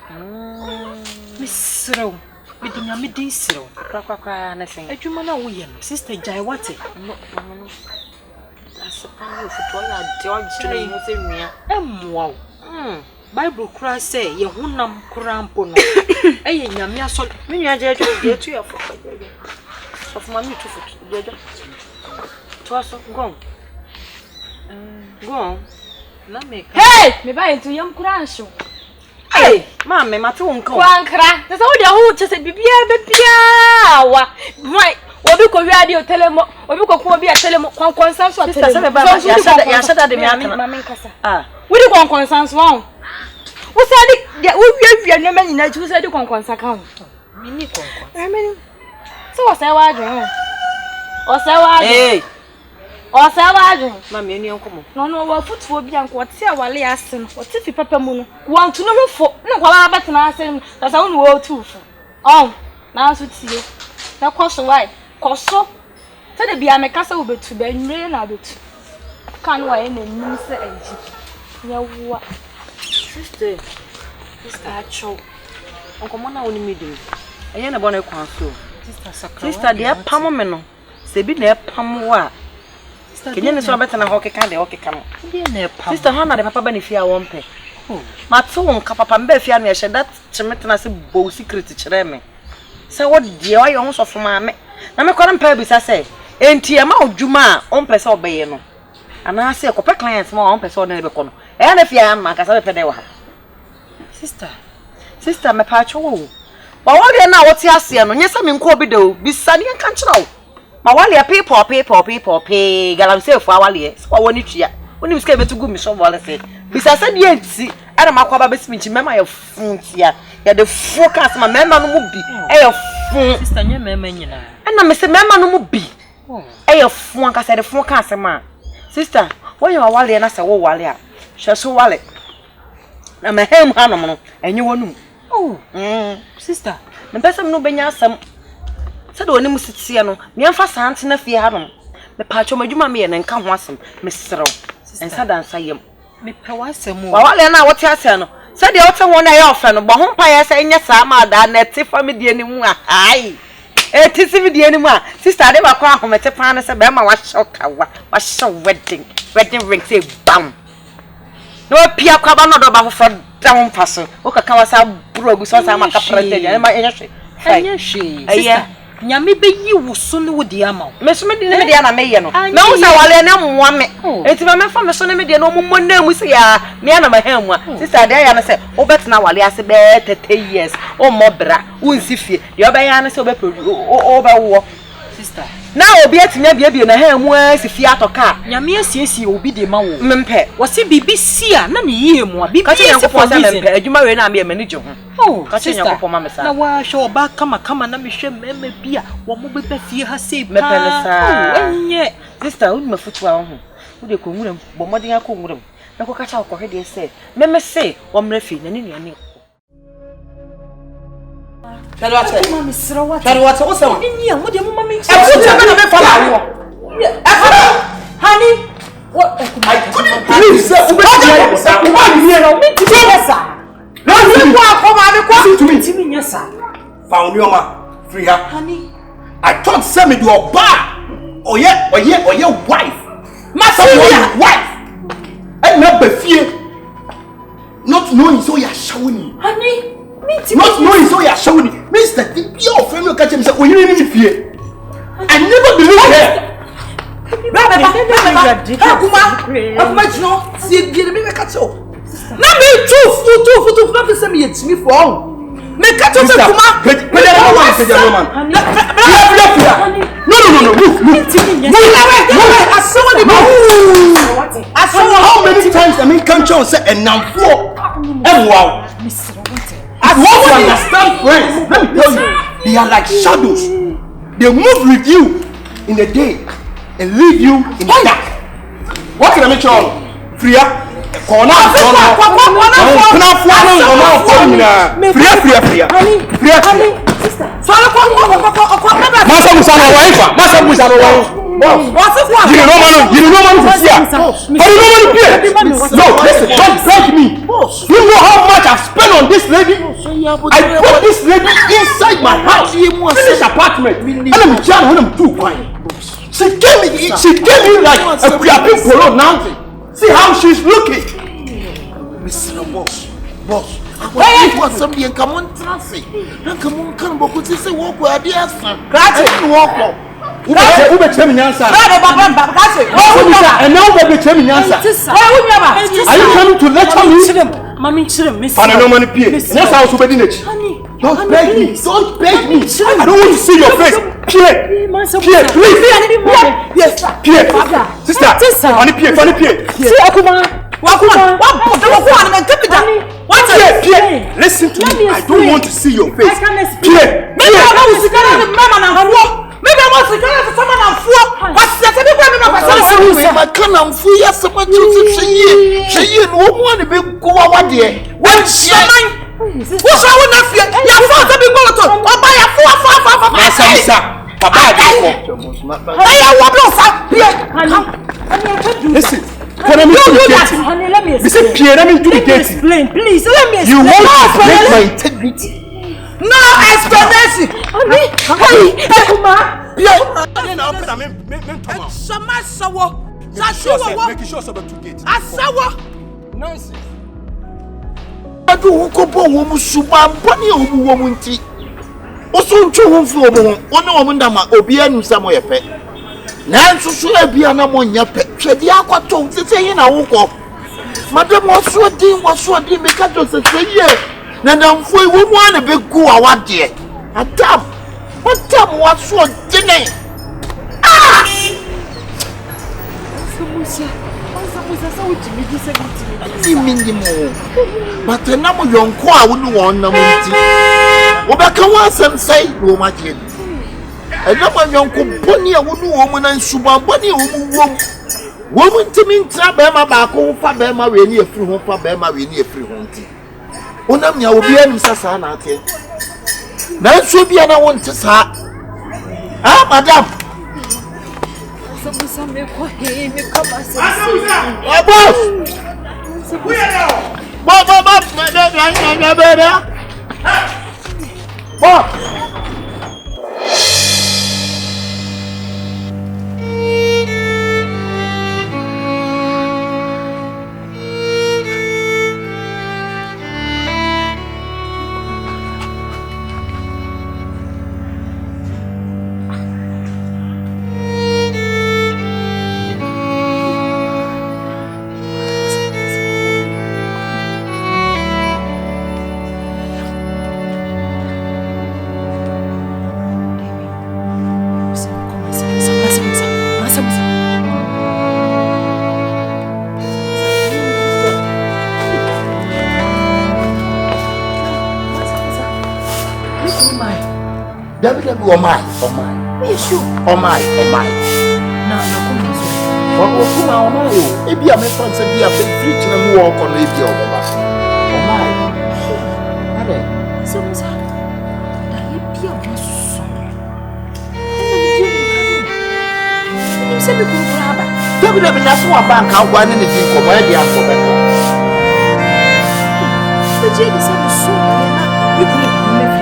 Miss Row, bidding a midday so. Nothing. A Jumana William, Sister Jaiwati. I suppose it was George Train. Wow. Bible cry say, ye hunam crampono. Eh, Yamia sol, Minia Judge, you of money to foot. Twas gone. Go on. Hey, me buy into young crash. Hey, mamma, my two uncle. That's all the whole just a bibia. Why? Or you could radio tell him, or you could be a telephone consensus. Ah, we do want consensus wrong. Who said it? We have no man in that who said you can consacrate. So what's our dream? Or say, hey. Or say, Mammy, no, what foot will be and what say while they ask him, what if Papa Moon want to know for no, what about an answer that's our own world too. Oh, now to see you. Now, cost away, cost so. Tell the be a castle but to be million of it. Can't wait any news. Yeah, what? Sister, Sister, choke. Uncle Mona only me do. I ain't a bonnet council. Sister, dear Pamomeno, say be near Pamoa. Can you so better than a hockey can the hockey come? Sister Hannah, the Papa Benefia won't pay. My two Capapambe Fiamia said that Chemetan bow secret to Chereme. So what dear I almost of my me? Now, couldn't pay I say, ain't Tiama Juma on Peso Bayano. And I say, a couple clients more on Peso Nebecono. And if you am, I can say, Sister, my patcho. But what they now what's your say? Yes, I'm in Cobido, be sunny and control. My wally a paper, galam say for our years. Or when you came to go, Miss Wallace said, besides, I didn't see, and I'm a quabba speech, remember your phones here. You're the forecast, my member will be a phone, sister, your member, and I'm Mr. Member will be a phone, I said, a forecast, man. Sister, when you are wally and I said, oh, wally, shall so wallet. I'm a ham animal, and you won't. Oh, sister, the best of no benya some. Said when you sit here, no, me and fast hands in a fiarum. The patch of my jummy and come once, Miss Row, and said, and say, me pewasem. Well, I know what you say. Said the other one I offer, but home pie saying, yes, I'm a net for me, the anymore. Aye, it is with the anymore. Sister, I never come home at a pan as a bama was so wedding ring, say, bam. No, Pia Cabana about for down person. Okay, come as a brogue, so I'm a captain, and my energy. She, Yammy be you soon with the amount. Miss Mediana Mayano. No, so I know one. It's my family, son, no more name we say, Miana, my home. Sister Diana said, oh, but now I say better 10 years or more, bra, who is if you, your Bayana so over war. Sister. Now, be at Nabi and a ham was if you are to car. Yamia says you will be the man. Mempe. Was it BBC? None year more. Be cutting for them. You marry and be a manager. Oh, sister, now I shall back come and let me share me beer. What will be fear has saved me. Yet, sister, my foot well. Would you come with them? But what do you come with them? No catch out for her, say. Member say, one refuge and in your Tell what what's on? What your mamma makes? Honey, what I couldn't believe, sir. Found your ma, free her, honey. I thought send me to a bar. Oh, yeah, your wife. My wife. And not be fear. Not knowing so you're showing, honey. Not knowing so you're showing, Mr. Your family catch him. Oh, you didn't fear. I never believed her. I saw how many times I mean control say and now four. And wow. I want to understand friends. Let me tell you, they are like shadows. They move with you in the day and leave you in the dark. What can I make sure? Freya, Corner. You know man to see. No, listen, don't beg me. You know how much I've spent on this lady? I put this lady inside my house. Finish apartment. And I'm trying when I'm too quiet. She gave me like a creative polo now. See how she's looking. Mr. Boss. Hey, what somebody and come on traffic. And come on, come on, because say walk where they are. Walk. Ube chemi nyansa. And now ube chemi nyansa. Are you coming to lecture me? Mami chirem, miss. And I know money pay. That's how to be next. Don't beg me. Don't beg me. I don't want to see your face. Pierre, please. Yes, Pierre. Sister, money pay. See Akuma. Pierre, listen to me. I don't want to see your face. Pierre. Maybe I want to get someone and fool. What's that? I can't fool you. Someone to say, you no one to be go over there. What's mine? What's our nephew? Your father be going to buy a 4. Listen, can I meet you? Listen, Pierre, let me do the dating. Please, let me explain. You want to break my integrity? No explanation. Nonsense. I do go woman suba bunny woman tea. Also, two for one woman that obian some way pet. Nancy should be an among your pet. The aqua told to say in a walk. Madame was so dim, because of say, yeah. Now, we want a big go out there. A tap. What tap was so dinner? Ah! But the number young choir wouldn't want no money. What I can want some say, no much yet. A number young company, a woman and suba bunny woman to mean Trabema back home for Bema, we near free home for Bema, we near free home. Onam ya obi anu sasa na ate na nso bia na won te sa madam Sabusa me ko he me kama se boss boss Oh my. Yes, you. Oh my. No, come on. Oh my. If you are my friends, if you are big preach and walk on the video, oh my. So, Miss, that you be a son. And you said, "Don't that's what bank out one in the thing for my dear for better." The jade is so you couldn't never.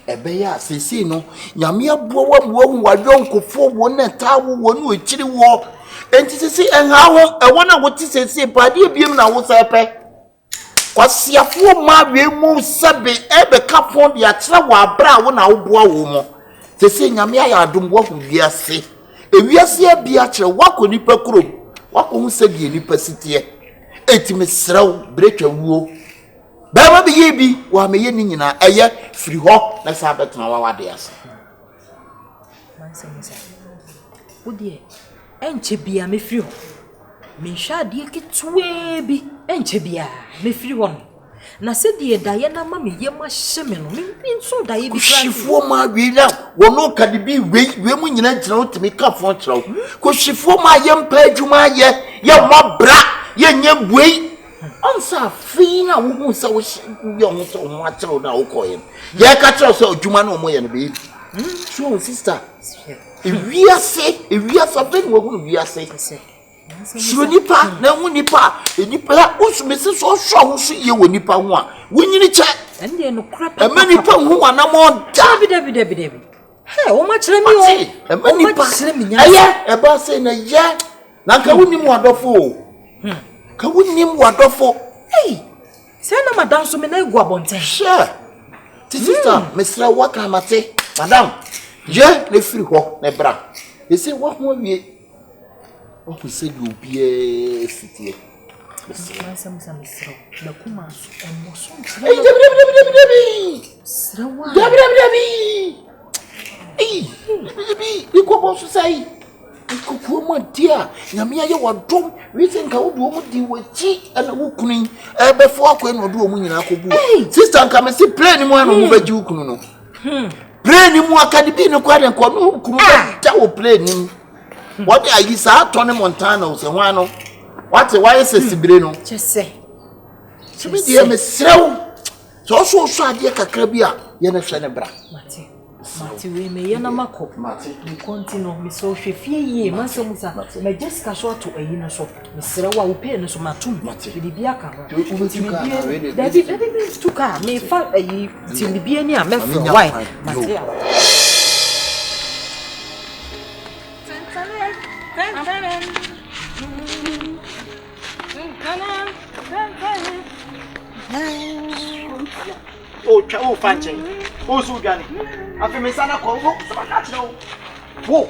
Ebeya sisi no nyame aboa wo wadwonkofo wo na tawo wo no ekiri wo enti sisi enha ho ewona wo ti sisi pade ebiem na wo sepe kwasiafo ma wemu sebe ebe kafo de akira wo abra wo na wo boa wo mo sisi nyame aya adombo ho wiase ewiase abia akire wako nipa kuro wako hu sebe nipa sitie eti mesraw breakwa wuo ba ma be ye bi wa me ye ni nyina eye firi ho na sa betena wa wade ase mansa wodi enche bia me firi ho me hwa de ketwe bi enche bia me firi ho na se de daye na ma me ye ma hye me no me nso daye bi Shifo ma wi na wono ka de bi we mu nyina gyina wotimi ka fon kyerɛw ko shifo ma ye mpa adwuma ye ma bra ye nya buei onsa fi na wo hu se wo ye ho so ho akyerɛw na wo koye ye ka kyerɛw se adwuma na mo ye no be so sister ewiase ben wo hu wiase Shiro nipa na hu nipa enipa osumese so hwa ho so ye wo nipa ho a wonyini che ende no kura pa ema nipa hu wa na mo dabi he o ma kire mi o ema nipa aya e ba se na ye na ka wonim wadofo ka wonim wadofo hey se na madam so me na egu abonten sure sister mesra waka mate madam je le firi ho na bra e se wo ho wie o ko se du bie fitie mesra na kuma so emmo so srawa iko bo so sai iko ko mo dia nyame aye wodom we think ka wodo mo di wachi ana wukunu e be fo akwa no do mo nyina akobu sister nka me si play ni mo ano mo baji wukunu no play ni mo akade bi no kwa den ko no wukunu da wo play ni what are you sa Tony Montana se ho ano what why is sibire no chese sibi die me serew so ade kakra bi a ye na hwe ne bra Mati we me ye na mako mati we continue me so hwe fie ye manso musa me Jessica so to ayi no so me sere wa wo pe no so matum mati bi bia ka ho David tuka me fa ayi ti me bia ni a me fro why mati Oh, chawo fanche. O su gani. Afi me sana ko wo, sama na chiro. Wo.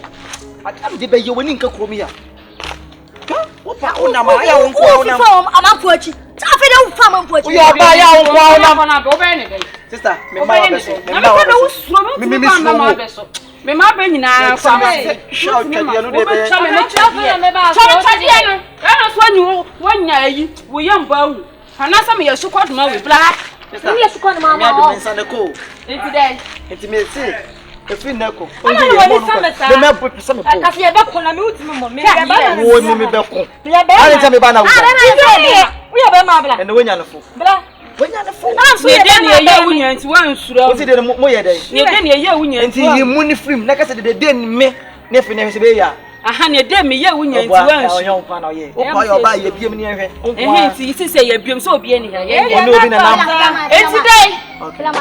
Adam de be ye woni nka kromi ya. Ka? Wo pa ona ma ya won ko ona. Fa amampo achi. Afi de wo fa amampo achi. Yo ba ya won ko ona. Na do be ne dey. Sister, me ma be so. Me ma be so. Me ma be so. Me ma be nyina fa ma. Shout twadi no de be. Chame me twadi no. Ana so anyu wonya ayi. Wo yam ba wu. Ana sa me yesu kwaduma we bla. Me yesu kwaduma ma. Me mensa ne ko. Enti dey. Enti me si. Efi nako. Ana wo ni sa me sa. Me me bu pesa me ko. Ka fi e be ko na me utimi mo. Me ya ba na. Wo ni me be ko. Ani nta me ba na wo. Wo ya be ma bla. Ene wonya no fo. Bla. Wonya no fo. Ne de ne ye wunya nti wan sura. Wo ti de mo ye dey. Ne de ne ye wunya nti yi mu ni film na ka se de ni me ne fi ne se be ya. Aha ne de me ye wunya nti wan sura. Oyo pa na ye. O pa yo ba ye biem ni ehwe. Nti isi se ye biem so obi ani ya. Oni obi na nam. Enti dey.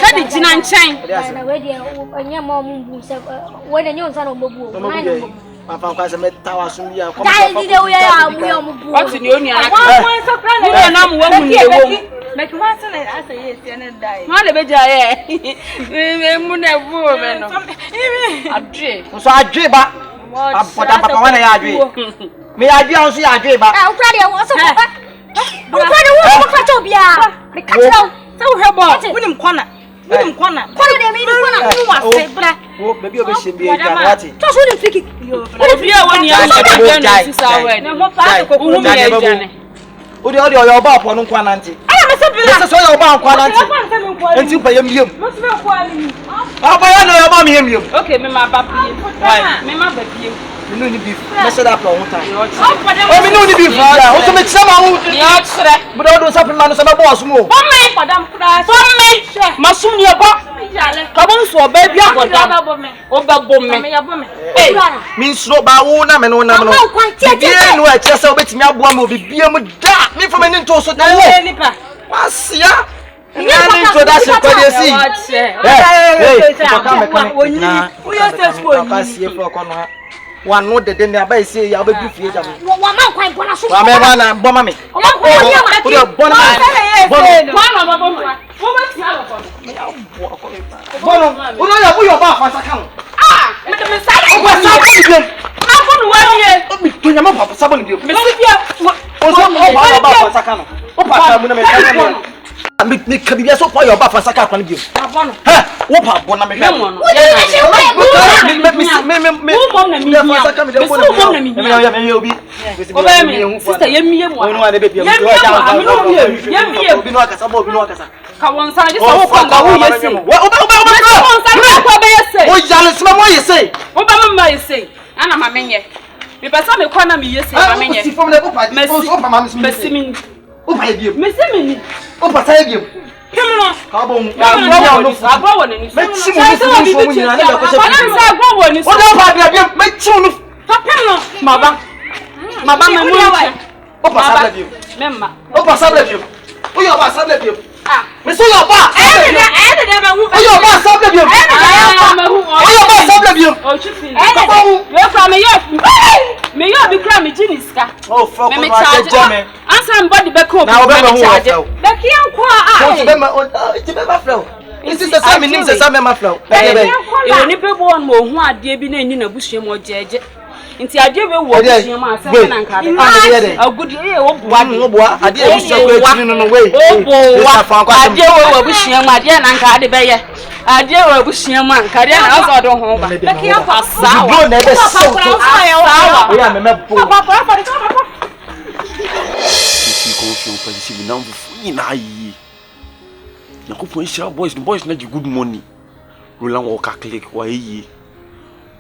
Ka di jina nchen. Na we de onye mo mu se we de nyon sa no mobu o. Papa kwa se meta wa sum ya. Dai di de we ya mu yo mu bu. O ti ni oni ara. Wa so kra na na mu wa mu ni ewo mu. Make one say I say yes and die. Ma le beja ye. Me mu na bu o me no. Adwe. So adwe ba. Apoda papa wana ya adwe. Me adwe an so ya adwe ba. Ah, ukra de wo so papa. Ukra de wo ko fa to bia. Me ka tro. Se wo hwebo. Wonim kwana. Wonim kwana. Kwana de me ni kwana. Wo wase bra. Wo baby obe shembi e ja wati. To so ni fiki. Obi a woni ya adwe no sisa we. Na mo fa ko ko mu ya jane. Odi oyo ba apo no kwana nti. Aya me se bila. Se so yo ba kwana nti. Enti pa yem yem. Mo se be ko ali. Aba ya no yo ba mi yem yem. Okay, me ma ba pie. Me ma ba pie. Me no ni beef. Me se da pro huta. O me no ni beef ya. O so me tsama hu. Ya tsere. Me do sa pima no se be boss mo. Bo me padam kura. Bo me. Masum ni oba. Ka bon so ba bia boda. O ba bo me. Me ya bo me. Eh. Me nsuro ba wo na me no na me no. Bia no a che se obetimi aboa me obibia mu da. Me fo me ni nto so na wo. Wasia. Nani introduction kwa desi. Hey, toka me kan. Wo ya test ko ni. Ka sie fo ko no. Wa no de de na ba sie ya obedu fie jam. Wa ma kwan bona so. Wa me ba na bo ma me. O de bo na. Bo na ba bo ma. Wo ma ti alo ko. Bo no. O no ya bu yo ba fa sa kan. Ah, me de me sa. O sa ba ni dem. Ma bo no wa ye. O mi to nya ma pa sa ba ni dem. Me si bia. O so o ba ba fa sa. Sakano. Opa, Muna, me can be so for your bath for Sakano. Opa, Bona, me. Me passa me kwana me yesi ma menye. Si fom le opa. Opa ma mesimi. Opa ebiem. Mesimi. Opa sa ebiem. Kemno. Ka bo mu. Agbo woni ni. Me chi mu fo mu nyina na ya ko se. Bana sa agbo woni. O da opa ebiem. Me chi mu. Fa kemno. Maba. Maba me mu. Opa sa ebiem. Memma. Opa sa ebiem. O yo ba sa ebiem. Ah. Me so yo ba. Eh de ma hu. O yo ba sa ebiem. O yo ba sa ebiem. O chifi. Ka bo. Yo fa me yo. Me yo bi kra me jiniska. Oh fuck me charge. Answer body back up. Now be charge. The kian kwa ah. Ti be ma flow. This is the same name the same ma flow. E ni pe bo on mo hu ade bi na ni na buhie mo jeje. Nti ade we wo buhie mo ase na nka de. Agudi e wo boa de. Wo boa ade e buhie ko etini no we. Wo boa. Ade we wo buhie mo ade na nka de be ye. Ade we buhie mo nka de na so do ho ba. The kian kwa sawa. Bro na be so. We are me bo. Papa. Si confio pa si na mfu na yi. Na ko pon share boys na gi good money. Roland wo ka click wa yi.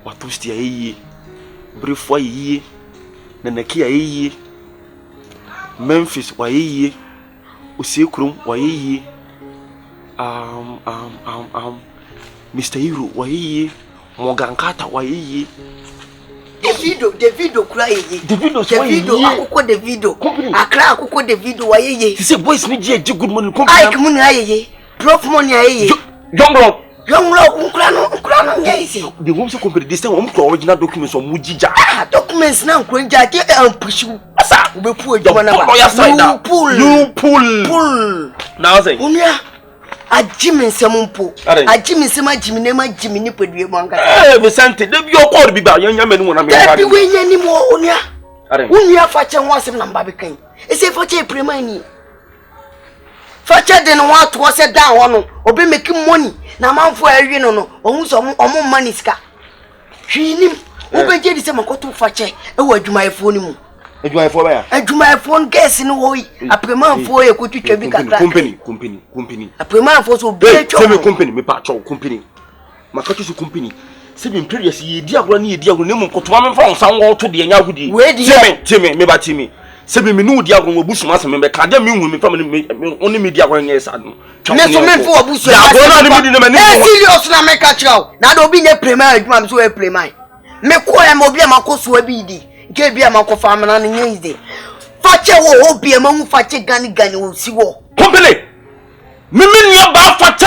Wa toast ya yi. Brief wa yi. Na naki ya yi. Memphis wa yi. Osekrum wa yi. Mr. Hero wa yi. Morgan Carter wa yi. Davido kura yeye. Davido akoko Davido. Akra akoko Davido wa yeye. Say boys ni je good money company. Ike money ayeye. Prof money ayeye. Young rock kura no yeye. The woman say company this time we to original documents on mujija. Documents na nkwenja ke ampushi. Asa we pu ejuma na. You pull. Now say. Unia Ajimi nsɛmpo ajimi nsɛm ajimi ne ma jimi ni pedue mo anga Vicente de bi okɔ bi ba yanya menu na me ba bi we nyani mo onia unia fa che ho asem na mba be kan ese fa che prema ni fa che de no wa to se da ho no obi make money na manfo awie no no ohun so omo money ska hwinim obeje di se makoto fa che e wa adwumayefo ni mu adwumayefo ba ya adwumayefo gas ni wo yi apremanfo e ko twitwa bi kakra company apremanfo so be twa me company me pa twa company makato so company se bi imperious ye di agora ni ye di agora ne mu koto ma mfa onsan wo to de nya agudi timi me ba timi se bi me no di agora obusu ma se me be ka de me hu me fa me oni me di agora nya esa no me so me fo obusu agora na me di na me serious na me ka twa na do bi ne premier adwuma me so e premier me ko ya mo bi ma ko so abi di ke bia makofa amana ne nyeze fache wo obi e mahu fache gani wo siwo company mimi nya ba fache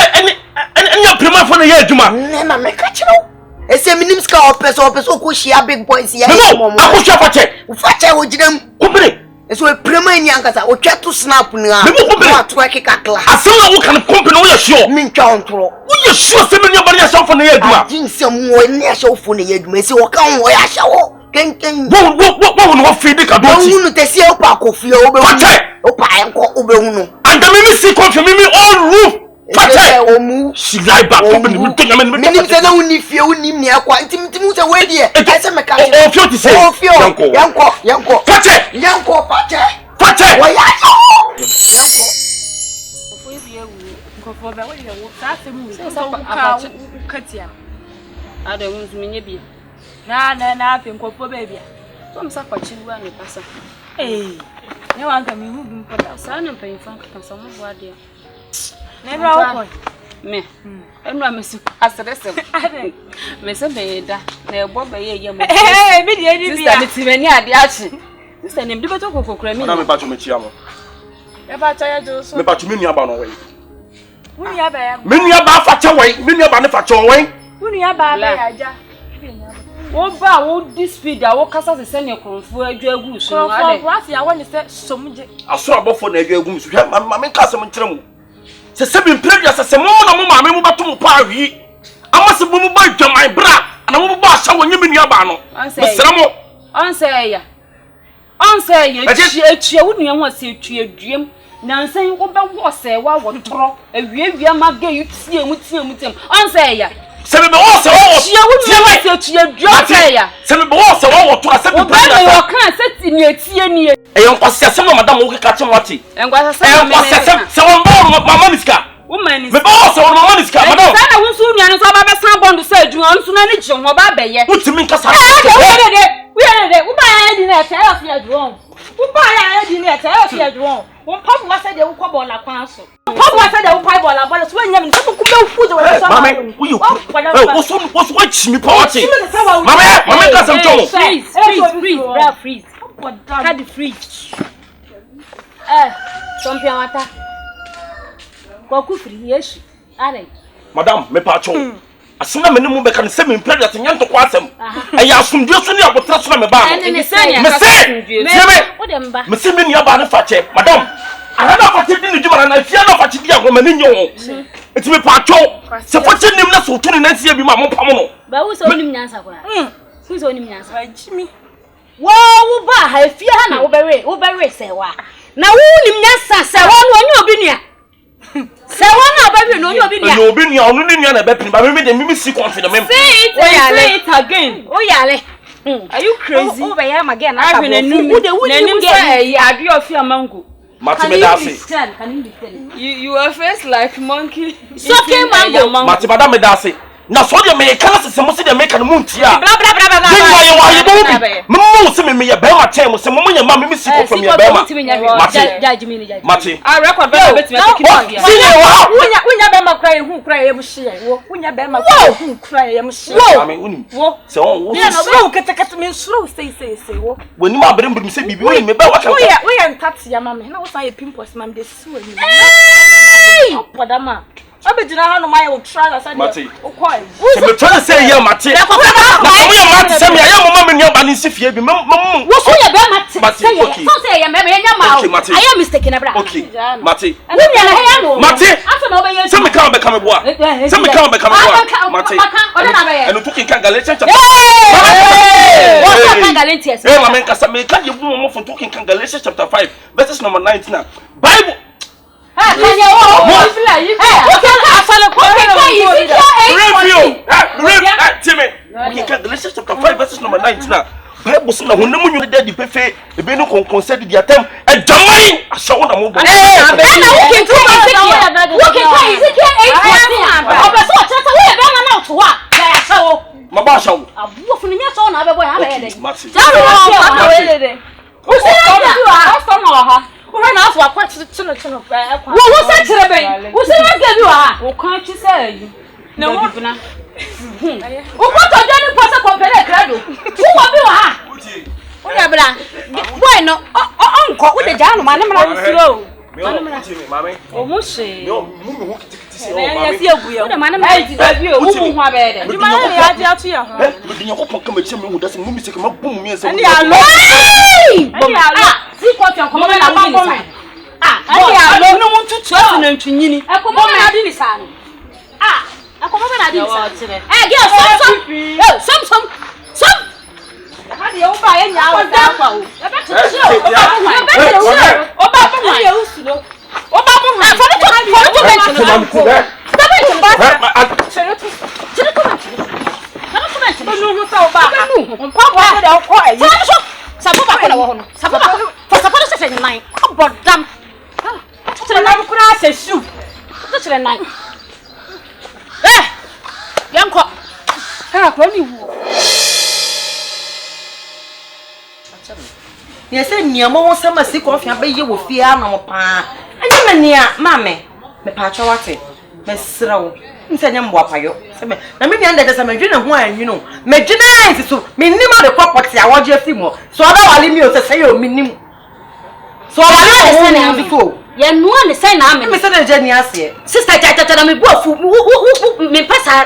enya prima fo na ye adwuma na me ka chiro ese minim ska opeso ko shia big boys ya mo akohwa fache wo gidam company eso e prima ni ankasa o twato snap na wa to akika kla asem wo kan company wo ye sure min twa ontro wo ye sure se me nya ba ya sure fo na ye adwuma jinsem wo ni ya sure fo na ye adwuma ese wo kan wo ya sure ken wo no feed ka do ti wo no tesi e pa ko fie wo be wo pa enko wo be hu no and me see confirm me all roof fate o mu she lie back company me to nyame me nim se na wo ni fie wo nim ni akwa ntim se we die e se me ka o fio ti se yanko fate wo ya yanko ofo bi ewu nkofo be wo ye wo sa se mu so ka katia ade wo nzu menye bi na afi nkofo baby so msa kwachi wa ne pasa ne wanka mi hu bim pada sa ne mpanyfa ka so mo boade na bra wo me enu amesi asresem me se be da na ebo be ye ye mo bi de ni bia sister ti mani ade achi sister ne bi beto kokokura mi na me pacho me chia mo e ba cha ya jo so me pacho me nua ba no we nua ba ya me nua ba fa cha we me nua ba ne fa cha we nua ba ba ya ja wo ba wo this speed a wo kasa se se ne konfo adwa agu so no ade konfo afi a wo ne se somje aso abofo na adwa agu so hwe ma me kasa mo nkyere mu se bi previous se mo na mo ma me mo bato mo pa wi amase bo mo ba dwaman bra na mo ba sha wo nyemi nua ba no mesere mo on say ya On say ye wouldn't want to see your dream. Now saying what was say what would draw a real mag you see him with him. On say ya. Send me also. She wouldn't want to your dream. Send me also to accept the can't set in your tea. A young possession, Madame will catch him what he and was someone born my money's car. Woman, the boss or my money's car. I will soon and someone to say, you want to manage your mobile. What you mean? We are there. Who buy in a tell of your drone? Who buy in a tell of your drone? One pop was said they will come on a council. Pop was said they will pipe on a ball, swing them to cook food or something. What's watching me party? Mamma, got some trouble. Freeze. Had the freeze. Some pianta. Go free, yes. Madame, me patron. As soon as I know can send me in prayer to Yanto Quasam. I assume you soon have trust me about Missing your banner fatche, Madame. I have not taken the German and I fear not what you woman in your it's me patron. So what's your name? That's what 29 be my mom. But who's only answer? Who's only answer? Jimmy. Whoa, I fear now, very say what. Now, who answer, say one you Say one baby, no, you've been your only baby, but maybe the missing confidence. Say it again. Oh, yeah. Are you crazy? Oh, I am again. I've been a new mango. You are first like monkey. So came mango. Madame Medasi. Now, so you may cast some of the make a moon. Blah, blah, blah, blah, me a bema chain with some woman, your mammy missing from your bema. Mati, I record when your bema cry, who cry, when your bema who cry, so get me slow, say, when you are bringing me, say, me, we are taxi, your mammy. Now, I pimpos, man, this swing. Madama. I bet you know my old trial. I said, Mati. I'm trying to say, yeah, Mati. I'm send me a young woman in your body. If you be what's your Mati? I am mistaken. Okay, Mati. Mati. Some come back a boy. Some come back a boy. Mati. And you took in Cangalation. Chapter 5, verses number 19. Bible. Galatians chapter 5 verses number 19 now. Bible says when no you dey perfect e be no concern the attempt e jamai aso na mo bo. When I was watching the children, what was that? Who's that? Who can't you say? No, what to do? Person compare crowd. Who will be? Why no? Uncle with the jam, man, I'm slow. Mammy, almost say, no, the man I you who my bed. You might have to you come who doesn't move me to come up boom me and say, see what you're coming out. I don't want to trust in Trini. I come on, I didn't say. I come on, I didn't say. I guess some. How do you buy any hour? Yes, and near more summer sick of your baby will fear no pa. And you near mammy, me patchawati, Miss Srow, instead of Wapayo. I mean, under some Medina wine, you know. Medina is so minimum the property. I want you a few more. So I don't leave you to say you minimum. So I don't know before. You know, the same name, Mr. Genius here. Sister Jacka, me both who me pass her.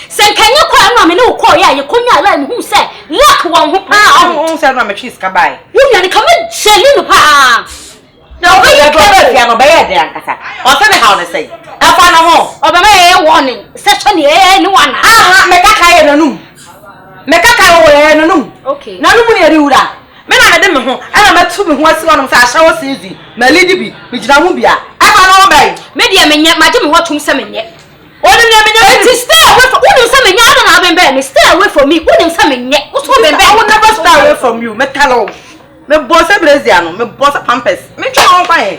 Say, can you call me no call? Yeah, you couldn't learn who said, look one who pound said, I'm a cheese cabay. You can come and sell you pa. No, we are going to obey there, or tell me how to say. I found a more of a may warning. Such an anyone. Make a kaya no. Make a kaya no. Okay, now you will do that. Me na me de me ho. Ana me tu me ho asi wonom sa ahya wo season. Ma lidi bi, me gina ho bia. Aba na wo bai. Me de me nya, ma je me ho tum se me nye. Oni me nya. It stay away from wonim se me nya ada na ben ben. Stay away from me. Wonim se me nye. Wo so ben ben. I will never stay away from you. Me tell you. Me boss Brazil no, me boss Pampers. Me twa ho kwan.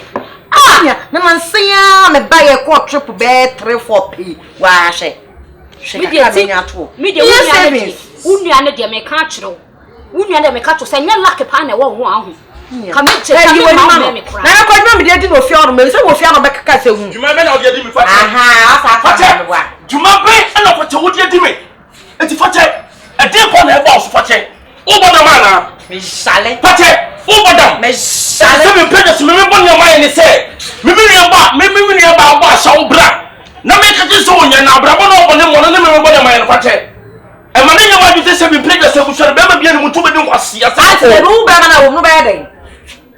Ah, na man sia me buy a quart trip be 3-4p. Wa hye. Me de nya to. Me de wunua ne de me ka kyerɛ. Wunua de me ka to se nya luck pa na wo ho ahu. Ka me che ka me ma me kra. Na ko dum me de no fia no me se wo fia no be kaka se hu. Juma be na odi di me fa. Aha, asa ka me wa. Juma be na fa che wo di me. Enti fa che. E de ko na e ba so fa che. Wo bo na ma na. Me shale. Fa che. Wo bo da. Me shale. Se me pede se me bo na ma ni se. Me ni ba ba sha wo bra. Na me ka ti so nya na bra bo na bo ne mo na me bo na ma ni fa che. E ma na nya wa bi se me pede se ku shere be ma bia ni mutu be din kwase ya sa. Ase no ba na wo no be den.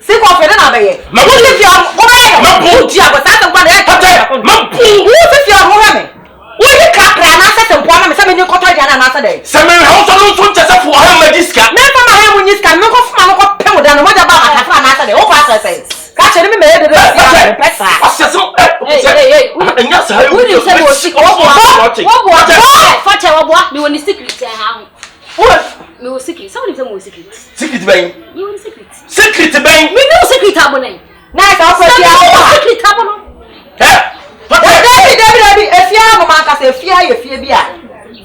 Si ko fe na be ye. Ma bo ti fi o be ye. Ma bo ti agba sa tan kwa na e ka te. Ma bo wo ti fi o ho me. Wo ni kakra na se tempo na me se me ni koto dia na se den. Se me ho so no so nche fo ha ma diska. Me fa ma ha mu ni ska me ko fu ma no ko pe mo da no mo ja ba ma ka na se den. O fa se. Ka chere me de pesa. Aseso enya sa ha. Wo ni se mo secret. Wo fa che wo bo me woni secret ha ho. Me wo secret. So ni se mo secret. Secret ben. You woni secret. Secret ben. Me no secret abone. Na ka fa ti awo. Secret abono. David efia mo man ka se efia ye fie bi a.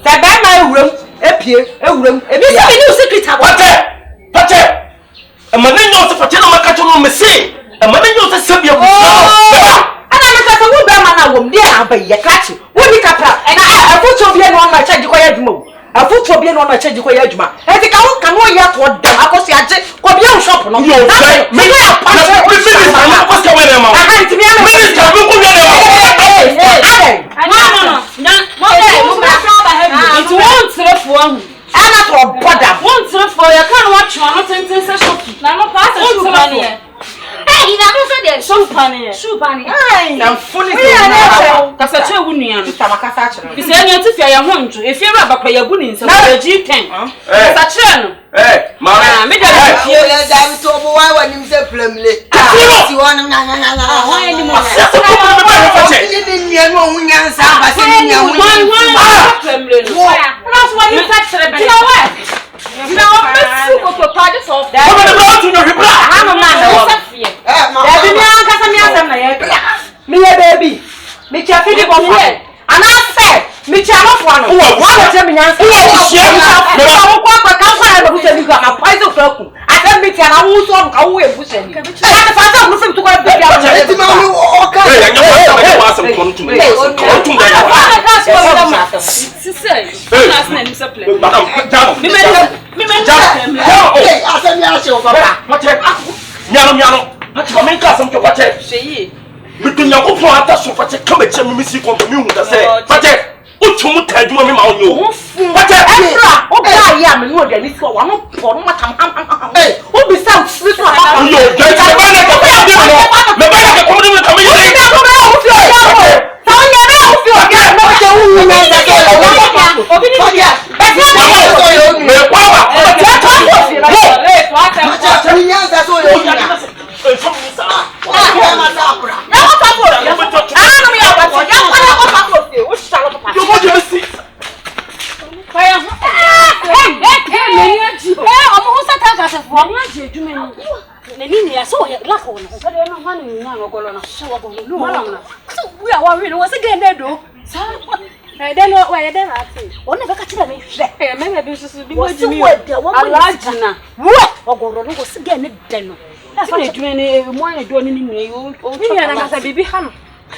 Se be ma ewuram epie ewuram Me se me no secret abone. Pate. E ma na nyo se pate na maka cho no me se. E ma na nyo se sebia bu. Ana me ka se wo be ma na wom de na ba ye kachi. Wo ni kapra. Na afucho bi no ma chaji ko ya dwuma. Afucho bi no ma chaji ko ya dwuma. E ti ka wo kan wo ya to da akosi age ko bi an shop no. Yo say me na pa. Me finish na ko se we na ma. Aha ti mi ana. Me is ka bi ko ya na. No. It won't trip one. Ana to boda. Won't trip for you can watch one ten se shoki. Na no pass shoe pani. Hey, ina no say dey shoe pani. Shoe pani. Ai, na funny thing. Ka sa che wu nua no. Ta maka sa chere. Bi se anya ti fia ya ho njo. E fia ba bakwa ya bu ni nsa. Na G10. Sa chere no. Ma. Me dey fia ya da to bo wa wa nim se plemle. Ti won na. Ho ani mo. Ni ni nia no hu nyansa ba se ni nia hu. Plemle no. Na so wa ni sa chere be. Na o mesu ko to party so. Ko be na tu no hibra. Ha no na na. Da bi mi an ka sa mi asem na ye. Mi ye baby. Mi cha fi di bo fo. Ana se mi cha no fo no. Wa na che mi nyansa. Wo ko kwa kan kwa na bu se mi ga ma poison for ku. Ate mi cha na wu so ka wu e bu se ni. Ate fa sa mu se tu ko be bia. Ti ma mi o ka. Ya nya wa asem ko ntum. Ko ntum da ya. Si se. Na se na mi se play. Madam, jam. Mi me jam. Eh, ase mi ase o papa. Mate. Nyano. Ati ba men ka asem ko pate. Sheyi. Mi to nyako fo ata so pate ka me che mi si ko mi hu da se. Pate. Utum ta adwuma mi ma onyo. Pate. Ebra, o bra ya me no de ni so wa no po no matam. Eh, o bi sa si so ha. Yo, je ba na ko pa di no. Me ba na ko di ka me yi. Ni da ko be o fi o ya mo. Sa o ya be o fi o ya mo je wu na da ke. Obi ni ya. Me kwa wa. Ni nyanza so yo ya.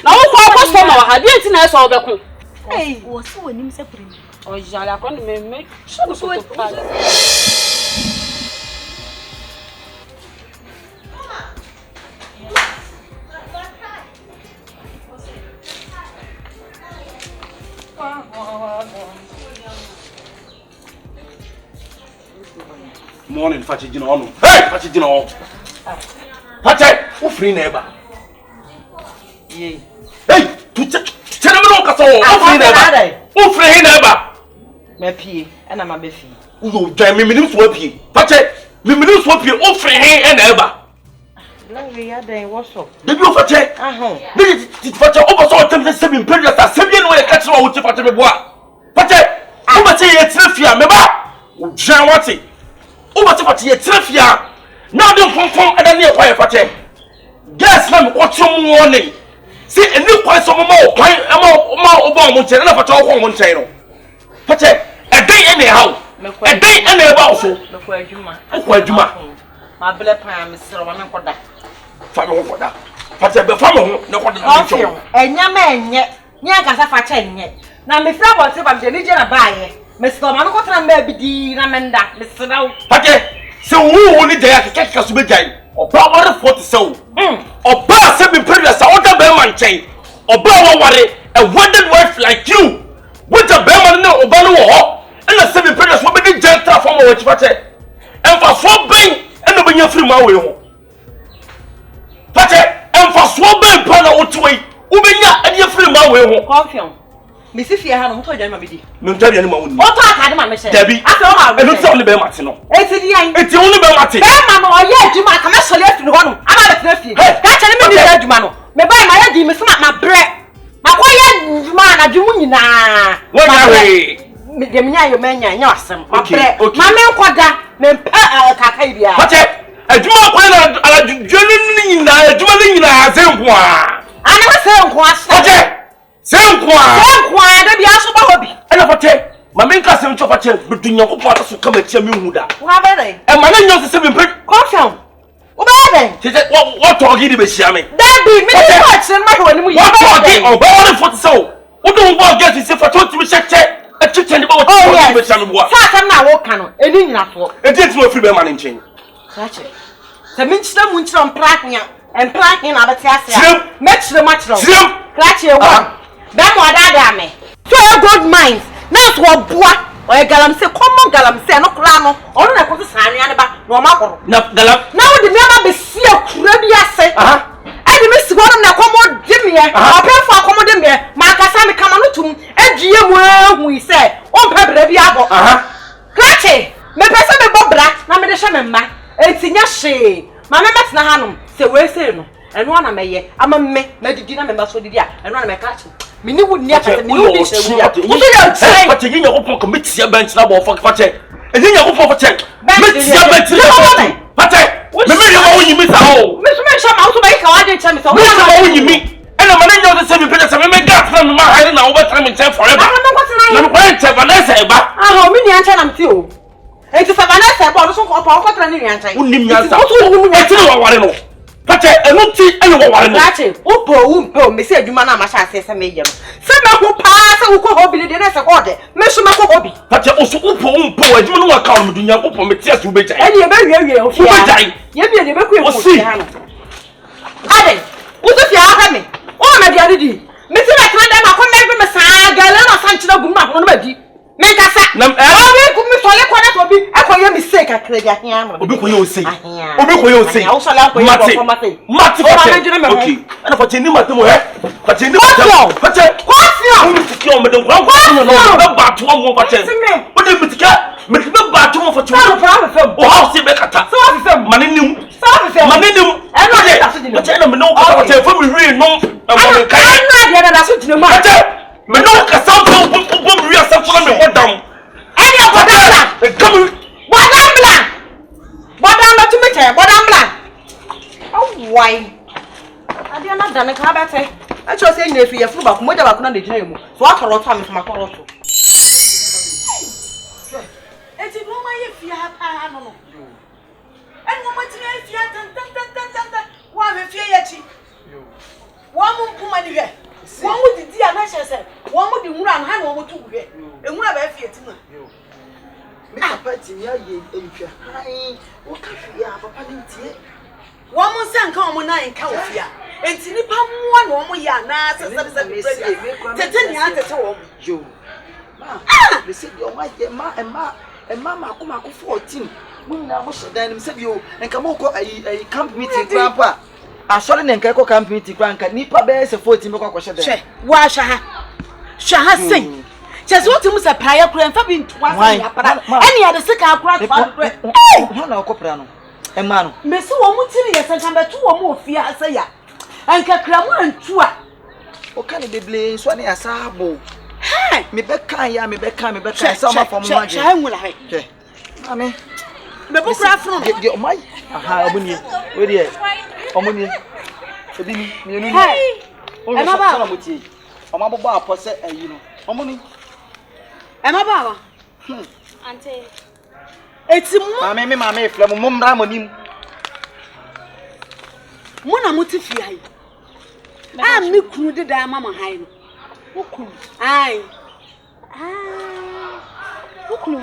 Na wo kwa customer wa ha bi enti na so obekun. Wo se wonim se prim. O jala kon me. Morning Fachi Jina onu. Hey, Fachi Jina on. Fachi, o free neighbor. Hey, tu tell me no kaso. O free neighbor. O free neighbor. Me pie, na ma be fi. Uyo, jam me nim so pie. Fachi, Me minus what you offer hey and ever. We had a workshop. Did you for check? Did it for check over so attempted 7 periods as 7 years away catch what you for me bois. For check, over say it's refia, remember? Jean Watty. Over to what you refia. Now don't confirm and then you quiet for check. Guess them what some warning. See a new point some more, quiet more about one channel for talk on one channel. For check, a day anyhow. A day anyhow so. Where Juma. My blood prime is so one for that. Family for that. But the family, no one is and your man yet. Yankas for 10 yet. Now, Miss Robert, if I'm the region of buy, Miss Loman, maybe the Ramenda, Mr. Now. So who only there to catch us with game? Or power 40 so. Or bar 7 previous order Berman chain. Or bar worry, a wondered wife like you. With a Berman no Obano, and a 7 previous will be the gentle from which Pate. And for 4 bang, and the winner free my way. Pate, and for swabbing Pana or 2 way, Ubina and your free my way. Confiant. Mrs. Fiahan, told you, Mammy. No, tell you, what I had my message. Debbie, I don't tell the Bermatino. It's the only Bermatino. Mamma, yes, you might come and select one. I'm not a nephew. That's an immediate man. May buy my head, Miss my bread. My quiet man, I do now. What are we? Midemia, your man, you're awesome. My bread, my man, quadra, men, Kakavia. But I do not want to journey in a Zempoa. I never say once. Same quiet, there be also hobby. I never tell my main cousin to a between your partners to come at your Muda. What are they? And my name is 7 brick. Confound. What are they? She said, what talking to be shamming? That be me, and my when we what talking or born for so. What do you want to get is if I told you to check a chicken about yes. I'm not walking, and in that walk. It is no free man in chain. Catch it. The minister went on pracking and pracking out of Tassia. Match the match. Catch your one. That what I me. So a good mind. Not what boy or a galam say, come on, galam say, no crano, or I put the sign about no matter. Now the never be see a crabby say, I miss one of the common Jimmy, I'll pay for common Jimmy, Marcasami Kamanutum, and GM, we say, on Pebble Biabo. Cratchy, my person be Bobra, nomination, it's in your shade. My members Nahanum, say, we're saying, and one of me, I'm a medicina members for the year, and one of my catch. Me ni would never say, but you know, open commit your bench now for Fate. And then you open for check. Bench your bench. Fate, what you miss at home? Mr. Mention, I also make a hard time. So, what you mean? And I'm going to send you pictures of me got from my head now over time in time forever. I'm going to Vanessa, but I don't mean answer them too. It is a Vanessa, but also for power training answer. Who name answer? What do you but I don't see anyone. Upo, me say you man, I must say some medium. Some who pass who could hobby the rest of order. Monsieur Hobby. But you also Upo, I don't know how to do your Upo materials to be and you're very of your time. You're very quick. See, Ade, what if you are me? Oh, my dear lady, Mr. Macron, I come every Messiah, Galena Sancho Guma on Betty. Make us say, no, I will be for you. I call you mistake. I clear your hand. Obiku say, Obiku say, also like Mati, okay. And for Jenny Matu, but Jenny Matu, but I'm to kill me. Don't back to one more. But the cat, make no back to one for 2 hours. Oh, how see Becata, Maninum, and what I know about it from really no. I'm not the matter. Me no ka sample bom ria sample me hodam any bodam come bodam na to me che bodam bla oh why ade na dan ka ba te a cho say nyefi ye furu ba ko moja ba ko na de gina mu so akoro to am so makoro to eti no ma ye fi ha pa no no en mo ma ti ye fi tan wa me fi ye chi wa mu kuma ni he one would the dear said, one would the run hand over 2 here, and one of a fiatina. One more son come on 9 count here, and Tinipa 1 more yarn, you. They said, your wife, and Mamma, come out 14. When I was then said you, and come on, a camp meeting, Grandpa. I saw an Enkako camping to Granka, Nipa bears a 14 question. Why Shaha sing? Just what you must a prayer and for being twice. Any other sick I cried for. Hey, no, Coprano. A man, Miss Womutin, yes, and come back 2 or more fear, say ya. And Cacramo and Tua. O can it be blamed, Swanny as Sabo? Hey, me back, me back, summer from my time will I. I mean, the book from your my. Aha, Omunie, where the Omunie. Hey, I'm about possess, you know. Omunie. Am I Baba? Auntie. It's Mammy, from Mum Ramonim. Mona Mutifia. I'm Miku the Mama Hine. Muku. Aye. Muku.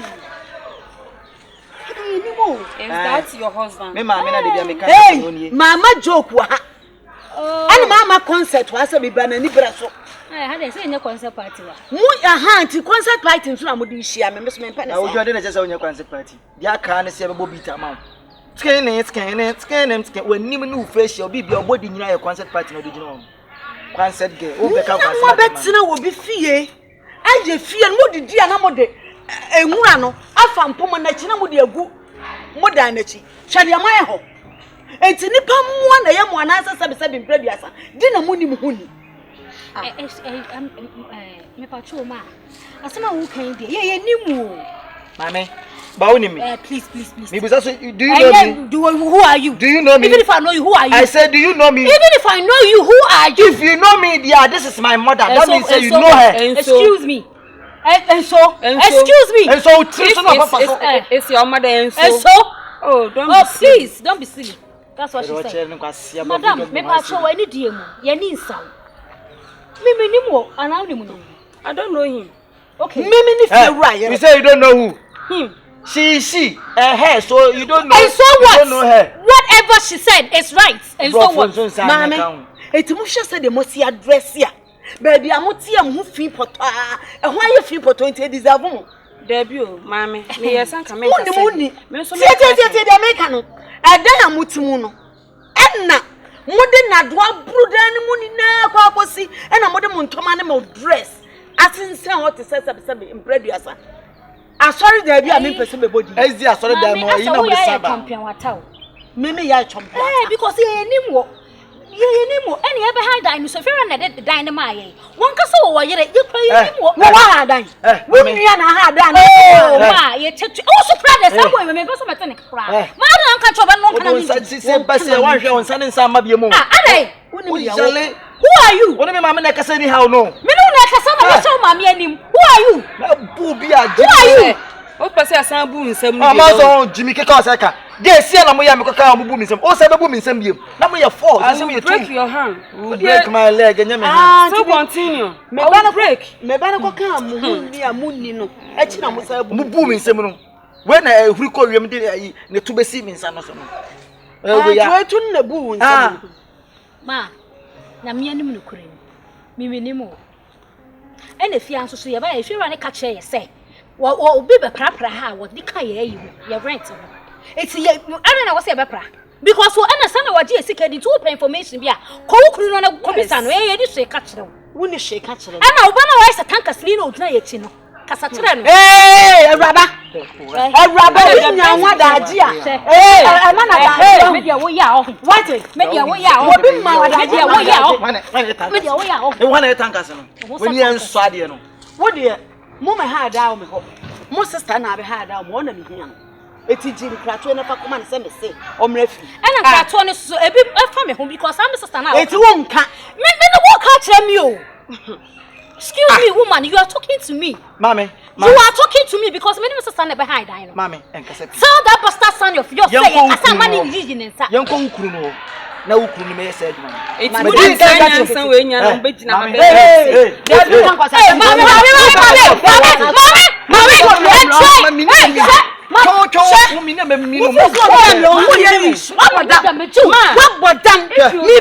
Is that your husband? Hey, Mama joke. And Mama concert was a bibana nibraso. I had a say concert party. Concert party in Flamudishia, I'm Miss Mempen. I was just on your concert party. Ya can't say a bobita mount. Scan it. When you knew fresh, you'll be your body near your concert party. No, did you know? Concert gay. Oh, the Betsina will be fear. I just fear more the dear Namode. A Murano, I found Pomanachina with your good modernity. Shall you my hope? It's in the palm 1 a.m. one answer 77 previous. Dinner Mooney Mooney. Me patrol ma. As someone who came there, Mammy, Bounty me. Please. Me was also, do you know me? Who are you? Do you know me? Even if I know you, who are you? I said, do you know me? Even if I know you, who are you? If you know me, yeah, this is my mother. That means say you know her. Excuse me. Excuse me. And so, it's your mother and so. Oh, please, don't be silly. That's what she said. Madam, me patrol any DM. You need some. I don't know him. Okay. Right. You say you don't know who? Him. She, her, so you don't know. And so what? You don't know her. Whatever she said is right. And so what? Mama, it's Musha said the most address here. Baby, I'm not here who feel for and why you feel for 20 deserve more. Debut, mammy. Yes, I'm coming. Money. American. I don't know Mutimuno. Edna. Modern Adwa Brudan Munina Paposi and a modern Montomanimal dress. I didn't say what to say in Preduasa. I'm sorry that you are me person body. As the sorry that more you know the champion what out. Mimi ya champion. Because he anymore. Any ever had dinosaur and the dynamite. One castle or you play no dine. Women had done. Oh, you take also proud of somewhere when we go to Matanic. Madam who are you? What am I make us anyhow? No. Me no like a son of a who are you? Who are you? What was your son boom? Some Jimmy Kakasaka. They see a moya Maka boom in some. Oh, seven boom in some you. Now we are four. I will break your hand. Break my leg and so continue. Me banna break. Me banna go come Munino. Echina Musa boom in some. When I recall him, the two be seen in some. We are to the boom. Ma. Na me anim no kure mi menimo e na fia nso so ye ba e hwera ne ka kire ye say wo obi be prapra ha wo di ka ye yi ye rent no eti ye ana na wo say be pra because wo ana sana wo je sika di to information bia ko kuru no na komisa no ye di so ka kire wo ni she ka kire ana wo ba na wo say tanka sli no odina ye chi no kasa kire no Awuraba nya nwa daji a ama na daji media wo ya o what media wo ya o obi ma wa daji wo ya o media wo ya o e wana tanka se no when you enso ade no wo de mo me ha da o me ho mo sister na be ha da o mo na me hia eti jiri krato na fa koma na se me se o mrafi ana krato ne so ebi fa me ho because am sister na eti wo nka me no wo ka kire mi o. Excuse me, woman, you are talking to me. Mommy. You are talking to me because my name is Stand behind I know. Mommy, tell that bastard son of yours say as a man in religion and young Kuru no. Na ukuru me said man. It's good that some way nya no betina ma be. show me na me no. What bodan? Me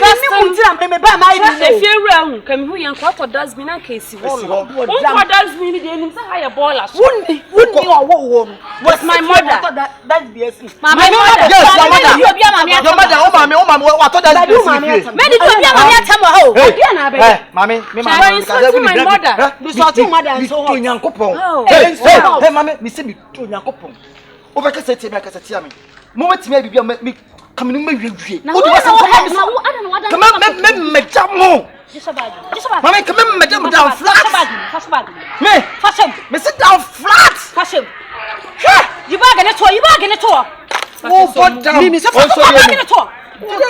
ba my if you run, come who yan kwa does me na case wo. What does me the enim say higher ballers. Wunni owo. What's my mother? That's BS. My mother. Yes, your mother. Your mama, what thought that is. Me di to bia mama atam ho. Bia na be. Mami, me my mother. We saw two mother so. To Nyankopon. Hey, mami, me say me to Nyankopon. Over ka say me ka say me. Mo wetime bibia me come no mawie. O do say come me jamo. Mami, come me jamo down flat. Me sit down flat. You bag in it to. Oh, but damn. Me so bag in it to. What's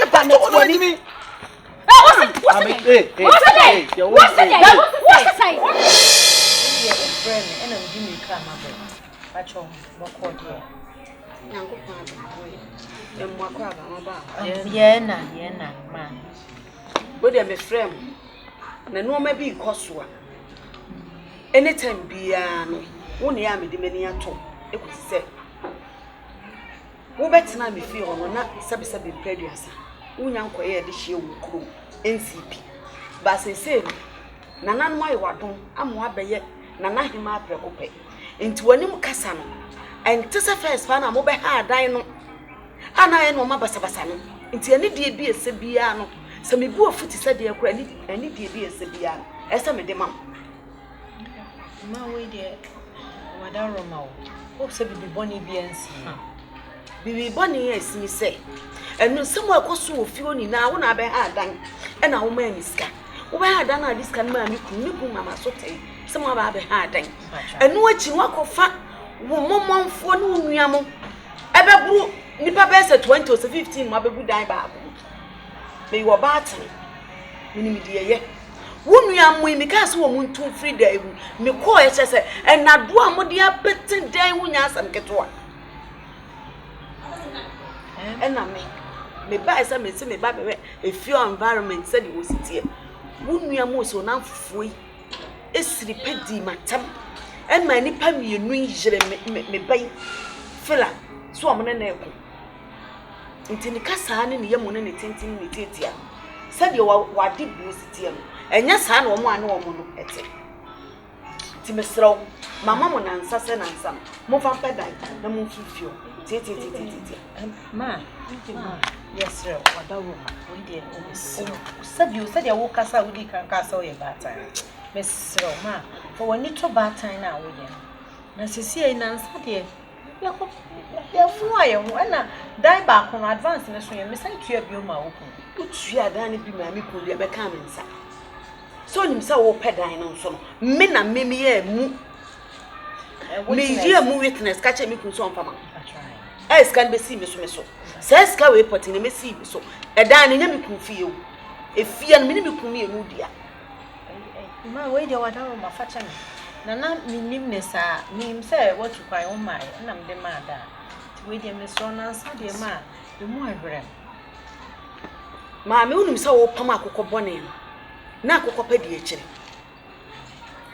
anytime biano woni ya me de mani ato ekuse wo betina me fi ono na sabe praduasa wonya nkoye de hie wo kuro NCP ba sese nana no ayi wadon amo abeye nana hima aprekope enti wanim kasa no ente se first fa na mo be ha adan no ana ye no ma basabasa no enti ani de bi ese bia no se me bu ofuti se de akura ani de bi ese bia no ese me de mam ma we de Awurama o se bibi boni bi ansi bibi boni esi se enu se mo akoso ofi oni na wo na be ha adan e na wo ma niska wo be ha adan na diska na ma mi ku mama so tai se mo ba be ha adan enu achi no akofa wo mommonfo ne onua mo ebe buru nipa be se 20 or 15 mo abebu dan ba abu me wo ba atan mini mi de ye wonua mo mi ka se wo muntu free day me ko ye se enado amode abetin dan wonya asam keto ena me ba esa me se me ba be e feel environment se de wositie wonua mo so na fofoi esiri pedi matam en ma ni pa mienu yire me bai fela so amone na eko ntini kasa ne ne yemo ne tintin ne tetia se de wa de wositie no enya saa na omo ane omo no ete ti mesro mama mo nansa se nansa mo fa pedan na mo fifio ti ma yes sir Awurama we dey o sabi wo kasa wo di kan kasa o ye batan mesro ma for woni to batan na wo ye na sisi ai nansa de ya fu aye ho na dai ba ko advance na so ye mesan tua bi o ma wo ku tua dan bi ma mi ko bi be ka me nsa so nim sa wo pedan no so me na me ye mu me ye mu witness ka che me kun so on fama scan be see me so say scan we put in me see me so e dan nya me kun fie o e fie no me kun me enu dia ma we dey Awurama fa cha me na minim ne sa nim say what to kwan o mai na me de ma da ti we dey me so na sa de ma de mu abrem ma me unim sa wo pam akokọ bone na akokọ pa di ekire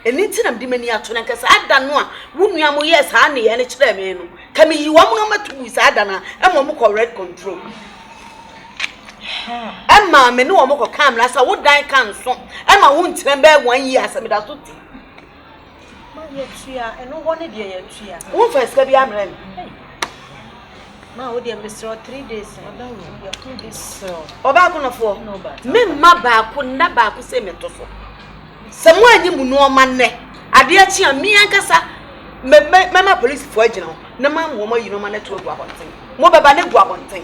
eni tinam di mani ato na nkasa ada no a wonua mo yes ha ne ye ne kire me no ka me yi wo mo matu sa ada na e mo ko red control ma me no mo ko camera sa wo dan kan so e ma wo ntire be 1 year sa me da so ti ma ye tua eno wo ne de ye tua wo fa ska bi amre ma wo de Mr. 3 days Awurama 2 days so oba ko no fo me ma ba ko nda ba ko se me to so Samu anyi mu no manne ade achi ami ankasa mema police fo agina ho na ma mo ma yi no ma na to gu abonten mo beba ne gu abonten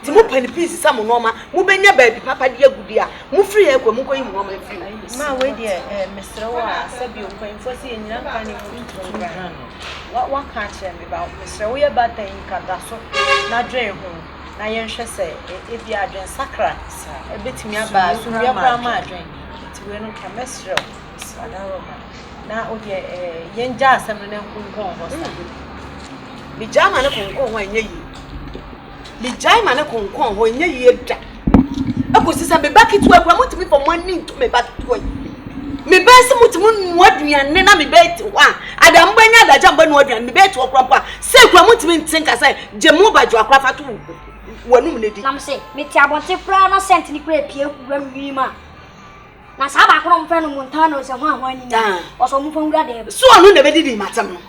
ti mo pani piece sam no ma mo benya ba bi papa de agudi a mo free e ko mo ko yi mo ma free ma we de Mr. wa sabi o kwan fo se nyina kan ni program wa ka che me ba Mr. we ya batan ka da so na dwen ho na ye nhwe se e bi adwen sakra e betimi aba so ya pra ma adwen we no kamesro Awurama na o de yenja asem ne nkunkon ho sa bi jama ne konkon ho enye yi bi jama ne konkon ho enye yi da akosi sa be bakitu akura mutimi for money to me bakitu me ba se mutimi nuadu aduane na me bet wa adam banya da jamba no aduane me bet wo krampa se kwa mutimi ntinka sai jemu ba jo akrafa to wanum ne di nam se me ti abonte fra no sent ni kra pie kuwa mi ma na sa ba kro mfa no montano se ho ahwan ni o so mu fa wura de so anu na be di matam no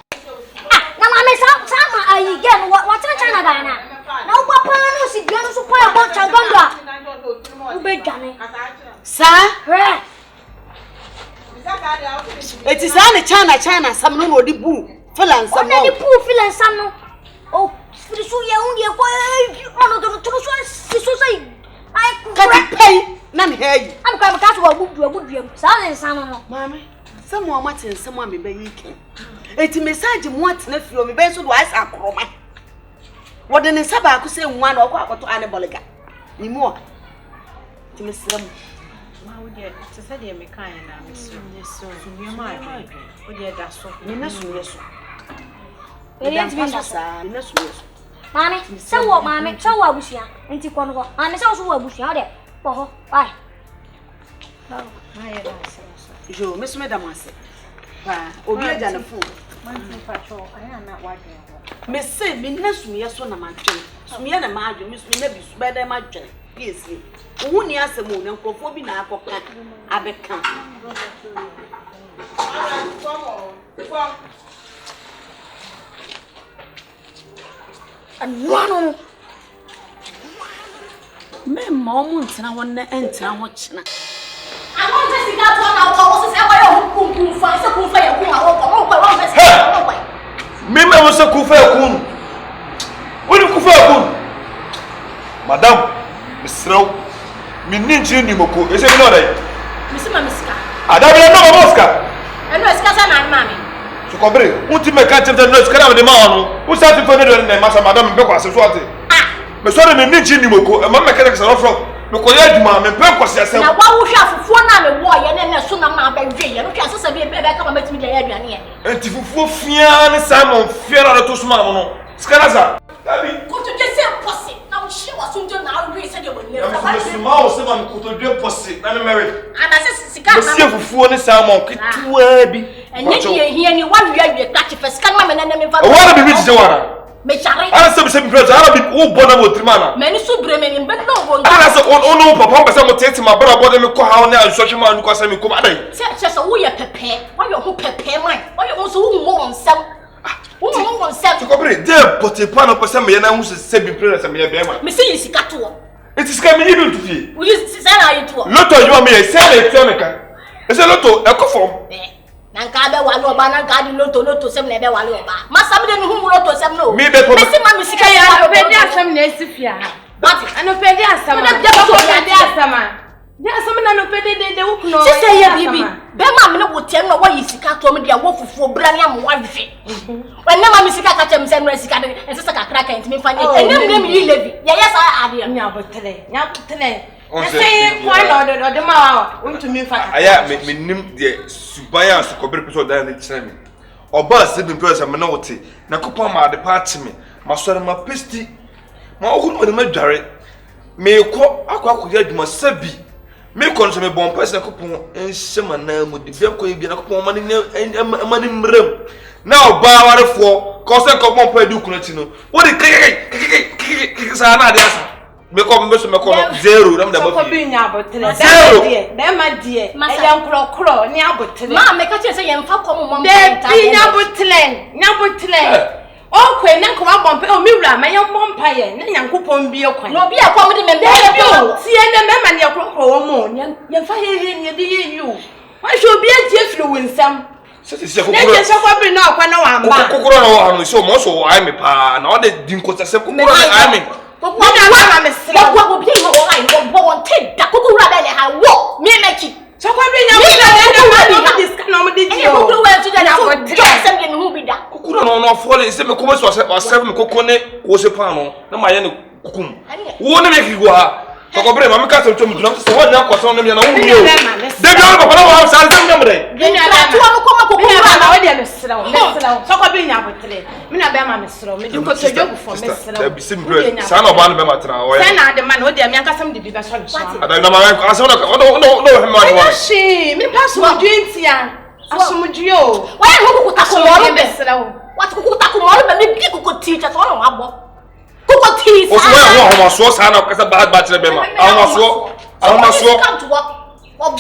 na ma me sa ma ayi gen what China da na na ugba pa no si bia no so pa ya bon chaganda ube gane sa it is an China some no di bu filan some no di bu filan some no oh for so ye un ye ko no do to so sai ai ka ti pay na me hey am ka so abuduam sa ne san no mama some mo matin some me be yiki eti message mo atena fio me be so do asa akroma wode ne saba ko se nwa na okwa akoto ane boliga ni mo ti mesram ma wode se se de me kan na mesram so mi ma adwe wode da so ni na so yeso eri ti mi sa ni na so yeso mami se wo mami se wo abusia enti ko no mami se wo abusia de po ho bye ma ye da se jo mesume da mase ba obi aja na fu me say me na sumiya so na madwen sumiya na madwen me sumiya bi su beda madwen piesi wo ni asem wo na nkofo bi na akoka abeka anwano me mom ntina wona entina ho kina awon se sika to na wo se kwa yo kunkum fa se kun fa ya kun awon ko wo se ko me me se kun fa ya kun woni kun fa ya kun madam misraw min ninji ni moko ese mi no dai misima misika adabe no moska eno esika sa na mami so kobre unti me ka chemte no esika na de ma onu u sa ti fone do na masa madam me ko ase so ate me so de min ninji ni moko e ma me ka se no me ko ya djuma me pe ko se ase na wa wo hwa fufuo na me wo ye na so na ma ba dwe ye no twa sesa bi be ka ma metimi de ya aduane ye enti fufuo fia ne Simon fia na to suma no skanaza dabi ko to je se posse na wo hye wa so njo na awi se de woni ya suma o se man ko to de posse na me mary ana se sika na se fufuo ne Simon kitua bi enye ye hie ni wa wi ka che fesika na me na me fa wa bi bi je wara me chare ana se bi president ana bi wo bona wo trimana me ni so bre me ni be no wo ana se ono papa pese mo tete ma bra bodo me ko ha na ansohwe ma anu ko se me ko adai se wo ye pepe wo ye ho pepe man wo ye so wo mo nsam wo mo nsam ko bre de potepa no pese me ye na hu se bi president me ye be ma me se yisika to it is come you do fi wo se na yi to loto you me se na etu me ka ese loto e ko form nanka be wale oba nanka di loto sem na be wale oba masam de hu loto sem no me be to me si ma mi sika ya pe di asam na esifia what ano pe di asam na de to di asama di asam na no pe de wukuno si se ye bibi be ma me no wotem no wa yisika to me de wo fufuo bra ne am wa hwe wanna ma mi sika ka chem sem no sika de ensesa kakra ka ntimi fa ne enem yi levi ye yesa ade nya botele say why not the ma want to me fa aya me nim de subaya so kobre peso da na kire me oba se bi peso me na wote na kopon ma de party me ma sore ma pesti ma ohun me ma dware me ko akwa adwuma sabi me ko so me bon pese na kopon enhyema na mu de be ko bi na kopon ma ni mrem na oba warefo ko se kopon pa di kunati no wo de keke sa na de asa me ko me so me ko zero na da ba bi nya abotele da ma die e yan krokro ni abotele ma me ka che se yen fa ko mo mo de bi nya abotele o kwe na ko abompe o mi wura ma yen bompa ye na yankopon bi ekwan no bi akwa mo de me be tie na me ma ne krokro wo mo yen fa ye ni de ye yu wa sho bi agie firi winsam se ko ne je se ko bi na akwa na wa mba kokoro na wa no so mo so ai me pa na o de dinko se kokoro na ai me What am I saying? What will be all right? Take that cocoa rabbit. I walk me make it. So, what do you this kind of did you go to the something who be that? Cocoa no falling. Say, me come to 7 coconut was a pano. No, my end cuckoo. Won't make you go. So go bring my castle to me. So what now? Cause on them, you know, they don't have something. Then I come already. So go bring your hotel. Mina be my Mr. Me do go to job for Mr. There be simple. Son of one be matter. Send out the man who dey me aka some dey be so. I don't know my answer. No. She me pass what 20 ya. Asomdrio. Why you kukuta ko moro be? What kukuta ko moro be me bi kuko teacher so no abo. Kuko teacher. O so wa ho so sa na kasa bad batch be ma. Ahoma so. Come to work. What